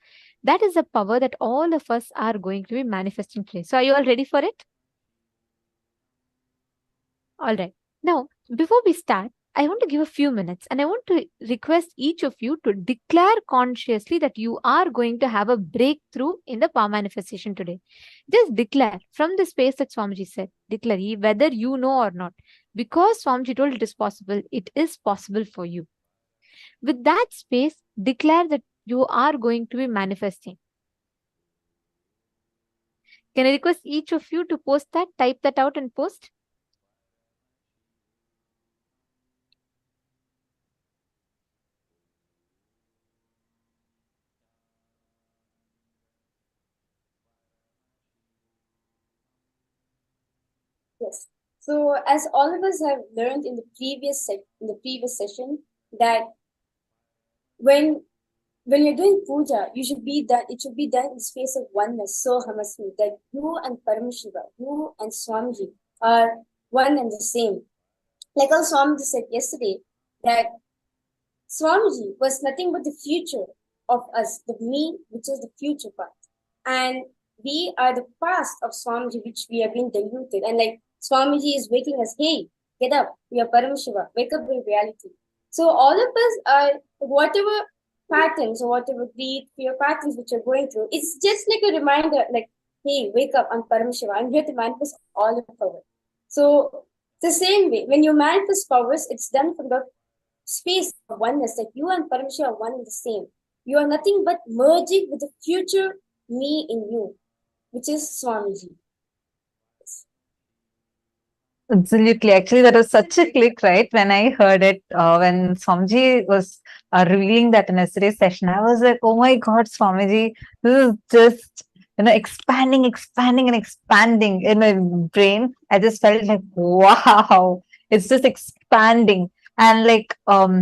G: That is the power that all of us are going to be manifesting today. So are you all ready for it? All right. Now, before we start, I want to give a few minutes and I want to request each of you to declare consciously that you are going to have a breakthrough in the power manifestation today. Just declare from the space that Swamiji said. Declare whether you know or not. Because Swamiji told it is possible for you. With that space, declare that you are going to be manifesting. Can I request each of you to post that, type that out and post?
L: Yes. So, as all of us have learned in the previous session, that when you're doing puja, it should be done in the space of oneness, Sohamasmi, that you and Paramashiva, you and Swamiji are one and the same. Like how Swamiji said yesterday, that Swamiji was nothing but the future of us, the me, which is the future part. And we are the past of Swamiji, which we have been diluted. And like Swamiji is waking us, hey, get up, we are Paramashiva, wake up with reality. So all of us are, whatever patterns or whatever greed, fear patterns which you're going through, it's just like a reminder, like, hey, wake up, I'm Paramashiva, I'm here to manifest all your power. So the same way, when you manifest powers, it's done from the space of oneness, that you and Paramashiva are one and the same. You are nothing but merging with the future me in you, which is Swamiji.
F: Absolutely. Actually, that was such a click, right? When I heard it, when Swamiji was revealing that in yesterday's session, I was like, oh my God, Swamiji, this is just, expanding and expanding in my brain. I just felt like, wow, it's just expanding. And like, I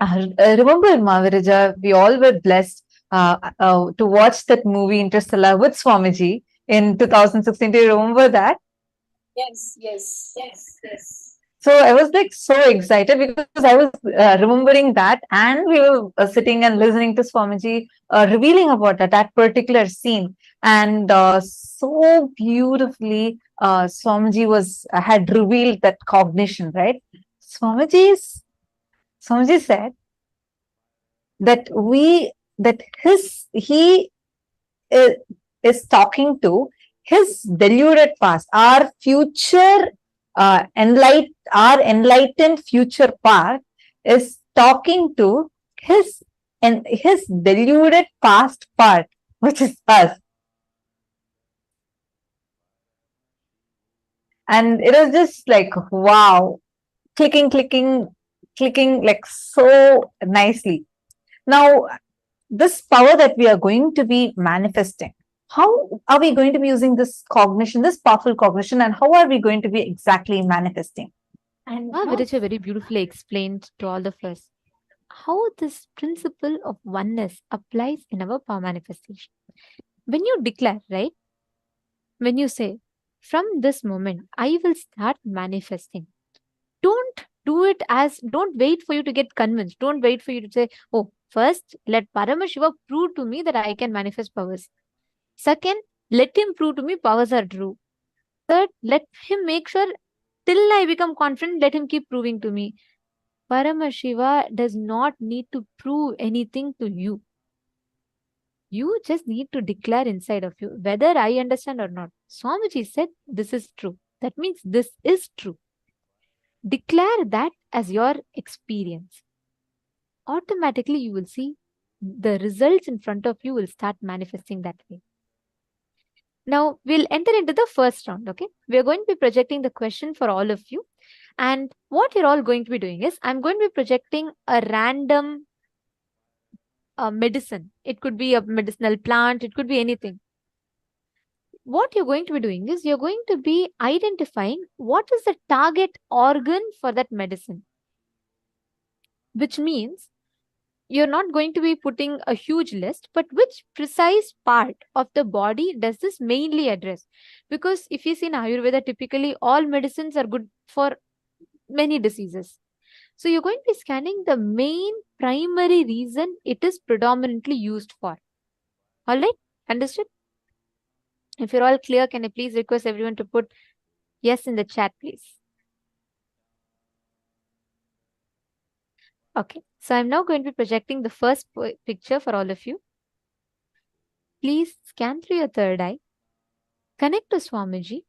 F: remember in Mahaviraja, we all were blessed to watch that movie Interstellar with Swamiji in 2016. Do you remember that?
L: Yes.
F: So I was like so excited because I was remembering that, and we were sitting and listening to Swamiji revealing about that particular scene, and so beautifully Swamiji had revealed that cognition, right? Swamiji said that he is talking to his deluded past, our future, our enlightened future part is talking to his deluded past part, which is us. And it was just like, wow, clicking like so nicely. Now, this power that we are going to be manifesting, how are we going to be using this cognition, this powerful cognition, and how are we going to be exactly manifesting? And
G: Viraja very beautifully explained to all of us how this principle of oneness applies in our power manifestation. When you declare, right? When you say, from this moment, I will start manifesting. Don't wait for you to get convinced. Don't wait for you to say, oh, first, let Paramashiva prove to me that I can manifest powers. Second, let him prove to me powers are true. Third, let him make sure till I become confident, let him keep proving to me. Paramashiva does not need to prove anything to you. You just need to declare inside of you, whether I understand or not. Swamiji said, this is true. That means this is true. Declare that as your experience. Automatically, you will see the results in front of you will start manifesting that way. Now, we'll enter into the first round, okay? We're going to be projecting the question for all of you. And what you're all going to be doing is, I'm going to be projecting a random medicine. It could be a medicinal plant. It could be anything. What you're going to be doing is, you're going to be identifying what is the target organ for that medicine. Which means, you're not going to be putting a huge list, but which precise part of the body does this mainly address? Because if you see in Ayurveda, typically all medicines are good for many diseases. So you're going to be scanning the main primary reason it is predominantly used for. All right? Understood? If you're all clear, can I please request everyone to put yes in the chat, please? Okay, so I'm now going to be projecting the first picture for all of you. Please scan through your third eye. Connect to Swamiji.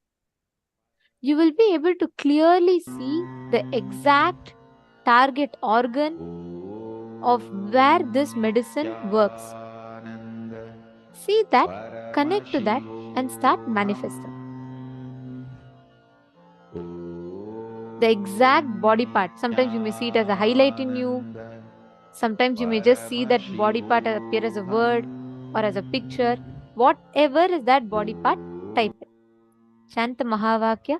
G: You will be able to clearly see the exact target organ of where this medicine works. See that, connect to that, and start manifesting. The exact body part. Sometimes you may see it as a highlight in you. Sometimes you may just see that body part appear as a word or as a picture. Whatever is that body part, type it. Chant the Mahavakya.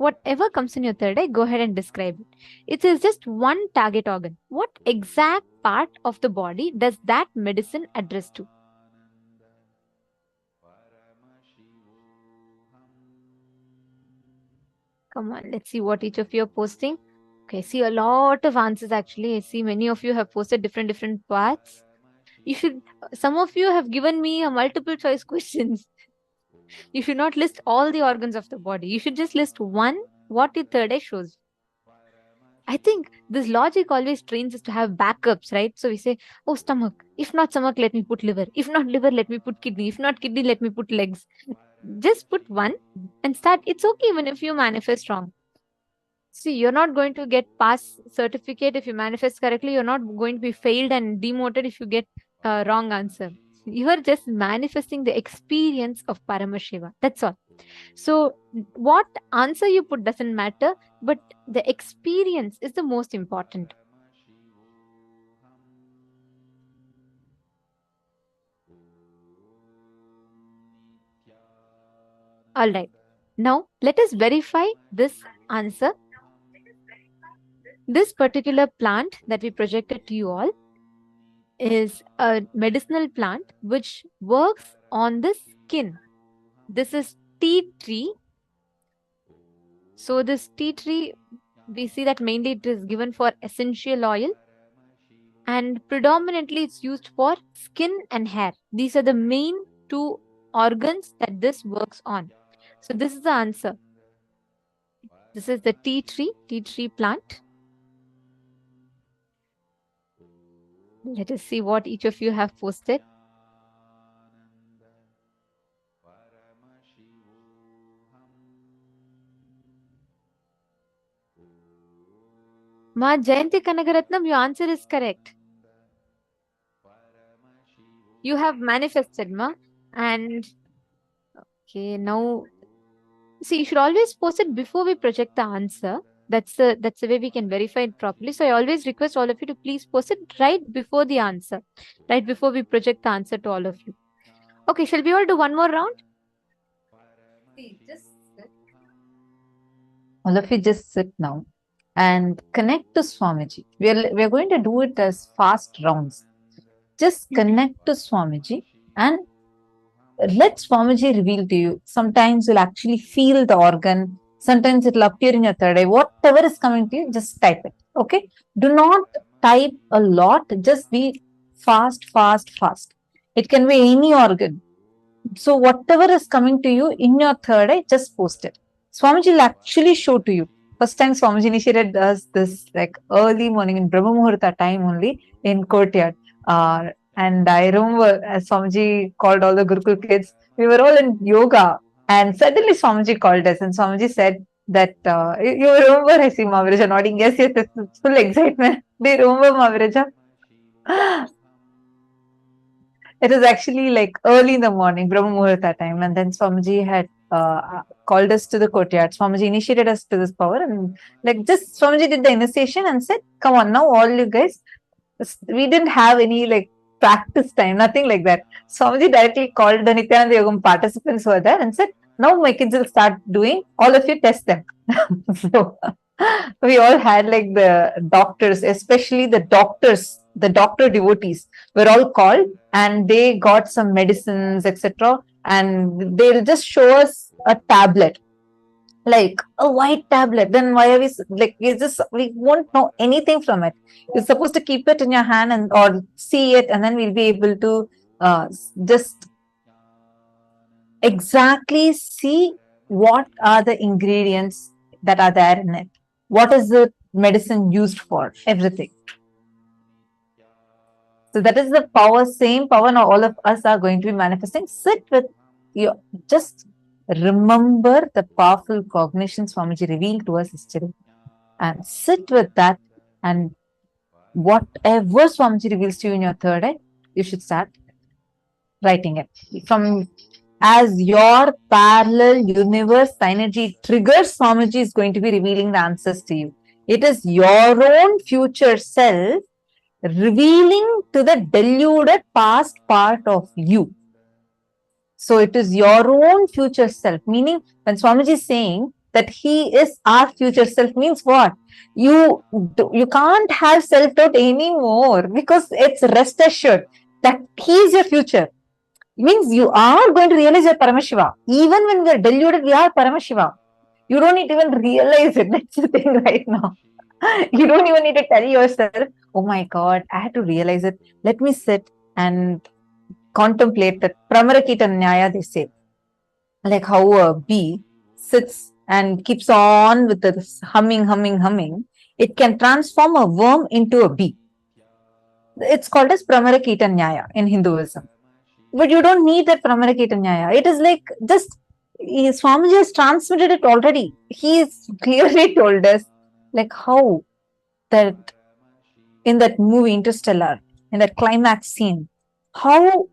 G: Whatever comes in your third eye, go ahead and describe it. It is just one target organ. What exact part of the body does that medicine address to? Come on, let's see what each of you are posting. Okay, I see a lot of answers actually. I see many of you have posted different parts. You should, some of you have given me a multiple choice questions. You should not list all the organs of the body. You should just list one, what the third eye shows. I think this logic always trains us to have backups, right? So we say, oh, stomach. If not stomach, let me put liver. If not liver, let me put kidney. If not kidney, let me put legs. Just put one and start. It's okay even if you manifest wrong. See, you're not going to get pass certificate if you manifest correctly. You're not going to be failed and demoted if you get a wrong answer. You are just manifesting the experience of Paramashiva. That's all. So what answer you put doesn't matter, but the experience is the most important. All right. Now let us verify this answer. This particular plant that we projected to you all is a medicinal plant which works on the skin. This is tea tree. So this tea tree, we see that mainly it is given for essential oil, and predominantly it's used for skin and hair. These are the main two organs that this works on. So this is the answer. This is the tea tree plant. Let us see what each of you have posted. Ma Jayanti Kanagaratnam, your answer is correct. You have manifested, Ma. And okay, now see, you should always post it before we project the answer. That's the way we can verify it properly. So I always request all of you to please post it right before the answer, right before we project the answer to all of you. Okay, shall we all do one more round?
F: See, just sit. All of you just sit now and connect to Swamiji. We are going to do it as fast rounds. Just connect to Swamiji and let Swamiji reveal to you. Sometimes you'll actually feel the organ. Sometimes it'll appear in your third eye. Whatever is coming to you, just type it. Okay? Do not type a lot. Just be fast. It can be any organ. So whatever is coming to you in your third eye, just post it. Swamiji will actually show to you. First time Swamiji initiated us this like early morning in Brahma Muhurta time only in courtyard. And I remember as Swamiji called all the Gurukul kids, we were all in yoga. And suddenly Swamiji called us and Swamiji said that, you remember, I see Maviraja nodding, yes, it's full excitement. Do you remember Maviraja? It was actually like early in the morning, Brahma Muhurta time. And then Swamiji had called us to the courtyard. Swamiji initiated us to this power. And like just Swamiji did the initiation and said, come on now, all you guys. We didn't have any like practice time, nothing like that. Swamiji directly called the Nithyananda Yogam participants who were there and said, now my kids will start doing, all of you test them. So we all had like the doctors, especially the doctor devotees were all called and they got some medicines, etc. And they'll just show us a tablet, like a white tablet. Then why are we like, we won't know anything from it. You're supposed to keep it in your hand and or see it, and then we'll be able to just exactly see what are the ingredients that are there in it. What is the medicine used for? Everything. So that is the power, same power now all of us are going to be manifesting. Sit with you. Just remember the powerful cognition Swamiji revealed to us yesterday. And sit with that, and whatever Swamiji reveals to you in your third eye, you should start writing it. From as your parallel universe energy triggers, Swamiji is going to be revealing the answers to you. It is your own future self revealing to the deluded past part of you. So it is your own future self, meaning when Swamiji is saying that he is our future self means what? You can't have self-doubt anymore, because it's rest assured that he is your future. Means you are going to realize your Paramashiva. Even when we are deluded, we are Paramashiva. You don't need to even realize it. That's the thing right now. You don't even need to tell yourself, oh my God, I had to realize it. Let me sit and contemplate that Pramarakita Nyaya, they say. Like how a bee sits and keeps on with this humming. It can transform a worm into a bee. It's called as Pramarakita Nyaya in Hinduism. But you don't need that Pramarakita Nyaya. It is like just Swamiji has transmitted it already. He has clearly told us like how that in that movie Interstellar, in that climax scene, how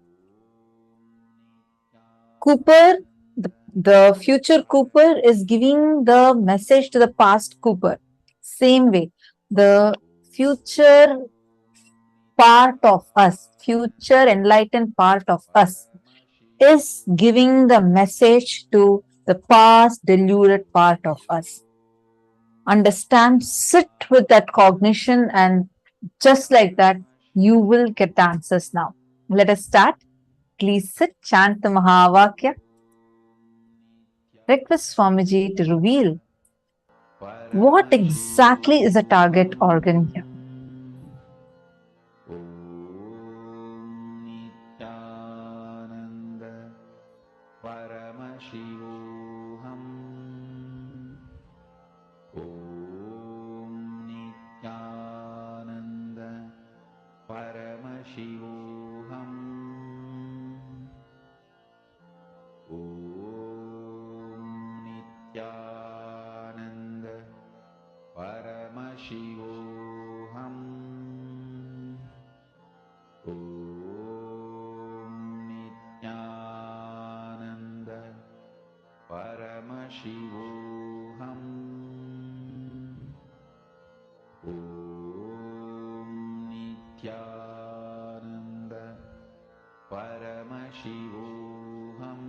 F: Cooper, the future Cooper, is giving the message to the past Cooper. Same way, the future part of us, future enlightened part of us, is giving the message to the past deluded part of us. Understand, sit with that cognition, and just like that, you will get the answers now. Let us start. Please sit, chant the Mahavakya. Request Swamiji to reveal what exactly is the target organ here.
C: Nithyananda Paramashivoham. Om Nithyananda Paramashivoham. Om Nithyananda Paramashivoham. Om Nithyananda Paramashivoham. Om Nithyananda Paramashivoham.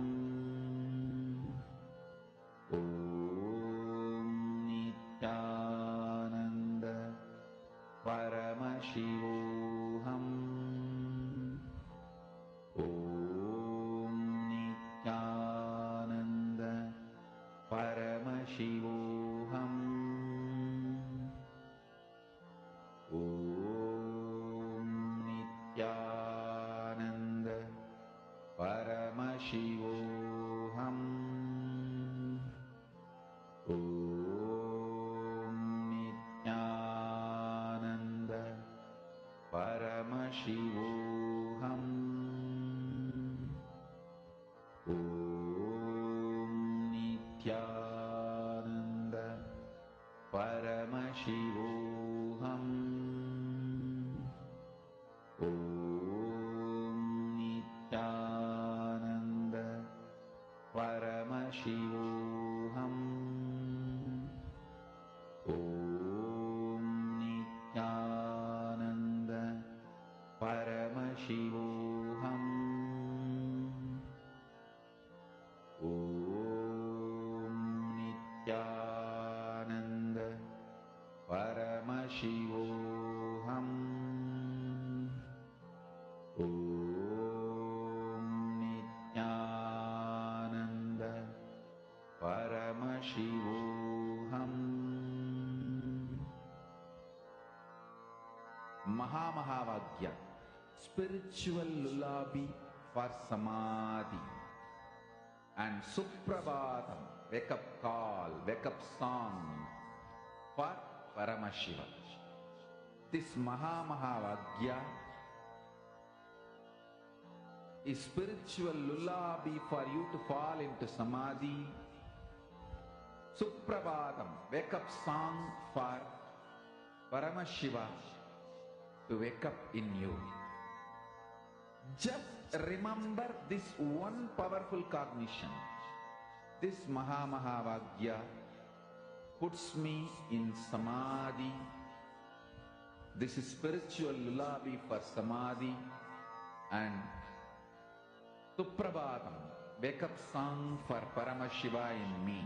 C: Om Nithyananda Paramashivoham. Om Nithyananda Paramashivoham. Om Nithyananda Paramashivoham. Om Nithyananda Paramashivoham. Om Nithyananda Paramashivoham. Om Nithyananda Paramashivoham. Om Nithyananda Paramashivoham. Om Nithyananda Paramashivoham. Om Nithyananda Paramashivoham. Mahavagya, spiritual lullaby for Samadhi, and Suprabhatam, wake up call, wake up song for Paramashiva. This Mahavagya is spiritual lullaby for you to fall into Samadhi. Suprabhatam, wake up song for Paramashiva to wake up in you. Just remember this one powerful cognition. This Mahavagya puts me in Samadhi. This is spiritual lullaby for Samadhi, and Suprabhatam, wake up song for Paramashiva in me.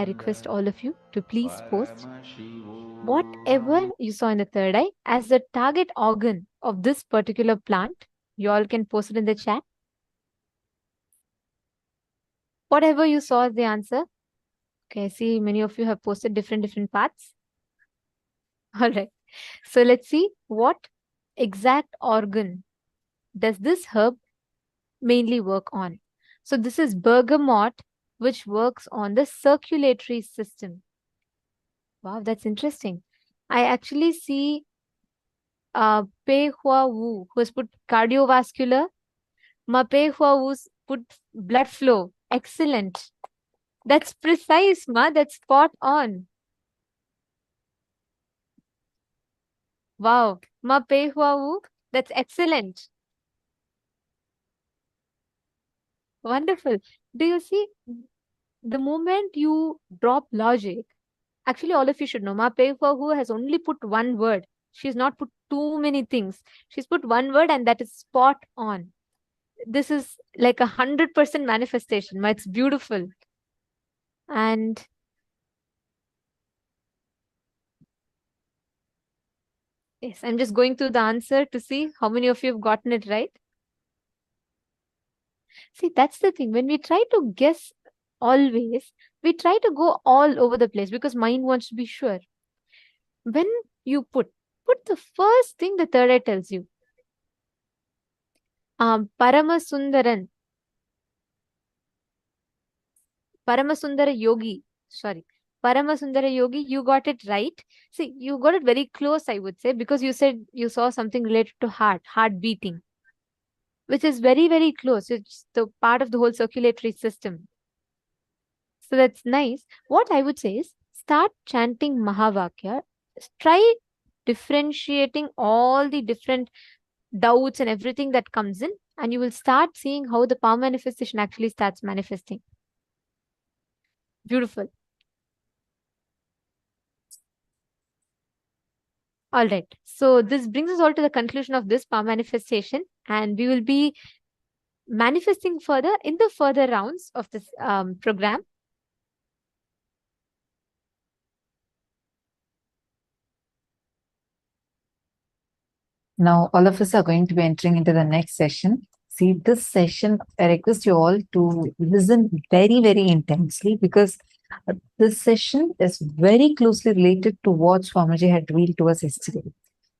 G: I request all of you to please post whatever you saw in the third eye as the target organ of this particular plant. You all can post it in the chat. Whatever you saw as the answer. Okay, I see many of you have posted different parts. All right. So let's see what exact organ does this herb mainly work on. So this is bergamot, which works on the circulatory system. Wow, that's interesting. I actually see Pei Hua Wu, who has put cardiovascular. Ma Pei Hua Wu's put blood flow. Excellent. That's precise, Ma. That's spot on. Wow. Ma Pei Hua Wu, that's excellent. Wonderful. Do you see, the moment you drop logic, actually all of you should know, Ma Pei Hua Wu has only put one word. She's not put too many things. She's put one word and that is spot on. This is like 100% manifestation. Ma. It's beautiful. And yes, I'm just going through the answer to see how many of you have gotten it right. See, that's the thing. When we try to guess always, we try to go all over the place because mind wants to be sure. When you put the first thing the third eye tells you. Paramasundara Yogi. Sorry. Paramasundara Yogi, you got it right. See, you got it very close, I would say, because you said you saw something related to heart beating, which is very, very close. It's the part of the whole circulatory system. So that's nice. What I would say is start chanting Mahavakya. Try differentiating all the different doubts and everything that comes in, and you will start seeing how the power manifestation actually starts manifesting. Beautiful. All right. So this brings us all to the conclusion of this power manifestation, and we will be manifesting further in the further rounds of this program.
F: Now, all of us are going to be entering into the next session. See, this session, I request you all to listen very, very intensely because this session is very closely related to what Swamiji had revealed to us yesterday.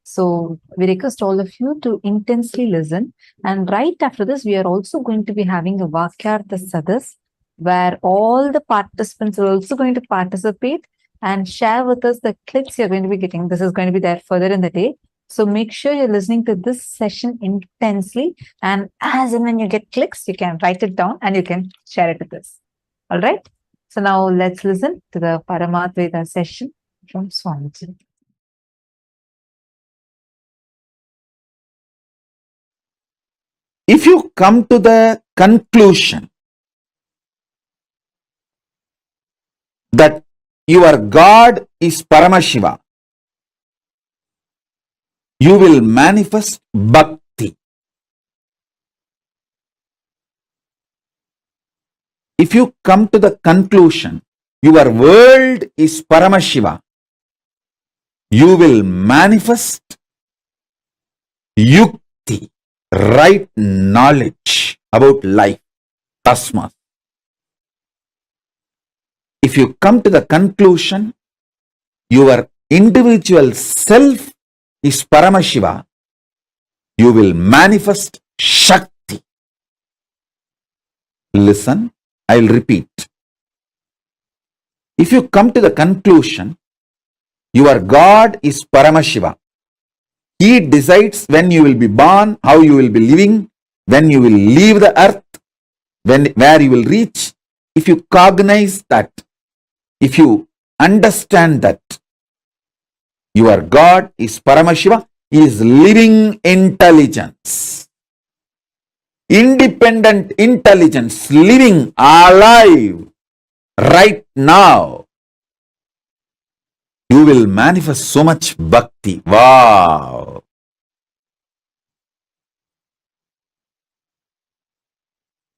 F: So, we request all of you to intensely listen. And right after this, we are also going to be having a Vakyartha Sadas, where all the participants are also going to participate and share with us the clips you're going to be getting. This is going to be there further in the day. So make sure you're listening to this session intensely, and as and when you get clicks, you can write it down and you can share it with us. All right. So now let's listen to the Parama Advaita session from Swamiji.
J: If you come to the conclusion that your God is Paramashiva, you will manifest Bhakti. If you come to the conclusion your world is Paramashiva, you will manifest Yukti, right knowledge about life, Tasma. If you come to the conclusion your individual self is Paramashiva, you will manifest Shakti. Listen, I'll repeat. If you come to the conclusion your God is Paramashiva, He decides when you will be born, how you will be living, when you will leave the earth, where you will reach. If you cognize that, if you understand that your God is Paramashiva, He is living intelligence, independent intelligence, living alive right now, you will manifest so much bhakti. Wow!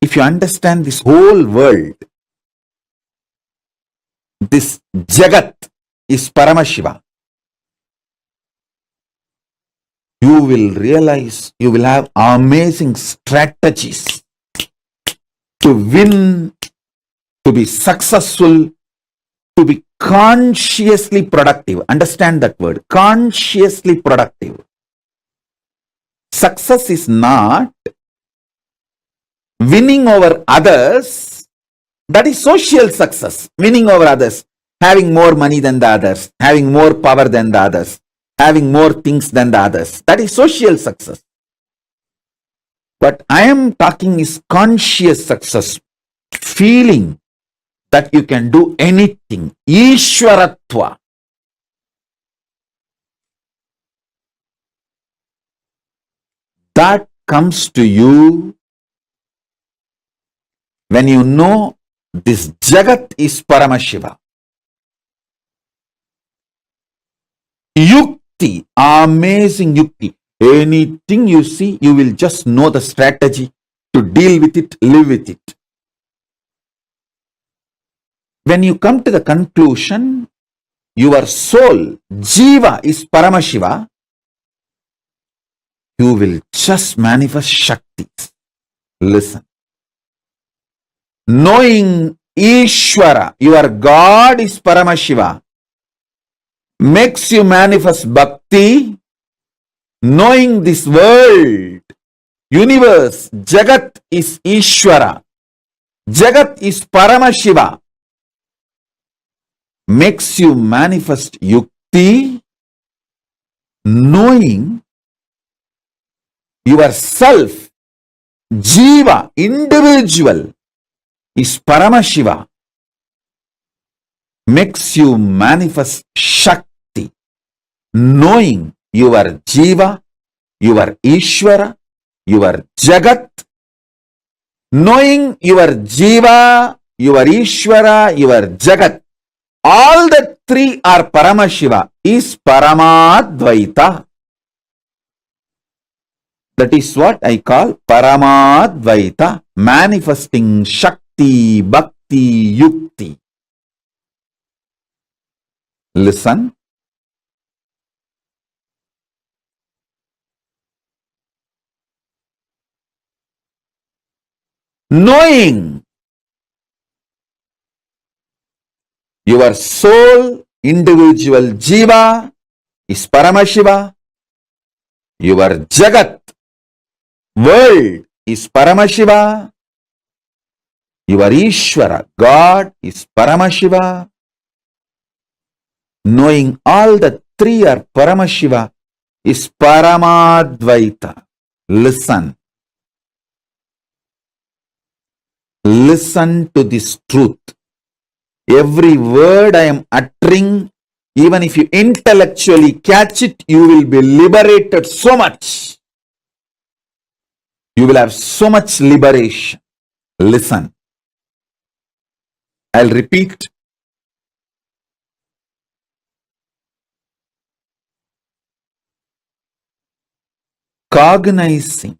J: If you understand this whole world, this Jagat is Paramashiva, you will realize you will have amazing strategies to win, to be successful, to be consciously productive. Understand that word, consciously productive. Success is not winning over others. That is social success. Winning over others, having more money than the others, having more power than the others, having more things than the others. That is social success. What I am talking is conscious success, feeling that you can do anything. Ishwaratva. That comes to you when you know this Jagat is Paramashiva. Yukti, amazing yukti. Anything you see, you will just know the strategy to deal with it, live with it. When you come to the conclusion, your soul, Jiva, is Paramashiva, you will just manifest Shaktis. Listen. Knowing Ishvara, your God is Paramashiva, makes you manifest Bhakti. Knowing this world, universe, Jagat is Ishvara, Jagat is Paramashiva, makes you manifest Yukti. Knowing yourself, Jiva, individual, is Paramashiva, makes you manifest Shakti. Knowing your Jiva, your Ishvara, your Jagat, knowing your Jiva, your Ishvara, your Jagat, all the three are Paramashiva, is Parama Advaita. That is what I call Parama Advaita, manifesting Shakti, Bhakti, Yukti. Listen. Knowing your soul, individual Jiva, is Paramashiva, your Jagat, world, is Paramashiva, your Ishvara, God, is Paramashiva. Knowing all the three are Paramashiva is Paramadvaita. Listen. Listen to this truth. Every word I am uttering, even if you intellectually catch it, you will be liberated so much. You will have so much liberation. Listen. I'll repeat. Cognizing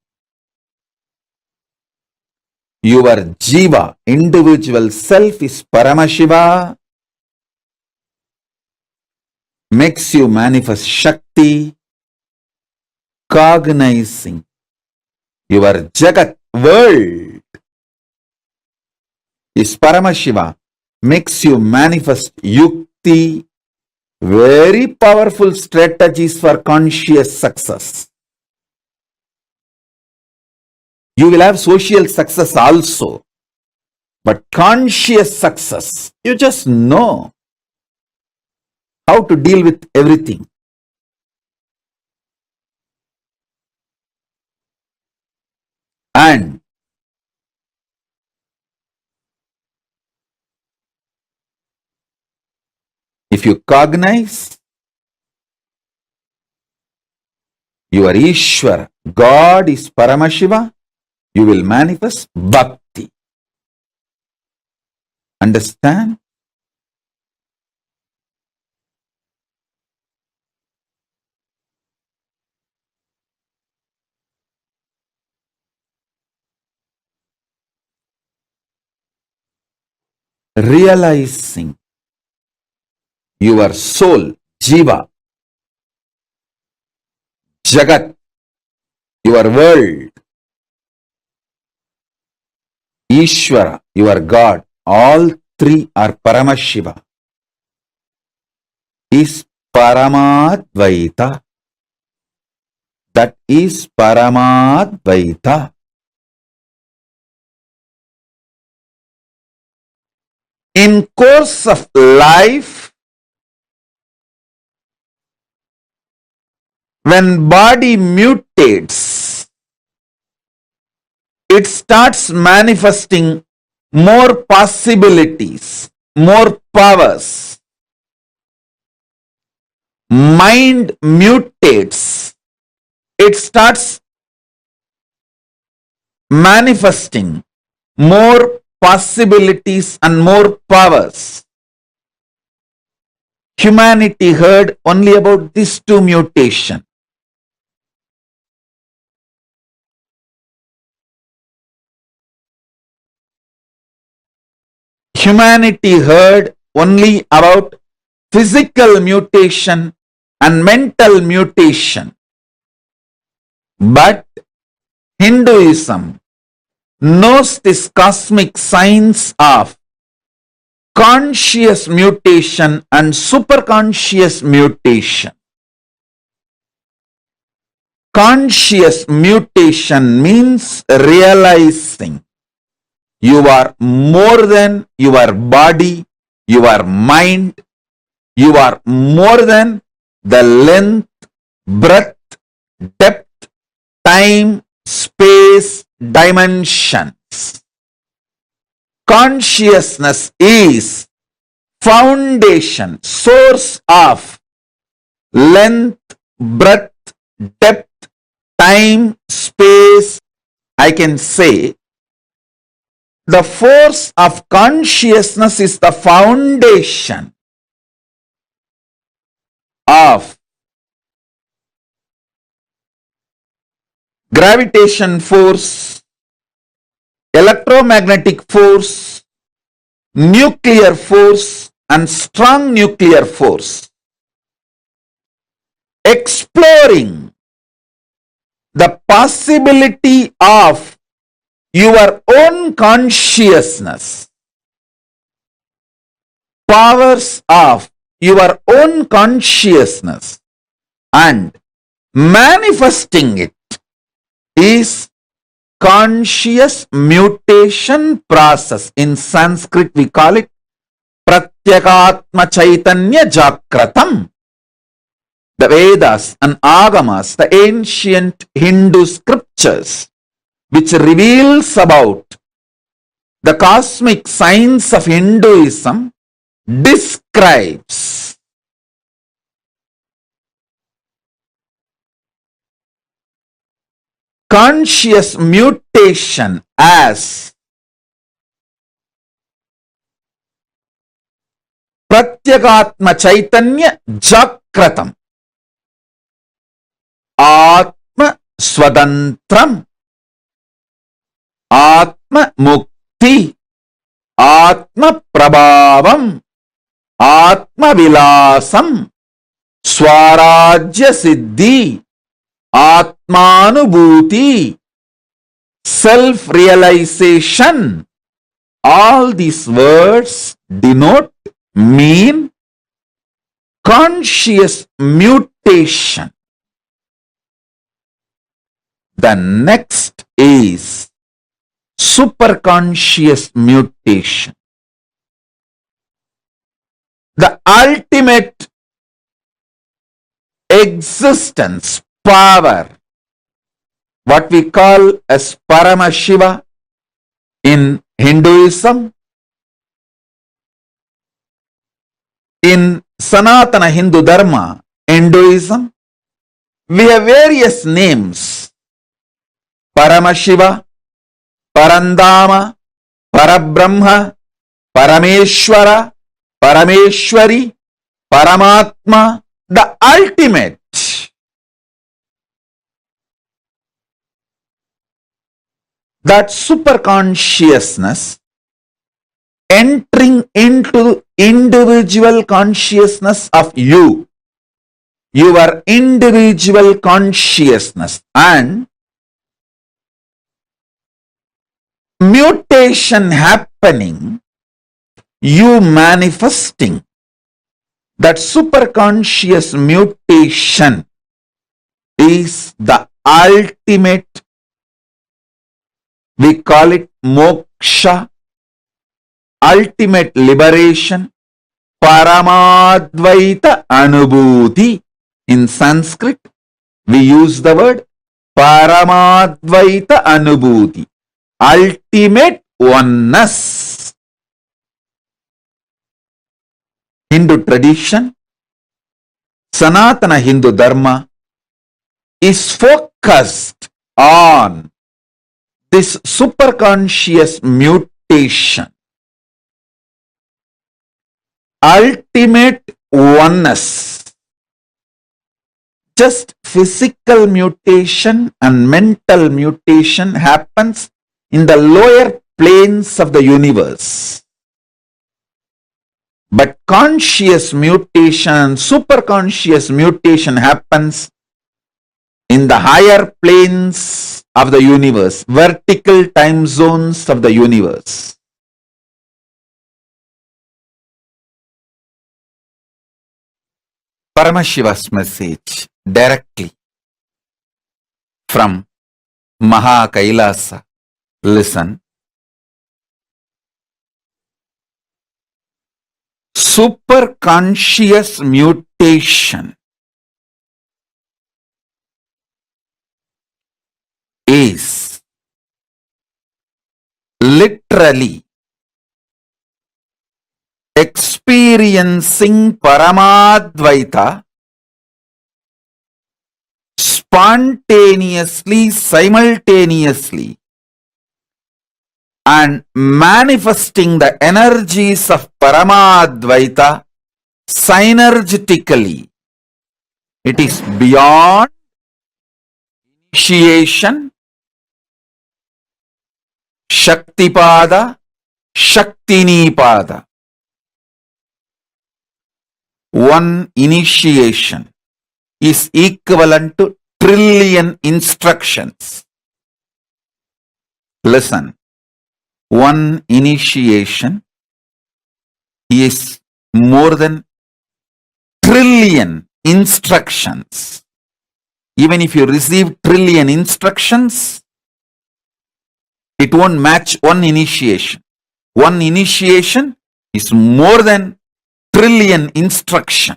J: your Jiva, individual self, is Paramashiva, makes you manifest Shakti. Cognizing your Jagat, world, is Paramashiva, makes you manifest Yukti. Very powerful strategies for conscious success. You will have social success also, but conscious success, you just know how to deal with everything. And if you cognize your Ishvara, God is Paramashiva, you will manifest Bhakti. Understand? Realizing your soul, Jiva, Jagat, your world, Ishvara, your God, all three are Paramashiva, is Parama Advaita. That is Parama Advaita. In course of life, when body mutates, it starts manifesting more possibilities, more powers. Mind mutates, it starts manifesting more possibilities and more powers. Humanity heard only about these two mutations. Humanity heard only about physical mutation and mental mutation. But Hinduism knows this cosmic science of conscious mutation and superconscious mutation. Conscious mutation means realizing you are more than your body, your mind. You are more than the length, breadth, depth, time, space, dimensions. Consciousness is foundation, source of length, breadth, depth, time, space. I can say the force of consciousness is the foundation of gravitation force, electromagnetic force, nuclear force, and strong nuclear force. Exploring the possibility of your own consciousness, powers of your own consciousness, and manifesting it is conscious mutation process. In Sanskrit we call it Pratyakatma Chaitanya Jakratam. The Vedas and Agamas, the ancient Hindu scriptures, which reveals about the cosmic science of Hinduism, describes conscious mutation as Pratyakatma Chaitanya Jakratam, Atma Swadantram, Atma Mukti, Atma Prabhavam, Atma Vilasam, Swarajya Siddhi, Atmanubhuti, self-realization. All these words denote, mean conscious mutation. The next is superconscious mutation. The ultimate existence, power, what we call as Paramashiva in Hinduism. In Sanatana Hindu Dharma, Hinduism, we have various names. Paramashiva, Parandama, Parabrahma, Parameshwara, Parameshwari, Paramatma, the ultimate. That superconsciousness entering into individual consciousness of you, your individual consciousness, and mutation happening, you manifesting. That superconscious mutation is the ultimate, we call it moksha, ultimate liberation, Parama Advaita Anubhuti. In Sanskrit, we use the word Parama Advaita Anubhuti, ultimate oneness. Hindu tradition, Sanatana Hindu Dharma is focused on this superconscious mutation, ultimate oneness. Just physical mutation and mental mutation happens in the lower planes of the universe. But conscious mutation, superconscious mutation happens in the higher planes of the universe, vertical time zones of the universe. Paramashiva's message directly from Kailasa. Listen. Superconscious mutation is literally experiencing Parama Advaita spontaneously, simultaneously, and manifesting the energies of Parama Advaita synergetically. It is beyond initiation, Shaktipada, Shaktinipada. One initiation is equivalent to trillion instructions. Listen. One initiation is more than trillion instructions. Even if you receive trillion instructions, it won't match one initiation. One initiation is more than trillion instruction.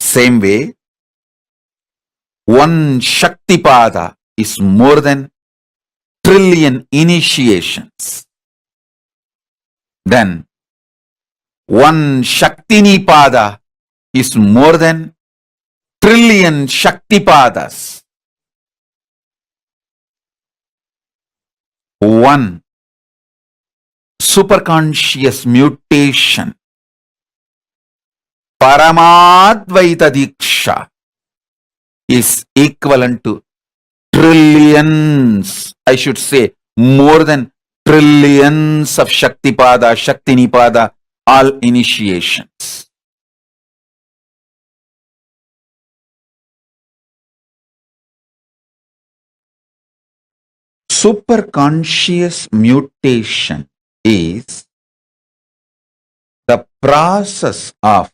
J: Same way, one Shaktipada is more than trillion initiations. Then one Shaktinipada is more than trillion Shaktipadas. One superconscious mutation, Parama Advaita Diksha, is equivalent to trillions, I should say more than trillions of Shaktipada, Shaktinipada, all initiations. Superconscious mutation is the process of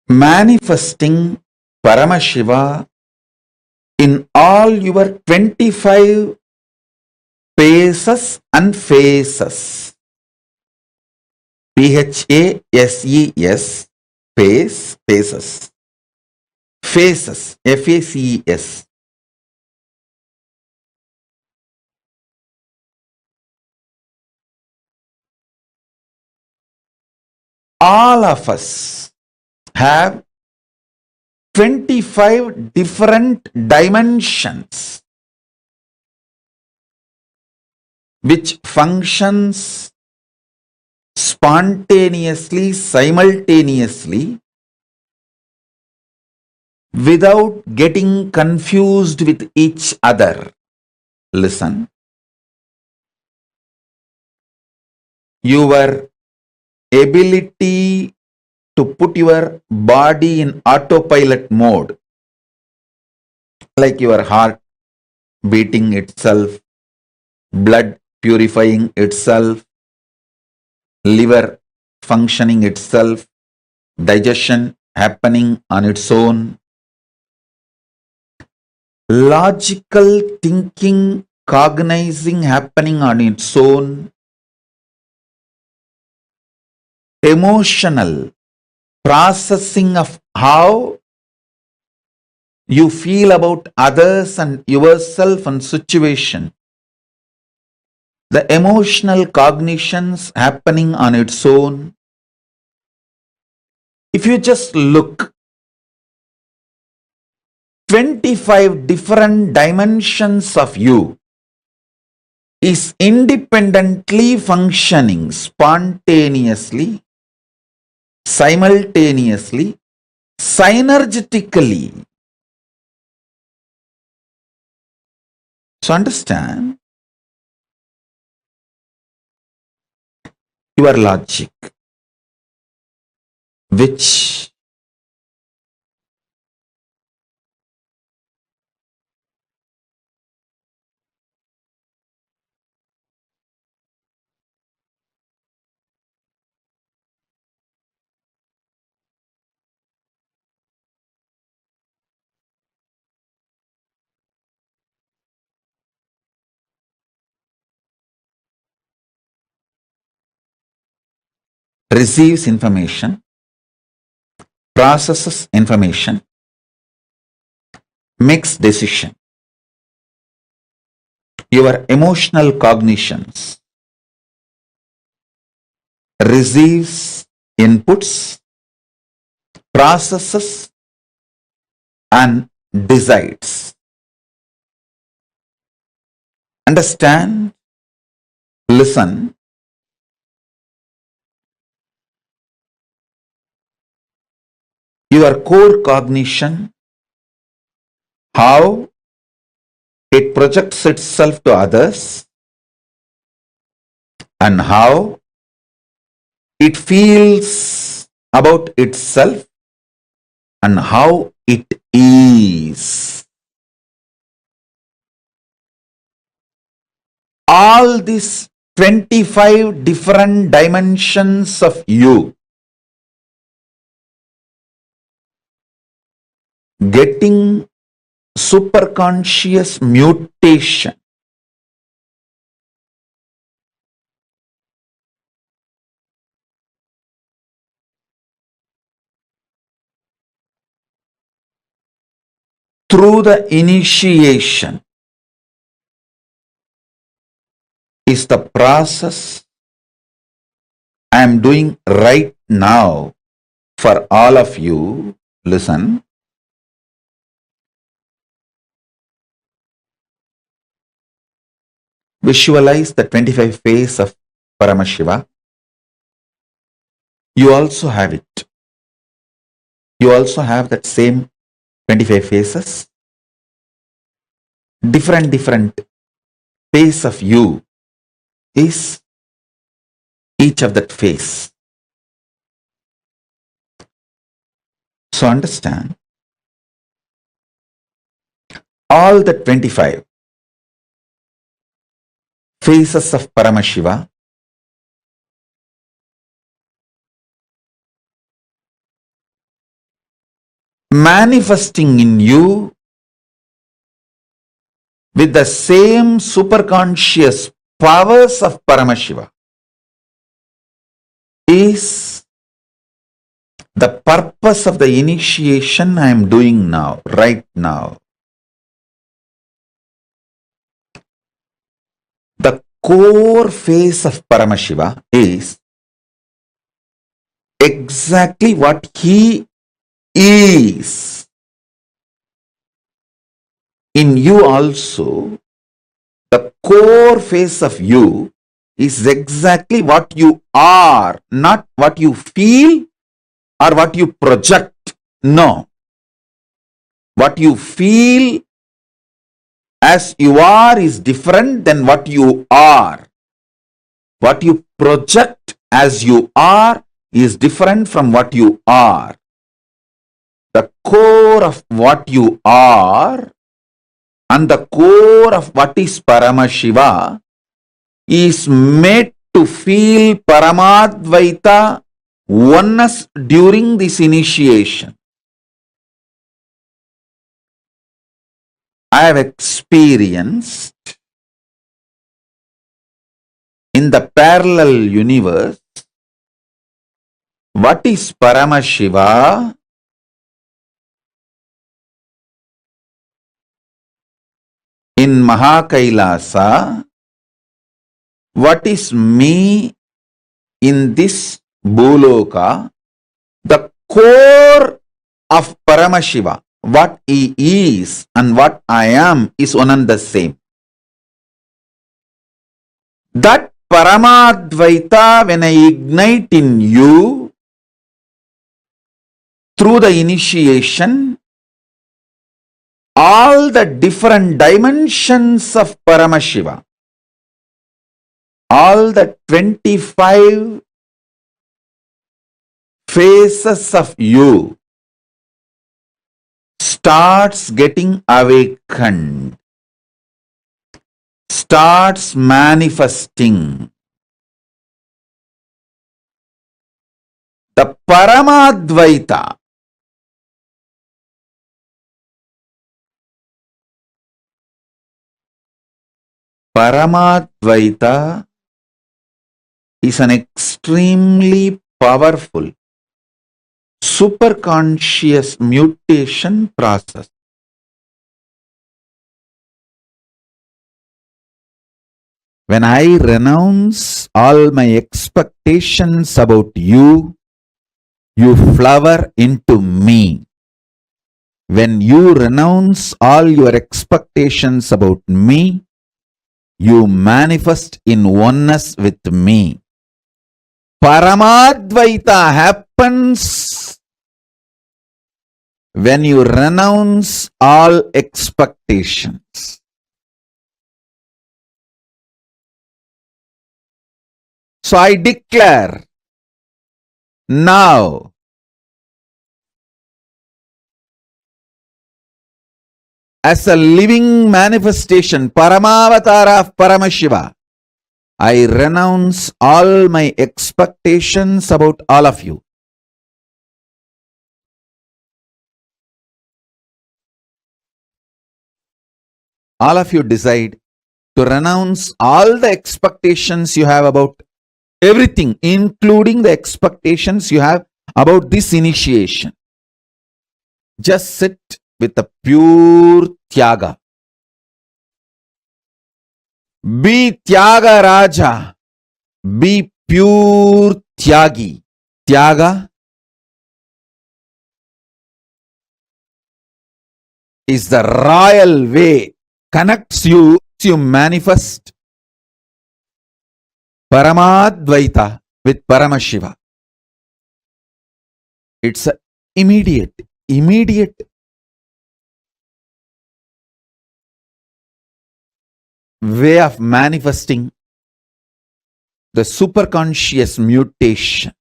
J: manifesting Paramashiva in all your 25 paces and phases. PHASES, pace, paces. Phases, FACES. All of us have 25 different dimensions which functions spontaneously, simultaneously, without getting confused with each other. Listen. your ability to put your body in autopilot mode, like your heart beating itself, blood purifying itself, liver functioning itself, digestion happening on its own, logical thinking, cognizing happening on its own, emotional processing of how you feel about others and yourself and situation, the emotional cognitions happening on its own. If you just look, 25 different dimensions of you is independently functioning, spontaneously, simultaneously, synergetically. So understand, your logic, which receives information, processes information, makes decision. Your emotional cognitions receives inputs, processes and decides. Understand, listen, your core cognition, how it projects itself to others and how it feels about itself and how it is. All these 25 different dimensions of you getting superconscious mutation through the initiation is the process I am doing right now for all of you. Listen. Visualize the 25 face of Paramashiva. You also have it. You also have that same 25 faces. Different face of you is each of that face. So understand, all the 25 faces of Paramashiva manifesting in you with the same superconscious powers of Paramashiva is the purpose of the initiation I am doing now, right now. The core face of Paramashiva is exactly what he is. In you also, the core face of you is exactly what you are, not what you feel or what you project. No. What you feel as you are is different than what you are. What you project as you are is different from what you are. The core of what you are and the core of what is Paramashiva is made to feel Parama Advaita oneness during this initiation. I have experienced in the parallel universe what is Paramashiva in Kailasa, what is me in this Bhuloka. The core of Paramashiva, what he is and what I am, is one and the same. That Parama Advaita, when I ignite in you through the initiation, all the different dimensions of Paramashiva, all the 25 phases of you starts getting awakened, starts manifesting. The Parama Advaita is an extremely powerful superconscious mutation process. When I renounce all my expectations about you, you flower into me. When you renounce all your expectations about me, you manifest in oneness with me. Parama Advaita happens when you renounce all expectations. So I declare now, as a living manifestation, Paramavatara of Paramashiva, I renounce all my expectations about all of you. All of you decide to renounce all the expectations you have about everything, including the expectations you have about this initiation. Just sit with a pure Tyaga. Be Tyaga Raja. Be pure Tyagi. Tyaga is the royal way, connects you to manifest Parama Advaita with Paramashiva. It's an immediate way of manifesting the superconscious mutation.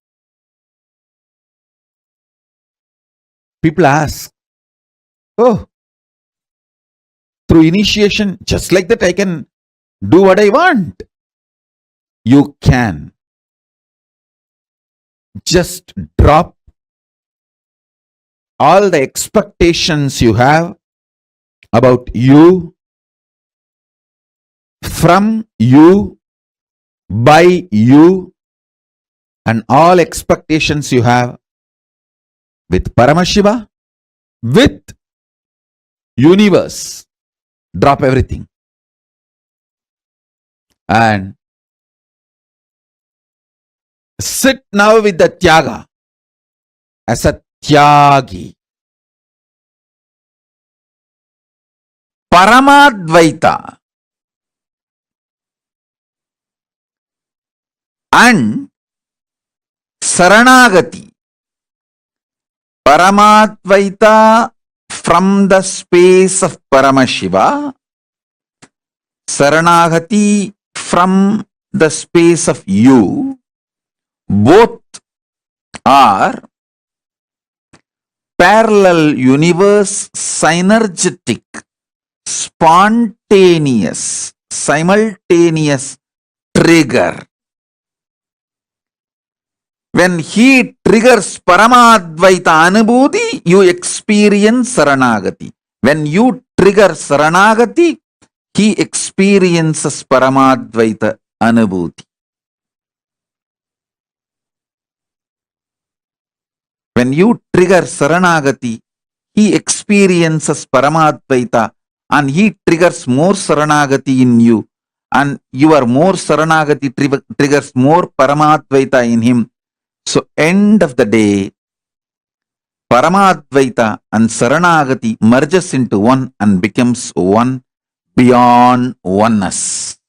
J: People ask, oh, through initiation, just like that I can do what I want. You can. Just drop all the expectations you have about you, from you, by you, and all expectations you have with Paramashiva, with universe. Drop everything. And sit now with the Tyaga as a Tyagi. Parama Advaita and Saranagati. Parama Advaita from the space of Paramashiva, Saranagati from the space of you, both are parallel universe, synergetic, spontaneous, simultaneous trigger. When he triggers Parama Advaita Anubhuti, you experience Saranagati. When you trigger Saranagati, he experiences Parama Advaita Anubhuti. When you trigger Saranagati, he experiences Paramadvaita and he triggers more Saranagati in you, and your more Saranagati triggers more Paramadvaita in him. So, end of the day, Paramadvaita and Saranagati merges into one and becomes one beyond oneness.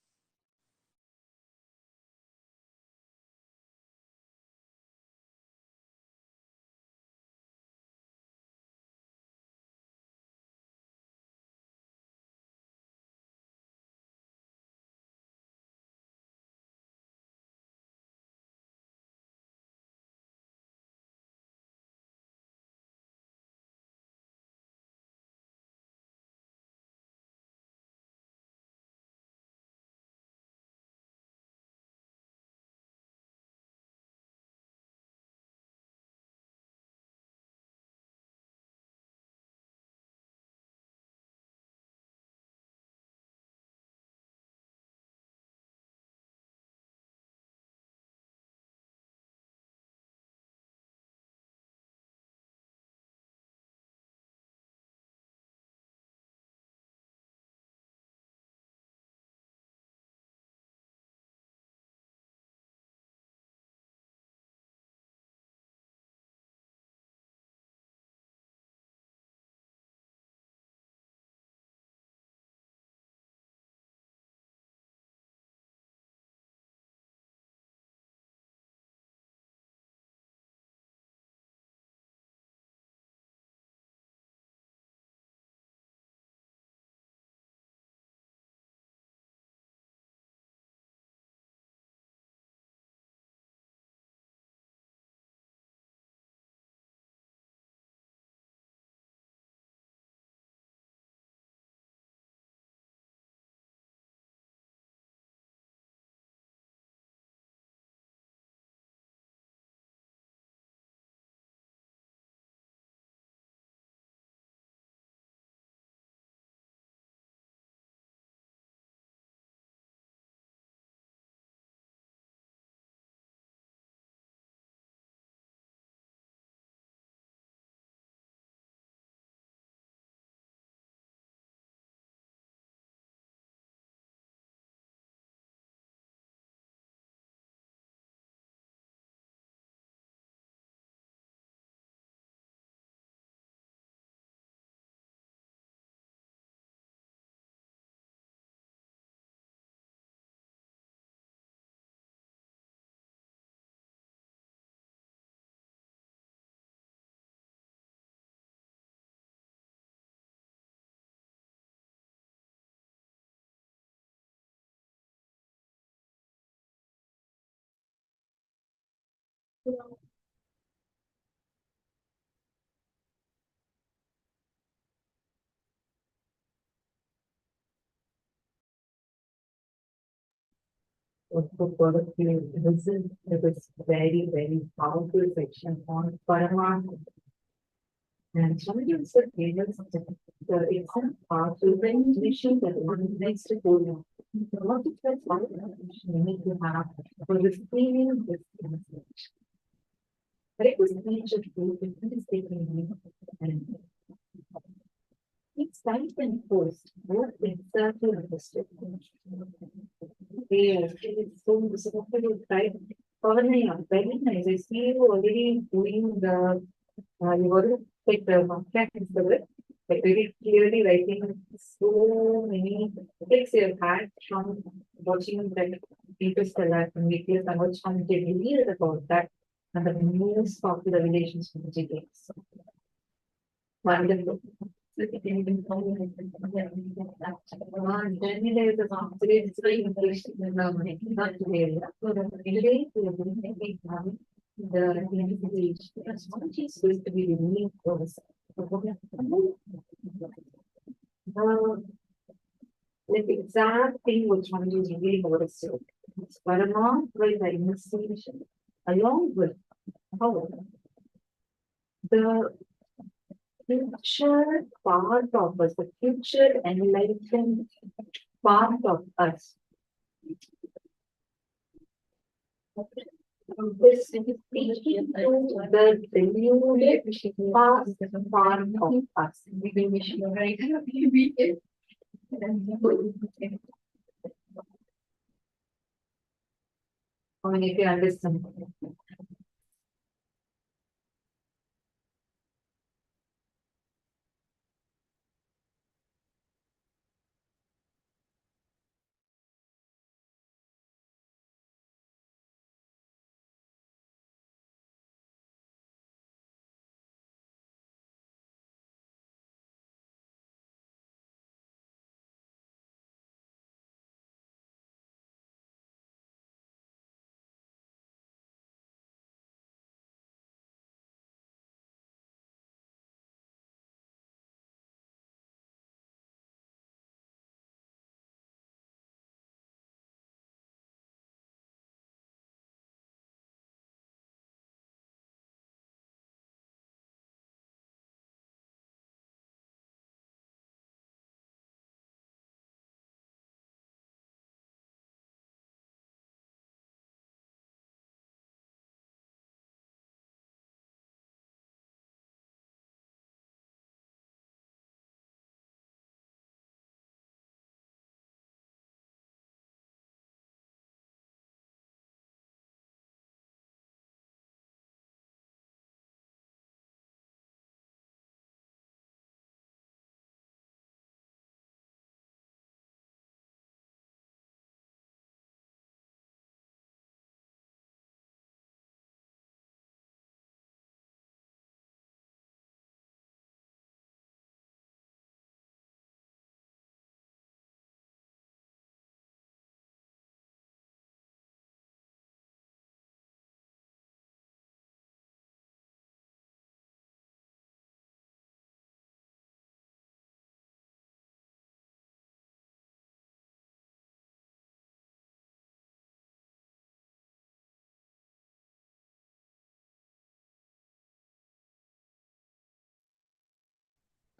F: This is very, very powerful section on Parama. And somebody also gave us the exam part to when mission that one next to go on. What is that you need to have for receiving this message? But it was nature to it is taking and it's time and forced both exactly understood. It is so disappointed right? Very nice. I see you already doing the you already take the contract into it, like very clearly writing so many things you have had from watching that Interstellar and videos and watch how they revealed about that and the most popular relations from the GPs. Wonderful. Like exact thing which one is really understood. Parama Advaita initiation, along with how the future part of us, the future enlightened part of us. This is teaching to the renewed past part of us. I mean, if you understand.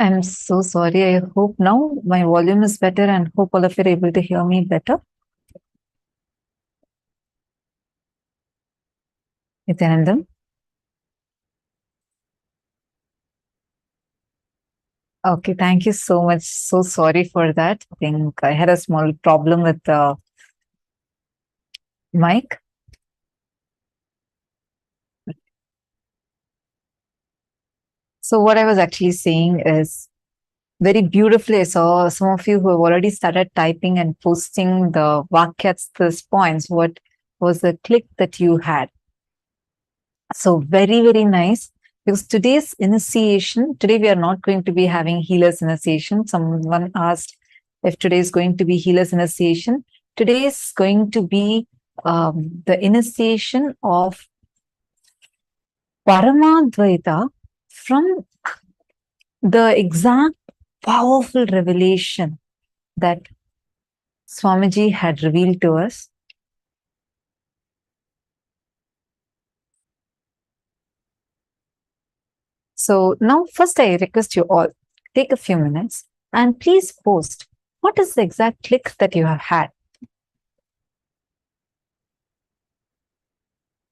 F: I'm so sorry. I hope now my volume is better and hope all of you are able to hear me better. Nithyananda. Okay, thank you so much. So sorry for that. I think I had a small problem with the mic. So what I was actually saying is very beautifully, I saw some of you who have already started typing and posting the vakyats, these points. What was the click that you had? So very, very nice. Because today's initiation, today we are not going to be having healer's initiation. Someone asked if today is going to be healer's initiation. Today is going to be the initiation of Parama Advaita from the exact powerful revelation that Swamiji had revealed to us. So now first I request you all, take a few minutes and please post what is the exact click that you have had.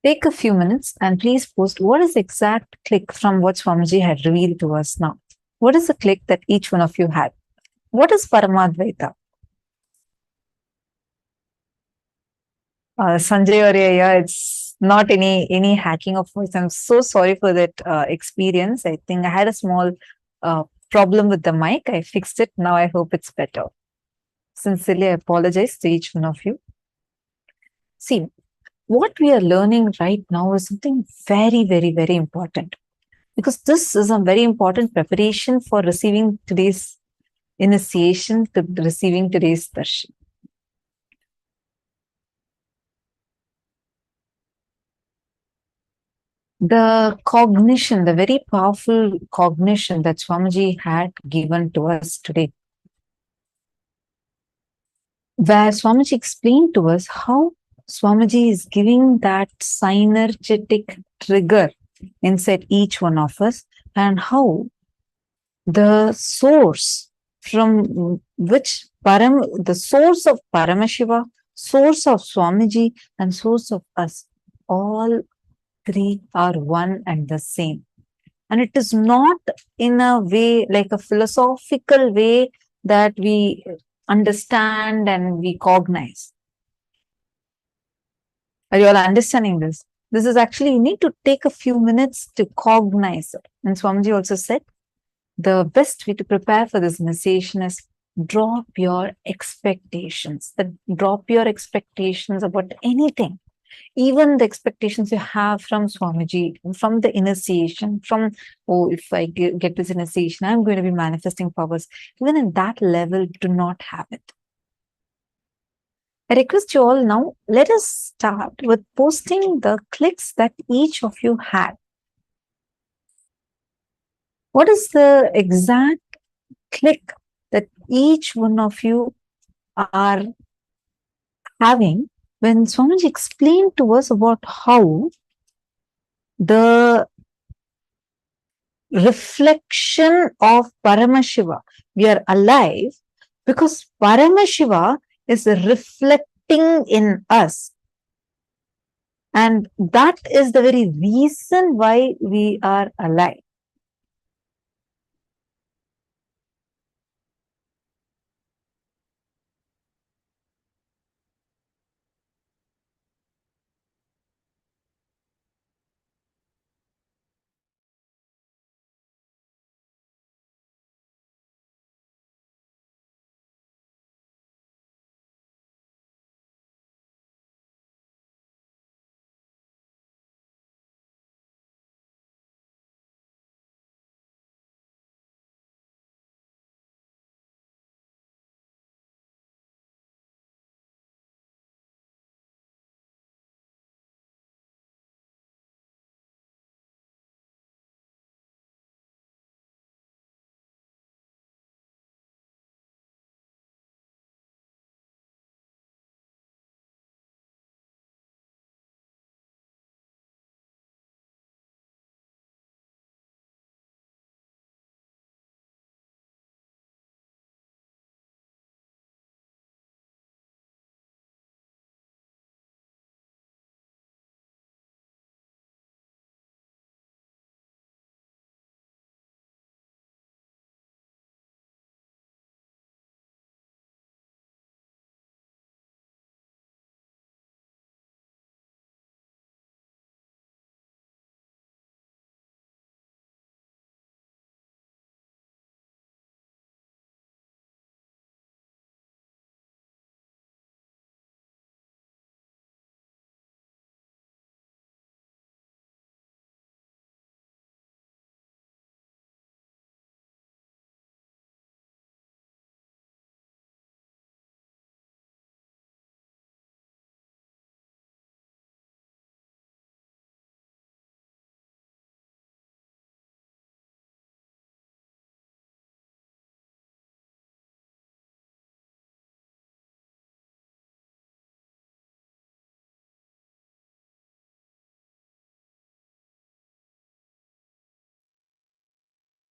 F: Take a few minutes and please post what is the exact click from what Swamiji had revealed to us now. What is the click that each one of you had? What is Parama Advaita? Sanjay or Yaya, it's not any hacking of voice. I'm so sorry for that experience. I think I had a small problem with the mic. I fixed it. Now I hope it's better. Sincerely, I apologize to each one of you. See, what we are learning right now is something very, very, very important. because this is a very important preparation for receiving today's initiation, to receiving today's darshan. The cognition, the very powerful cognition that Swamiji had given to us today, where Swamiji explained to us how Swamiji is giving that synergetic trigger inside each one of us, and how the source from which the source of Paramashiva, source of Swamiji, and source of us, all three are one and the same. And it is not in a way, like a philosophical way, that we understand and we cognize. Are you all understanding this? This is actually, you need to take a few minutes to cognize it. And Swamiji also said, the best way to prepare for this initiation is drop your expectations. Drop your expectations about anything. Even the expectations you have from Swamiji, from the initiation, from, oh, if I get this initiation, I'm going to be manifesting powers. Even in that level, do not have it. I request you all now, let us start with posting the clicks that each of you had. What is the exact click that each one of you are having when Swamiji explained to us about how the reflection of Paramashiva, we are alive because Paramashiva is reflecting in us. And that is the very reason why we are alive.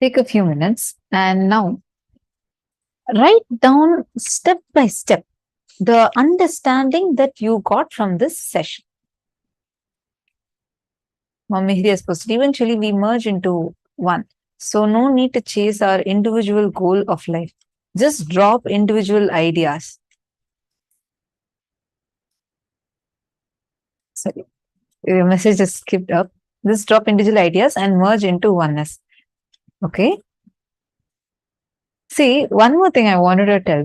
F: Take a few minutes and now write down step by step the understanding that you got from this session. Mama Hiri has posted, eventually we merge into one. So no need to chase our individual goal of life. Just drop individual ideas. Sorry, your message just skipped up. Just drop individual ideas and merge into oneness. Okay. See, one more thing I wanted to tell.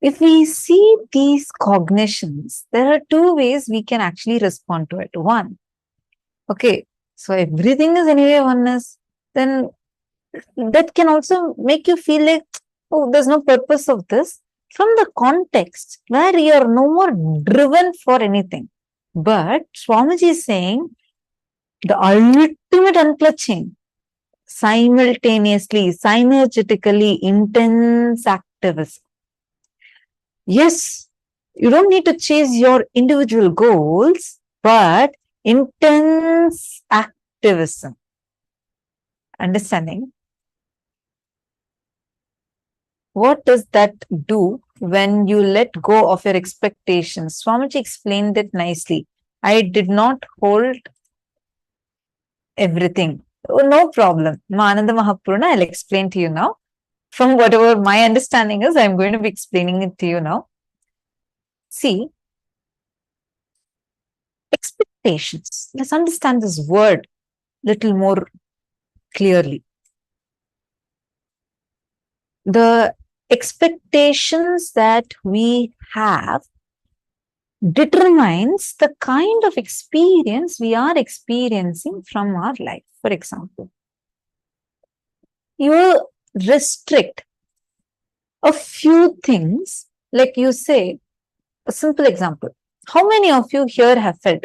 F: If we see these cognitions, there are two ways we can actually respond to it. One, okay, So everything is anyway oneness. Then that can also make you feel like, oh, there's no purpose of this. From the context where you are no more driven for anything. But Swamiji is saying the ultimate unclutching, simultaneously, synergetically, intense activism. Yes, you don't need to chase your individual goals, but intense activism. Understanding? What does that do when you let go of your expectations? Swamiji explained it nicely. I did not hold everything. Oh, no problem. Mananda Mahapurna, I'll explain to you now. From whatever my understanding is, I'm going to be explaining it to you now. See, expectations. Let's understand this word little more clearly. The expectations that we have determines the kind of experience we are experiencing from our life. For example, you restrict a few things, like you say, a simple example. How many of you here have felt,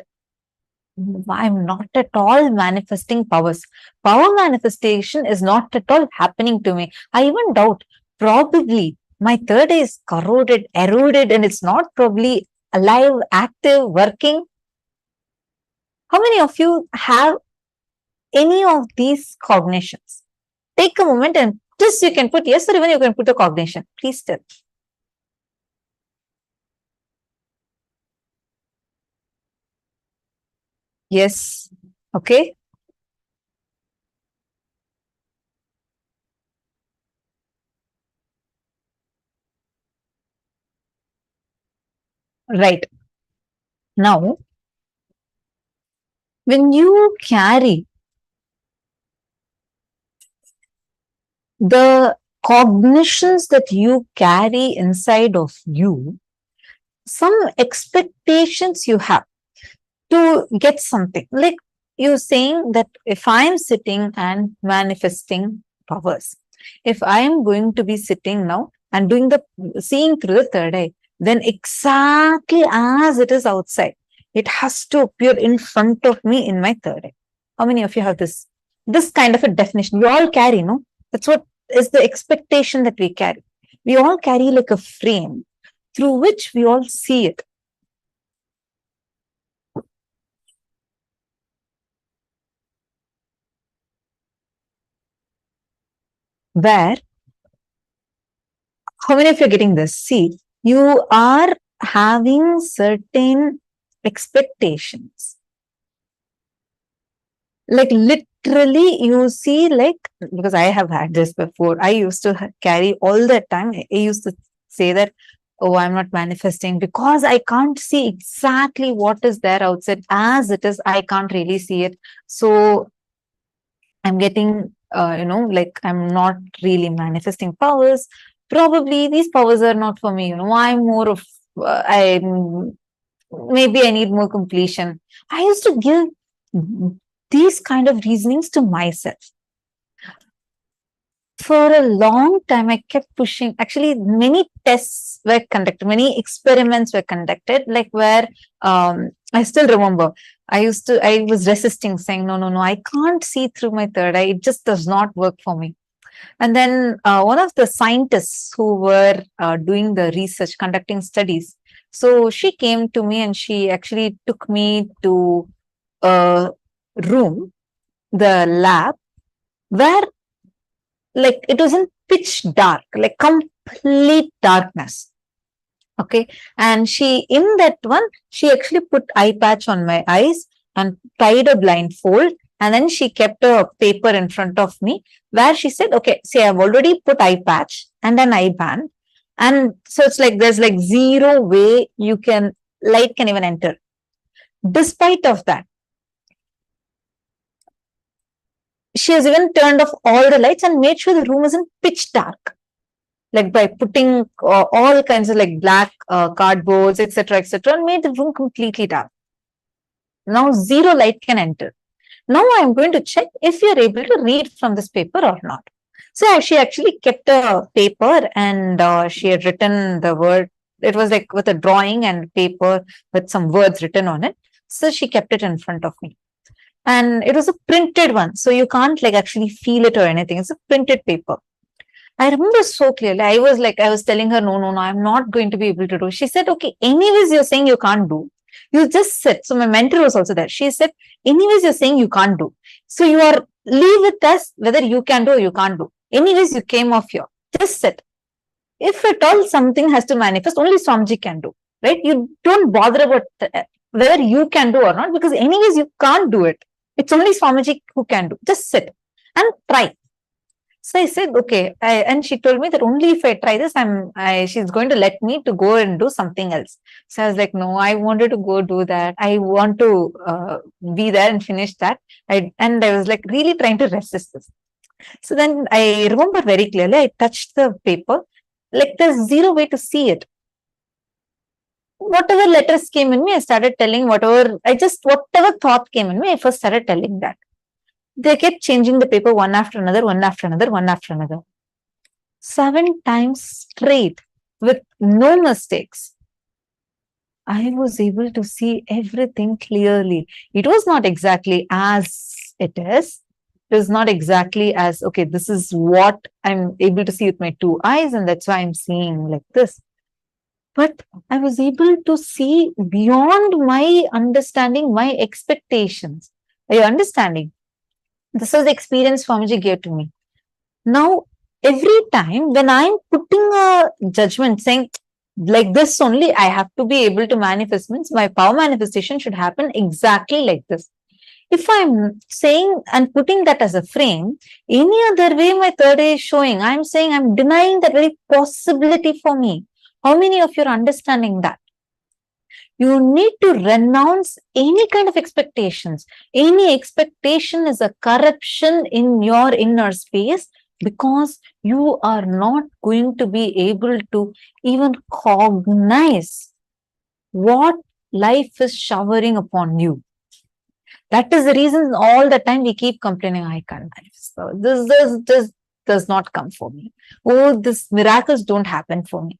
F: I'm not at all manifesting powers. Power manifestation is not at all happening to me. I even doubt, probably my third eye is corroded, eroded, and it's not probably alive, active, working. How many of you have any of these cognitions? Take a moment and just you can put yes or even you can put a cognition. Please tell. Yes. Okay. Right. Now, when you carry the cognitions that you carry inside of you, some expectations you have to get something. Like you're saying that if I'm sitting and manifesting powers, if I'm going to be sitting now and doing the seeing through the third eye, then exactly as it is outside, it has to appear in front of me in my third eye. How many of you have this kind of a definition? We all carry, no? That's what is the expectation that we carry. We all carry like a frame through which we all see it. Where, how many of you are getting this? See, you are having certain expectations. Like literally, you see, like, because I have had this before, I used to carry all the time. I used to say that, oh, I'm not manifesting because I can't see exactly what is there outside as it is. I can't really see it. So I'm getting, like I'm not really manifesting powers. Probably these powers are not for me. I'm more of, maybe I need more completion. I used to give these kind of reasonings to myself. For a long time, I kept pushing. Actually, many tests were conducted, many experiments were conducted, like where I still remember I was resisting, saying, no, I can't see through my third eye. It just does not work for me. And then one of the scientists who were doing the research, conducting studies, so she came to me and she actually took me to a room, the lab, where like it was in pitch dark, like complete darkness. Okay. And in that one, she actually put eye patch on my eyes and tied a blindfold. And then she kept a paper in front of me where she said, okay, see, I've already put eye patch and an eye band. And so it's like, there's like zero way light can even enter. Despite of that, she has even turned off all the lights and made sure the room is in pitch dark. Like by putting all kinds of like black cardboards, etc., and made the room completely dark. Now zero light can enter. Now I'm going to check if you're able to read from this paper or not. So she actually kept a paper and she had written the word. It was like with a drawing and paper with some words written on it. So she kept it in front of me. And it was a printed one. So you can't like actually feel it or anything. It's a printed paper. I remember so clearly. I was telling her, no, I'm not going to be able to do. She said, okay, anyways, you're saying you can't do. You just sit. So my mentor was also there. She said, anyways, you're saying you can't do. So leave it as whether you can do or you can't do. Anyways, you came off here. Just sit. If at all something has to manifest, only Swamiji can do. Right? You don't bother about whether you can do or not, because anyways, you can't do it. It's only Swamiji who can do. Just sit and try. So I said, okay. And she told me that only if I try this, she's going to let me to go and do something else. So I was like, no, I wanted to go do that. I want to be there and finish that. I was like really trying to resist this. So then I remember very clearly, I touched the paper. Like there's zero way to see it. Whatever letters came in me, I started telling whatever thought came in me, I first started telling that. They kept changing the paper one after another, one after another, one after another. 7 times straight with no mistakes. I was able to see everything clearly. It was not exactly as it is. It was not exactly as, okay, this is what I'm able to see with my 2 eyes, and that's why I'm seeing like this. But I was able to see beyond my understanding, my expectations. Are you understanding? This was the experience Swamiji gave to me. Now, every time when I'm putting a judgment saying, like this only, I have to be able to manifest, means my power manifestation should happen exactly like this. If I'm saying and putting that as a frame, any other way my third eye is showing, I'm saying I'm denying that very possibility for me. How many of you are understanding that? You need to renounce any kind of expectations. Any expectation is a corruption in your inner space, because you are not going to be able to even cognize what life is showering upon you. That is the reason all the time we keep complaining, I can't manifest. So this does not come for me. Oh, these miracles don't happen for me.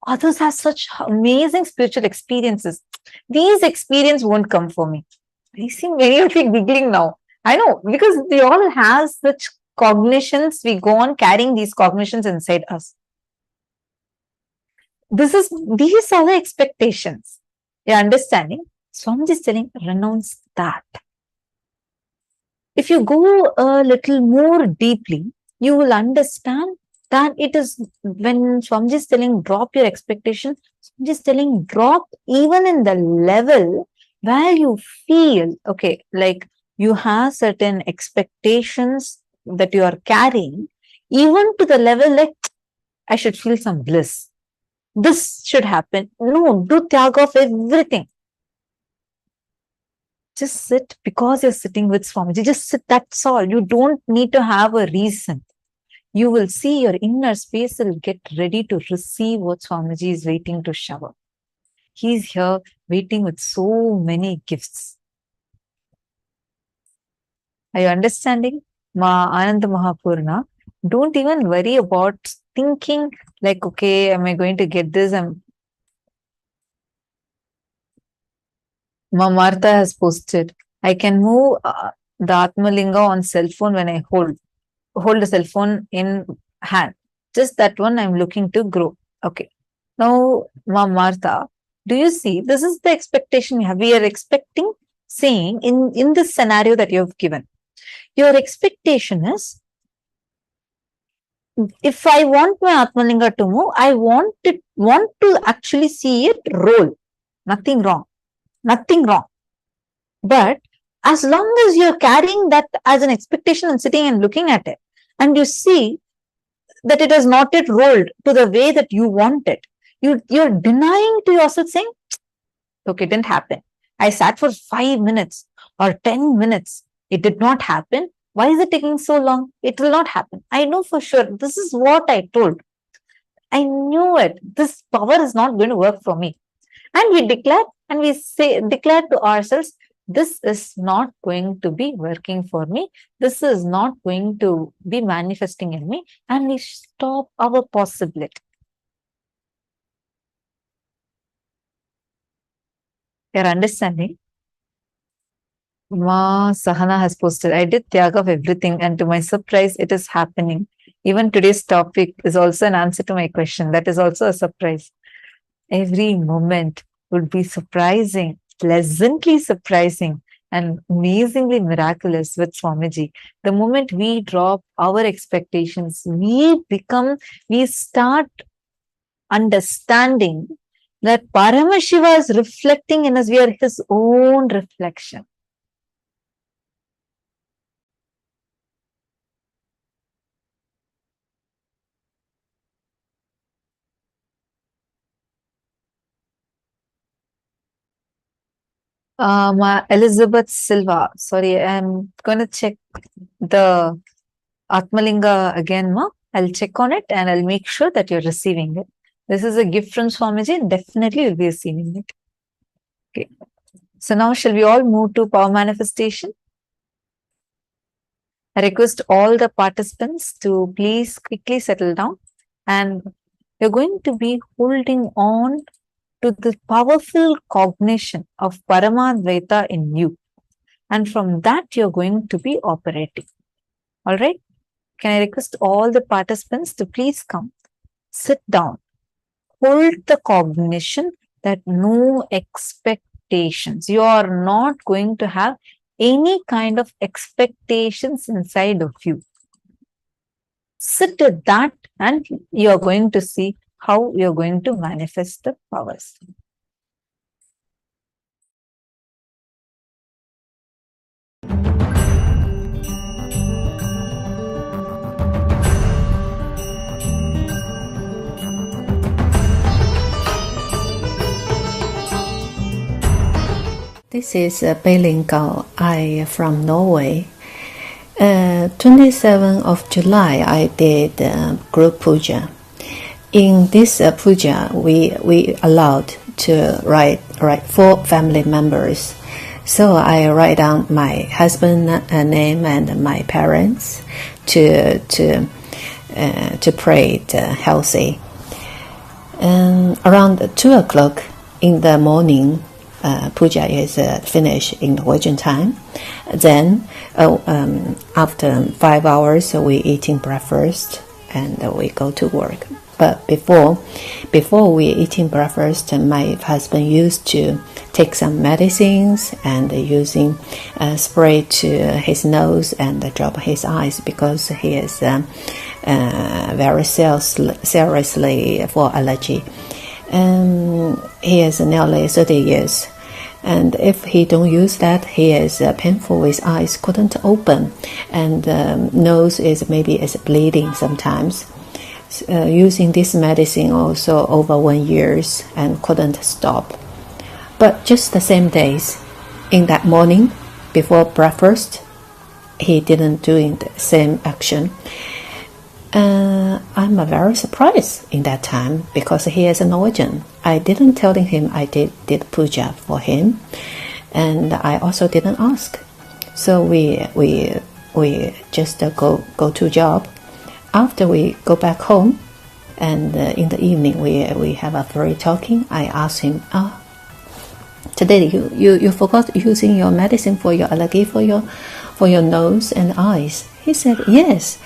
F: Others have such amazing spiritual experiences. These experiences won't come for me. I see many of you giggling now. I know, because we all have such cognitions. We go on carrying these cognitions inside us. These are the expectations. You're understanding? Swamiji is telling, renounce that. If you go a little more deeply, you will understand that it is when Swamiji is telling drop your expectation, Swamiji is telling drop even in the level where you feel, okay, like you have certain expectations that you are carrying, even to the level like, I should feel some bliss. This should happen. No, do tyaga of everything. Just sit because you're sitting with Swamiji. Just sit, that's all. You don't need to have a reason. You will see your inner space will get ready to receive what Swamiji is waiting to shower. He's here waiting with so many gifts. Are you understanding? Ma Ananda Mahapurna, don't even worry about thinking like, okay, am I going to get this? Ma Martha has posted, I can move the Atmalinga on cell phone when I hold a cell phone in hand. Just that one I'm looking to grow. Okay. Now, Ma Martha, do you see? This is the expectation we have. We are expecting, saying in this scenario that you have given. Your expectation is, if I want my Atmalinga to move, I want to actually see it roll. Nothing wrong. Nothing wrong. But as long as you're carrying that as an expectation and sitting and looking at it, and you see that it has not yet rolled to the way that you want it, you're denying to yourself, saying, okay, it didn't happen. I sat for 5 minutes or 10 minutes. It did not happen. Why is it taking so long? It will not happen. I know for sure. This is what I told. I knew it. This power is not going to work for me. And we declare to ourselves, this is not going to be working for me. This is not going to be manifesting in me, and we stop our possibility. You're understanding? Ma Sahana has posted, I did tyaga of everything, and to my surprise, it is happening. Even today's topic is also an answer to my question. That is also a surprise. Every moment would be surprising, pleasantly surprising, and amazingly miraculous with Swamiji. The moment we drop our expectations, we start understanding that Paramashiva is reflecting in us. We are his own reflection. Elizabeth Silva. Sorry, I'm going to check the Atmalinga again, ma. I'll check on it and I'll make sure that you're receiving it. This is a gift from Swamiji, and definitely you'll be receiving it. Okay. So now shall we all move to power manifestation? I request all the participants to please quickly settle down, and you're going to be holding on to the powerful cognition of Parama Advaita in you. And from that, you're going to be operating. All right? Can I request all the participants to please come, sit down, hold the cognition that no expectations. You are not going to have any kind of expectations inside of you. Sit with that, and you're going to see how you're going to manifest the powers.
M: This is Beilin Gao. I from Norway. 27th of July, I did group puja. In this puja, we allowed to write 4 family members. So I write down my husband name and my parents to pray healthy. Around 2 o'clock in the morning, puja is finished in Norwegian time. Then after 5 hours, we eating breakfast and we go to work. But before we eating breakfast, my husband used to take some medicines and using spray to his nose and drop his eyes because he is very seriously for allergy. He is nearly 30 years. And if he don't use that, he is painful. His eyes couldn't open, and nose is bleeding sometimes. Using this medicine also over 1 year and couldn't stop. But just the same days, in that morning before breakfast, he didn't do the same action. I'm very surprised in that time because he is a Norwegian. I didn't tell him I did puja for him, and I also didn't ask. So we just go to job. After we go back home, and in the evening we have a free talking. I asked him, today you forgot using your medicine for your allergy for your nose and eyes. He said yes.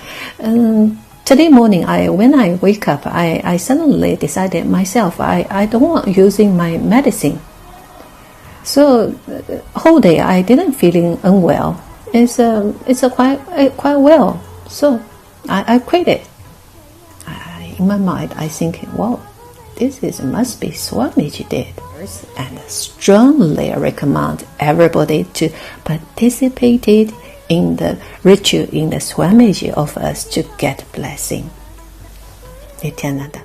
M: Today morning, when I wake up, I suddenly decided myself I don't want using my medicine. So whole day I didn't feeling unwell. It's quite well. So I quit it. In my mind, I think, wow, must be Swamiji did. And strongly recommend everybody to participate in the ritual in the Swamiji of us to get blessing. Nithyananda.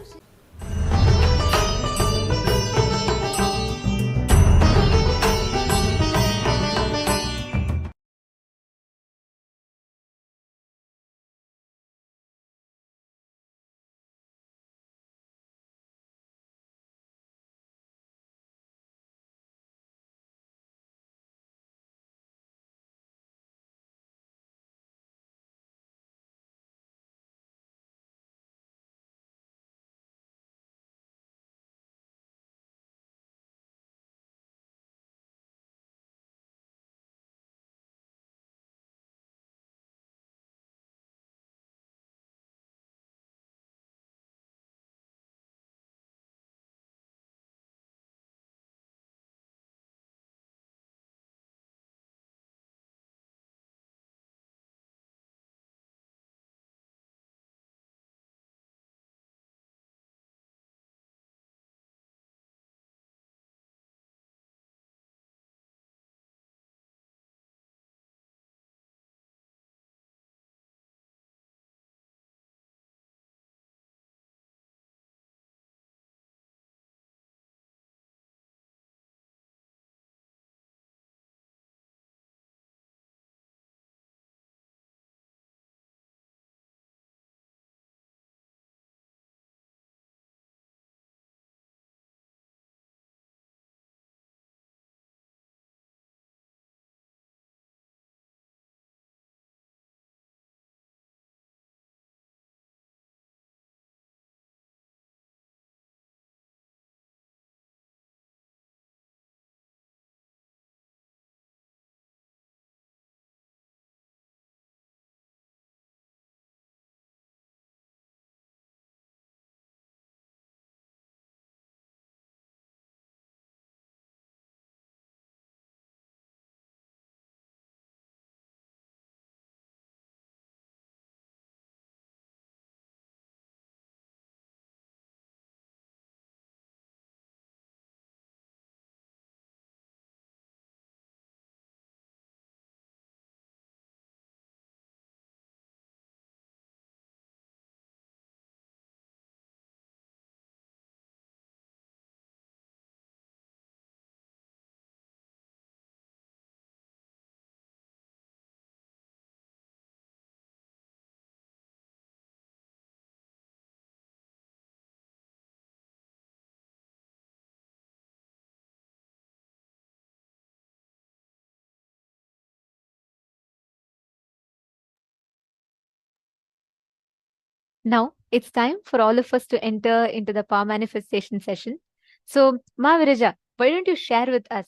G: Now it's time for all of us to enter into the power manifestation session. So, Ma Viraja, why don't you share with us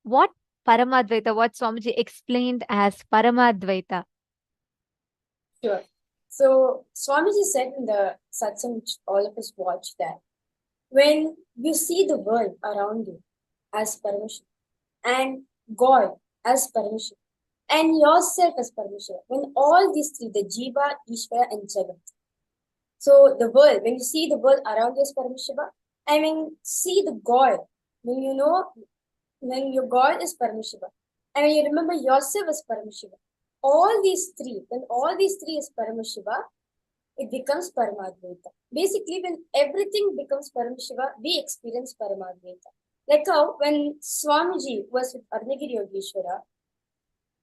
G: what Parama Advaita, what Swamiji explained as Parama Advaita?
L: Sure. So Swamiji said in the satsang which all of us watched that when you see the world around you as Paramashivam and God as Paramashivam and yourself as Paramashivam, when all these three, the Jiva, Ishvara and Jagat. So the world, when you see the world around you as Paramashiva, I mean, see the God, when you know, when your God is Paramashiva, and when you remember yourself as Paramashiva, all these three, when all these three is Paramashiva, it becomes Paramadvaita. Basically, when everything becomes Paramashiva, we experience Paramadvaita. Like how when Swamiji was with Arnagiri Yogeshwara,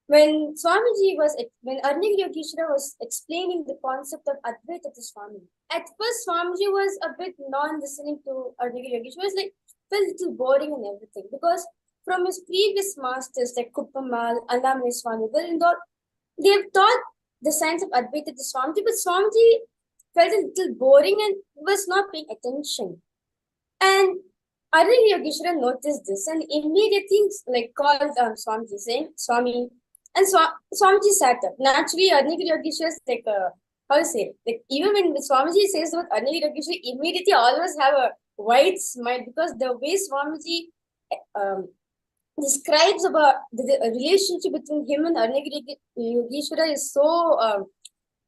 L: when Arnagiri Yogeshwara was explaining the concept of Advaita to Swamiji, at first Swamiji was a bit non-listening to Arnagiri Yogeshwara. It was like, felt a little boring and everything because from his previous masters like Kuppamal, Annamani Swami, they have taught the science of Advaita to Swamiji, but Swamiji felt a little boring and was not paying attention. And Arnagiri Yogeshwara noticed this and immediately called Swamiji saying, Swami, and Swamiji sat up. Naturally, Arnagiri Yogeshwara is how to say, even when Swamiji says about Arnagiri Yogeshwara, immediately all of us have a wide smile because the way Swamiji describes about the relationship between him and Arnagiri Yogeshwara is so,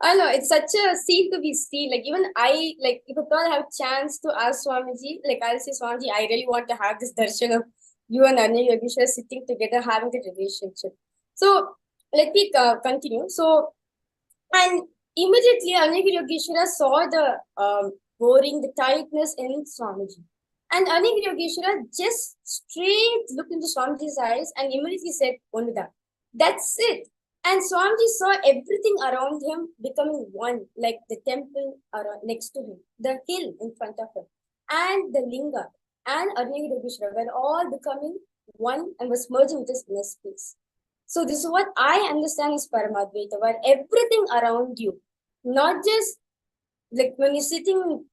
L: I don't know, it's such a scene to be seen. Like even I, if at all I have a chance to ask Swamiji, I'll say, Swamiji, I really want to have this darshan of you and Arnagiri Yogeshwara sitting together, having a relationship. So let me continue. So, and immediately Arnagiri Yogeshwara saw the boring, the tiredness in Swamiji. And Arnagiri Yogeshwara just straight looked into Swamiji's eyes and immediately said, Onuda. That's it. And Swamiji saw everything around him becoming one, like the temple next to him, the hill in front of him, and the linga, and Arnagiri Yogeshwara were all becoming one and was merging with his inner space. So this is what I understand is Paramadvaita, where everything around you, not just when you're sitting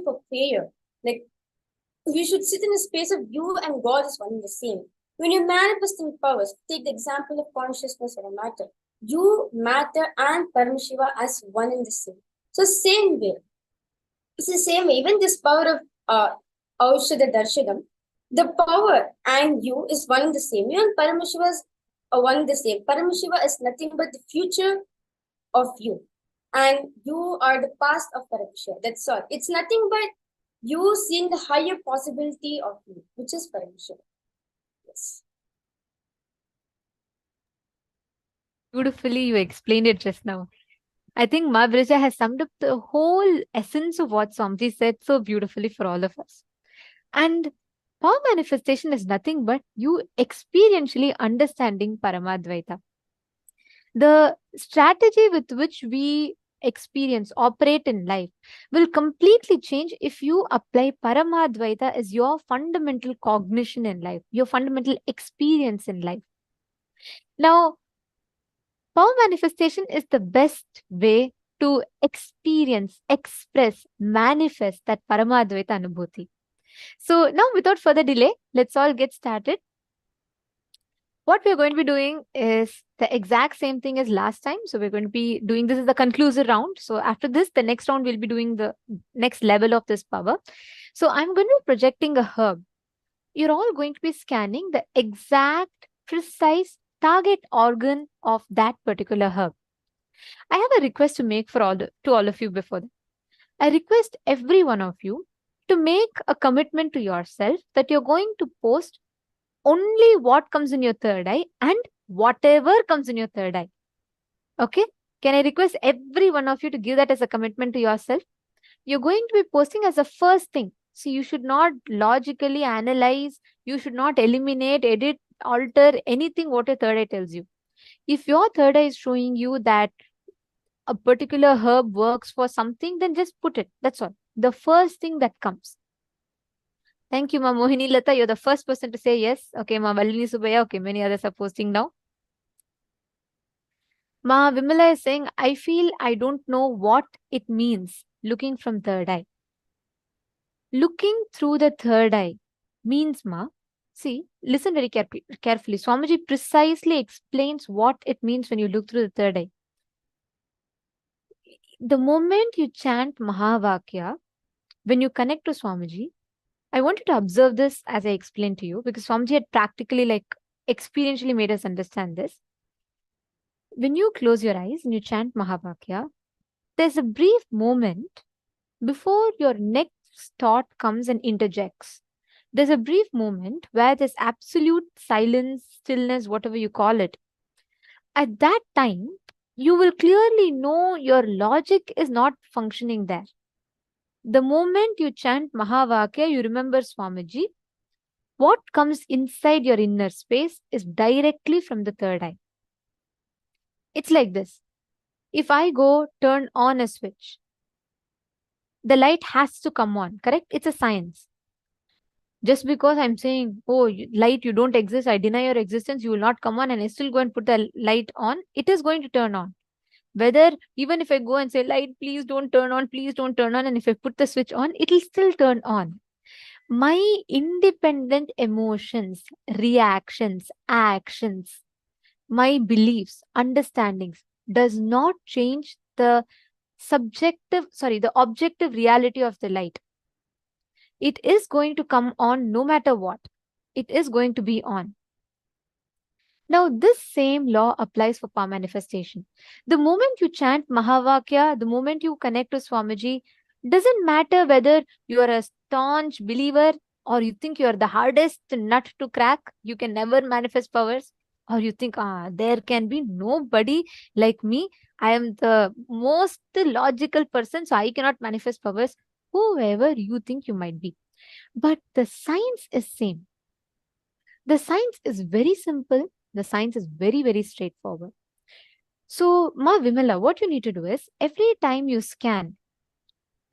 L: for prayer, you should sit in a space of you and God is one and the same. When you're manifesting powers, take the example of consciousness or a matter. You, matter, and Paramashiva as one and the same. So same way. It's the same way. Even this power of Aushada Darshanam, the power and you is one and the same. You and Paramashiva is one and the same. Paramashiva is nothing but the future of you. And you are the past of Paramashiva. That's all. It's nothing but you seeing the higher possibility of you, which is Paramashiva. Yes.
G: Beautifully, you explained it just now. I think Ma Viraja has summed up the whole essence of what Swamiji said so beautifully for all of us. And power manifestation is nothing but you experientially understanding Paramadvaita. The strategy with which we operate in life will completely change if you apply Paramadvaita as your fundamental cognition in life, your fundamental experience in life. Now, power manifestation is the best way to experience, express, manifest that Paramadvaita Anubhuti. So now without further delay, let's all get started. What we're going to be doing is the exact same thing as last time. So we're going to be doing this as the conclusive round. So after this, the next round we'll be doing the next level of this power. So I'm going to be projecting a herb. You're all going to be scanning the exact, precise target organ of that particular herb. I have a request to make to all of you before that. I request every one of you to make a commitment to yourself that you're going to post only what comes in your third eye and whatever comes in your third eye. Okay? Can I request every one of you to give that as a commitment to yourself? You're going to be posting as a first thing. See, you should not logically analyze. You should not eliminate, edit, alter anything what your third eye tells you. If your third eye is showing you that a particular herb works for something, then just put it. That's all. The first thing that comes. Thank you, Ma Mohini Lata. You're the first person to say yes. Okay, Ma Valini Subaya. Okay, many others are posting now. Ma Vimala is saying, I feel I don't know what it means looking from third eye. Looking through the third eye means, Ma, see, listen very carefully. Swamiji precisely explains what it means when you look through the third eye. The moment you chant Mahavakya, when you connect to Swamiji, I want you to observe this as I explained to you, because Swamiji had practically, experientially made us understand this. When you close your eyes and you chant Mahavakya, there's a brief moment before your next thought comes and interjects. There's a brief moment where there's absolute silence, stillness, whatever you call it. At that time, you will clearly know your logic is not functioning there. The moment you chant Mahavakya, you remember Swamiji. What comes inside your inner space is directly from the third eye. It's like this. If I go turn on a switch, the light has to come on, correct? It's a science. Just because I'm saying, oh, light, you don't exist, I deny your existence, you will not come on, and I still go and put the light on, it is going to turn on. Whether, even if I go and say, light, please don't turn on, and if I put the switch on, it will still turn on. My independent emotions, reactions, actions, my beliefs, understandings does not change the objective reality of the light. It is going to come on no matter what. It is going to be on. Now, this same law applies for power manifestation. The moment you chant Mahavakya, the moment you connect to Swamiji, doesn't matter whether you are a staunch believer or you think you are the hardest nut to crack, you can never manifest powers, or you think, there can be nobody like me, I am the most logical person, so I cannot manifest powers, whoever you think you might be. But the science is same. The science is very simple. The science is very, very straightforward. So, Ma Vimala, what you need to do is, every time you scan,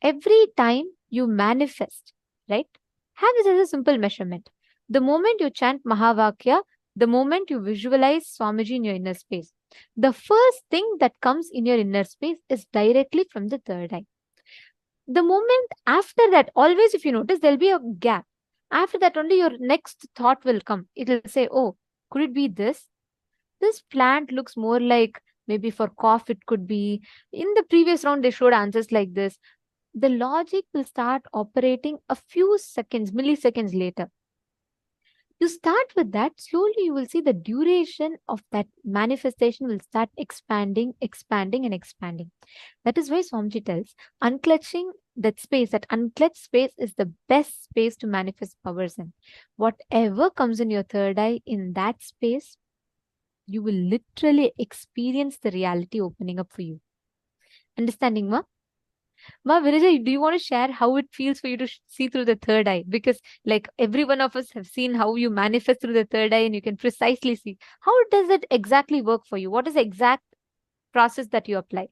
G: every time you manifest, right? Have this as a simple measurement. The moment you chant Mahavakya, the moment you visualize Swamiji in your inner space, the first thing that comes in your inner space is directly from the third eye. The moment after that, always if you notice, there'll be a gap. After that, only your next thought will come. It will say, oh, could it be this? This plant looks more like maybe for cough, it could be. In the previous round, they showed answers like this. The logic will start operating a few seconds, milliseconds later. You start with that, slowly you will see the duration of that manifestation will start expanding, and expanding. That is why Swamiji tells, unclutching that space, that unclutched space is the best space to manifest powers in. Whatever comes in your third eye, in that space, you will literally experience the reality opening up for you. Understanding, Ma? Ma Virija, do you want to share how it feels for you to see through the third eye? Because every one of us have seen how you manifest through the third eye, and you can precisely see. How does it exactly work for you? What is the exact process that you apply?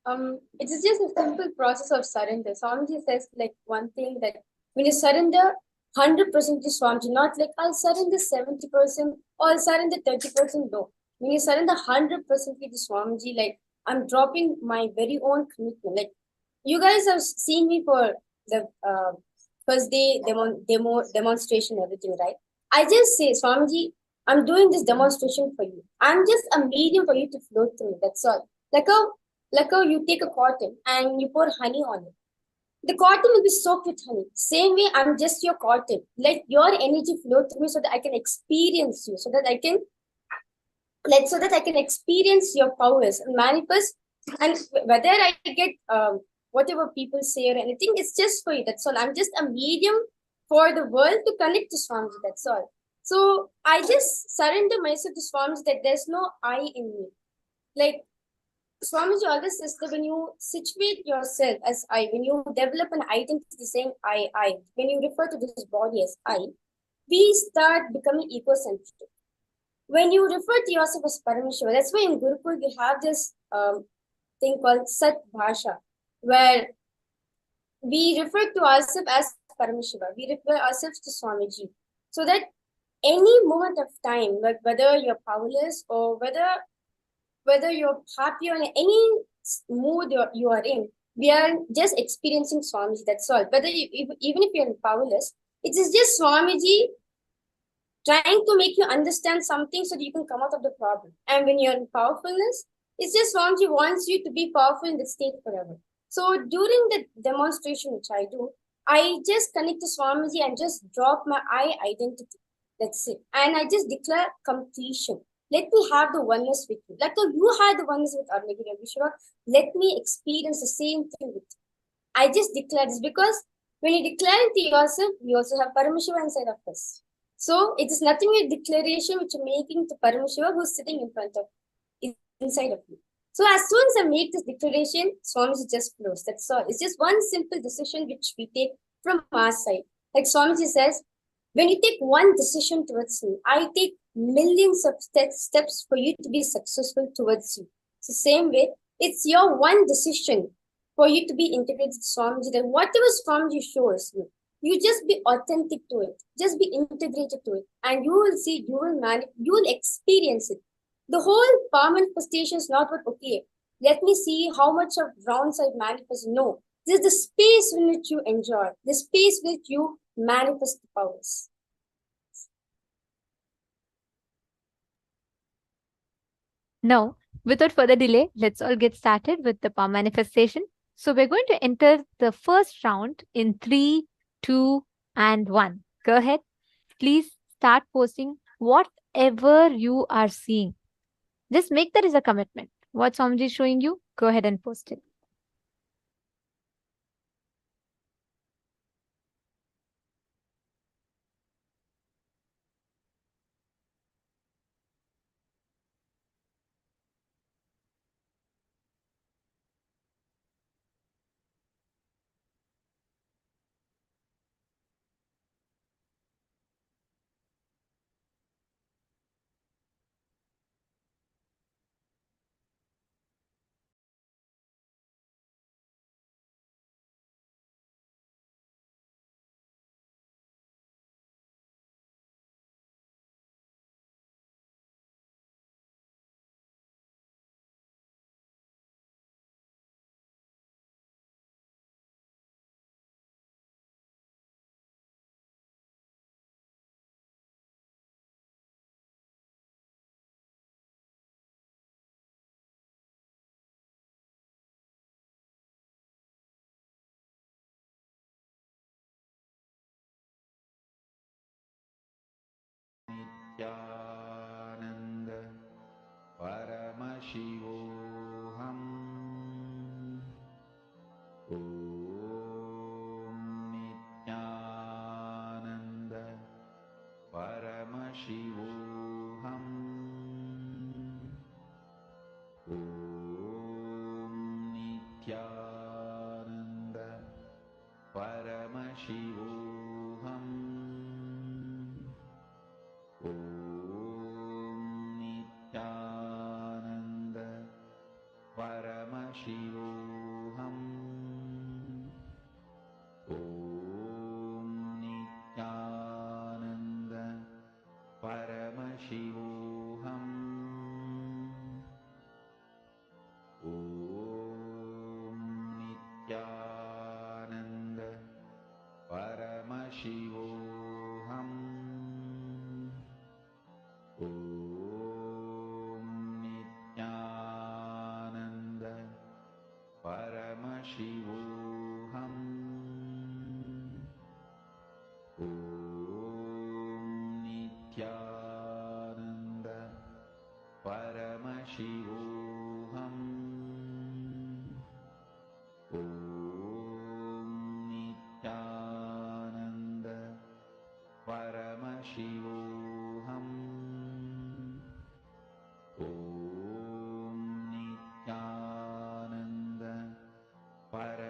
L: It is just a simple process of surrender. Swamiji says one thing, that when you surrender 100% to Swamiji, not I'll surrender 70% or I'll surrender 30%. No. When you surrender 100% to Swamiji, I'm dropping my very own commitment. You guys have seen me for the first day demonstration, everything, right? I just say, Swamiji, I'm doing this demonstration for you. I'm just a medium for you to flow through. That's all. Like how you take a cotton and you pour honey on it. The cotton will be soaked with honey. Same way, I'm just your cotton. Let your energy flow through me so that I can experience you, so that I can experience your powers and manifest. And whether I get whatever people say or anything, it's just for you. That's all. I'm just a medium for the world to connect to Swamiji. That's all. So I just surrender myself to Swamiji, that there's no I in me. Swamiji always says that when you situate yourself as I, when you develop an identity saying I, when you refer to this body as I, we start becoming egocentric. When you refer to yourself as Paramashiva, that's why in Gurukul we have this thing called Sat Bhasha, where we refer to ourselves as Paramashiva. We refer ourselves to Swamiji. So that any moment of time, whether you're powerless or whether whether you're happy or in any mood you are in, we are just experiencing Swamiji, that's all. Whether even if you're powerless, it is just Swamiji trying to make you understand something so that you can come out of the problem. And when you're in powerfulness, it's just Swamiji wants you to be powerful in the state forever. So during the demonstration which I do, I just connect to Swamiji and just drop my I identity. That's it. And I just declare completion. Let me have the oneness with you. Like you had the oneness with Arnagiri and Vishwa, let me experience the same thing with you. I just declare this because when you declare it to yourself, you also have Paramashiva inside of us. So it is nothing a declaration which you're making to Paramashiva who's sitting in front of inside of you. So as soon as I make this declaration, Swamiji just flows. That's all. It's just one simple decision which we take from our side. Like Swamiji says, when you take one decision towards me, I take millions of steps for you to be successful towards you. It's the same way, it's your one decision for you to be integrated to Swamiji. Then whatever Swamiji shows you, you just be authentic to it. Just be integrated to it. And you will see, you will experience it. The whole power manifestation is not what, okay, let me see how much of rounds I manifest. No, this is the space in which you enjoy, the space in which you manifest the powers.
G: Now, without further delay, let's all get started with the power manifestation. So we're going to enter the first round in 3, 2, and 1. Go ahead. Please start posting whatever you are seeing. Just make that as a commitment. What Swamiji is showing you, go ahead and post it.
C: Nithyananda Paramashivoham Om Nithyananda Paramashivoham Om Nithyananda Paramashivoham Om Nithyananda Paramashivoham Om Nithyananda Paramashivoham Om Nithyananda Paramashivoham Om Nithyananda Paramashivoham Om Nithyananda Paramashivoham Om Nithyananda Paramashivoham Om Nithyananda Paramashivoham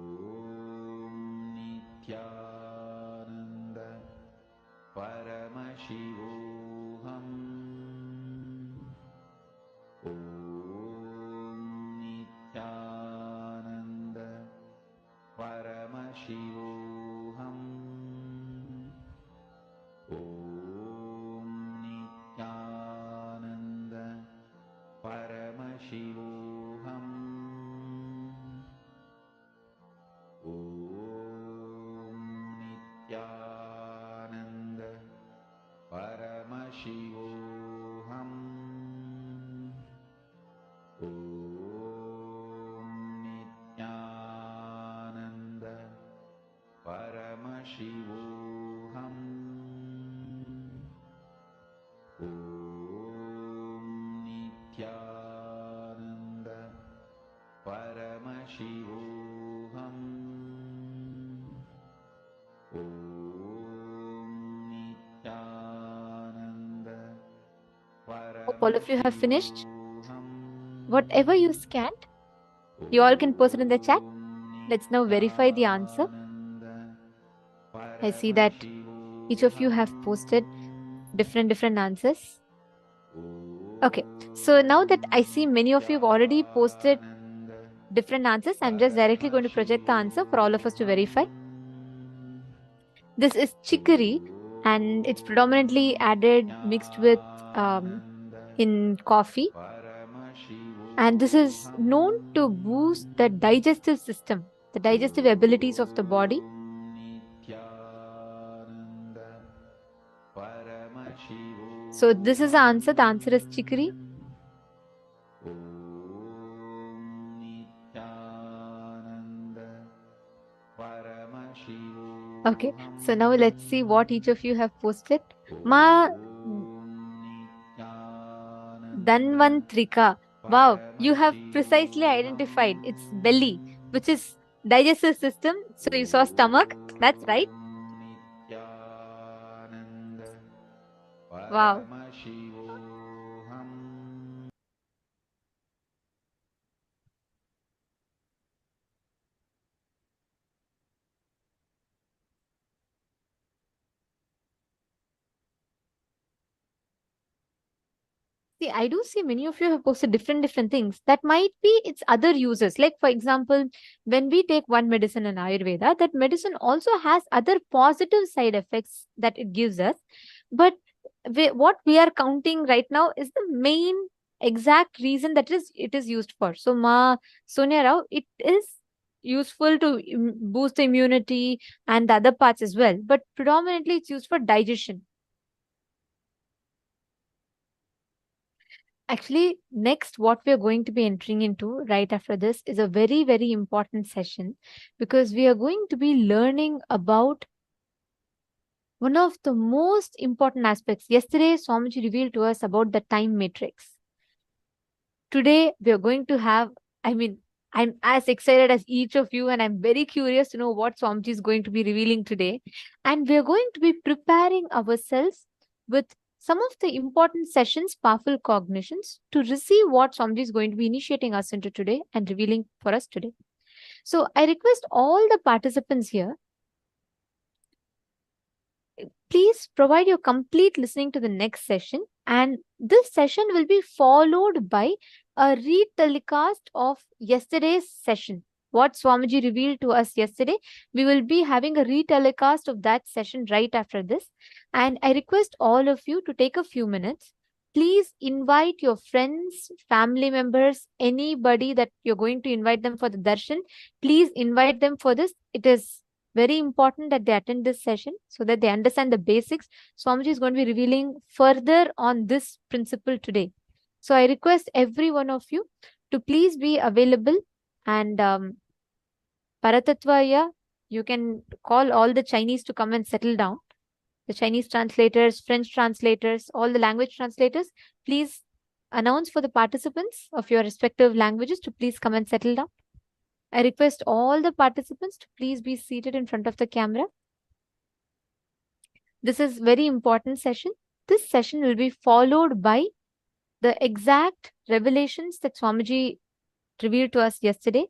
J: Paramashivoham. Om Nithyananda Paramashivoham. Om Nithyananda Paramashivoham. Om Nithyananda Paramashivoham. Om Nithyananda Paramashivoham. Om Nithyananda Paramashivoham.
G: Hope all of you have finished. Whatever you scanned, you all can post it in the chat. Let's now verify the answer. I see that each of you have posted different answers. Okay, so now that I see many of you have already posted different answers, I'm just directly going to project the answer for all of us to verify. This is chicory, and it's predominantly added mixed with in coffee, and this is known to boost the digestive system, the digestive abilities of the body. So this is the answer. The answer is chicory. Okay, so now let's see what each of you have posted. Ma Dhanvantrika. Wow, you have precisely identified. It's belly, which is digestive system. So you saw stomach. That's right. Wow. See, I do see many of you have posted different things. That might be its other uses. Like, for example, when we take one medicine in Ayurveda, that medicine also has other positive side effects that it gives us. But what we are counting right now is the main exact reason that it is used for. So, Ma Sonia Rao, it is useful to boost the immunity and the other parts as well. But predominantly, it's used for digestion. Actually, next, what we are going to be entering into right after this is a very important session, because we are going to be learning about one of the most important aspects. Yesterday, Swamiji revealed to us about the time matrix. Today, we are going to have, I'm as excited as each of you, and I'm very curious to know what Swamiji is going to be revealing today. And we are going to be preparing ourselves with some of the important sessions, powerful cognitions, to receive what Swamiji is going to be initiating us into today and revealing for us today. So I request all the participants here, please provide your complete listening to the next session. And this session will be followed by a re-telecast of yesterday's session. What Swamiji revealed to us yesterday, we will be having a re-telecast of that session right after this. And I request all of you to take a few minutes. Please invite your friends, family members, anybody that you're going to invite them for the darshan. Please invite them for this. It is very important that they attend this session so that they understand the basics. Swamiji is going to be revealing further on this principle today. So I request every one of you to please be available. And Paratatvaya, you can call all the Chinese to come and settle down. The Chinese translators, French translators, all the language translators, please announce for the participants of your respective languages to please come and settle down. I request all the participants to please be seated in front of the camera. This is very important session. This session will be followed by the exact revelations that Swamiji revealed to us yesterday,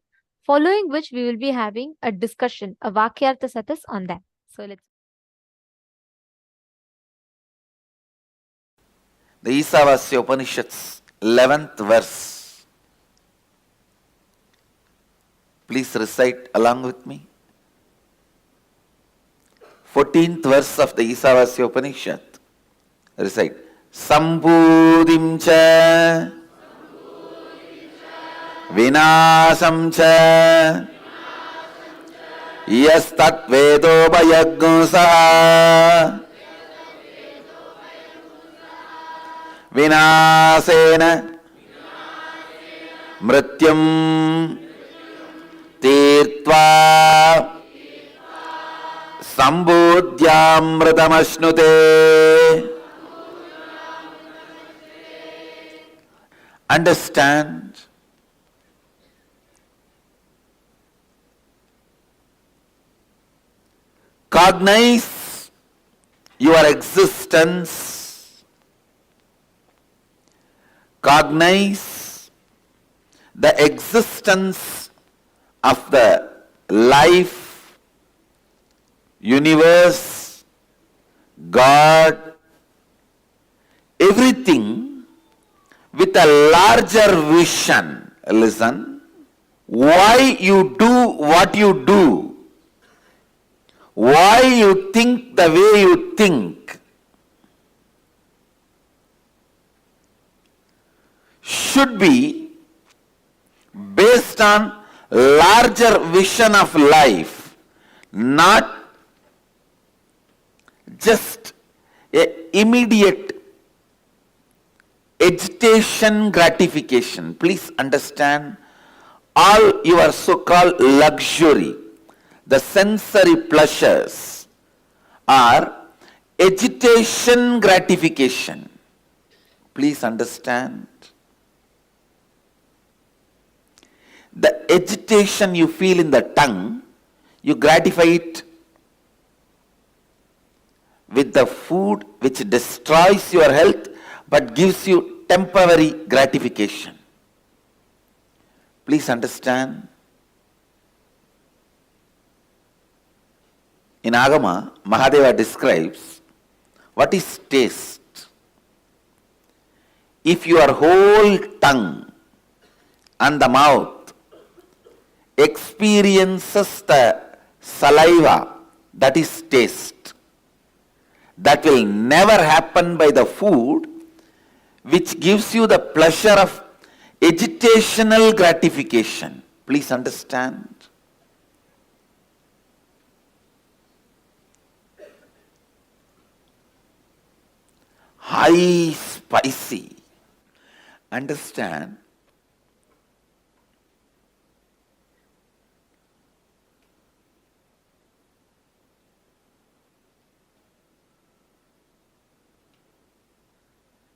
G: following which we will be having a discussion, a Vakyartha Satas on that. So let's
C: The Isavasya Upanishad's 11th verse. Please recite along with me. 14th verse of the Isavasya Upanishad. Recite. Sambudhim cha vinasam cha yastat vedobhayagnusa vinasena mrityum tirtva sambudhyamritamashnude. Understand cognize your existence, cognize the existence of the life, universe, God, everything with a larger vision. Listen, why you do what you do, why you think the way you think, should be based on larger vision of life, not just a immediate agitation gratification. Please understand, all your so-called luxury, the sensory pleasures, are agitation gratification. Please understand. The agitation you feel in the tongue, you gratify it with the food which destroys your health but gives you temporary gratification. Please understand. In Agama, Mahadeva describes what is taste. If your whole tongue and the mouth experiences the saliva, that is taste. That will never happen by the food which gives you the pleasure of agitational gratification. Please understand. High spicy. Understand.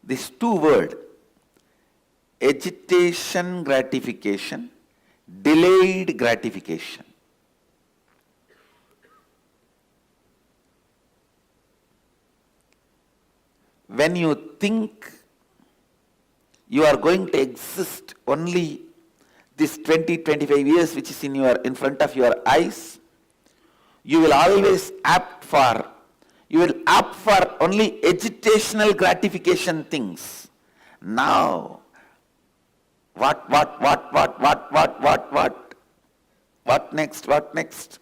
C: These two words, agitation gratification, delayed gratification. When you think you are going to exist only this 20-25 years which is in front of your eyes, you will always opt for only agitational gratification things. Now, what next?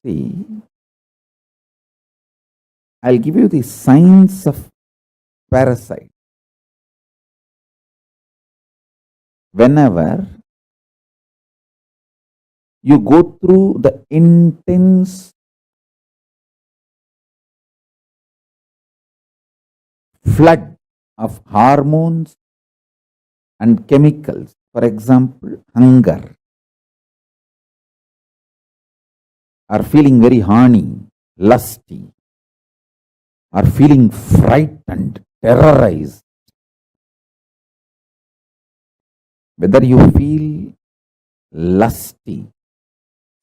J: See, I'll give you the signs of parasite. Whenever you go through the intense flood of hormones and chemicals, for example, hunger, or feeling very horny, lusty, or feeling frightened, terrorized, whether you feel lusty,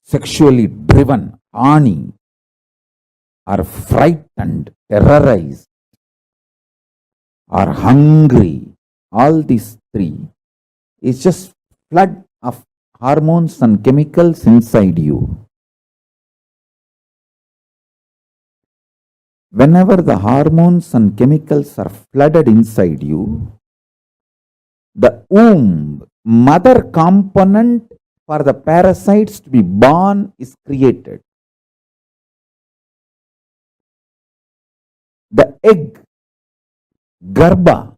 J: sexually driven, horny, or frightened, terrorized, or hungry, all these three is just flood of hormones and chemicals inside you. Whenever the hormones and chemicals are flooded inside you, the womb, mother component for the parasites to be born is created. The egg, garbha,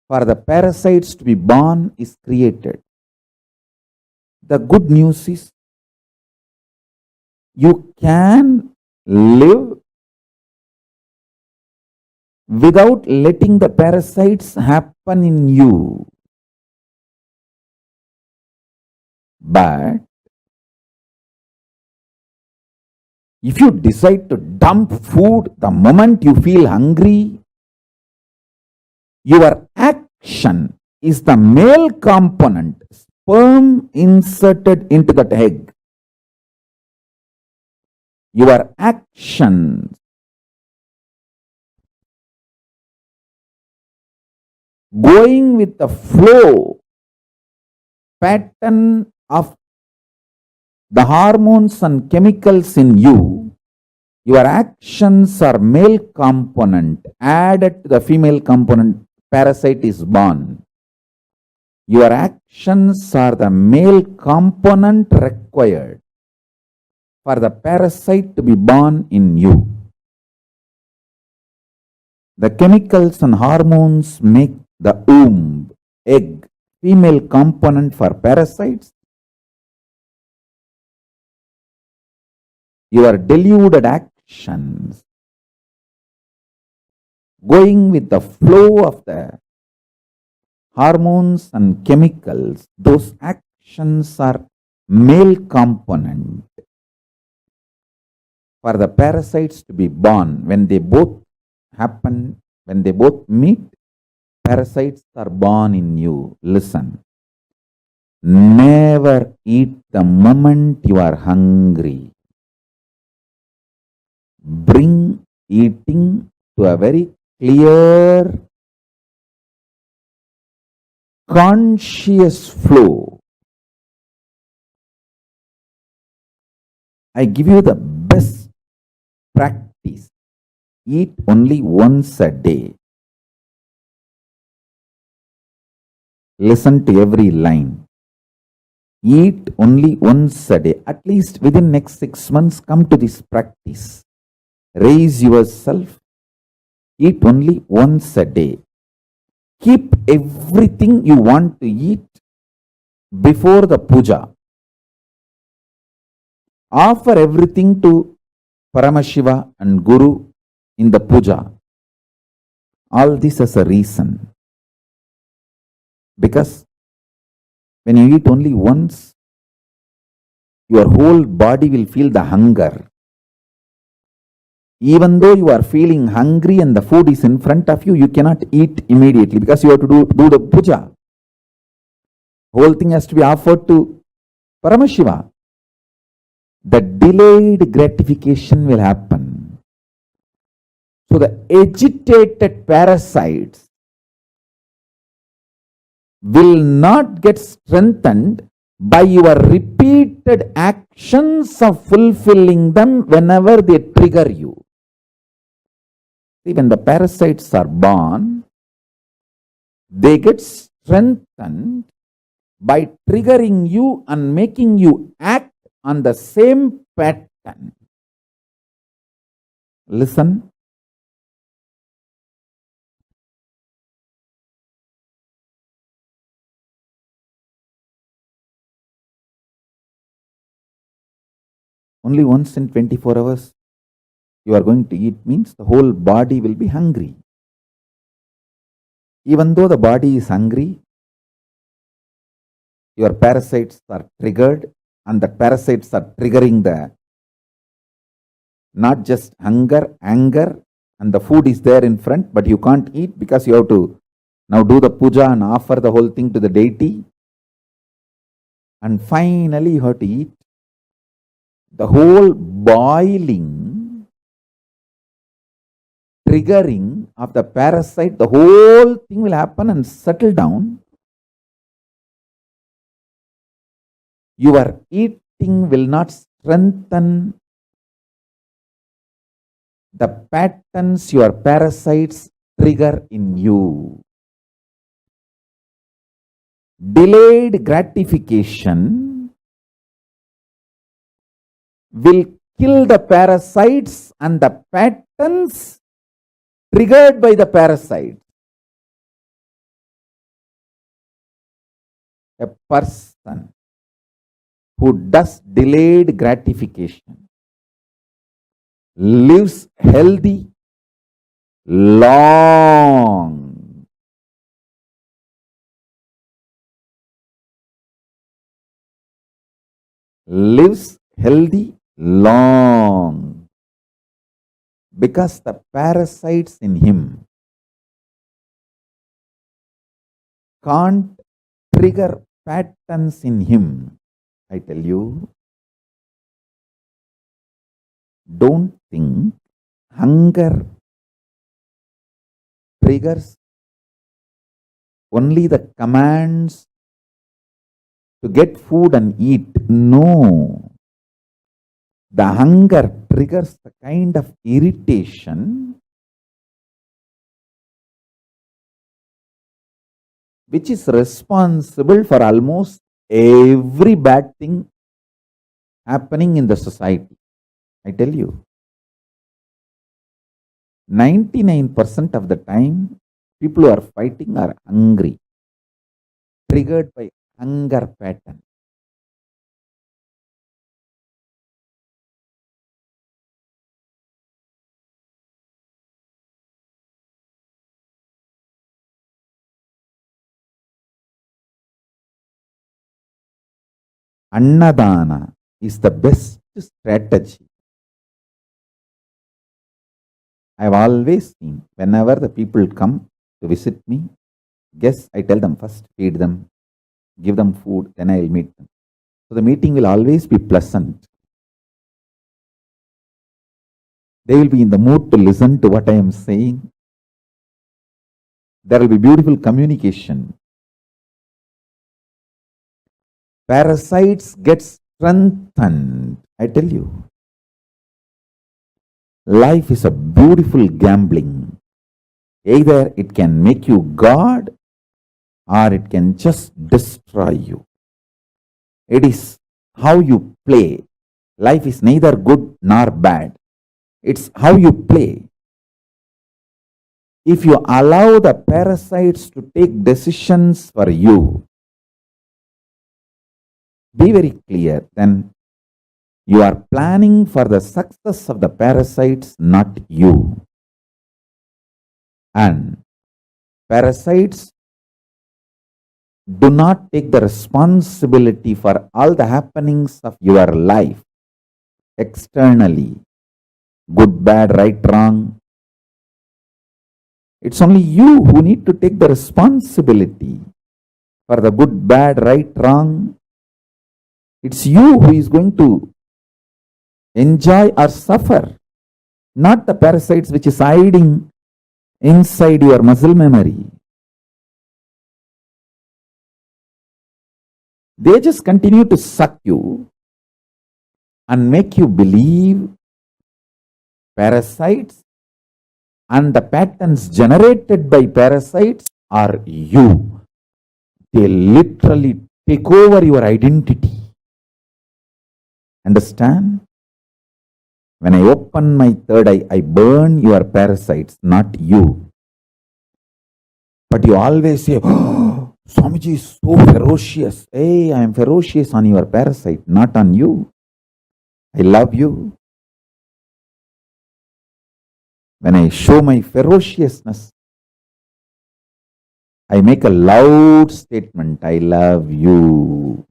J: for the parasites to be born is created. The good news is you can live without letting the parasites happen in you. But if you decide to dump food the moment you feel hungry, your action is the male component, sperm inserted into that egg. Your actions going with the flow pattern of the hormones and chemicals in you, your actions are male component added to the female component, parasite is born. Your actions are the male component required for the parasite to be born in you. The chemicals and hormones make the womb, egg, female component for parasites. Your deluded actions, going with the flow of the hormones and chemicals, those actions are male component for the parasites to be born. When they both happen, when they both meet, parasites are born in you. Listen, never eat the moment you are hungry. Bring eating to a very clear, conscious flow. I give you the best practice. Eat only once a day. Listen to every line. Eat only once a day. At least within next 6 months, come to this practice. Raise yourself. Eat only once a day. Keep everything you want to eat before the puja. Offer everything to Paramashiva and Guru in the puja. All this as a reason. Because when you eat only once, your whole body will feel the hunger. Even though you are feeling hungry and the food is in front of you, you cannot eat immediately because you have to do the puja. Whole thing has to be offered to Paramashiva. The delayed gratification will happen. So the agitated parasites will not get strengthened by your repeated actions of fulfilling them whenever they trigger you. See, when the parasites are born, they get strengthened by triggering you and making you act on the same pattern. Listen. Only once in 24 hours you are going to eat means the whole body will be hungry. Even though the body is hungry, your parasites are triggered, and the parasites are triggering the not just hunger, anger, and the food is there in front, but you can't eat because you have to now do the puja and offer the whole thing to the deity. And finally you have to eat. The whole boiling, triggering of the parasite, the whole thing will happen and settle down. Your eating will not strengthen the patterns your parasites trigger in you. Delayed gratification will kill the parasites and the patterns triggered by the parasite. A person who does delayed gratification lives healthy, long. Lives healthy, long. Because the parasites in him can't trigger patterns in him. I tell you, don't think hunger triggers only the commands to get food and eat. No. The hunger triggers the kind of irritation which is responsible for almost every bad thing happening in the society. I tell you, 99% of the time, people who are fighting are hungry, triggered by hunger pattern. Annadana is the best strategy. I've always seen, whenever the people come to visit me, guess I tell them first, feed them, give them food, then I'll meet them. So the meeting will always be pleasant. They will be in the mood to listen to what I am saying. There will be beautiful communication. Parasites get strengthened. I tell you, life is a beautiful gambling. Either it can make you God or it can just destroy you. It is how you play. Life is neither good nor bad. It's how you play. If you allow the parasites to take decisions for you, be very clear, then you are planning for the success of the parasites, not you. And parasites do not take the responsibility for all the happenings of your life externally. Good, bad, right, wrong. It's only you who need to take the responsibility for the good, bad, right, wrong. It's you who is going to enjoy or suffer, not the parasites which is hiding inside your muscle memory. They just continue to suck you and make you believe parasites and the patterns generated by parasites are you. They literally take over your identity. Understand? When I open my third eye, I burn your parasites, not you. But you always say, oh, Swamiji is so ferocious. Hey, I am ferocious on your parasite, not on you. I love you. When I show my ferociousness, I make a loud statement, I love you.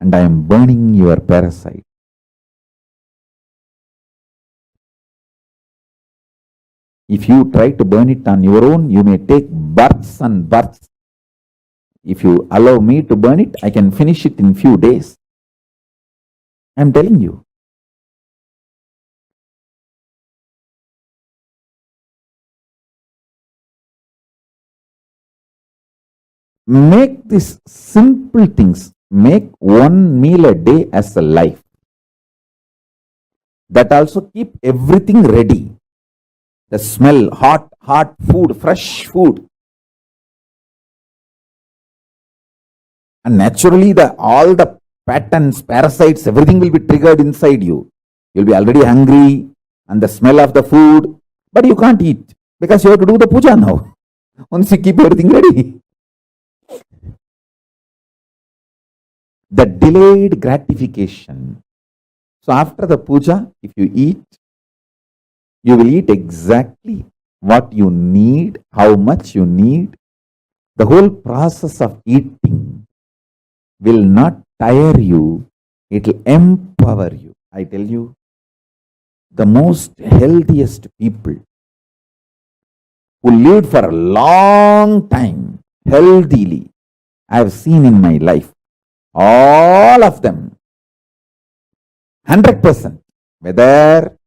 J: And I am burning your parasite. If you try to burn it on your own, you may take births and births. If you allow me to burn it, I can finish it in few days. I am telling you. make these simple things, make one meal a day as a life. That also keep everything ready. The smell, hot food, fresh food. And naturally, all the patterns, parasites, everything will be triggered inside you. You'll be already hungry, and the smell of the food, but you can't eat because you have to do the puja now. Once you keep everything ready. The delayed gratification. So after the puja, if you eat, you will eat exactly what you need, how much you need. The whole process of eating will not tire you, it will empower you. I tell you, the most healthiest people who lived for a long time healthily, I have seen in my life, all of them, 100%, whether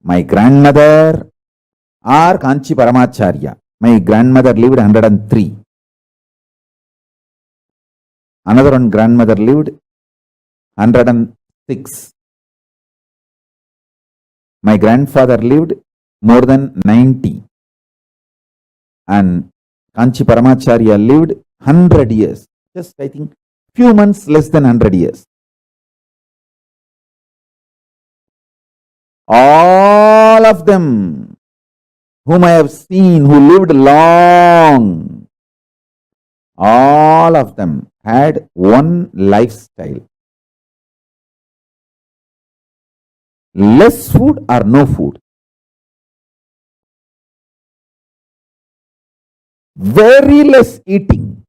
J: my grandmother or Kanchi Paramacharya. My grandmother lived 103. Another one grandmother lived 106. My grandfather lived more than 90. And Kanchi Paramacharya lived 100 years. Just, I think, few months less than 100 years. All of them whom I have seen who lived long, all of them had one lifestyle. Less food or no food. Very less eating.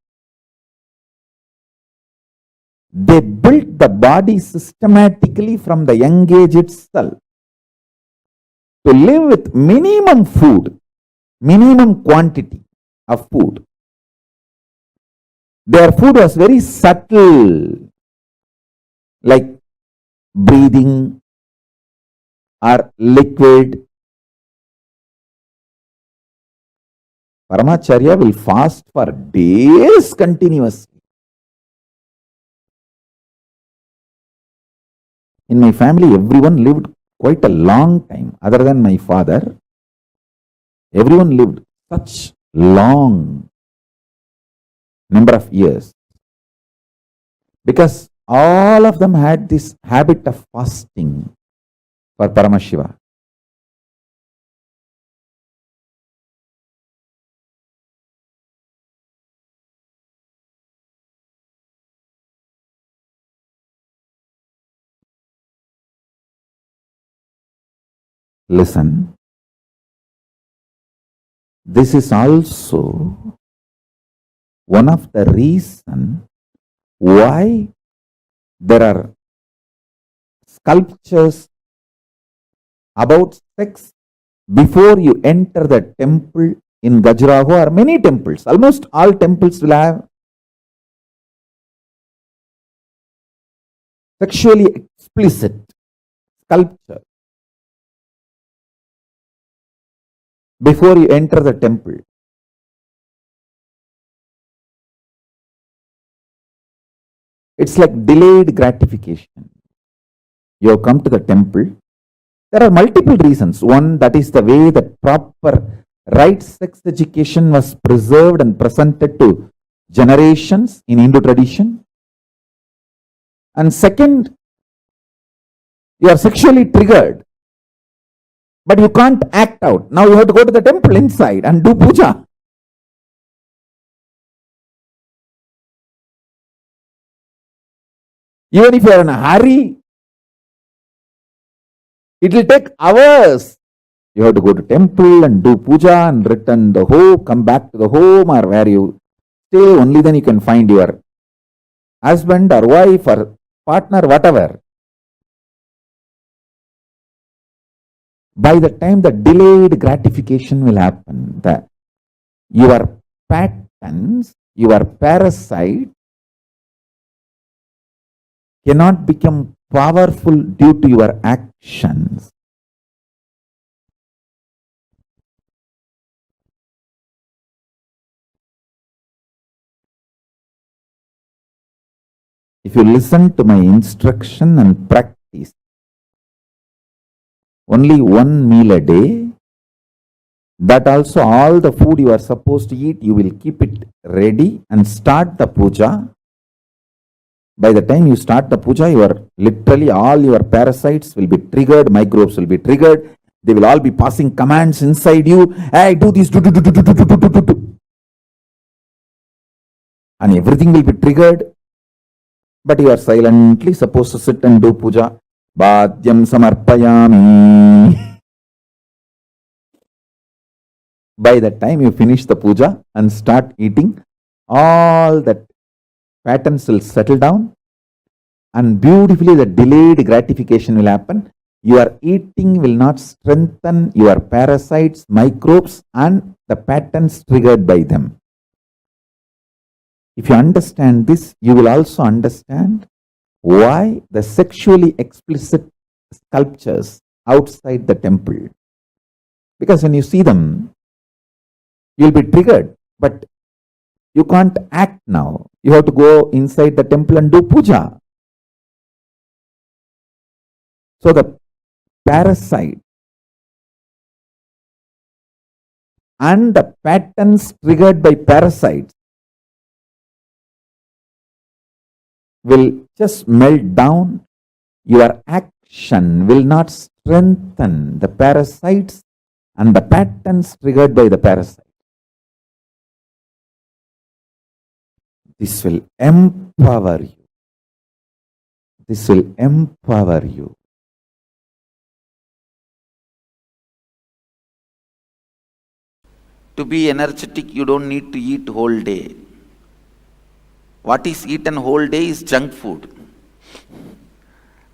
J: They built the body systematically from the young age itself to live with minimum food, minimum quantity of food. Their food was very subtle, like breathing or liquid. Paramacharya will fast for days continuously. In my family, everyone lived quite a long time. Other than my father, everyone lived such long number of years. Because all of them had this habit of fasting for Paramashiva. Listen, this is also one of the reasons why there are sculptures about sex before you enter the temple in Gajuraho or many temples. Almost all temples will have sexually explicit sculpture before you enter the temple. It's like delayed gratification. You have come to the temple. There are multiple reasons. One, that is the way that proper right sex education was preserved and presented to generations in Hindu tradition. And second, you are sexually triggered, but you can't act out. Now you have to go to the temple inside and do puja. Even if you are in a hurry, it will take hours. You have to go to temple and do puja and return the home, come back to the home or where you stay. Only then you can find your husband or wife or partner, whatever. By the time the delayed gratification will happen, your patterns, your parasite cannot become powerful due to your actions. if you listen to my instruction and practice only one meal a day, that also all the food you are supposed to eat, you will keep it ready and start the puja. By the time you start the puja, literally all your parasites will be triggered, microbes will be triggered. They will all be passing commands inside you. Hey, do this, do. And everything will be triggered. But you are silently supposed to sit and do puja. Bhadyam samarpayami. By the time you finish the puja and start eating, all that patterns will settle down and beautifully the delayed gratification will happen. Your eating will not strengthen your parasites, microbes and the patterns triggered by them. If you understand this, you will also understand why the sexually explicit sculptures outside the temple. Because when you see them, you'll be triggered, but you can't act now. You have to go inside the temple and do puja. So the parasite and the patterns triggered by parasites will just melt down. Your action will not strengthen the parasites and the patterns triggered by the parasite. This will empower you. This will empower you. To be energetic, you don't need to eat whole day. What is eaten whole day is junk food.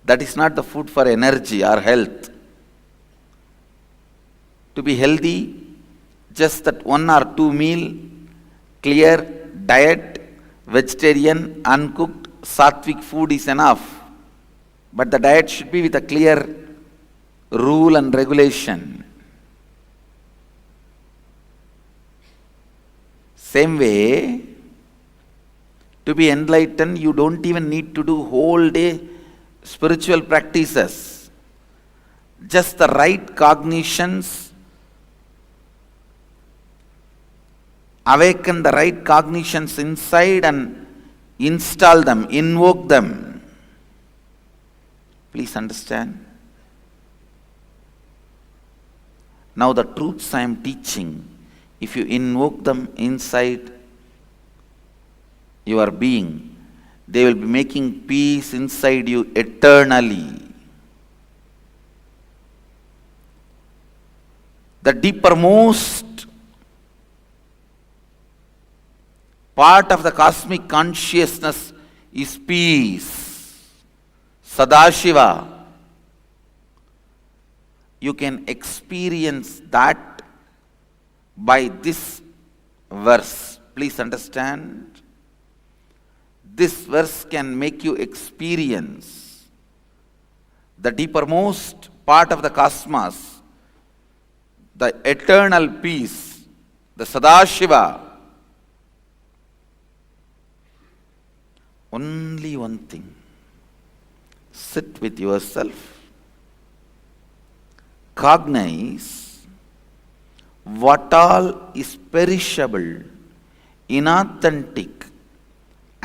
J: That is not the food for energy or health. To be healthy, just that 1 or 2 meal, clear diet, vegetarian, uncooked, sattvic food is enough. But the diet should be with a clear rule and regulation. Same way, to be enlightened, you don't even need to do whole day spiritual practices. Just the right cognitions, awaken the right cognitions inside and install them, invoke them. Please understand. Now the truths I am teaching, if you invoke them inside your being, they will be making peace inside you eternally. The deepermost part of the cosmic consciousness is peace. Sadashiva. You can experience that by this verse. Please understand. This verse can make you experience the deepermost part of the cosmos, the eternal peace, the Sadashiva. Only one thing. Sit with yourself. Cognize what all is perishable, inauthentic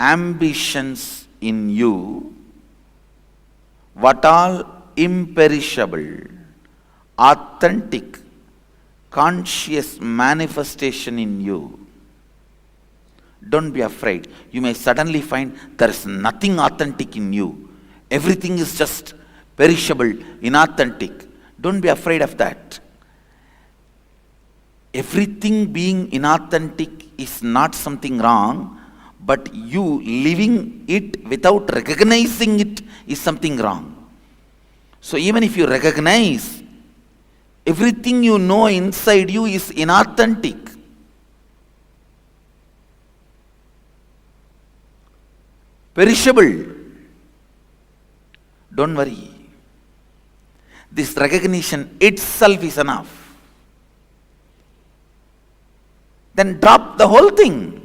J: ambitions in you, what all imperishable, authentic, conscious manifestation in you. Don't be afraid. You may suddenly find there is nothing authentic in you. Everything is just perishable, inauthentic. Don't be afraid of that. Everything being inauthentic is not something wrong, but you living it without recognizing it is something wrong. So even if you recognize, everything you know inside you is inauthentic. Perishable. Don't worry. This recognition itself is enough. Then drop the whole thing.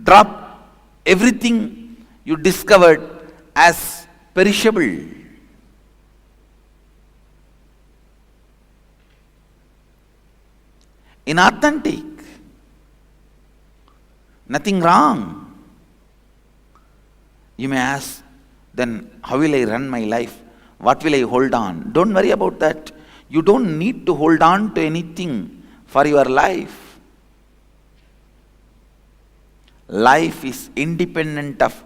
C: drop everything you discovered as perishable. Inauthentic. Nothing wrong. You may ask, then how will I run my life? What will I hold on? Don't worry about that. You don't need to hold on to anything for your life. Life is independent of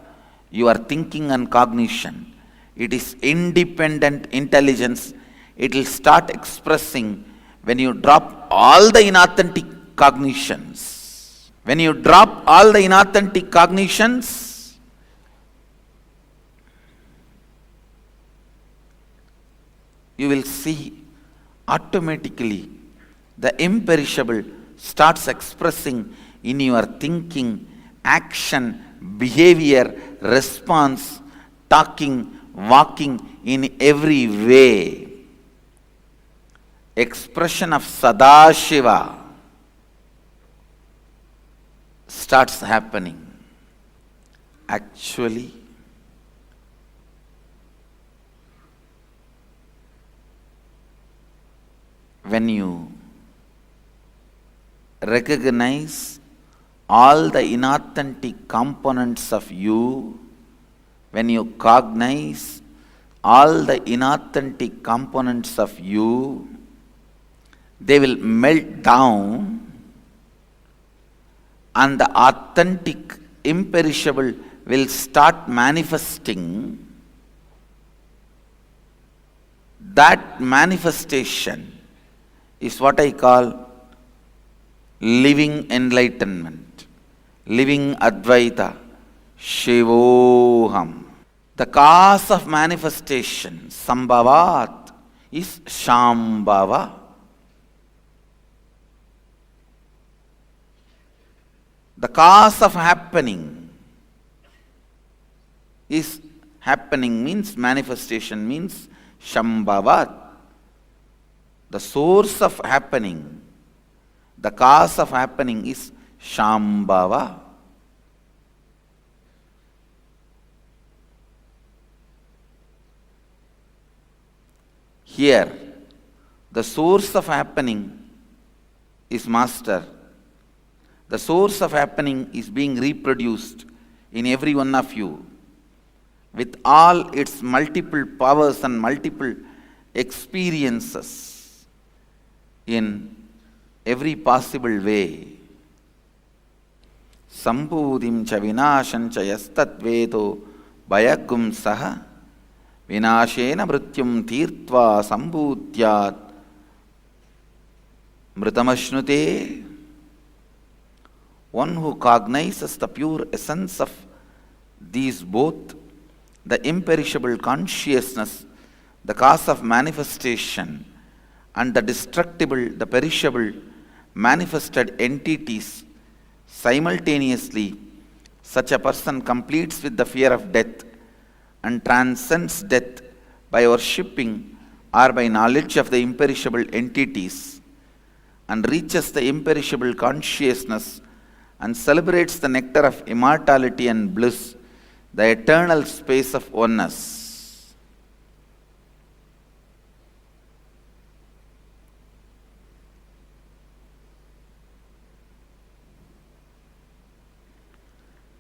C: your thinking and cognition. It is independent intelligence. It will start expressing when you drop all the inauthentic cognitions. When you drop all the inauthentic cognitions, you will see automatically the imperishable starts expressing in your thinking, action, behavior, response, talking, walking, in every way. Expression of Sadashiva starts happening. Actually, when you recognize all the inauthentic components of you, when you cognize all the inauthentic components of you, they will melt down and the authentic, imperishable will start manifesting. That manifestation is what I call living enlightenment, living Advaita, Shivoham. The cause of manifestation, Sambhavat, is Shambhava. The cause of happening is happening means manifestation means Shambhavat. The source of happening, the cause of happening is Shambhava. Here, the source of happening is Master. The source of happening is being reproduced in every one of you with all its multiple powers and multiple experiences in every possible way. Sambhudim cha vinasham cha yastat vedo bhayagum saha vinashena mrityum tirtva sambhudyat mritamashnute. One who cognizes the pure essence of these both, the imperishable consciousness, the cause of manifestation, and the destructible, the perishable, manifested entities simultaneously, such a person completes with the fear of death and transcends death by worshipping or by knowledge of the imperishable entities and reaches the imperishable consciousness and celebrates the nectar of immortality and bliss, the eternal space of oneness.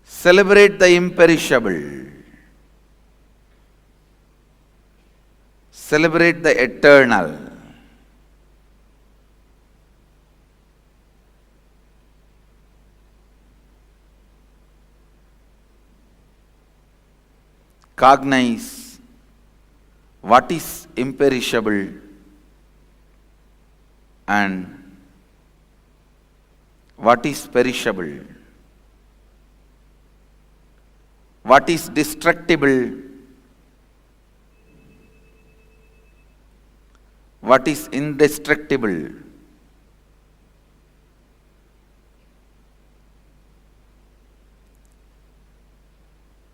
C: Celebrate the imperishable. Celebrate the eternal. Cognize what is imperishable and what is perishable, what is destructible, what is indestructible.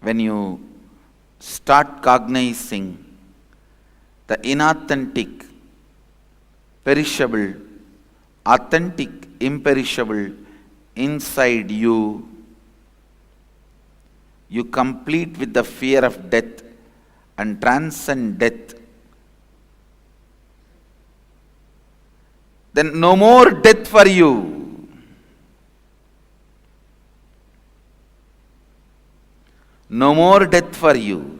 C: When you start cognizing the inauthentic, perishable, authentic, imperishable inside you, you complete with the fear of death and transcend death, then no more death for you. No more death for you.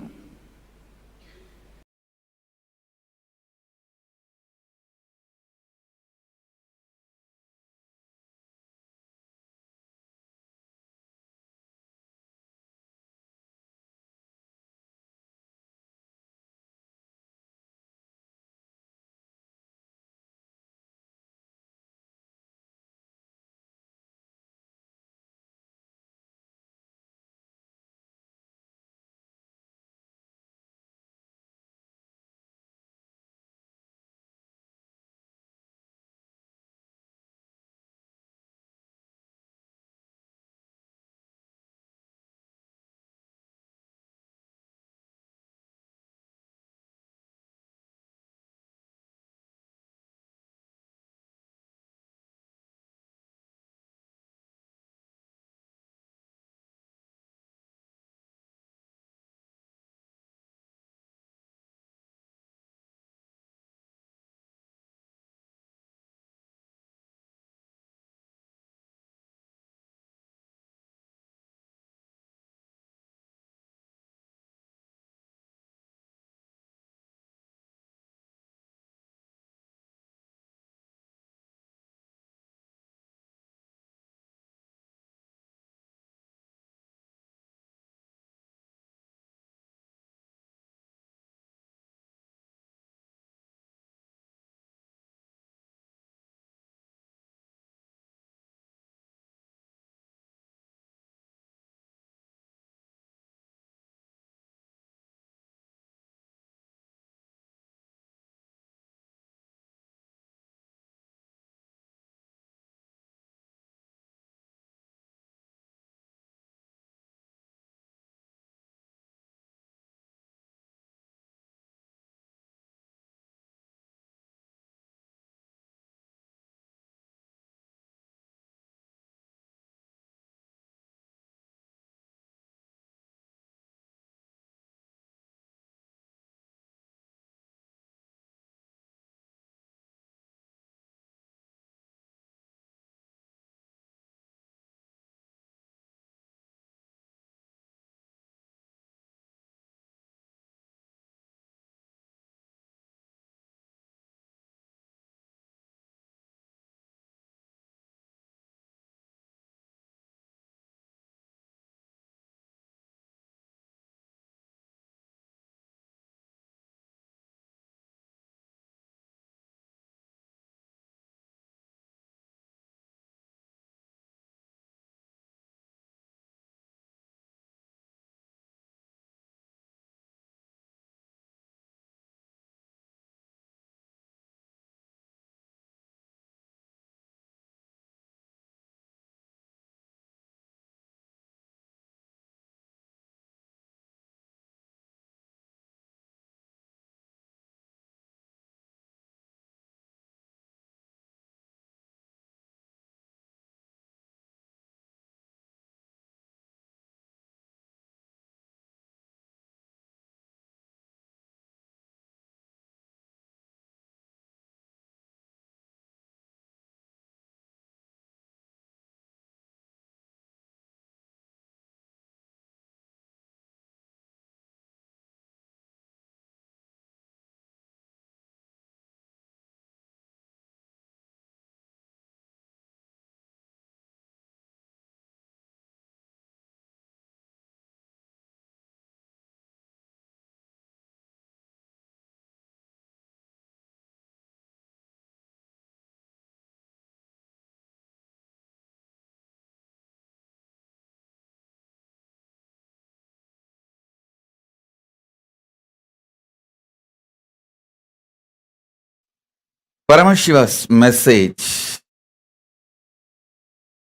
C: Paramashiva's message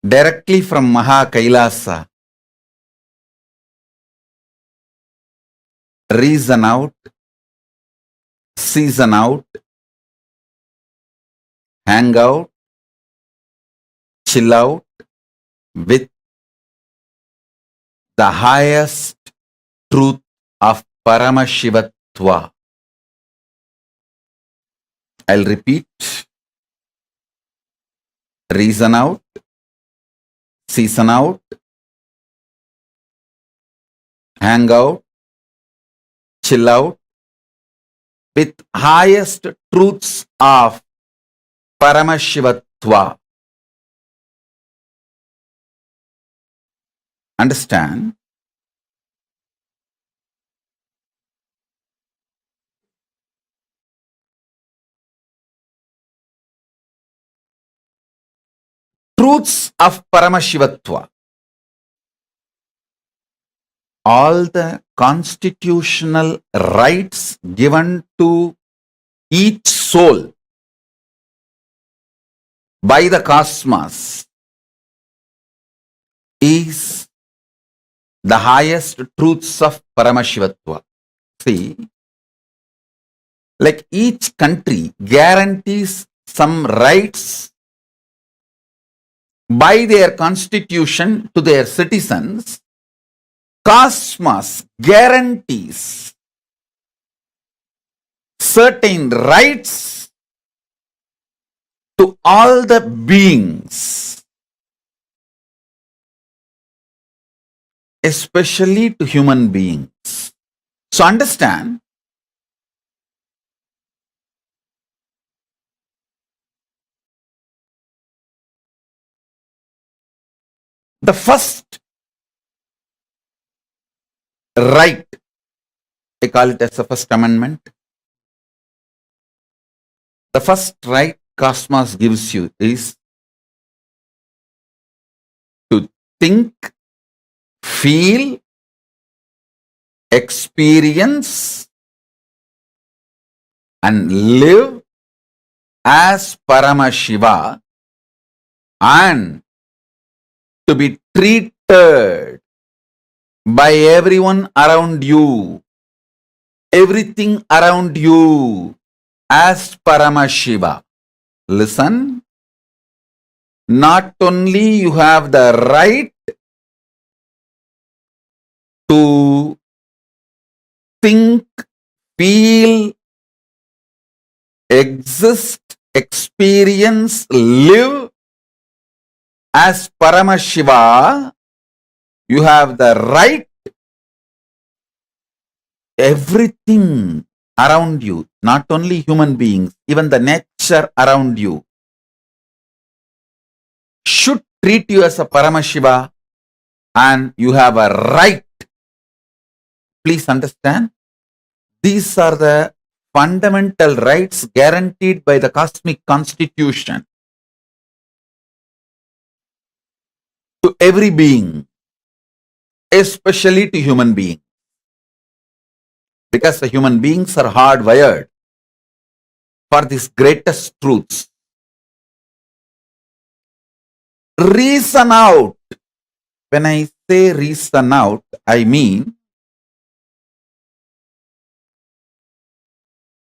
C: directly from Maha Kailasa. Reason out, season out, hang out, chill out with
J: the highest truth of Paramashivatva. I'll repeat. Reason out, season out, hang out, chill out with highest truths of Paramashivatva. Understand? Truths of Paramashivatva. All the constitutional rights given to each soul by the cosmos is the highest truths of Paramashivatva. See, like each country guarantees some rights by their constitution to their citizens, cosmos guarantees certain rights to all the beings, especially to human beings. So understand, the first right, I call it as the first amendment. The first right cosmos gives you is to think, feel, experience, and live as Paramashiva, and to be treated by everyone around you, everything around you as Paramashiva. Listen, not only you have the right to think, feel, exist, experience, live as Paramashiva, you have the right, everything around you, not only human beings, even the nature around you, should treat you as a Paramashiva, and you have a right. Please understand, these are the fundamental rights guaranteed by the cosmic constitution to every being, especially to human beings, because the human beings are hardwired for these greatest truths. Reason out. When I say reason out, I mean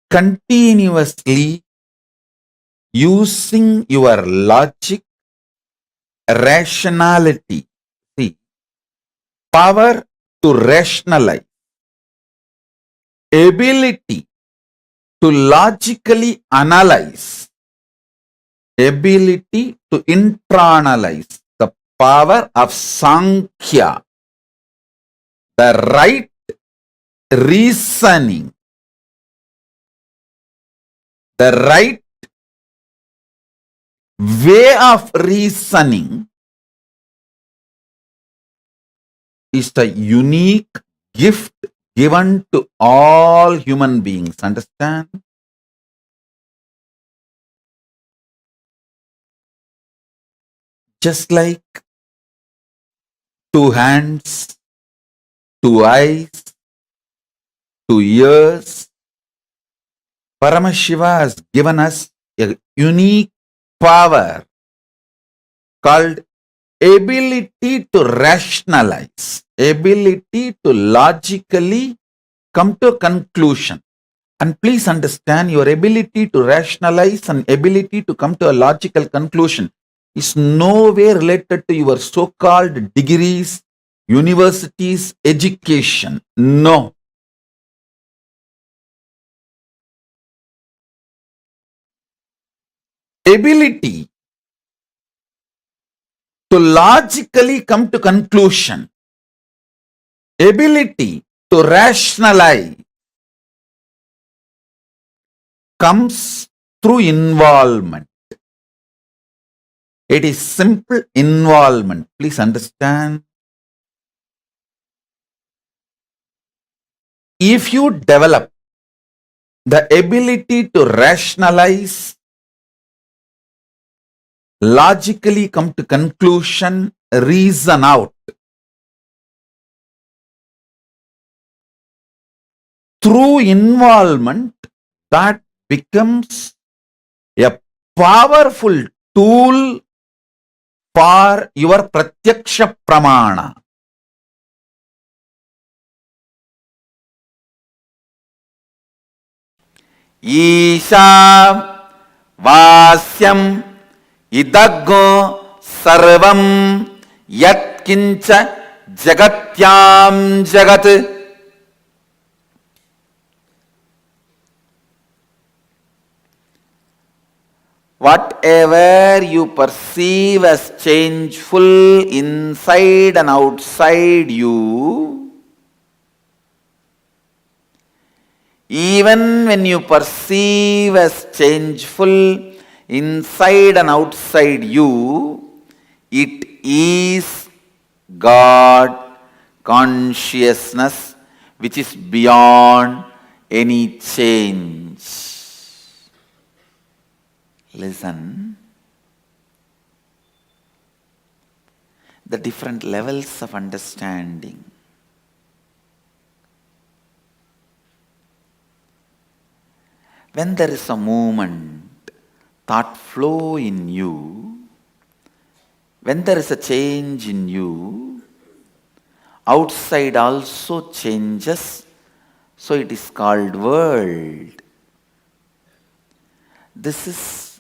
J: continuously using your logic, rationality. See, power to rationalize, ability to logically analyze, ability to internalize, the power of Sankhya, the right reasoning, the right way of reasoning is the unique gift given to all human beings. Understand? Just like two hands, two eyes, two ears, Paramashiva has given us a unique power called ability to rationalize, ability to logically come to a conclusion. And please understand, your ability to rationalize and ability to come to a logical conclusion is no way related to your so-called degrees, university's education. No. Ability to logically come to conclusion, ability to rationalize comes through involvement. It is simple involvement. Please understand. If you develop the ability to rationalize, logically come to conclusion, reason out, through involvement, that becomes a powerful tool for your pratyaksha pramana. Isha vasyam idaggo sarvam yat kincha jagatyam jagat. Whatever you perceive as changeful inside and outside you, even when you perceive as changeful inside and outside you, it is God consciousness which is beyond any change. Listen. The different levels of understanding. When there is a movement, thought flow in you, when there is a change in you, outside also changes, so it is called world. This is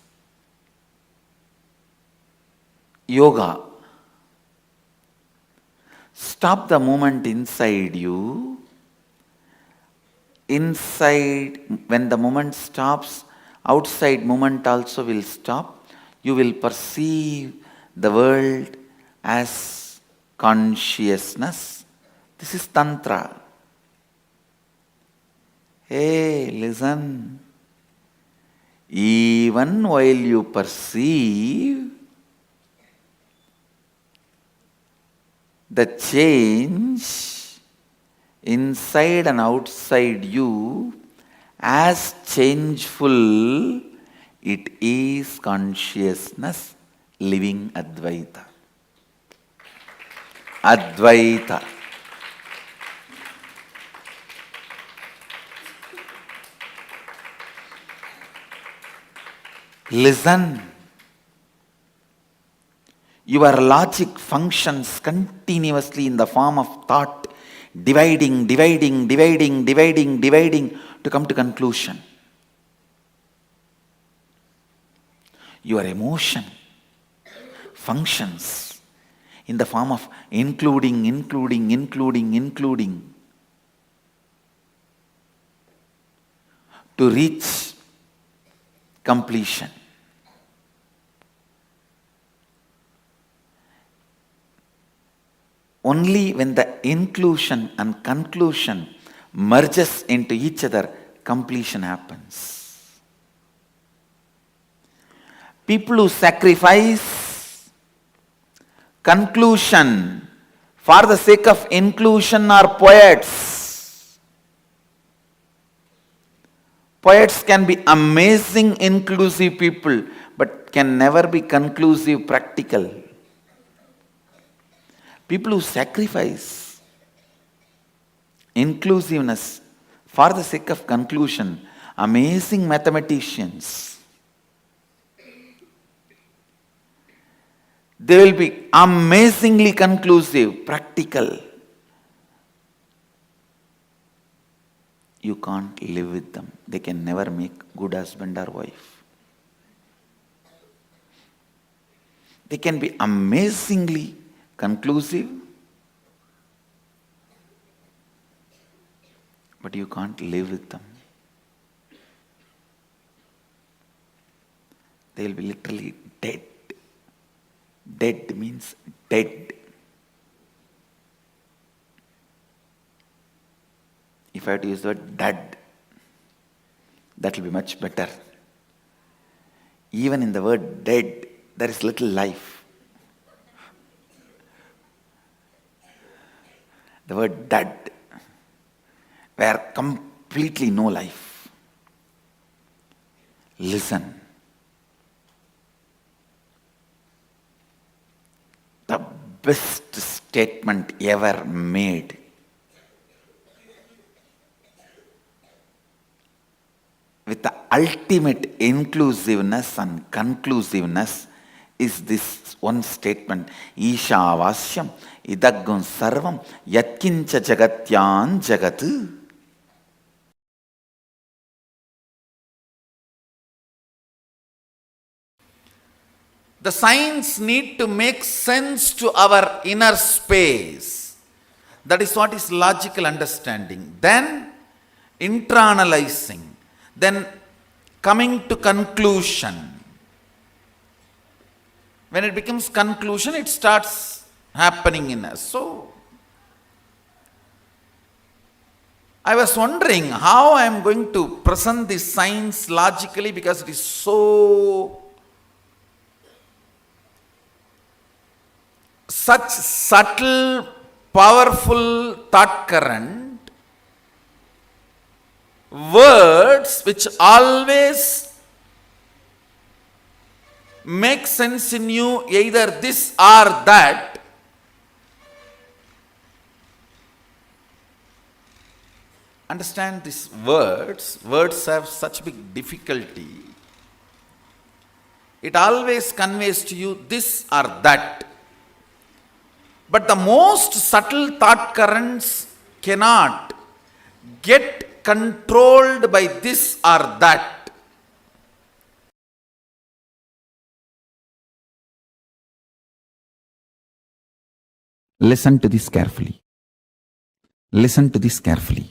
J: yoga. Stop the movement inside you. Inside, when the movement stops, outside movement also will stop. You will perceive the world as consciousness. This is Tantra. Hey, listen. Even while you perceive the change inside and outside you as changeful, it is consciousness living Advaita. Advaita. Listen. Your logic functions continuously in the form of thought, dividing to come to conclusion. Your emotion functions in the form of including to reach completion. Only when the inclusion and conclusion merges into each other, completion happens. People who sacrifice conclusion for the sake of inclusion are poets. Poets can be amazing inclusive people, but can never be conclusive practical. People who sacrifice inclusiveness for the sake of conclusion, amazing mathematicians. They will be amazingly conclusive, practical. You can't live with them. They can never make good husband or wife. They can be amazingly conclusive,
C: but you can't live with them. They will be literally dead. Dead means dead. If I had to use the word dead, that will be much better. Even in the word dead, there is little life. The word dead, where completely no life. Listen. The best statement ever made. With the ultimate inclusiveness and conclusiveness is this one statement. Ishavasyam idaggun sarvam yatkincha jagatyan jagat. The signs need to make sense to our inner space. That is what is logical understanding. Then internalizing. Then coming to conclusion. When it becomes conclusion, it starts happening in us. So, I was wondering how I am going to present this science logically, because it is so such subtle, powerful thought current. Words which always make sense in you, either this or that. Understand these words. Words have such big difficulty. It always conveys to you this or that. But the most subtle thought currents cannot get controlled by this or that.
J: Listen to this carefully. Listen to this carefully.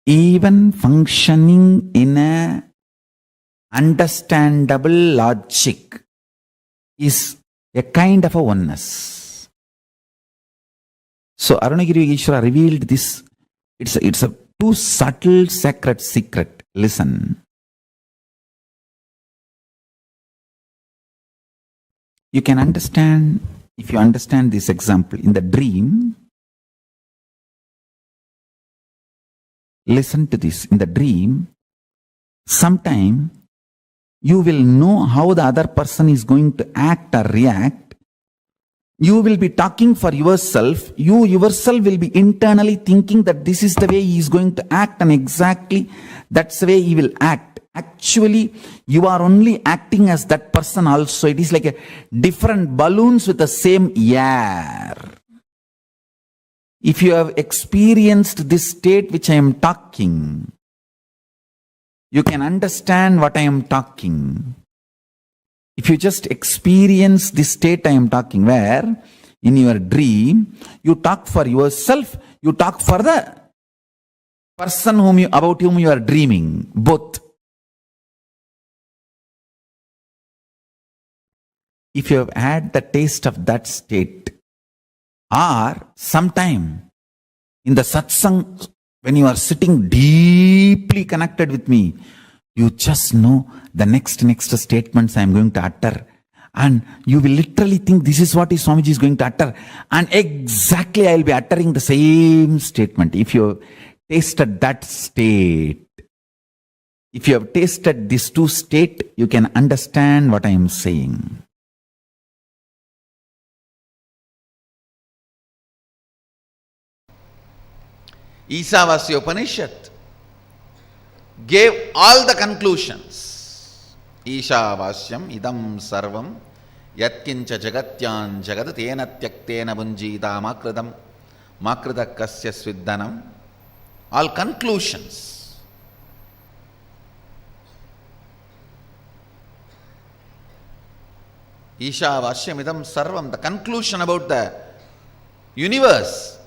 J: Even functioning in a understandable logic is a kind of a oneness. So Arunagiri Ishvara revealed this. It's a too subtle sacred secret. Listen. You can understand, if you understand this example, in the dream. Listen to this. In the dream, sometime you will know how the other person is going to act or react. You will be talking for yourself. You yourself will be internally thinking that this is the way he is going to act, and exactly that's the way he will act. Actually, you are only acting as that person also. It is like a different balloons with the same air. If you have experienced this state which I am talking, you can understand what I am talking. If you just experience this state I am talking, where in your dream, you talk for yourself, you talk for the person about whom you are dreaming, both. If you have had the taste of that state, or sometime in the satsang, when you are sitting deeply connected with me, you just know the next statements I am going to utter. And you will literally think this is what Swamiji is going to utter. And exactly I will be uttering the same statement. If you have tasted that state, if you have tasted these two states, you can understand what I am saying.
C: Isavasya Upanishad gave all the conclusions. Ishavasyam idam sarvam yatkincha jagatyan jagat tena tyaktena bunjita makridam kasya sviddanam. All conclusions. Ishavashyamidam sarvam, the conclusion about the universe,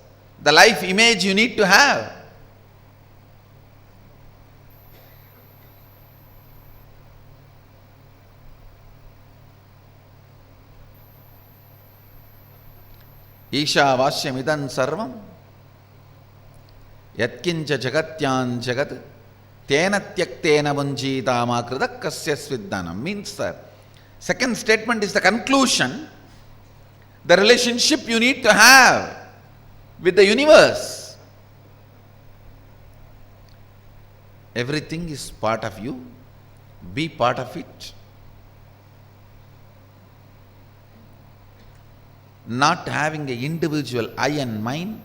C: the life image you need to have. Ishavashyamidam sarvam yatkincha jagatyan jagat tena tyaktena vanjitama kritak kasya sviddanam. Means the second statement is the conclusion, the relationship you need to have with the universe. Everything is part of you, be part of it. Not having an individual I and mine,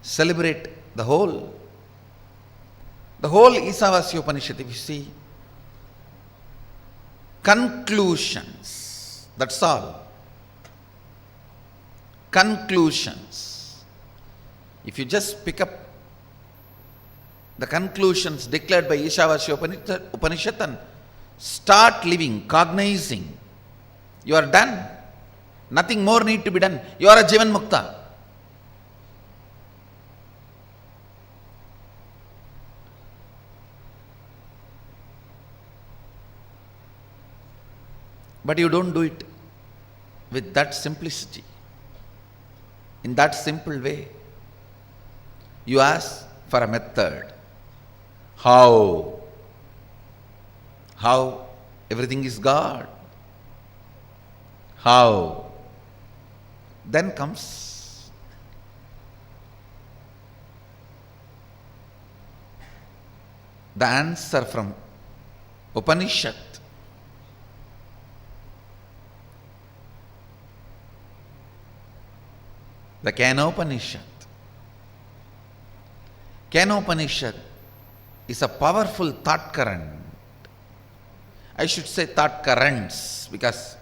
C: celebrate the whole. The whole Isavasya Upanishad, if you see, conclusions, that's all. Conclusions. If you just pick up the conclusions declared by Ishavasya Upanishad and start living, cognizing, you are done. Nothing more need to be done. You are a Jivan Mukta. But you don't do it with that simplicity, in that simple way. You ask for a method. How? How? Everything is God. How? Then comes the answer from Upanishad. The Kenopanishad. Kenopanishad is a powerful thought current. I should say thought currents, because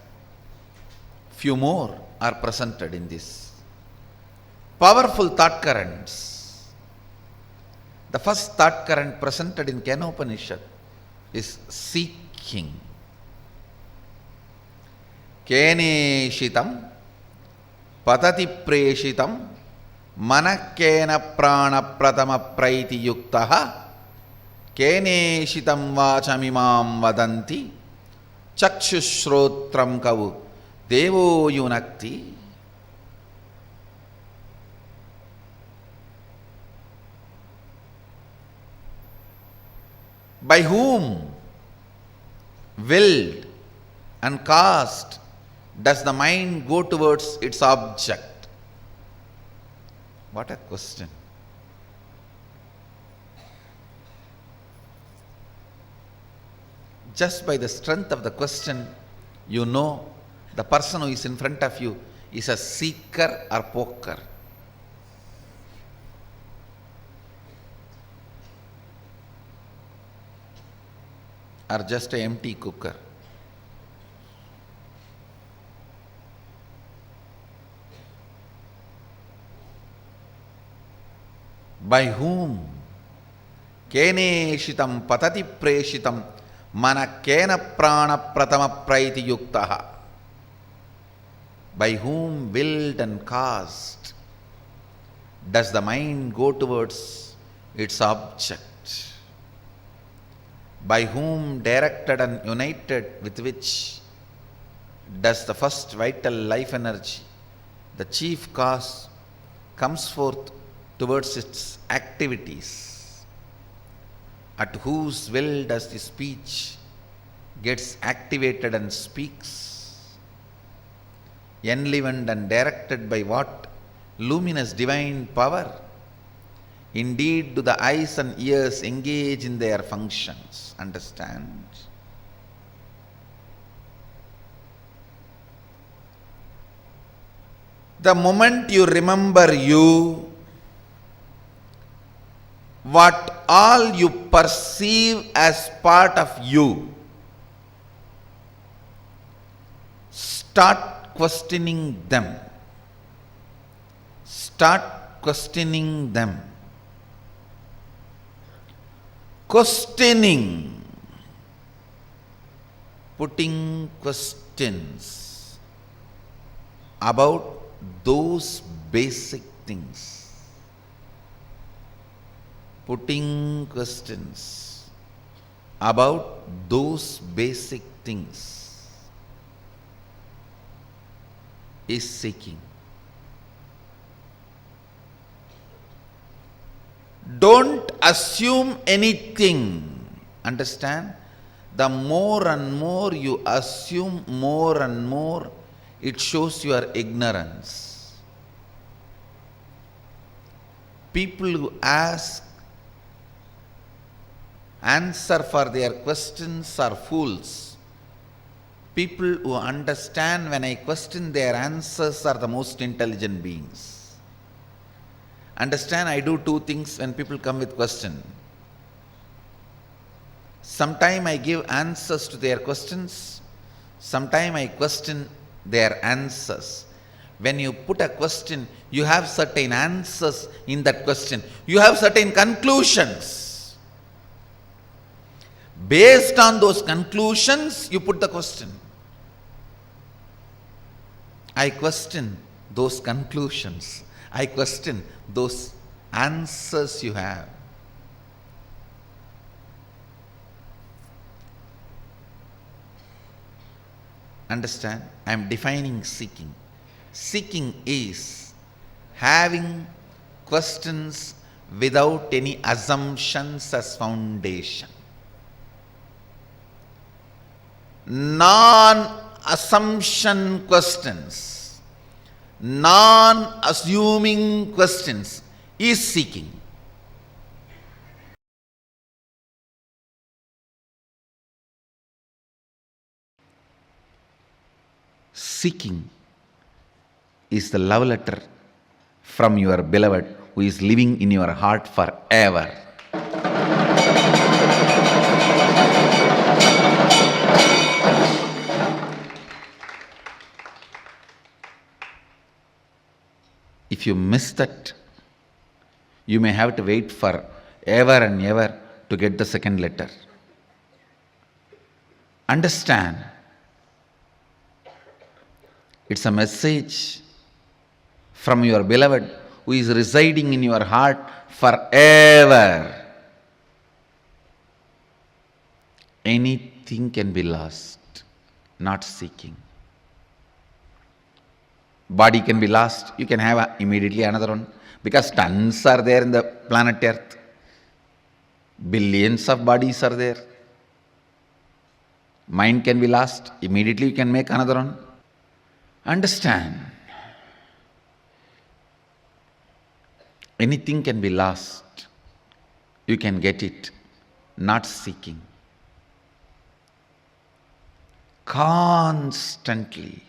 C: few more are presented in this. Powerful thought currents. The first thought current presented in Kenopanishad is seeking. Keneshitam patati preshitam manakena prana pratama praiti yuktaha keneshitam vachamimam vadanti chakshushrotram kavu Devo Yunakti. By whom, willed and caused, does the mind go towards its object? What a question. Just by the strength of the question, you know the person who is in front of you is a seeker or poker. Or just an empty cooker. By whom? Keneshitam patati preshitam manakena prana pratama praiti yuktaha. By whom, willed and caused, does the mind go towards its object? By whom, directed and united with which, does the first vital life energy, the chief cause, comes forth towards its activities? At whose will does the speech gets activated and speaks? Enlivened and directed by what luminous divine power? Indeed, do the eyes and ears engage in their functions? Understand? The moment you remember you, what all you perceive as part of you, start questioning them. Start questioning them. Questioning, putting questions. about those basic things. Putting questions about those basic things is seeking. Don't assume anything. Understand? The more and more you assume, more and more it shows your ignorance. People who answer for their questions are fools. People who understand when I question their answers are the most intelligent beings. Understand, I do two things when people come with question. Sometime I give answers to their questions, sometime I question their answers. When you put a question, you have certain answers in that question. You have certain conclusions. Based on those conclusions, you put the question. I question those conclusions. I question those answers you have. Understand? I am defining seeking. Seeking is having questions without any assumptions as foundation. Non-assumption questions, non-assuming questions is seeking. Seeking is the love letter from your beloved who is living in your heart forever. If you miss that, you may have to wait for ever and ever to get the second letter. Understand, it's a message from your beloved who is residing in your heart forever. Anything can be lost, not seeking. Body can be lost, you can have immediately another one, because tons are there in the planet Earth. Billions of bodies are there. Mind can be lost, immediately you can make another one. Understand, anything can be lost, you can get it, not seeking. Constantly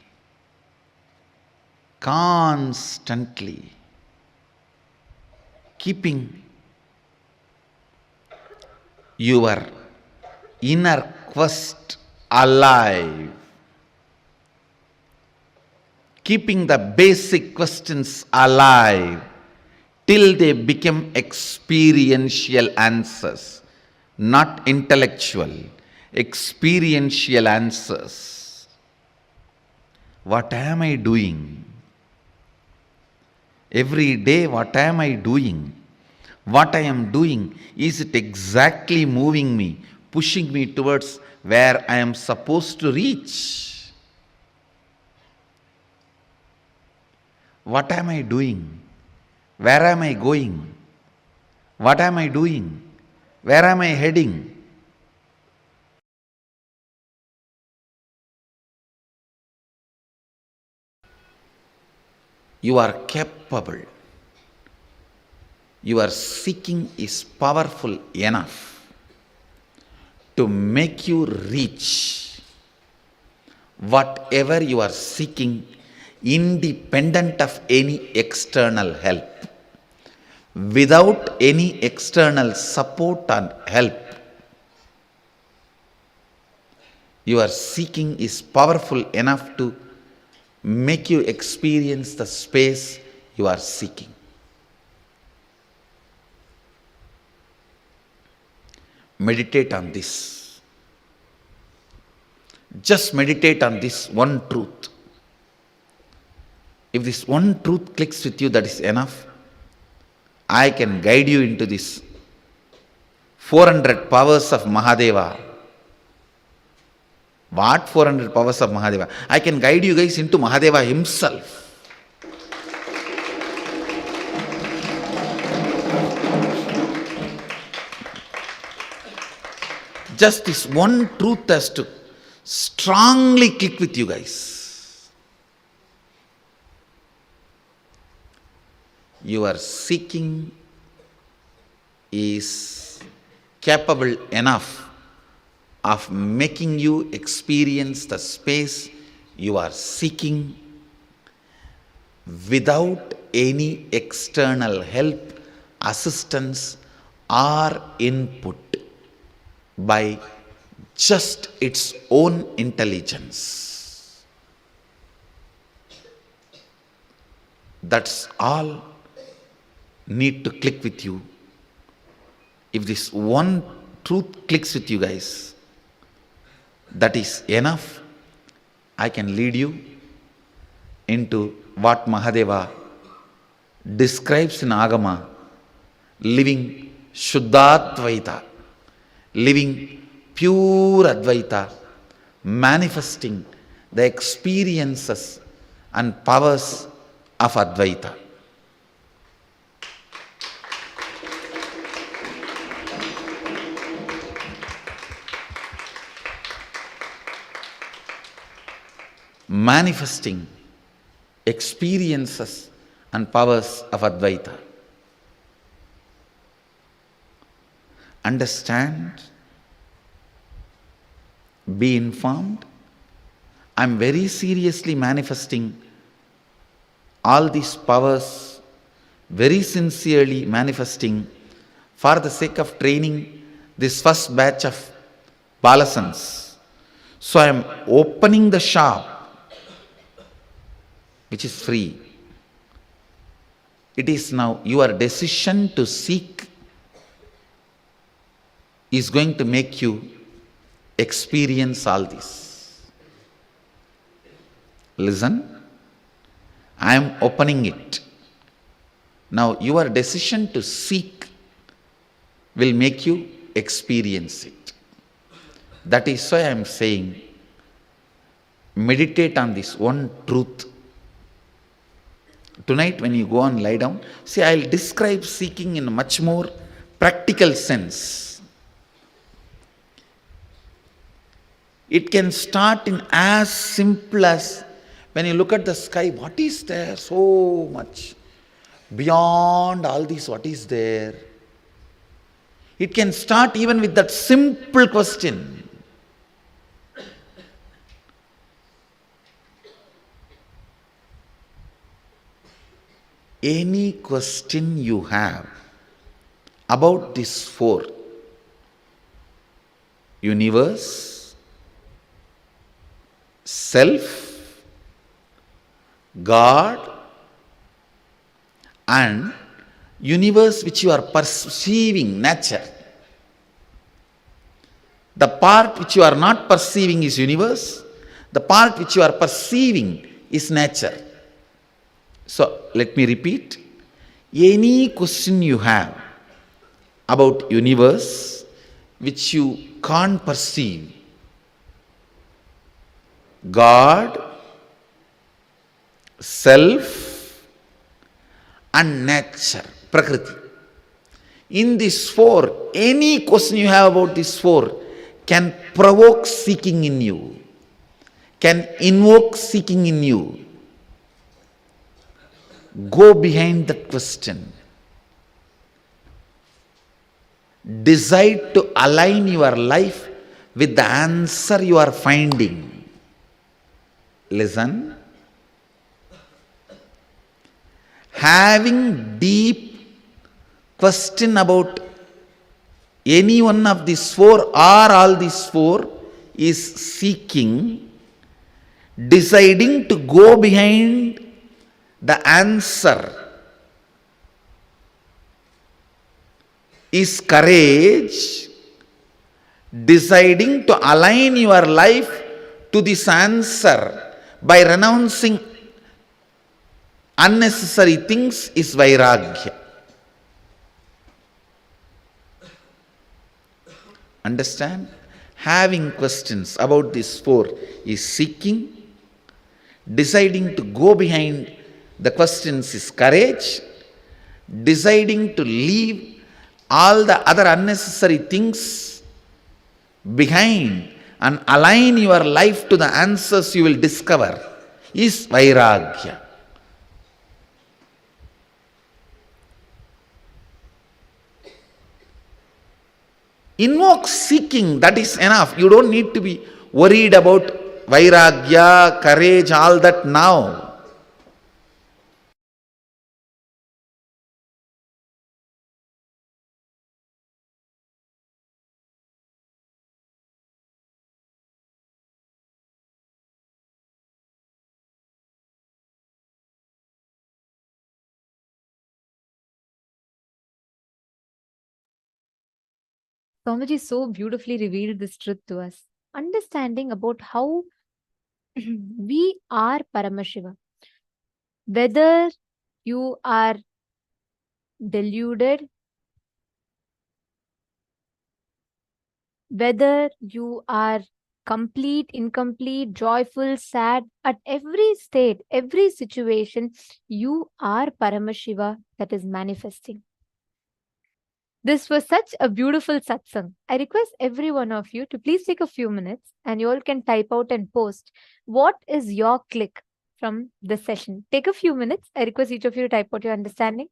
C: keeping your inner quest alive, keeping the basic questions alive till they become experiential answers, not intellectual, experiential answers. What am I doing? Every day, what am I doing? What I am doing, is it exactly moving me, pushing me towards where I am supposed to reach? What am I doing? Where am I going? What am I doing? Where am I heading? You are capable. Your seeking is powerful enough to make you reach whatever you are seeking, independent of any external help. Without any external support and help, your seeking is powerful enough to make you experience the space you are seeking. Meditate on this. Just meditate on this one truth. If this one truth clicks with you, that is enough. I can guide you into this 400 powers of Mahadeva. What 400 powers of Mahadeva? I can guide you guys into Mahadeva himself. Just this one truth has to strongly click with you guys. Your seeking is capable enough of making you experience the space you are seeking without any external help, assistance, or input, by just its own intelligence. That's all need to click with you. If this one truth clicks with you guys, that is enough. I can lead you into what Mahadeva describes in Agama, living Shuddhadvaita, living pure Advaita, manifesting the experiences and powers of Advaita. Manifesting experiences and powers of Advaita. Understand, be informed. I am very seriously manifesting all these powers, very sincerely manifesting for the sake of training this first batch of Balasans. So I am opening the shop, which is free. It is now your decision to seek is going to make you experience all this. Listen, I am opening it. Now your decision to seek will make you experience it. That is why I am saying, meditate on this one truth. Tonight when you go and lie down, see, I will describe seeking in a much more practical sense. It can start in as simple as when you look at the sky, what is there? So much. Beyond all this, what is there? It can start even with that simple question. Any question you have about this four: universe, self, God, and universe which you are perceiving, nature. The part which you are not perceiving is universe. The part which you are perceiving is nature. So let me repeat. Any question you have about universe which you can't perceive, God, self, and nature, Prakriti. In these four, any question you have about these four can provoke seeking in you, can invoke seeking in you. Go behind that question. Decide to align your life with the answer you are finding. Listen. Having deep question about any one of these four or all these four is seeking. Deciding to go behind the answer is courage. Deciding to align your life to this answer by renouncing unnecessary things is vairagya. Understand? Having questions about these four is seeking. Deciding to go behind the questions is courage. Deciding to leave all the other unnecessary things behind and align your life to the answers you will discover is vairagya. Invoke seeking, that is enough. You don't need to be worried about vairagya, courage, all that now.
G: Swamiji so beautifully revealed this truth to us. Understanding about how we are Paramashiva. Whether you are deluded, whether you are complete, incomplete, joyful, sad, at every state, every situation, you are Paramashiva that is manifesting. This was such a beautiful satsang. I request every one of you to please take a few minutes and you all can type out and post what is your click from this session. Take a few minutes. I request each of you to type out your understanding.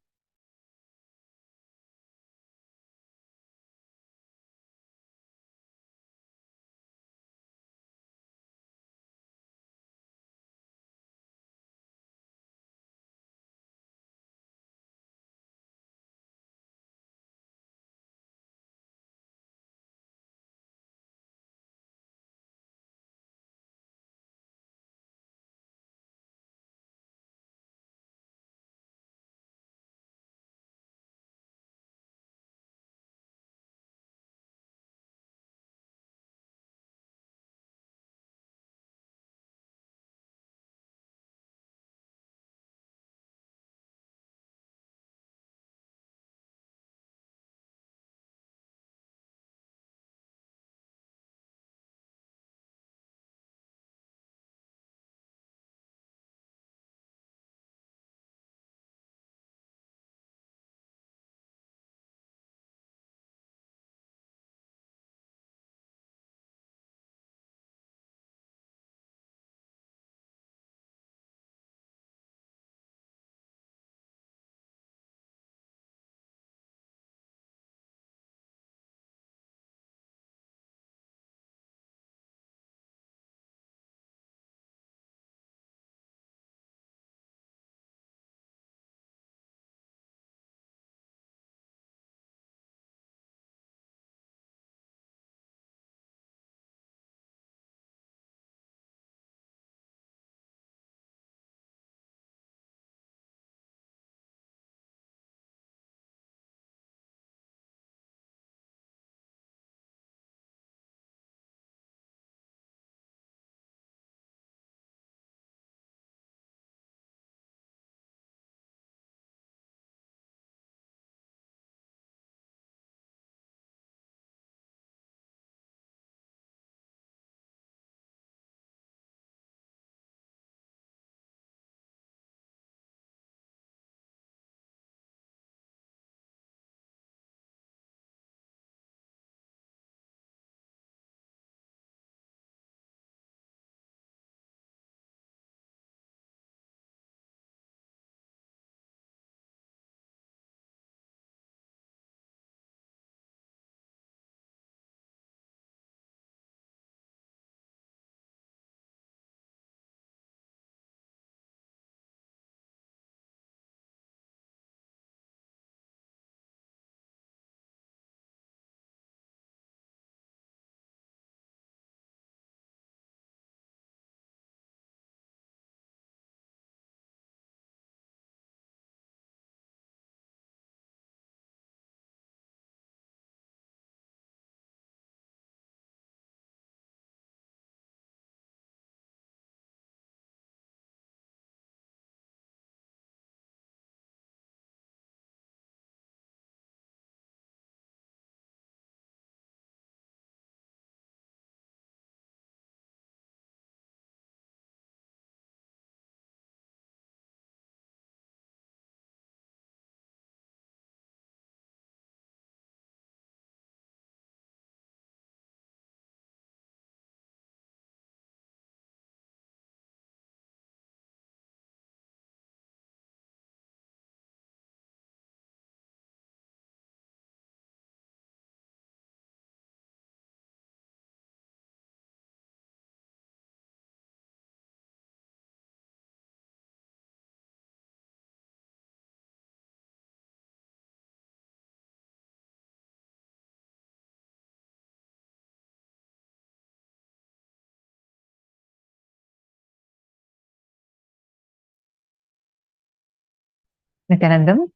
F: Nithyanandam,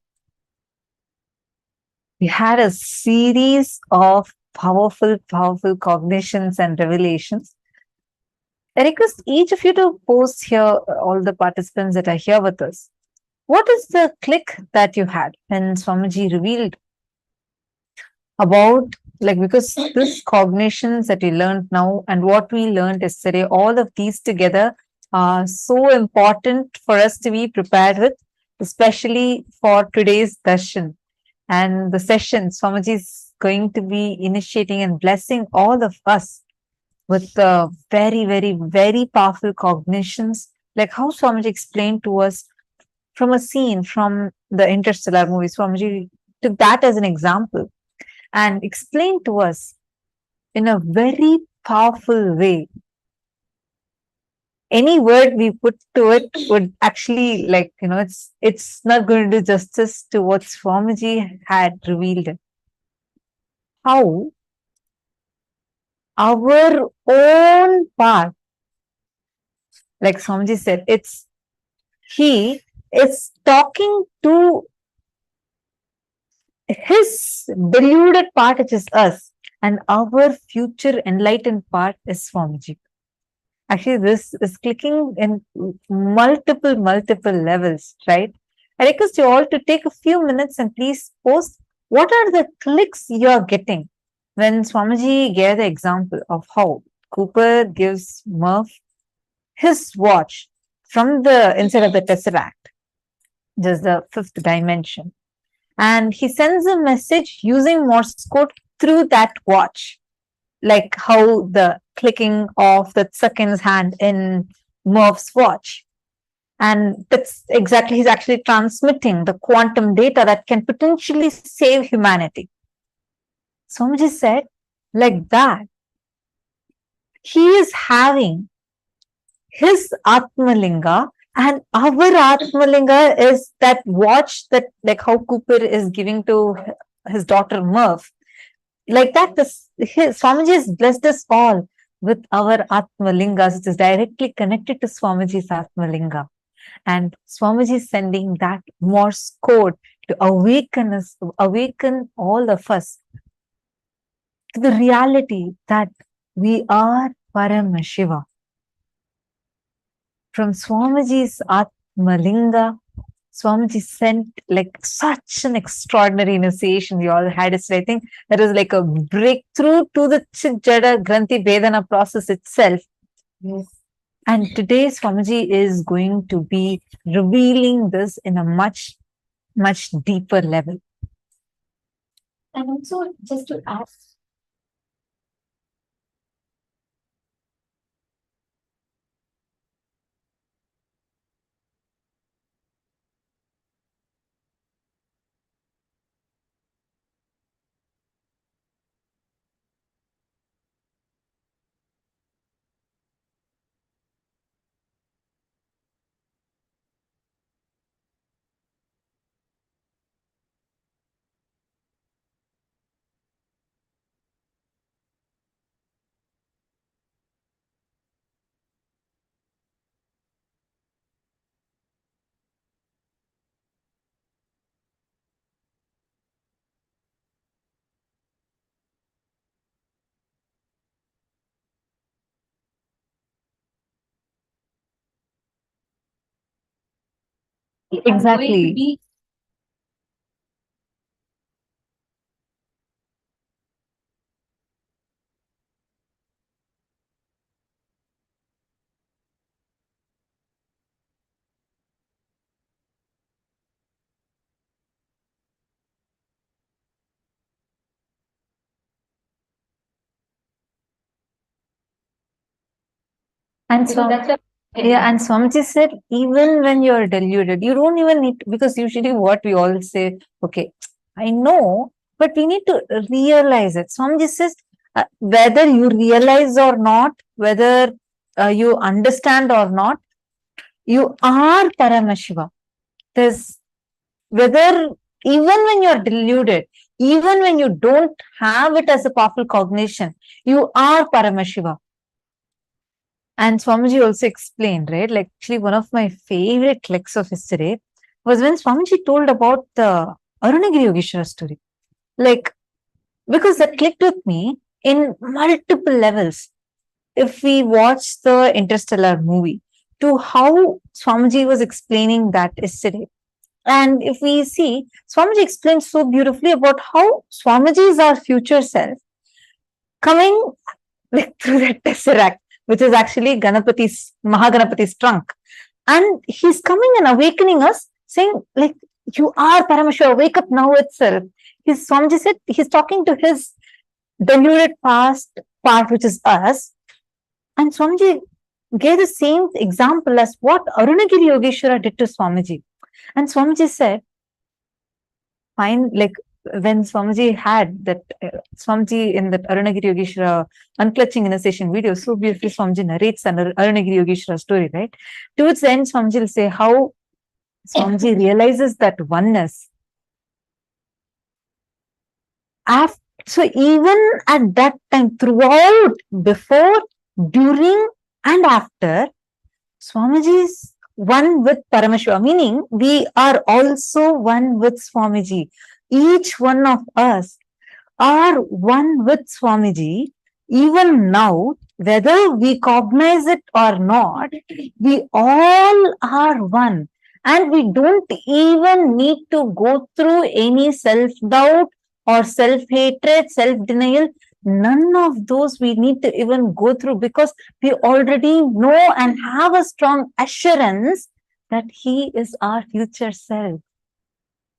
F: we had a series of powerful cognitions and revelations. I request each of you to post here, all the participants that are here with us. What is the click that you had when Swamiji revealed about, like, because this cognitions that we learned now and what we learned yesterday, all of these together are so important for us to be prepared with, especially for today's darshan and the session. Swamiji is going to be initiating and blessing all of us with very powerful cognitions, like how Swamiji explained to us from a scene from the Interstellar movie. Swamiji took that as an example and explained to us in a very powerful way. Any word we put to it would actually, like, it's not going to do justice to what Swamiji had revealed. How our own path, like Swamiji said, he is talking to his deluded part, which is us, and our future enlightened part is Swamiji. Actually, this is clicking in multiple levels, right? I request you all to take a few minutes and please post what are the clicks you are getting when Swamiji gave the example of how Cooper gives Murph his watch from the inside of the Tesseract, just the fifth dimension. And he sends a message using Morse code through that watch, like how the clicking of the second's hand in Murph's watch. And that's exactly, he's actually transmitting the quantum data that can potentially save humanity. Swamiji said, like that, he is having his Atmalinga, and our Atmalinga is that watch that, like how Cooper is giving to his daughter Murph. Like that, Swamiji has blessed us all with our Atmalingas, which is directly connected to Swamiji's Atmalinga. And Swamiji is sending that Morse code to awaken us, awaken all of us to the reality that we are Paramashiva. From Swamiji's Atmalinga, Swamiji sent like such an extraordinary initiation. We all had it. So I think that is like a breakthrough to the Chit-Jada Granthi Vedana process itself. Yes. And today Swamiji is going to be revealing this in a much deeper level. And also, just to add, exactly. And so, and Swamiji said, even when you're deluded, you don't even need to, because usually what we all say, okay, I know, but we need to realize it. Swamiji says, whether you realize or not, whether you understand or not, you are Paramashiva. There's, whether, even when you're deluded, even when you don't have it as a powerful cognition, you are Paramashiva. And Swamiji also explained, right? Like, actually, one of my favorite clicks of yesterday was when Swamiji told about the Arunagiri Yogeshwara story. Like, because that clicked with me in multiple levels. If we watch the Interstellar movie, to how Swamiji was explaining that yesterday. And if we see, Swamiji explained so beautifully about how Swamiji is our future self coming like through that tesseract, which is actually Mahaganapati's trunk. And he's coming and awakening us, saying, like, you are Paramashiva, wake up now itself. Swamiji said he's talking to his deluded past part, which is us. And Swamiji gave the same example as what Arunagiri Yogeshwara did to Swamiji. And Swamiji said, fine, like when Swamiji had that, Swamiji in that Arunagiri Yogeshwara unclutching initiation video, so beautifully Swamiji narrates an Arunagiri Yogeshwara story, right? Towards the end, Swamiji will say how Swamiji realizes that oneness. So even at that time, throughout, before, during, and after, Swamiji is one with Paramashiva, meaning we are also one with Swamiji. Each one of us are one with Swamiji. Even now, whether we cognize it or not, we all are one. And we don't even need to go through any self-doubt or self-hatred, self-denial. None of those we need to even go through, because we already know and have a strong assurance that he is our future self.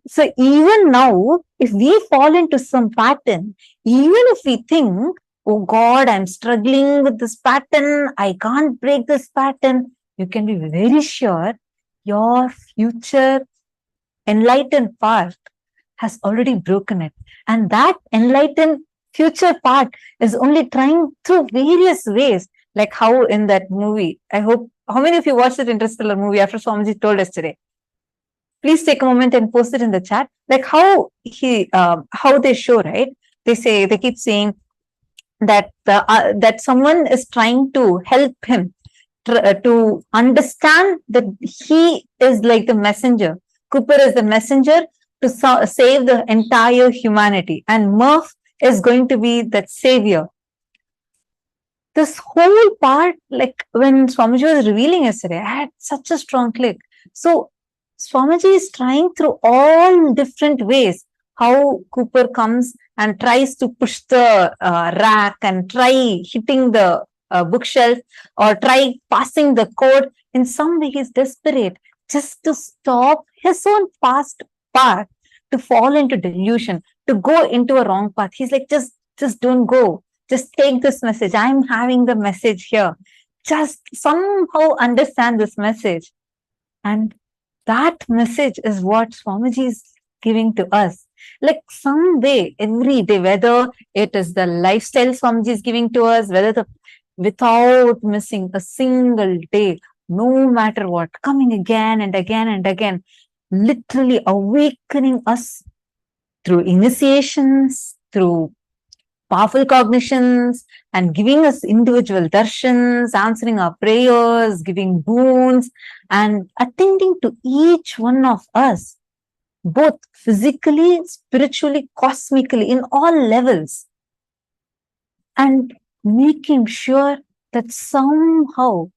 F: So even now, if we fall into some pattern, even if we think, oh God, I'm struggling with this pattern, I can't break this pattern, you can be very sure your future enlightened part has already broken it. And that enlightened future part is only trying through various ways, like how in that movie, I hope, how many of you watched that Interstellar movie after Swamiji told yesterday? Please take a moment and post it in the chat. Like how they show, right? They keep saying that that someone is trying to help him to understand that he is like the messenger. Cooper is the messenger to save the entire humanity, and Murph is going to be that savior. This whole part, like when Swamiji was revealing yesterday, I had such a strong click. So Swamiji is trying through all different ways how Cooper comes and tries to push the rack and try hitting the bookshelf or try passing the code. In some way, he's desperate just to stop his own past path to fall into delusion, to go into a wrong path. He's like, just don't go. Just take this message. I'm having the message here. Just somehow understand this message. And that message is what Swamiji is giving to us. Like some way, every day, whether it is the lifestyle Swamiji is giving to us, without missing a single day, no matter what, coming again and again and again, literally awakening us through initiations, through powerful cognitions, and giving us individual darshans, answering our prayers, giving boons, and attending to each one of us, both physically, spiritually, cosmically, in all levels, and making sure that somehow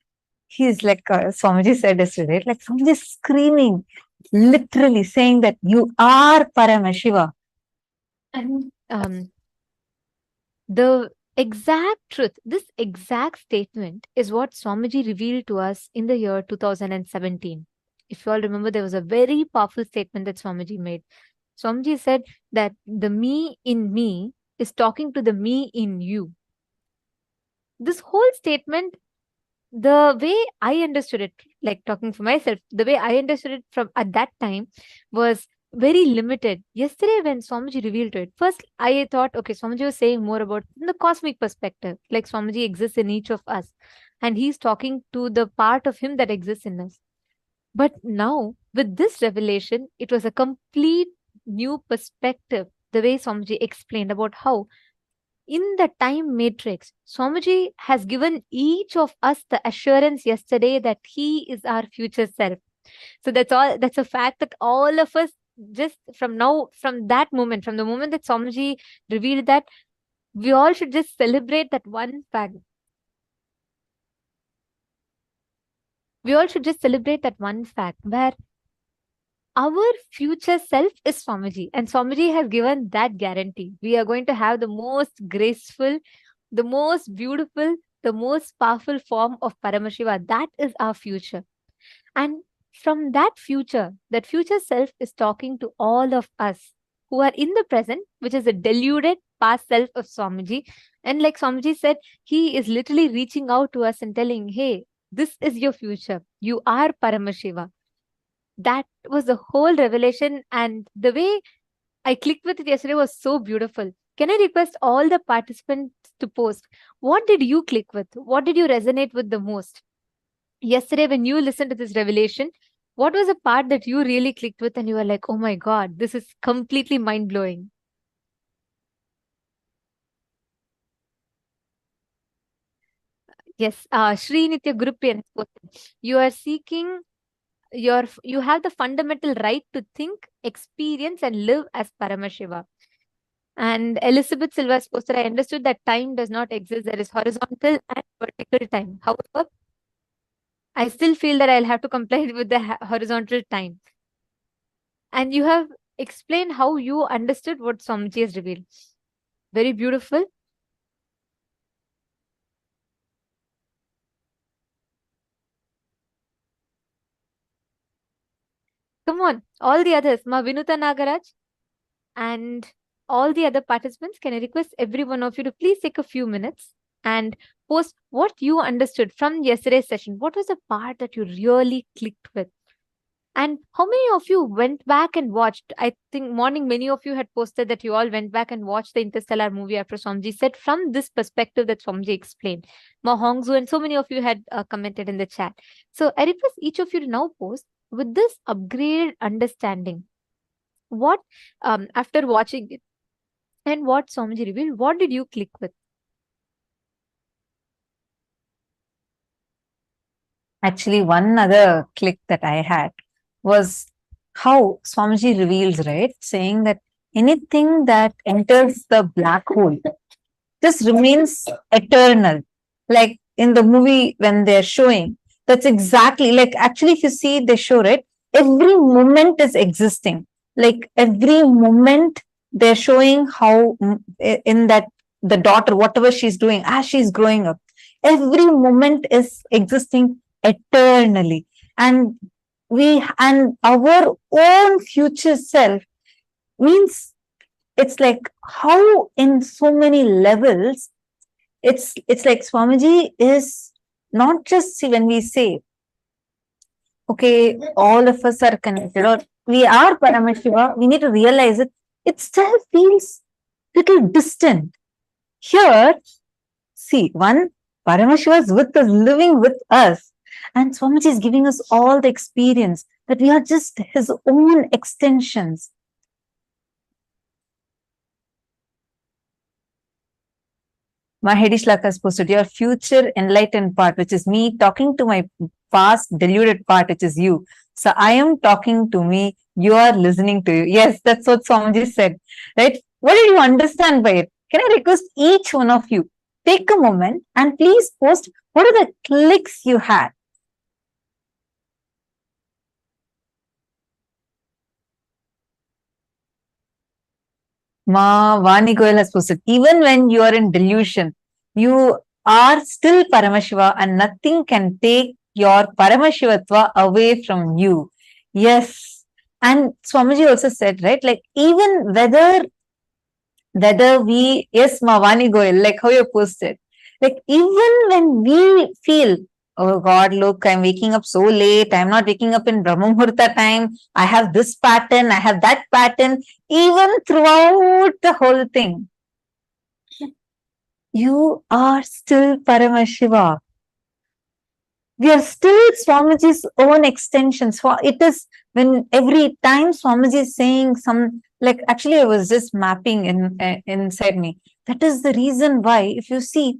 F: he is like Swamiji said yesterday, like Swamiji is screaming, literally saying that you are Paramashiva.
G: And the exact truth, this exact statement is what Swamiji revealed to us in the year 2017. If you all remember, there was a very powerful statement that Swamiji made. Swamiji said that the me in me is talking to the me in you. This whole statement, the way I understood it, like talking for myself, the way I understood it from at that time was very limited. Yesterday, when Swamiji revealed it, first I thought, okay, Swamiji was saying more about the cosmic perspective, like Swamiji exists in each of us, and he's talking to the part of him that exists in us. But now, with this revelation, it was a complete new perspective, the way Swamiji explained about how in the time matrix, Swamiji has given each of us the assurance yesterday that he is our future self. So that's a fact that all of us, just from that moment, from the moment that Swamiji revealed that, we all should just celebrate that one fact. We all should just celebrate that one fact where our future self is Swamiji, and Swamiji has given that guarantee. We are going to have the most graceful, the most beautiful, the most powerful form of Paramashiva. That is our future. And from that future self is talking to all of us who are in the present, which is a deluded past self of Swamiji. And like Swamiji said, he is literally reaching out to us and telling, hey, this is your future. You are Paramashiva. That was the whole revelation. And the way I clicked with it yesterday was so beautiful. Can I request all the participants to post? What did you click with? What did you resonate with the most? Yesterday, when you listened to this revelation, what was a part that you really clicked with and you were like, oh my God, this is completely mind-blowing? Yes, Sri Nitya Gurupriyan, you are seeking you have the fundamental right to think, experience, and live as Paramashiva. And Elizabeth Silva's posted, I understood that time does not exist. There is horizontal and vertical time. However, I still feel that I'll have to comply with the horizontal time. And you have explained how you understood what Swamiji has revealed. Very beautiful. Come on, all the others, Ma Vinuta Nagaraj and all the other participants, can I request every one of you to please take a few minutes and post what you understood from yesterday's session. What was the part that you really clicked with? And how many of you went back and watched? I think morning, many of you had posted that you all went back and watched the Interstellar movie after Swamiji said from this perspective that Swamiji explained. Ma Hongzu and so many of you had commented in the chat. So I request each of you to now post with this upgraded understanding. What, after watching it and what Swamiji revealed, what did you click with?
F: Actually, one other click that I had was how Swamiji reveals, right? Saying that anything that enters the black hole just remains eternal. Like in the movie when they're showing, that's exactly like, actually, if you see, they show it, every moment is existing. Like every moment they're showing how in that the daughter, whatever she's doing as she's growing up, every moment is existing eternally. And our own future self means, it's like how in so many levels, it's like Swamiji is not just, see, when we say, okay, all of us are connected or we are Paramashiva, we need to realize it still feels little distant. Here, see, one, Paramashiva is with us, living with us, and Swamiji is giving us all the experience that we are just his own extensions. Mahedishlaka has posted your future enlightened part, which is me talking to my past deluded part, which is you. So I am talking to me, you are listening to you. Yes, that's what Swamiji said, right? What did you understand by it? Can I request each one of you, take a moment and please post what are the clicks you had. Ma Vani Goyal has posted, even when you are in delusion, you are still Paramashiva and nothing can take your Paramashivatva away from you. Yes. And Swamiji also said, right, like even whether we, yes, Ma Vani Goyal, like how you posted, like even when we feel, oh God, look, I'm waking up so late. I'm not waking up in Brahma Muhurta time. I have this pattern. I have that pattern. Even throughout the whole thing, you are still Paramashiva. We are still Swamiji's own extensions. It is when every time Swamiji is saying some, like actually I was just mapping inside me. That is the reason why, if you see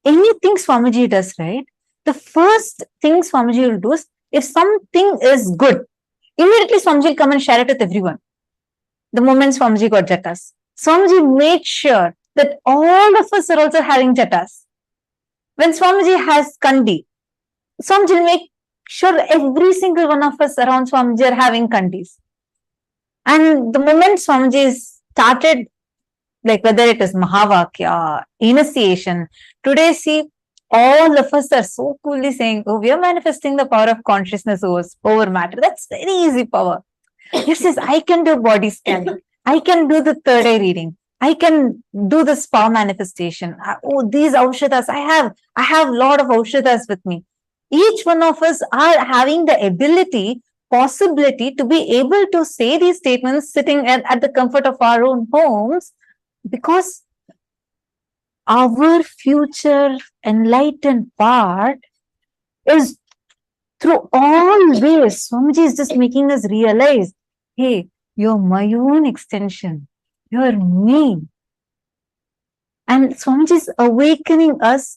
F: anything Swamiji does, right? The first thing Swamiji will do is If something is good, immediately Swamiji will come and share it with everyone. The moment Swamiji got jatas, Swamiji made sure that all of us are also having jatas. When Swamiji has kandi, Swamiji will make sure every single one of us around Swamiji are having kandis. And the moment Swamiji started, like whether it is Mahavakya, initiation, today see, all of us are so coolly saying, oh, we are manifesting the power of consciousness over matter. That's very easy power. Yes, yes, I can do body scanning. I can do the third eye reading. I can do the spa manifestation. Oh, these aushadas, I have a lot of aushadas with me. Each one of us are having the ability, possibility to be able to say these statements sitting at the comfort of our own homes, because our future enlightened part is through all ways. Swamiji is just making us realize, hey, you're my own extension. You're me. And Swamiji is awakening us.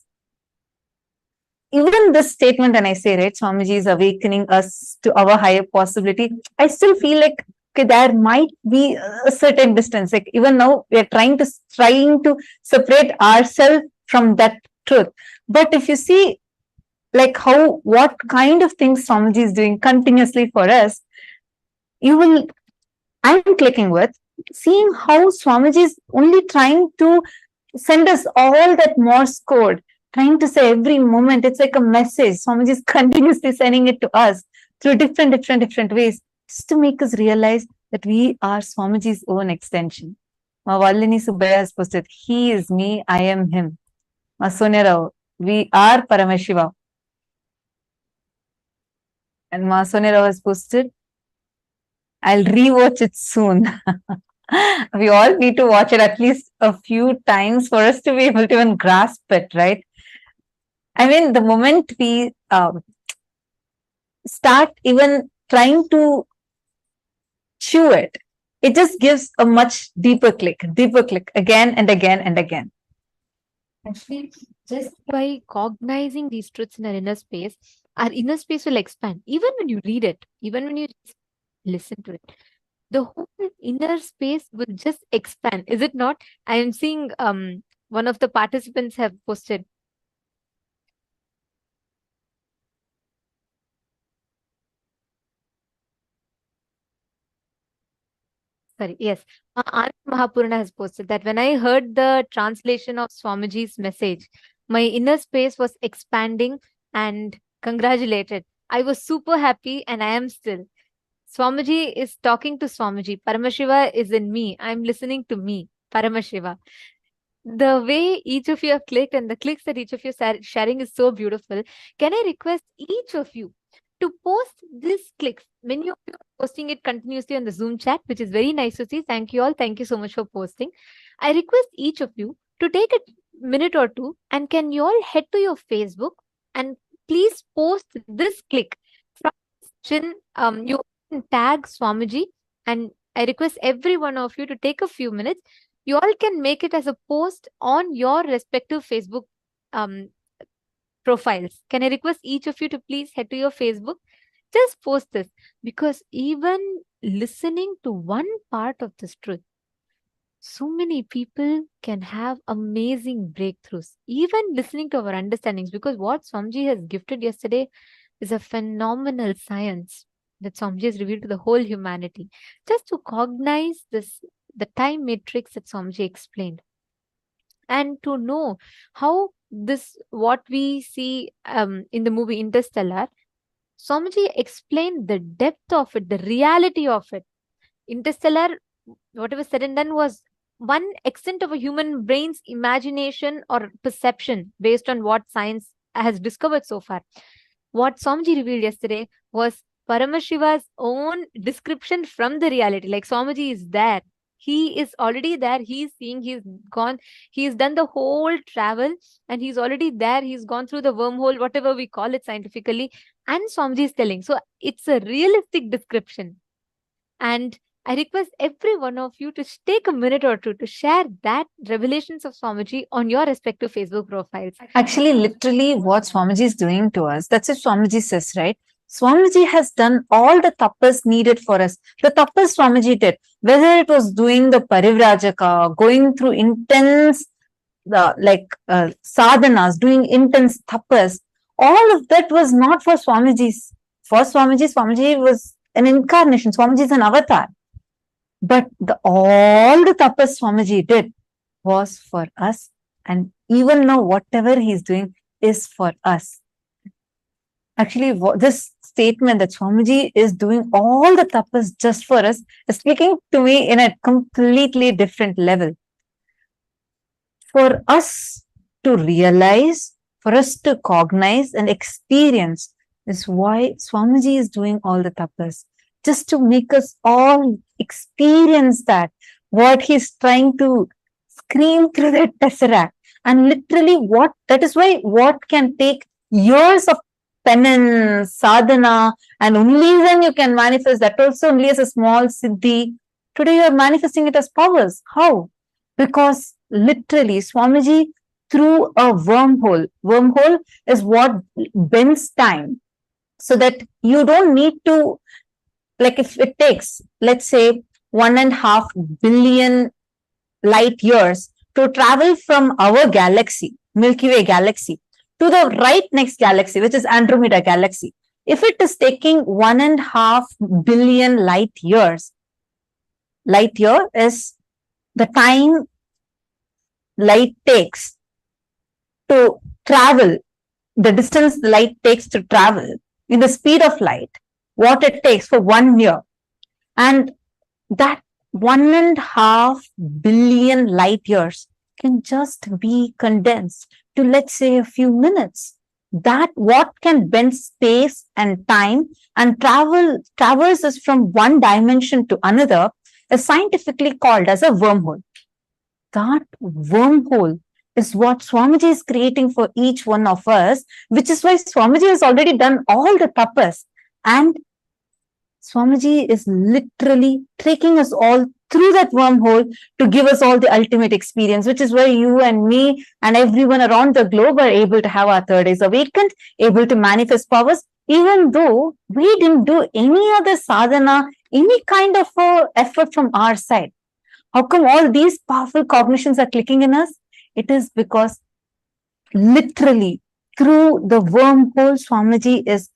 F: Even this statement, when I say, right, Swamiji is awakening us to our higher possibility, I still feel like, okay, there might be a certain distance. Like even now, we are trying to separate ourselves from that truth. But if you see, like what kind of things Swamiji is doing continuously for us, I'm clicking with, seeing how Swamiji is only trying to send us all that Morse code, trying to say every moment, it's like a message. Swamiji is continuously sending it to us through different ways, just to make us realize that we are Swamiji's own extension. Ma Vallini Subbaya has posted, he is me, I am him. Ma Sonia Rao, we are Paramashivam. And Ma Sonia Rao has posted, I'll rewatch it soon. We all need to watch it at least a few times for us to be able to even grasp it, right? I mean, the moment we start even trying to chew it, it just gives a much deeper click again and again and again.
G: Actually, just by cognizing these truths in our inner space will expand. Even when you read it, even when you listen to it, the whole inner space will just expand. Is it not? I am seeing one of the participants have posted. Sorry, yes. Anand Mahapurana has posted that when I heard the translation of Swamiji's message, my inner space was expanding and congratulated. I was super happy and I am still. Swamiji is talking to Swamiji. Paramashiva is in me. I'm listening to me, Paramashiva. The way each of you have clicked and the clicks that each of you are sharing is so beautiful. Can I request each of you to post this clicks? Many of you are posting it continuously on the Zoom chat, which is very nice to see. Thank you all. Thank you so much for posting. I request each of you to take a minute or two, and can you all head to your Facebook and please post this click from you can tag Swamiji, and I request every one of you to take a few minutes. You all can make it as a post on your respective Facebook profiles. Can I request each of you to please head to your Facebook? Just post this, because even listening to one part of this truth, so many people can have amazing breakthroughs, even listening to our understandings, because what Swamiji has gifted yesterday is a phenomenal science that Swamiji has revealed to the whole humanity. Just to cognize this, the time matrix that Swamiji explained, and to know how this, what we see in the movie Interstellar, Swamiji explained the depth of it, the reality of it. Interstellar, whatever said and done, was one extent of a human brain's imagination or perception based on what science has discovered so far. What Swamiji revealed yesterday was Paramashiva's own description from the reality. Like Swamiji is there. He is already there. He's seeing, he's gone, he's done the whole travel and he's already there. He's gone through the wormhole, whatever we call it scientifically. And Swamiji is telling. So it's a realistic description. And I request every one of you to take a minute or two to share that revelations of Swamiji on your respective Facebook profiles.
F: Actually, literally what Swamiji is doing to us, that's what Swamiji says, right? Swamiji has done all the tapas needed for us. The tapas Swamiji did, whether it was doing the parivrajaka, going through intense sadhanas, doing intense tapas, all of that was not for Swamiji's. For Swamiji, Swamiji was an incarnation. Swamiji is an avatar. But all the tapas Swamiji did was for us. And even now, whatever he's doing is for us. Actually, this statement that Swamiji is doing all the tapas just for us is speaking to me in a completely different level. For us to realize, for us to cognize and experience is why Swamiji is doing all the tapas. Just to make us all experience that, what he's trying to scream through that tesseract. And literally that is why what can take years of penance, sadhana, and only then you can manifest that also only as a small siddhi. Today you are manifesting it as powers. How? Because literally Swamiji through a wormhole. Wormhole is what bends time so that you don't need to, like if it takes, let's say 1.5 billion light years to travel from our galaxy, Milky Way galaxy, to the right next galaxy, which is Andromeda galaxy. If it is taking 1.5 billion light year is the time light takes to travel, the distance light takes to travel in the speed of light, what it takes for 1 year. And that 1.5 billion light years can just be condensed to, let's say, a few minutes. That what can bend space and time and traverses from one dimension to another is scientifically called as a wormhole. That wormhole is what Swamiji is creating for each one of us, which is why Swamiji has already done all the tapas. And Swamiji is literally taking us all through that wormhole to give us all the ultimate experience, which is why you and me and everyone around the globe are able to have our third eyes awakened, able to manifest powers, even though we didn't do any other sadhana, any kind of effort from our side. How come all these powerful cognitions are clicking in us? It is because literally through the wormhole, Swamiji is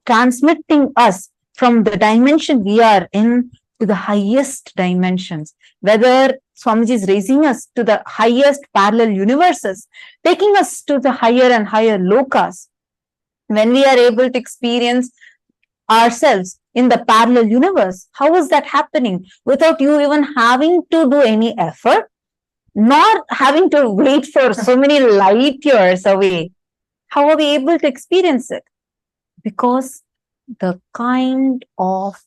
F: transmitting us from the dimension we are in to the highest dimensions. Whether Swamiji is raising us to the highest parallel universes, taking us to the higher and higher lokas. When we are able to experience ourselves in the parallel universe, how is that happening? Without you even having to do any effort, nor having to wait for so many light years away. How are we able to experience it? Because the kind of,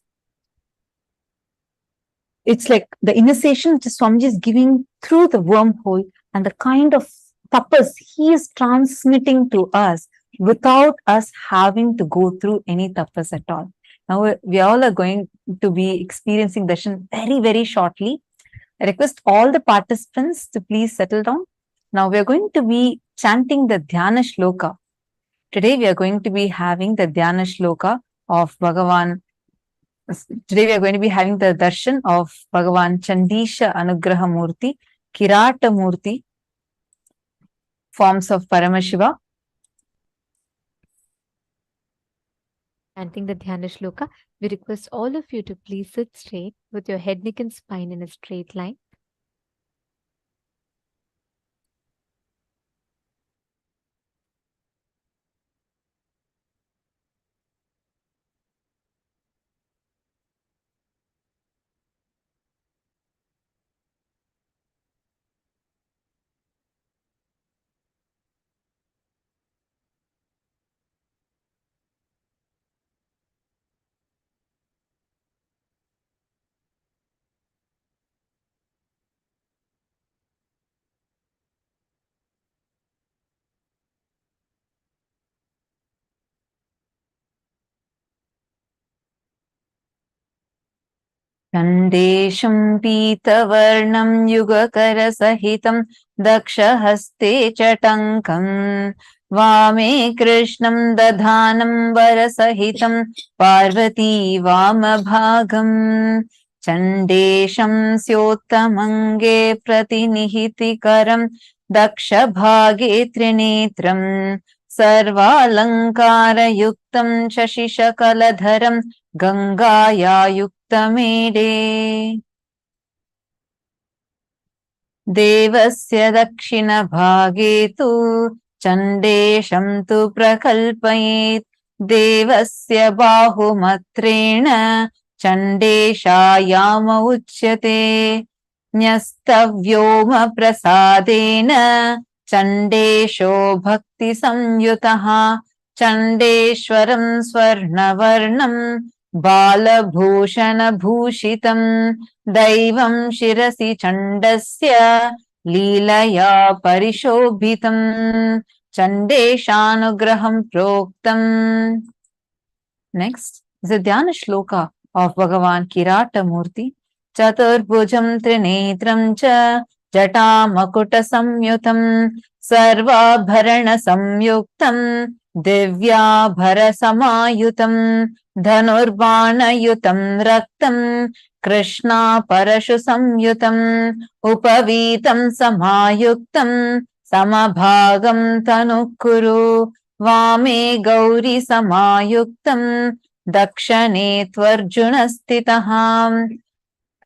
F: it's like the initiation which Swamiji is giving through the wormhole and the kind of tapas he is transmitting to us without us having to go through any tapas at all. Now we all are going to be experiencing darshan very, very shortly. I request all the participants to please settle down. Now we are going to be chanting the Dhyana Shloka. Today we are going to be having the Dhyana Shloka of Bhagavan. Today we are going to be having the darshan of Bhagavan Chandisha Anugraha Murti, Kirata Murti, forms of Paramashiva.
G: Chanting the Dhyana Shloka, we request all of you to please sit straight with your head, neck and spine in a straight line.
F: चण्डेशं पीतवर्णं युगकरसहितं दक्षहस्ते च टङ्कम् वामे कृष्णं दधानं वरसहितं पार्वती वामभागम् चण्डेशं स्योत्तमङ्गे प्रतिनिहितिकरं दक्षभागे त्रिनेत्रम् सर्वालङ्कारयुक्तं शशिशकलधरं गङ्गाया युक्तमेडे देवस्य दक्षिणभागे तु चण्डेशं तु प्रकल्पयेत् देवस्य बाहुमत्रेण चण्डेशायाम उच्यते न्यस्तव्योमप्रसादेन चण्डेशो भक्तिसंयुतः चण्डेश्वरं स्वर्णवर्णं बालभूषणभूषितं दैवं शिरसि चण्डस्य लीलया परिशोभितं चण्डेशानुग्रहं प्रोक्तम्. Next is a Dhyana Shloka of Bhagavan Kiratamurti. Chaturbhujam Trinetram cha Jatamakutta Samyutam Sarvabharana Samyuktam Divyabhara Samayutam Dhanurbana-yutam Raktam Krishna Parashu Samyutam Upavitam Samayuktam Samabhagam Tanukuru Vame Gauri Samayuktam Dakshane Tvarjunastitaham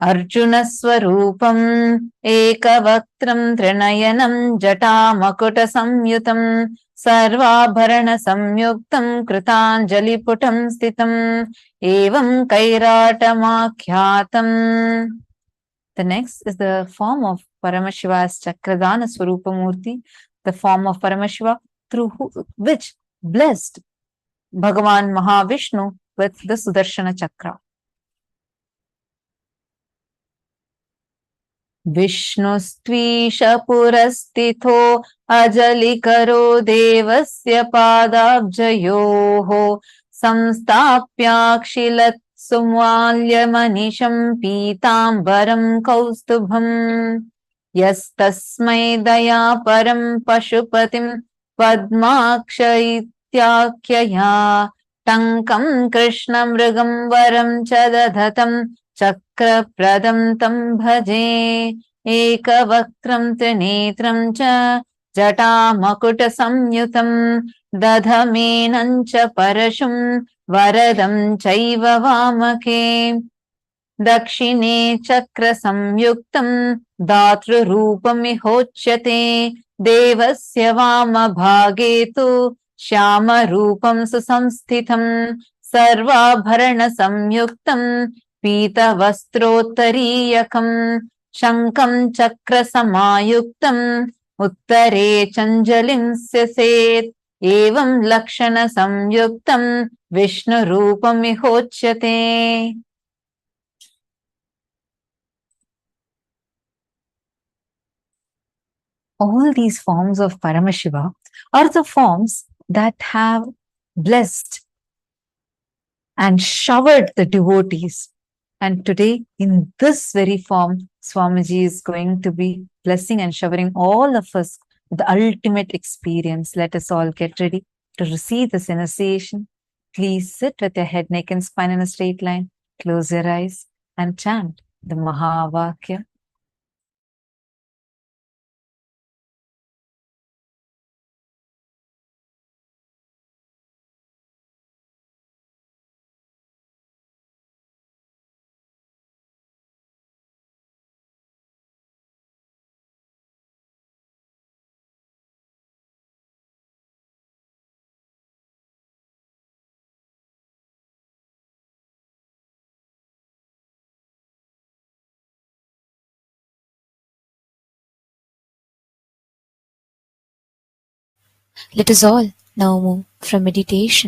F: Arjunaswarupam Ekavaktram Trinayanam Jatamakuta Samyutam Sarvabharana Samyuktam Kritanjaliputam Stitam Evam Kairatamakyatam. The next is the form of Paramashiva's Chakradana Swarupamurti, the form of Paramashiva through which blessed Bhagavan Mahavishnu with the Sudarshana Chakra. Vishnustvīša purastitho ajalikaro devasya padabjayoho samstapyakshilat sumvalyamanisham pītambaram kaustubham yastasmai daya param pashupatim padmakshaityākyaya tankam krishna mrigam varam chadadhatam Chakra-pradam tam bhaje ekavaktram trinetram cha jata-makuta samyutam dadhamenam cha parashum varadam chaiva vamake dakshine chakra samyuktam datru-rupam-ihochyate devasya vama-bhage tu shyama-rupam susamsthitam sarva-bharana-samyuktam Pita Vastrottariyakam Shankam Chakra Samayuktam Uttare Chanjalim Syaset Evam Lakshana Samyuktam Vishnu Rupam Ihochyate. All these forms of Paramashiva are the forms that have blessed and showered the devotees. And today, in this very form, Swamiji is going to be blessing and showering all of us with the ultimate experience. Let us all get ready to receive this initiation. Please sit with your head, neck and spine in a straight line. Close your eyes and chant the Mahavakya.
N: Let us all now move from meditation